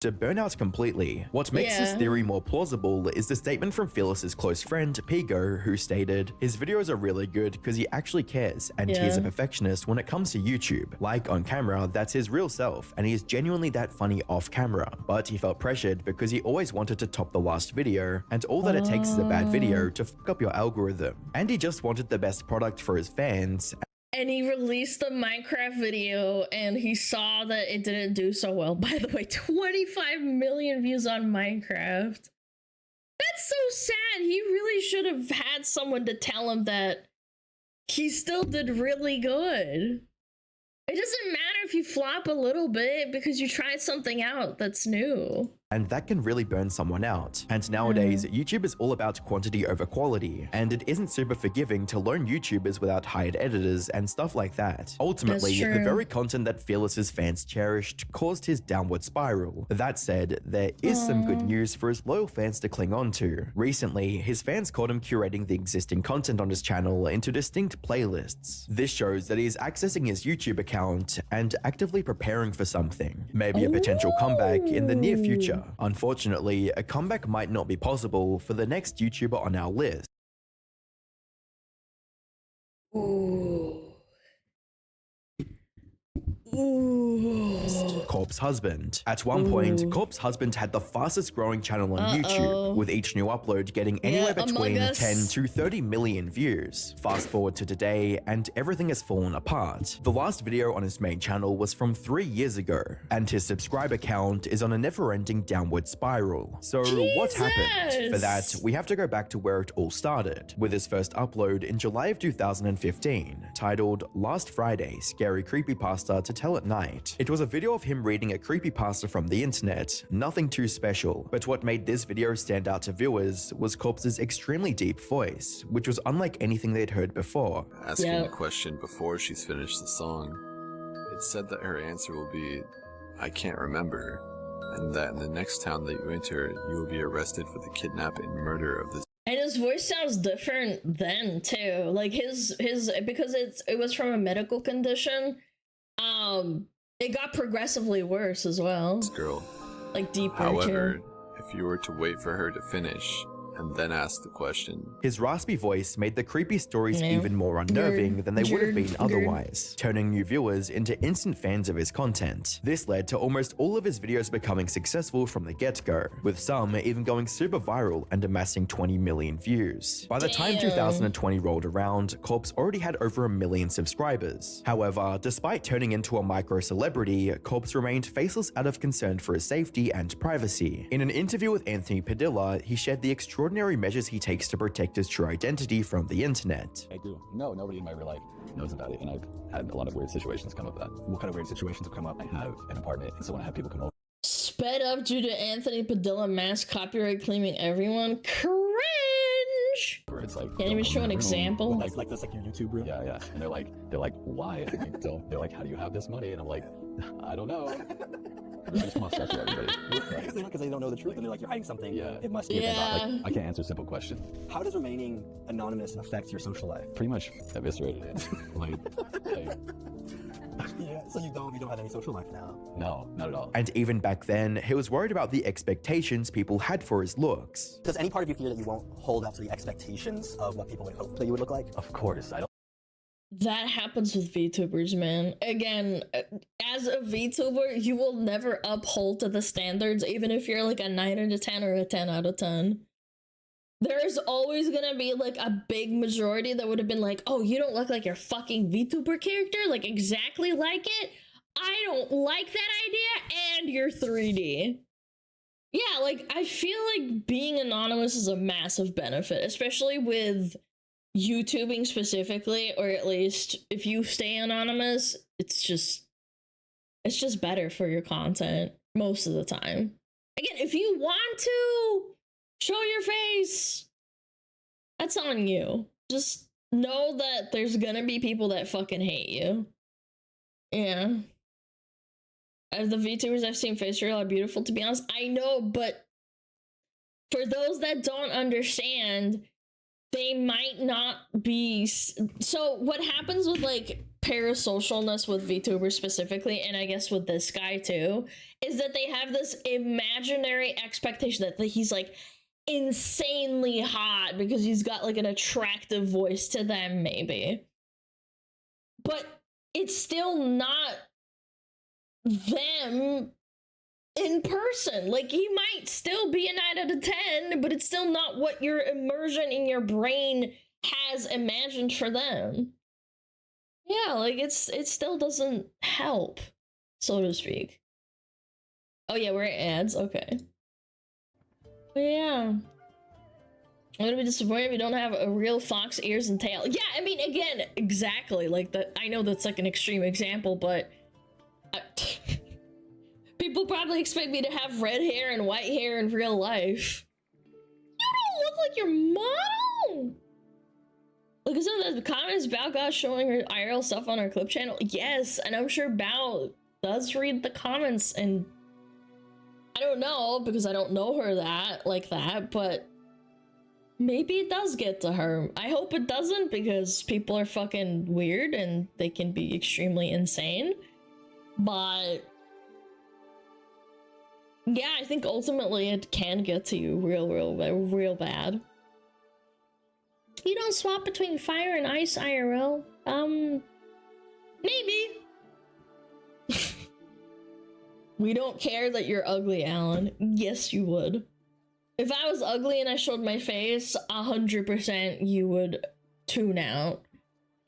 To burn out completely. What makes this theory more plausible is the statement from Fearless's close friend, Pigo, who stated, "His videos are really good because he actually cares, and he's a perfectionist when it comes to YouTube. Like on camera, that's his real self, and he is genuinely that funny off camera. But he felt pressured because he always wanted to top the last video, and all that it takes is a bad video to fuck up your algorithm. And he just wanted the best product for his fans." And he released the Minecraft video, and he saw that it didn't do so well. By the way, 25 million views on Minecraft. That's so sad. He really should have had someone to tell him that he still did really good. It doesn't matter if you flop a little bit because you tried something out that's new. and that can really burn someone out. And nowadays, YouTube is all about quantity over quality, and it isn't super forgiving to learn YouTubers without hired editors and stuff like that. Ultimately, the very content that Fearless's fans cherished caused his downward spiral. That said, there is some good news for his loyal fans to cling on to. Recently, his fans caught him curating the existing content on his channel into distinct playlists. This shows that he is accessing his YouTube account and actively preparing for something, maybe a potential comeback in the near future. Unfortunately, a comeback might not be possible for the next YouTuber on our list. Corpse Husband. At one point, Corpse Husband had the fastest growing channel on YouTube, with each new upload getting anywhere between 10 to 30 million views. Fast forward to today, and everything has fallen apart. The last video on his main channel was from 3 years ago, and his subscriber count is on a never-ending downward spiral. So what happened? For that, we have to go back to where it all started, with his first upload in July of 2015, titled Last Friday, Scary Creepypasta to Tell at Night. It was a video of him reading a creepypasta from the internet, nothing too special, but what made this video stand out to viewers was Corpse's extremely deep voice, which was unlike anything they'd heard before. Asking the question before she's finished the song, it said that her answer will be, I can't remember, and that in the next town that you enter, you will be arrested for the kidnap and murder of this. And his voice sounds different then too. Like his because it was from a medical condition. It got progressively worse as well. Girl. Like deeper. However, if you were to wait for her to finish and then ask the question. His raspy voice made the creepy stories even more unnerving than they would have been otherwise, turning new viewers into instant fans of his content. This led to almost all of his videos becoming successful from the get-go, with some even going super viral and amassing 20 million views. By the time 2020 rolled around, Corpse already had over 1 million subscribers. However, despite turning into a micro-celebrity, Corpse remained faceless out of concern for his safety and privacy. In an interview with Anthony Padilla, he shared the extraordinary measures he takes to protect his true identity from the internet. I do. No, nobody in my real life knows about it, and I've had a lot of weird situations come up that. What kind of weird situations have come up? I have an apartment, and so when I have people come over. Sped up due to Anthony Padilla mass copyright claiming everyone. Cringe! Where it's like, can't even show an example. Like that's like your YouTube room. Yeah, yeah. And they're like, why? And they're like, how do you have this money? And I'm like, I don't know. I just want to stress everybody. Because they don't know the truth, and they're like, you're hiding something. Yeah. It must be. Like, I can't answer a simple question. How does remaining anonymous affect your social life? Pretty much eviscerated it. Yeah, so you don't have any social life now? No, not at all. And even back then, he was worried about the expectations people had for his looks. Does any part of you fear that you won't hold up to the expectations of what people would hope that you would look like? Of course, I don't. That happens with VTubers, man. Again, as a VTuber, you will never uphold to the standards, even if you're like a 9 out of 10 or a 10 out of 10. There's always gonna be like a big majority that would have been like, oh, you don't look like your fucking VTuber character, like exactly like it. I don't like that idea, and you're 3D. Yeah, like I feel like being anonymous is a massive benefit, especially with YouTubing specifically, or at least if you stay anonymous, it's just better for your content most of the time. Again, if you want to show your face, that's on you. Just know that there's gonna be people that fucking hate you. Yeah. As the VTubers I've seen face reveal are beautiful, to be honest. I know, but for those that don't understand, they might not be. So what happens with like parasocialness with VTubers specifically, and I guess with this guy too, is that they have this imaginary expectation that he's like insanely hot because he's got like an attractive voice to them, maybe. But it's still not them in person. Like, he might still be a 9 out of 10, but it's still not what your immersion in your brain has imagined for them. Yeah, like it still doesn't help, so to speak. Oh yeah, we're at ads. Okay. But yeah, I'm gonna be disappointed if we don't have a real fox ears and tail. Yeah, I mean, again, exactly. Like that. I know that's like an extreme example, but people probably expect me to have red hair and white hair in real life. You don't look like your model! Look at some of the comments Bao got showing her IRL stuff on our clip channel. Yes, and I'm sure Bao does read the comments, and I don't know because I don't know her like that, but maybe it does get to her. I hope it doesn't because people are fucking weird and they can be extremely insane. But yeah, I think ultimately it can get to you real bad. You don't swap between fire and ice IRL? Maybe. We don't care that you're ugly, Alan. Yes, you would. If I was ugly and I showed my face, 100% you would tune out.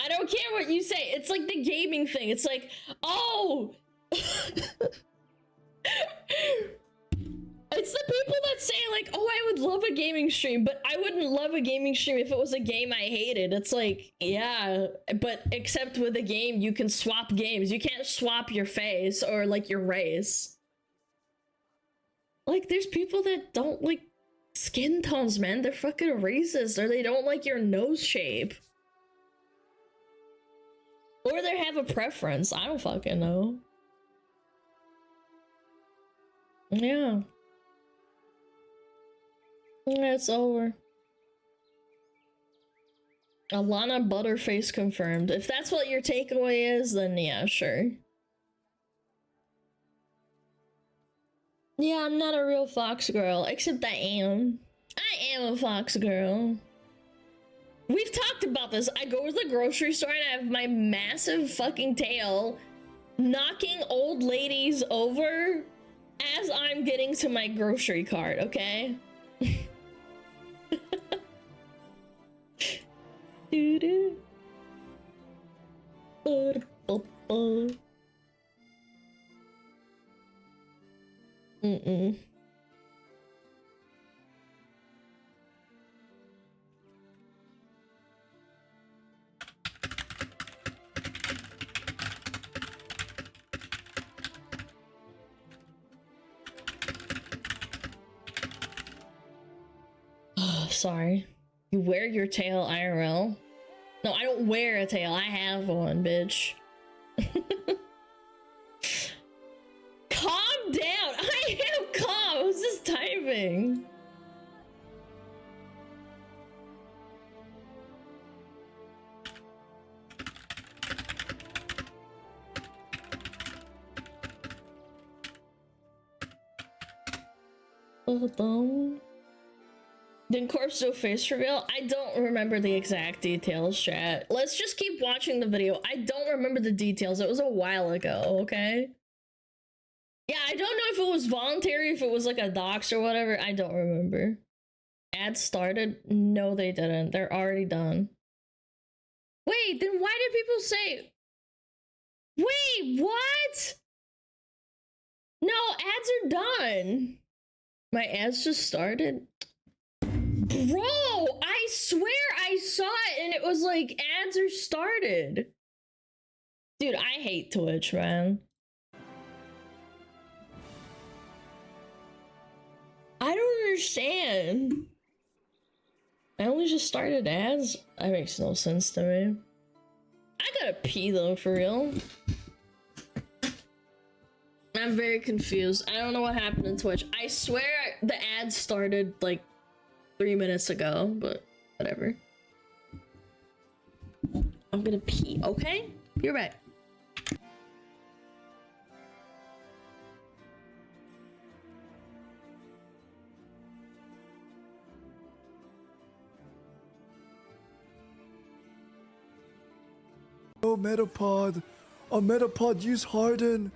I don't care what you say. It's like the gaming thing. It's like, oh! It's the people that say like, oh, I would love a gaming stream, but I wouldn't love a gaming stream if it was a game I hated. It's like, yeah, but except with a game, you can swap games. You can't swap your face or like your race. Like, there's people that don't like skin tones, man. They're fucking racist, or they don't like your nose shape. Or they have a preference. I don't fucking know. Yeah. Yeah, it's over. Alana Butterface confirmed. If that's what your takeaway is, then yeah, sure. Yeah, I'm not a real fox girl, except I am. I am a fox girl. We've talked about this. I go to the grocery store and I have my massive fucking tail knocking old ladies over as I'm getting to my grocery cart, okay? Doo-doo. Mm-mm. Oh, sorry. You wear your tail IRL? No, I don't wear a tail. I have one, bitch. Calm down. I am calm. I was just typing. Did Corpse do a face reveal? I don't remember the exact details, chat. Let's just keep watching the video. I don't remember the details. It was a while ago, okay? Yeah, I don't know if it was voluntary, if it was like a dox or whatever. I don't remember. Ads started? No, they didn't. They're already done. Wait, then why did people say... Wait, what? No, ads are done. My ads just started? Bro, I swear I saw it and it was like ads are started. Dude, I hate Twitch, man. I don't understand. I only just started ads. That makes no sense to me. I gotta pee though, for real. I'm very confused. I don't know what happened in Twitch. I swear the ads started like 3 minutes ago, but whatever. I'm gonna pee, okay? You're right. Oh, Metapod. Oh, Metapod, use Harden.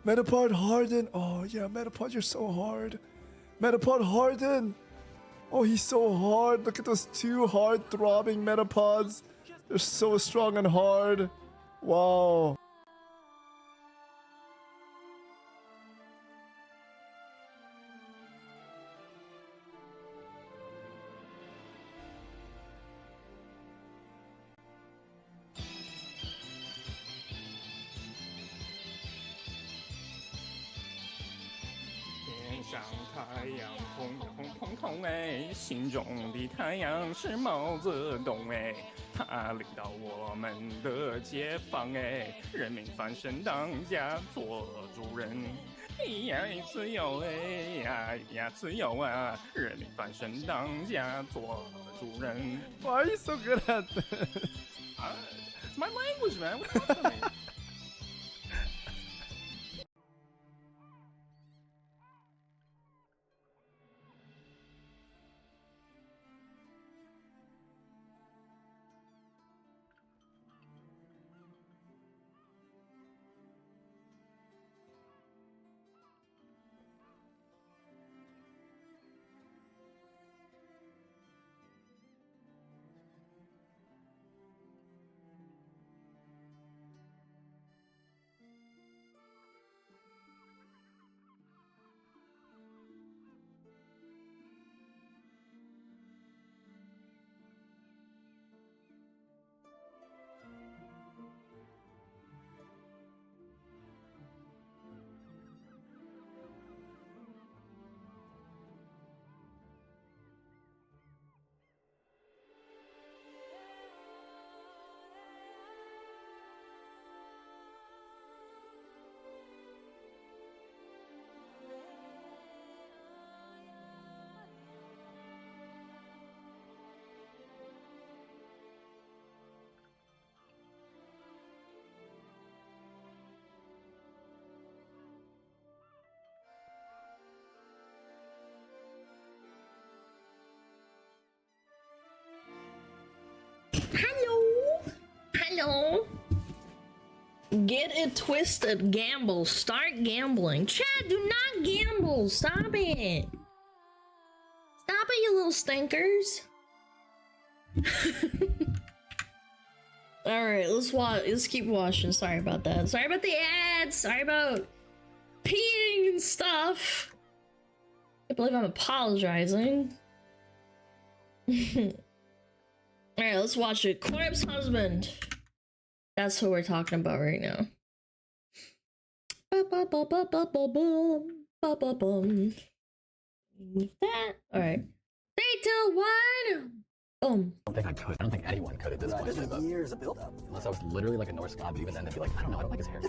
Metapod, Harden. Oh, yeah, Metapod, you're so hard. Metapod, Harden. Oh, he's so hard. Look at those two hard throbbing Metapods. They're so strong and hard. Wow. 太阳红红彤彤哎，心中的太阳是毛泽东哎，他领导我们的解放哎，人民翻身当家做主人。呀，自由哎呀，自由啊！人民翻身当家做主人。Why are you so good at this? My language, man. What's up with me? Hello. Get it twisted. Gamble. Start gambling. Chad, do not gamble. Stop it. Stop it, you little stinkers. Alright, let's keep watching. Sorry about that. Sorry about the ads. Sorry about peeing and stuff. I can't believe I'm apologizing. Alright, let's watch it. Corpse Husband. That's who we're talking about right now. That. Alright. 3, 2, 1. Boom. I don't think I could. I don't think anyone could at this point. This is years of build-up. Unless I was literally like a Norse god, but even then they'd be like, I don't know, I don't like his hair.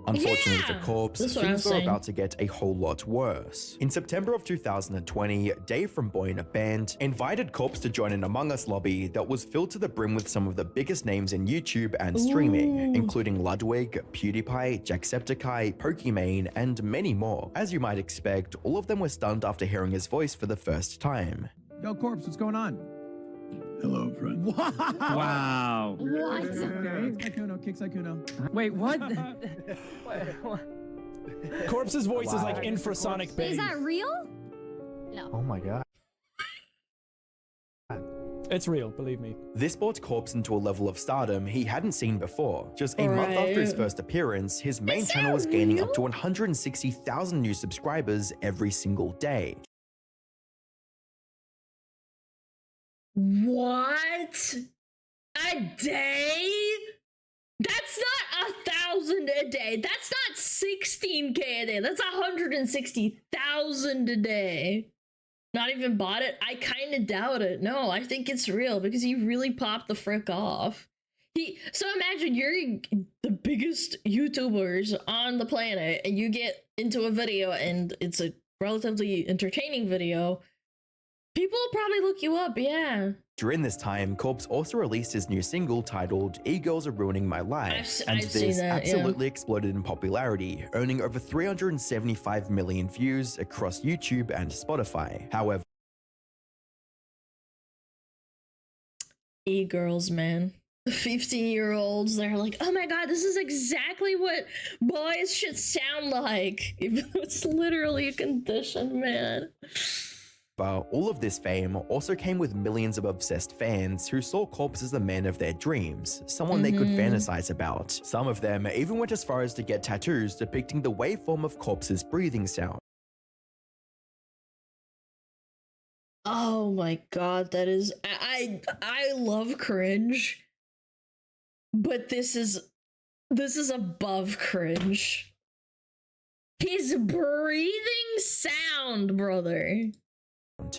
Unfortunately for Corpse, things were about to get a whole lot worse. In September of 2020, Dave from Boy in a Band invited Corpse to join an Among Us lobby that was filled to the brim with some of the biggest names in YouTube and streaming, including Ludwig, PewDiePie, Jacksepticeye, Pokimane, and many more. As you might expect, all of them were stunned after hearing his voice for the first time. Yo, Corpse, what's going on? Hello, friend. Wow. What? Kicks Kuno. Wait, what? Corpse's voice is like infrasonic bass. Is that real? No. Oh my god. It's real, believe me. This brought Corpse into a level of stardom he hadn't seen before. Just a month after his first appearance, his main channel was gaining up to 160,000 new subscribers every single day. What? A day? That's not 1,000 a day. That's not 16K a day. That's 160,000 a day. Not even bought it? I kind of doubt it. No, I think it's real because he really popped the frick off. So imagine you're the biggest YouTubers on the planet and you get into a video and it's a relatively entertaining video. People will probably look you up, yeah. During this time, Corpse also released his new single titled E-Girls Are Ruining My Life, and this absolutely exploded in popularity, earning over 375 million views across YouTube and Spotify. However, E-girls, man. The 15-year-olds, they're like, oh my god, this is exactly what boys should sound like. Even though it's literally a condition, man. But all of this fame also came with millions of obsessed fans who saw Corpse as the man of their dreams, someone they could fantasize about. Some of them even went as far as to get tattoos depicting the waveform of Corpse's breathing sound. Oh my god, that is... I love cringe. But this is above cringe. His breathing sound, brother.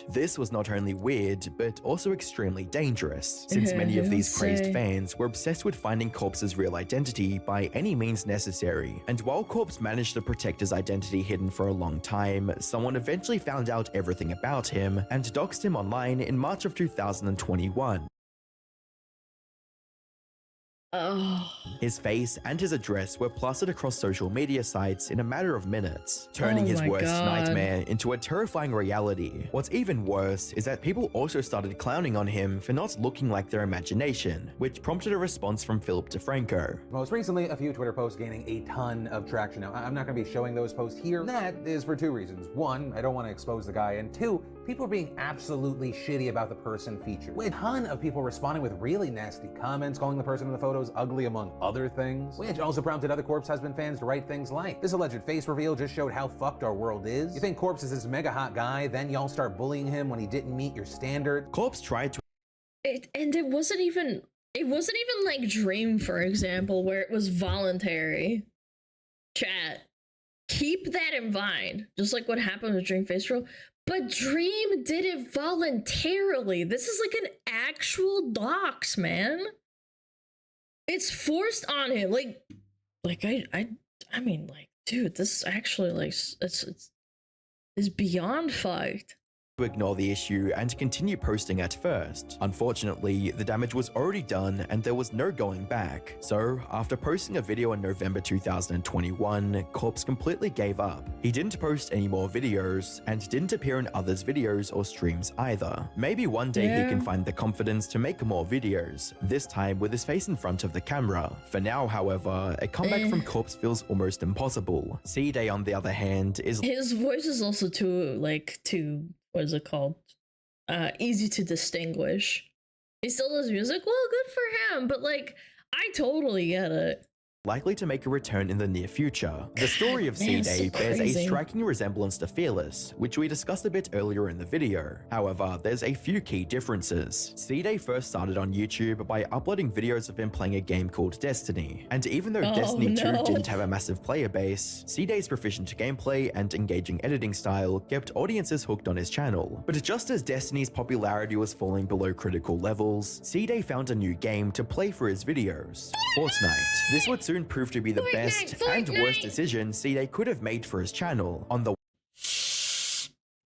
This was not only weird, but also extremely dangerous, since many of these crazed fans were obsessed with finding Corpse's real identity by any means necessary. And while Corpse managed to protect his identity hidden for a long time, someone eventually found out everything about him and doxed him online in March of 2021. Oh. His face and his address were plastered across social media sites in a matter of minutes, turning his worst nightmare into a terrifying reality. What's even worse is that people also started clowning on him for not looking like their imagination, which prompted a response from Philip DeFranco. Most recently, a few Twitter posts gaining a ton of traction. Now, I'm not going to be showing those posts here. That is for two reasons. One, I don't want to expose the guy, and two, people are being absolutely shitty about the person featured. With a ton of people responding with really nasty comments, calling the person in the photos ugly, among other things, which also prompted other Corpse husband fans to write things like, "This alleged face reveal just showed how fucked our world is. You think Corpse is this mega hot guy, then y'all start bullying him when he didn't meet your standard." Corpse tried to It wasn't even like Dream, for example, where it was voluntary. Chat, keep that in mind, just like what happened with Dream Face Roll. But Dream did it voluntarily. This is like an actual dox, man. It's forced on him. Like I mean, like, dude, this actually, like, it's beyond fucked. to ignore the issue and continue posting at first. Unfortunately, the damage was already done and there was no going back. So, after posting a video in November 2021, Corpse completely gave up. He didn't post any more videos and didn't appear in others' videos or streams either. Maybe one day he can find the confidence to make more videos, this time with his face in front of the camera. For now, however, a comeback from Corpse feels almost impossible. C-Day, on the other hand, is... His voice is also too what is it called? Easy to distinguish. He still does music? Well, good for him, but like, I totally get it. likely to make a return in the near future. The story of C-Day bears a striking resemblance to Fearless, which we discussed a bit earlier in the video. However, there's a few key differences. C-Day first started on YouTube by uploading videos of him playing a game called Destiny, and even though Destiny 2 didn't have a massive player base, C-Day's proficient gameplay and engaging editing style kept audiences hooked on his channel. But just as Destiny's popularity was falling below critical levels, C-Day found a new game to play for his videos: Fortnite. This would soon prove to be the best and worst decision C-Day could have made for his channel. On the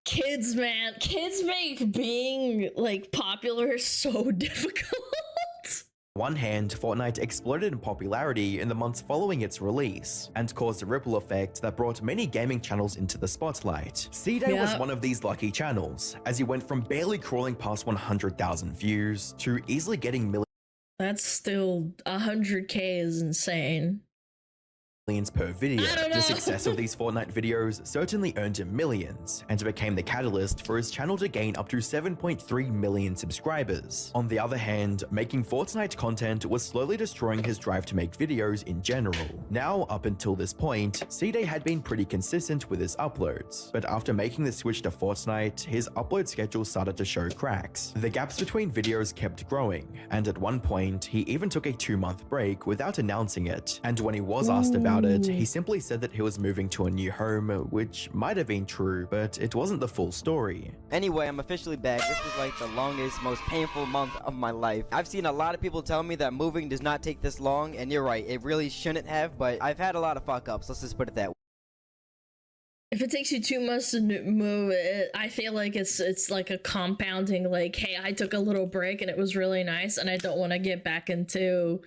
kids, man, kids make being like popular so difficult. one hand, Fortnite exploded in popularity in the months following its release, and caused a ripple effect that brought many gaming channels into the spotlight. C-Day was one of these lucky channels, as he went from barely crawling past 100,000 views to easily getting millions. That's still 100K is insane. Per video. The success of these Fortnite videos certainly earned him millions, and became the catalyst for his channel to gain up to 7.3 million subscribers. On the other hand, making Fortnite content was slowly destroying his drive to make videos in general. Now, up until this point, C-Day had been pretty consistent with his uploads, but after making the switch to Fortnite, his upload schedule started to show cracks. The gaps between videos kept growing, and at one point, he even took a 2-month break without announcing it, and when he was asked about it, he simply said that he was moving to a new home, which might have been true, but it wasn't the full story. Anyway, I'm officially back. This was like the longest, most painful month of my life. I've seen a lot of people tell me that moving does not take this long, and you're right, it really shouldn't have, but I've had a lot of fuck ups, let's just put it that way. If it takes you 2 months to move, I feel like it's like a compounding, like, hey, I took a little break and it was really nice, and I don't want to get back into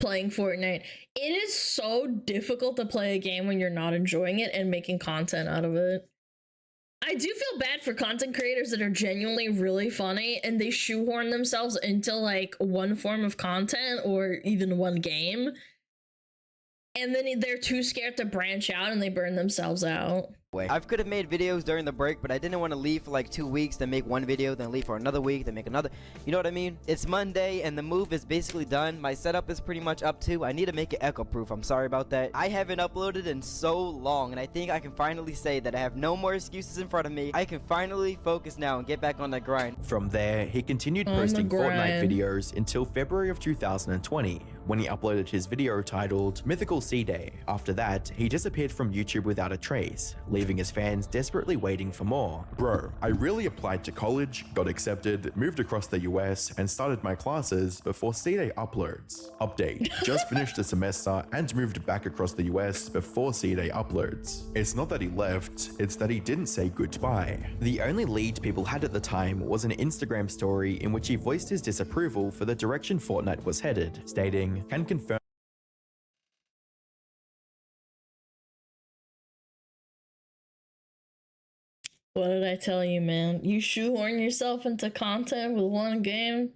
playing Fortnite. It is so difficult to play a game when you're not enjoying it and making content out of it. I do feel bad for content creators that are genuinely really funny and they shoehorn themselves into like one form of content or even one game, and then they're too scared to branch out and they burn themselves out. I could have made videos during the break, but I didn't want to leave for like 2 weeks, then make one video, then leave for another week, then make another. You know what I mean? It's Monday and the move is basically done. My setup is pretty much up too. I need to make it echo proof. I'm sorry about that. I haven't uploaded in so long, and I think I can finally say that I have no more excuses in front of me. I can finally focus now and get back on the grind. From there, he continued posting Fortnite videos until February of 2020, when he uploaded his video titled Mythical Sea Day. After that, he disappeared from YouTube without a trace, leaving his fans desperately waiting for more. Bro, I really applied to college, got accepted, moved across the US, and started my classes before Sea Day uploads. Update, just finished a semester and moved back across the US before Sea Day uploads. It's not that he left, it's that he didn't say goodbye. The only lead people had at the time was an Instagram story in which he voiced his disapproval for the direction Fortnite was headed, stating, "Can confirm What did I tell you, man? You shoehorn yourself into content with one game.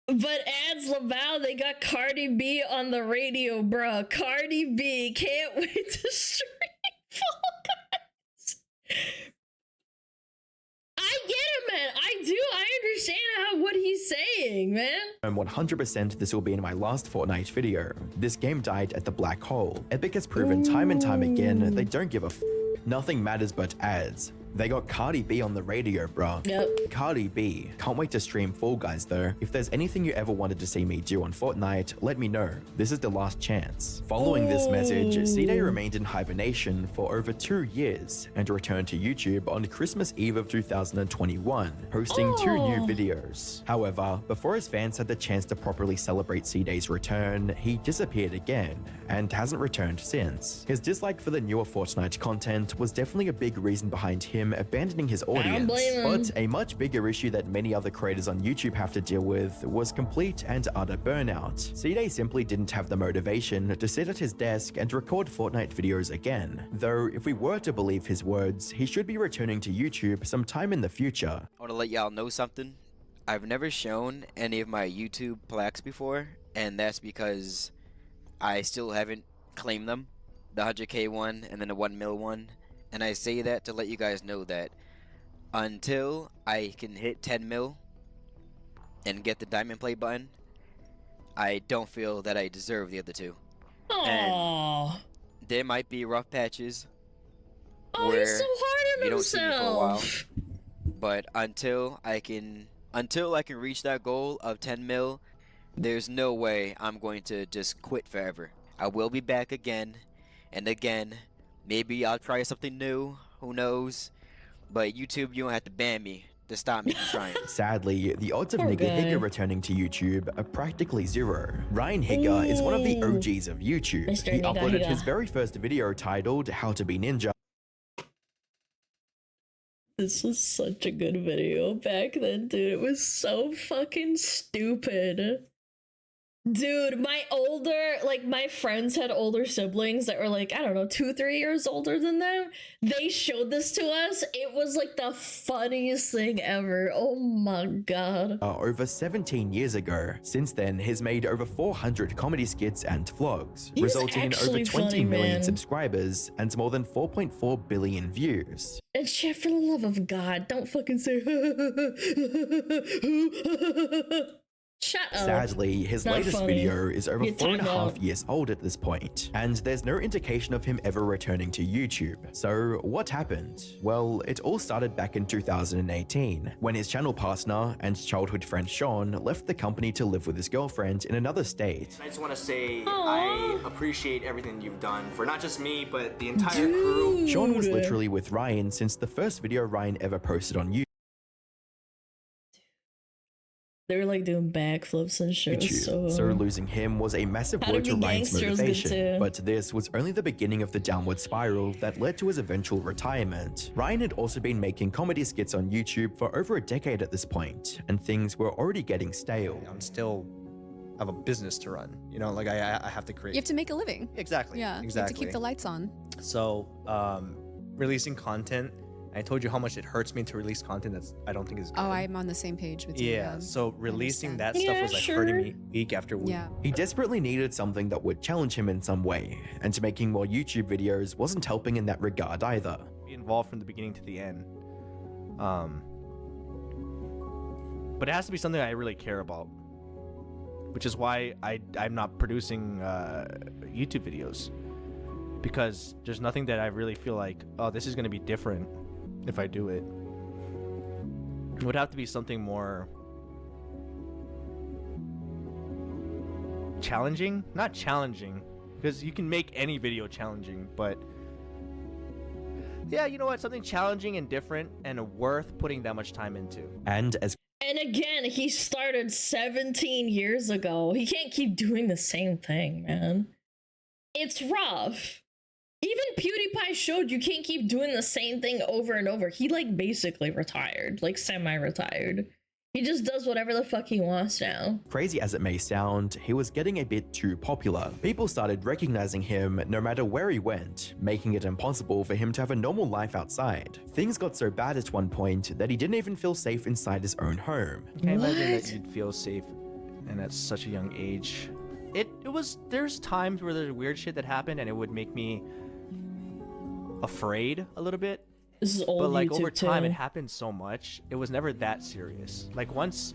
But ads Laval, they got Cardi B on the radio, bruh. Cardi B, can't wait to stream Fall Guys. I get it, man. I do. I understand what he's saying, man. I'm 100% this will be in my last Fortnite video. This game died at the black hole. Epic has proven time and time again they don't give a nothing matters but ads. They got Cardi B on the radio, bro. Yep. Cardi B. Can't wait to stream Fall Guys though. If there's anything you ever wanted to see me do on Fortnite, let me know. This is the last chance. Following this message, C-Day remained in hibernation for over 2 years and returned to YouTube on Christmas Eve of 2021, posting 2 new videos. However, before his fans had the chance to properly celebrate C-Day's return, he disappeared again and hasn't returned since. His dislike for the newer Fortnite content was definitely a big reason behind him abandoning his audience, but a much bigger issue that many other creators on YouTube have to deal with was complete and utter burnout. C-Day simply didn't have the motivation to sit at his desk and record Fortnite videos again, though if we were to believe his words, he should be returning to YouTube sometime in the future. I want to let y'all know something. I've never shown any of my YouTube plaques before, and that's because I still haven't claimed them. The 100K one and then the 1 mil one. And I say that to let you guys know that until I can hit 10 mil and get the diamond play button, I don't feel that I deserve the other two. And there might be rough patches where he's so hard on you don't see me for a while. himself. But until I can reach that goal of 10 mil, there's no way I'm going to just quit forever. I will be back again and again. Maybe I'll try something new, who knows? But YouTube, you don't have to ban me to stop me from trying. Sadly, the odds of Nigga Higger returning to YouTube are practically zero. Ryan Higger is one of the OGs of YouTube. Mr. He Nigga uploaded Higger. his very first video titled How to Be Ninja. This was such a good video back then, dude. It was so fucking stupid. Dude, my friends had older siblings that were like, I don't know, 2-3 years older than them. They showed this to us. It was like the funniest thing ever. Oh my god. Over 17 years ago. Since then, he's made over 400 comedy skits and vlogs, He's resulting in over actually 20 funny, million man. subscribers and more than 4.4 billion views. And shit, for the love of God, don't fucking say shut up. Sadly, his Not latest funny. video is over Get 4.5 timed out. years old at this point, and there's no indication of him ever returning to YouTube. So what happened? Well, it all started back in 2018, when his channel partner and childhood friend Sean left the company to live with his girlfriend in another state. I just want to say I appreciate everything you've done for not just me, but the entire crew. Sean was literally with Ryan since the first video Ryan ever posted on YouTube. They were like doing backflips and shit. It was So losing him was a massive How blow to to Be Ryan's Gangster was good motivation, too. but this was only the beginning of the downward spiral that led to his eventual retirement. Ryan had also been making comedy skits on YouTube for over a decade at this point, and things were already getting stale. I'm still have a business to run, you know, like I have to create. You have to make a living. Exactly. Yeah. Exactly. You have to keep the lights on. So releasing content I told you how much it hurts me to release content that's I don't think is good. Oh, I'm on the same page with you. Yeah, so releasing that stuff Yeah, was like sure. hurting me week after week. Yeah. He desperately needed something that would challenge him in some way, and making more YouTube videos wasn't helping in that regard either. Be involved from the beginning to the end. But it has to be something I really care about, which is why I'm not producing YouTube videos, because there's nothing that I really feel like, oh, this is going to be different if I do it. It would have to be something more challenging. Not challenging, because you can make any video challenging, but yeah, you know what, something challenging and different and worth putting that much time into. And again, he started 17 years ago. He can't keep doing the same thing, man. It's rough. Even PewDiePie showed you can't keep doing the same thing over and over. He like basically retired, like semi-retired. He just does whatever the fuck he wants now. Crazy as it may sound, he was getting a bit too popular. People started recognizing him no matter where he went, making it impossible for him to have a normal life outside. Things got so bad at one point that he didn't even feel safe inside his own home. I can't imagine that you'd feel safe and at such a young age. There's times where there's weird shit that happened and it would make me afraid a little bit. This is old but like YouTube over time too. it happened so much, it was never that serious. Like once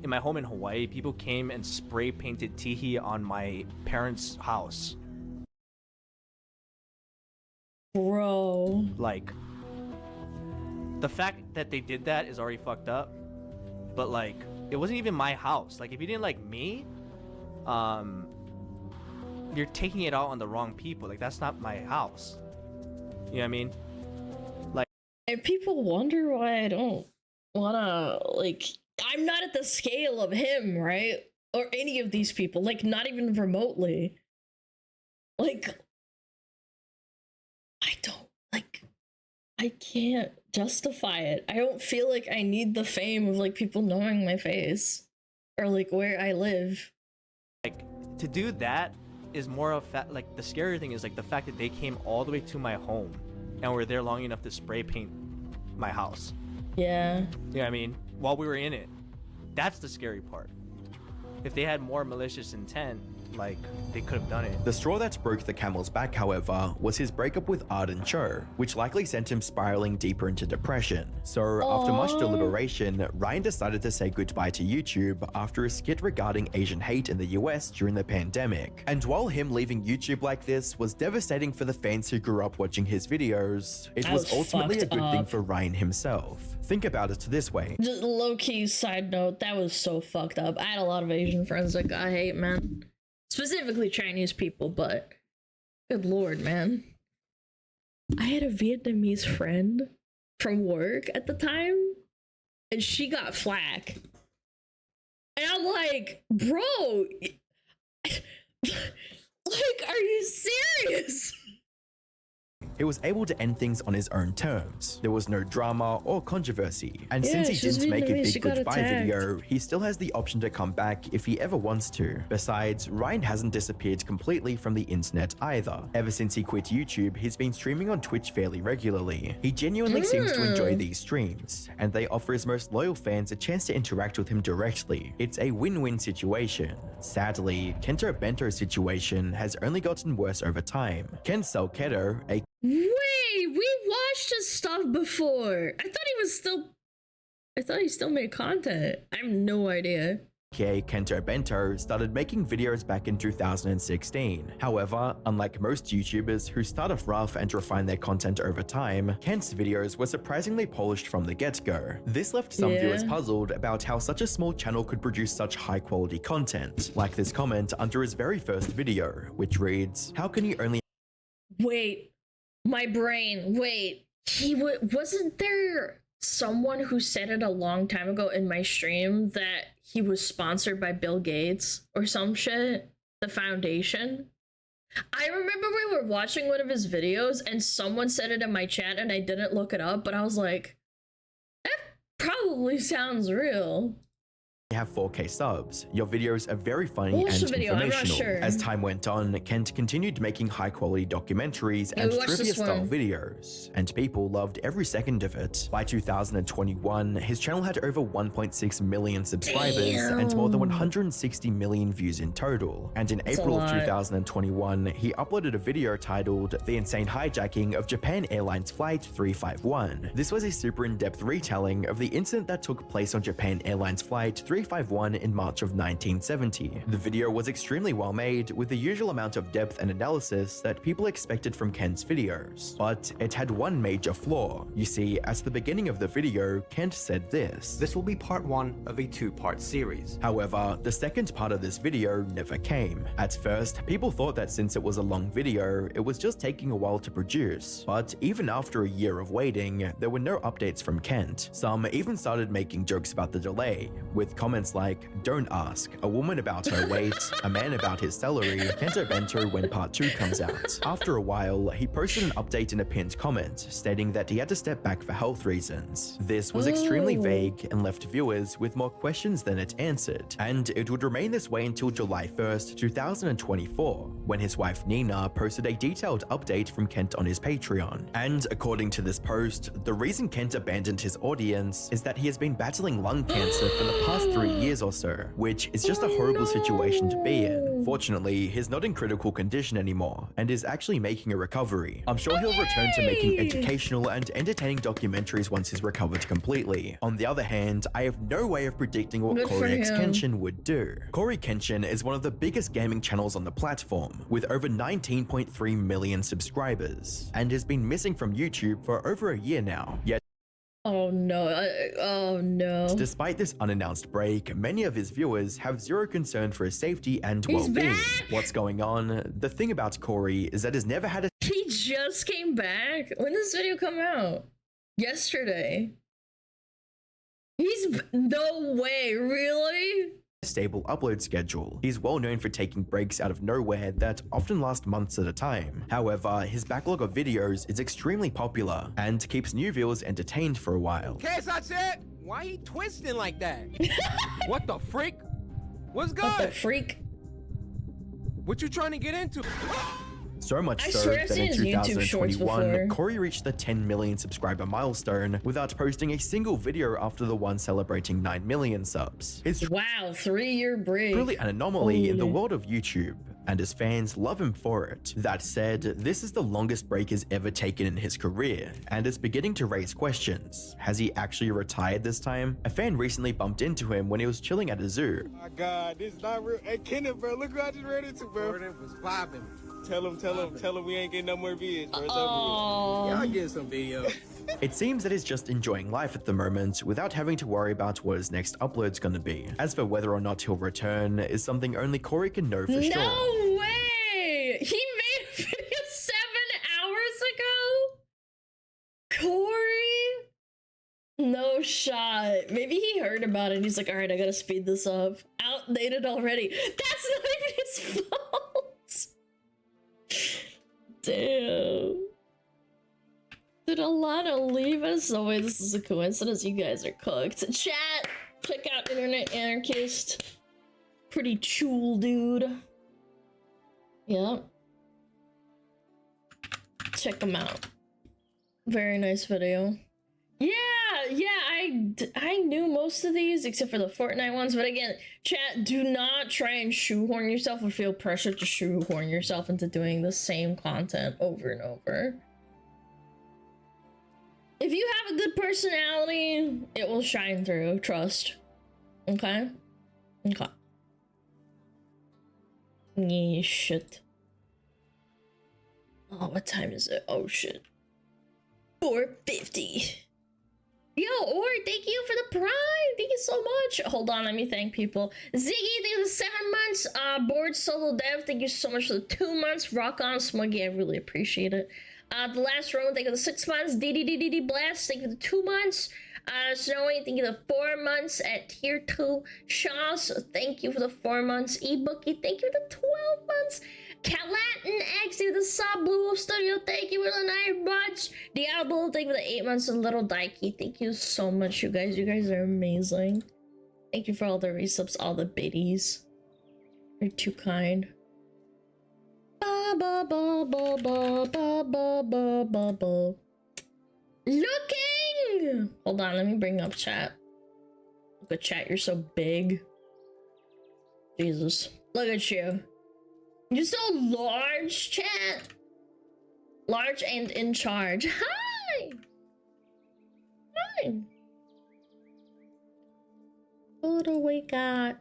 in my home in Hawaii, people came and spray painted Tihi on my parents' house. Bro. Like, the fact that they did that is already fucked up, but like it wasn't even my house. Like if you didn't like me, you're taking it out on the wrong people. Like that's not my house. You know what I mean? Like, and people wonder why I don't wanna, like, I'm not at the scale of him, right? Or any of these people, like, not even remotely. Like, I can't justify it. I don't feel like I need the fame of, like, people knowing my face. Or, like, where I live. like to do that is more of like the scary thing is like the fact that they came all the way to my home and were there long enough to spray paint my house. Yeah. You know what I mean? While we were in it. That's the scary part. If they had more malicious intent, like they could have done it. The straw that broke the camel's back, however, was his breakup with Arden Cho, which likely sent him spiraling deeper into depression. So after much deliberation, Ryan decided to say goodbye to YouTube after a skit regarding Asian hate in the US during the pandemic. And while him leaving YouTube like this was devastating for the fans who grew up watching his videos, it was ultimately a good thing for Ryan himself. Think about it this way. Just low-key side note, that was so fucked up. I had a lot of Asian friends that got hate, man. Specifically Chinese people, but good lord, man. I had a Vietnamese friend from work at the time, and she got flack. And I'm like, bro, like, are you serious? He was able to end things on his own terms. There was no drama or controversy. And since he didn't make a big goodbye video, he still has the option to come back if he ever wants to. Besides, Ryan hasn't disappeared completely from the internet either. Ever since he quit YouTube, he's been streaming on Twitch fairly regularly. He genuinely seems to enjoy these streams, and they offer his most loyal fans a chance to interact with him directly. It's a win-win situation. Sadly, Kento Bento's situation has only gotten worse over time. Ken Salketo, a Wait, we watched his stuff before. I thought he still made content. I have no idea. Kento Bento started making videos back in 2016. However, unlike most YouTubers who start off rough and refine their content over time, Kent's videos were surprisingly polished from the get-go. This left some viewers puzzled about how such a small channel could produce such high-quality content, like this comment under his very first video, which reads, "How can you only..." Wait, my brain, wait. Wasn't there someone who said it a long time ago in my stream that he was sponsored by Bill Gates or some shit? The foundation? I remember we were watching one of his videos and someone said it in my chat and I didn't look it up, but I was like, that probably sounds real. have 4K subs. Your videos are very funny We'll watch and the video, I'm not informational. sure. As time went on, Kent continued making high-quality documentaries Yeah, and we watched this trivia-style one. videos, and people loved every second of it. By 2021, his channel had over 1.6 million subscribers and more than 160 million views in total. And in That's a April of lot. 2021, he uploaded a video titled "The Insane Hijacking of Japan Airlines Flight 351." This was a super in-depth retelling of the incident that took place on Japan Airlines Flight 351 in March of 1970. The video was extremely well made, with the usual amount of depth and analysis that people expected from Kent's videos. But it had one major flaw. You see, at the beginning of the video, Kent said this: "This will be part 1 of a 2-part series." However, the second part of this video never came. At first, people thought that since it was a long video, it was just taking a while to produce. But even after a year of waiting, there were no updates from Kent. Some even started making jokes about the delay, with comments like, "Don't ask, a woman about her weight, a man about his salary, Kento Bento when part 2 comes out." After a while, he posted an update in a pinned comment, stating that he had to step back for health reasons. This was extremely vague and left viewers with more questions than it answered, and it would remain this way until July 1st, 2024, when his wife Nina posted a detailed update from Kent on his Patreon. And according to this post, the reason Kent abandoned his audience is that he has been battling lung cancer for the past 3 years or so, which is just a horrible situation to be in. Fortunately, he's not in critical condition anymore, and is actually making a recovery. I'm sure he'll return to making educational and entertaining documentaries once he's recovered completely. On the other hand, I have no way of predicting what Good for Corey X him. Kenshin would do. Corey Kenshin is one of the biggest gaming channels on the platform, with over 19.3 million subscribers, and has been missing from YouTube for over a year now. Yet Oh no, oh no. despite this unannounced break, many of his viewers have zero concern for his safety and well-being. What's going on? The thing about Corey is that he's never had a He just came back? When did this video come out? Yesterday. No way, really? stable upload schedule. He's well known for taking breaks out of nowhere that often last months at a time. However, his backlog of videos is extremely popular and keeps new viewers entertained for a while. Case I said, why he twisting like that? What the freak? What's good? What the freak? What you trying to get into? So much I so swear I've that in seen his YouTube shorts 2021, before. Corey reached the 10 million subscriber milestone without posting a single video after the one celebrating 9 million subs. It's Wow, 3-year break. truly an anomaly in the Holy. world of YouTube, and his fans love him for it. That said, this is the longest break he's ever taken in his career, and it's beginning to raise questions. Has he actually retired this time? A fan recently bumped into him when he was chilling at a zoo. My God, this is not real. Hey, Kenneth, bro, look who I just ran into, bro. It was popping. Tell him we ain't getting no more vids, bro. It's over with. Y'all get some video. It seems that he's just enjoying life at the moment without having to worry about what his next upload's gonna be. As for whether or not he'll return is something only Corey can know for sure. No way! He made a video 7 hours ago? Corey? No shot. Maybe he heard about it and he's like, alright, I gotta speed this up. Outdated already. That's not even his fault! Damn. Did Alana leave us? Oh wait, this is a coincidence. You guys are cooked. Chat! Check out Internet Anarchist. Pretty cool dude. Yep. Check him out. Very nice video. Yeah, I knew most of these except for the Fortnite ones, but again, chat, do not try and shoehorn yourself or feel pressure to shoehorn yourself into doing the same content over and over. If you have a good personality, it will shine through, trust. Okay? Okay. Yeah, shit. Oh, what time is it? Oh, shit. 4:50. Yo, or thank you for the prime. Thank you so much. Hold on, let me thank people. Ziggy, thank you for the 7 months. Board Solo Dev, thank you so much for the 2 months. Rock on, Smuggy, I really appreciate it. The last round, thank you for the 6 months. DDDDD Blast, thank you for the 2 months. Snowy, thank you for the 4 months at tier 2. Shaws, thank you for the 4 months. eBookie, thank you for the 12 months. Calatin X, thank you for the sub. Blue Wolf Studio, thank you for the 9 months. Diablo, thank you for the 8 months. And Little Daiki, thank you so much, you guys. You guys are amazing. Thank you for all the resubs, all the biddies. You're too kind. Ba ba ba ba ba ba ba ba ba ba. Looking! Hold on, let me bring up chat. Look at chat, you're so big. Jesus. Look at you. You're so large, chat. Large and in charge. Hi! Hi! What do we got?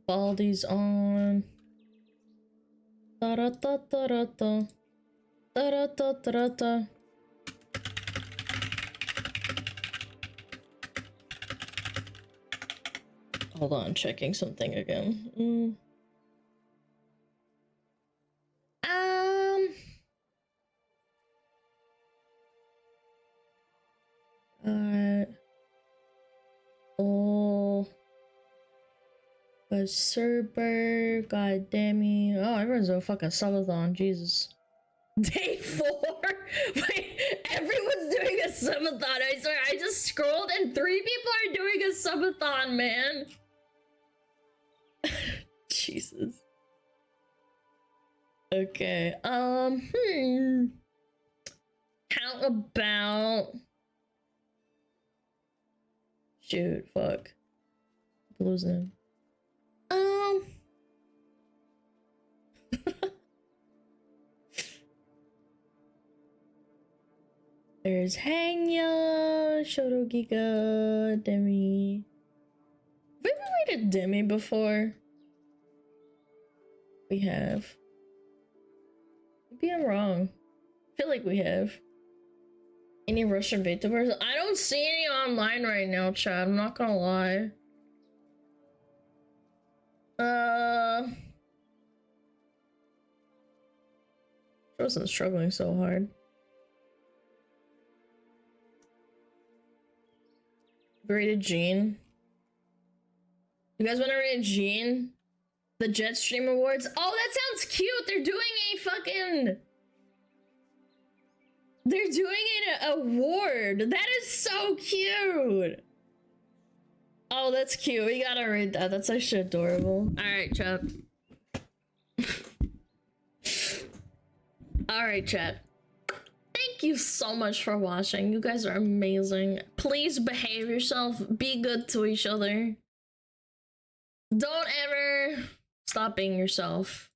Baldies on. Da-da-da-da-da-da. Da-da-da-da-da. Hold on, checking something again. Oh, got Serber, got Demi. Oh, everyone's a fucking subathon, Jesus. Day 4? Wait, everyone's doing a subathon. I swear, I just scrolled and 3 people are doing a subathon, man. Jesus. Okay, how about... Shoot, fuck. Losing. There's Hanya, Shotogiga, Demi. Have we ever rated Demi before? We have. Maybe I'm wrong. I feel like we have. Any Russian Vtubers? I don't see any online right now, Chad. I'm not gonna lie. I wasn't struggling so hard. Rated Gene. You guys want to rate Gene? The Jetstream Awards? Oh, that sounds cute! They're doing a fucking... They're doing an award! That is so cute! Oh, that's cute. We gotta read that. That's actually adorable. Alright, chat. Alright, chat. Thank you so much for watching. You guys are amazing. Please behave yourself. Be good to each other. Don't ever stop being yourself.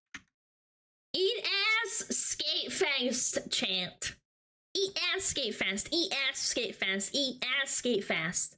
Eat ass, skate fast, chant. Eat ass, skate fast. Eat ass, skate fast. Eat ass, skate fast.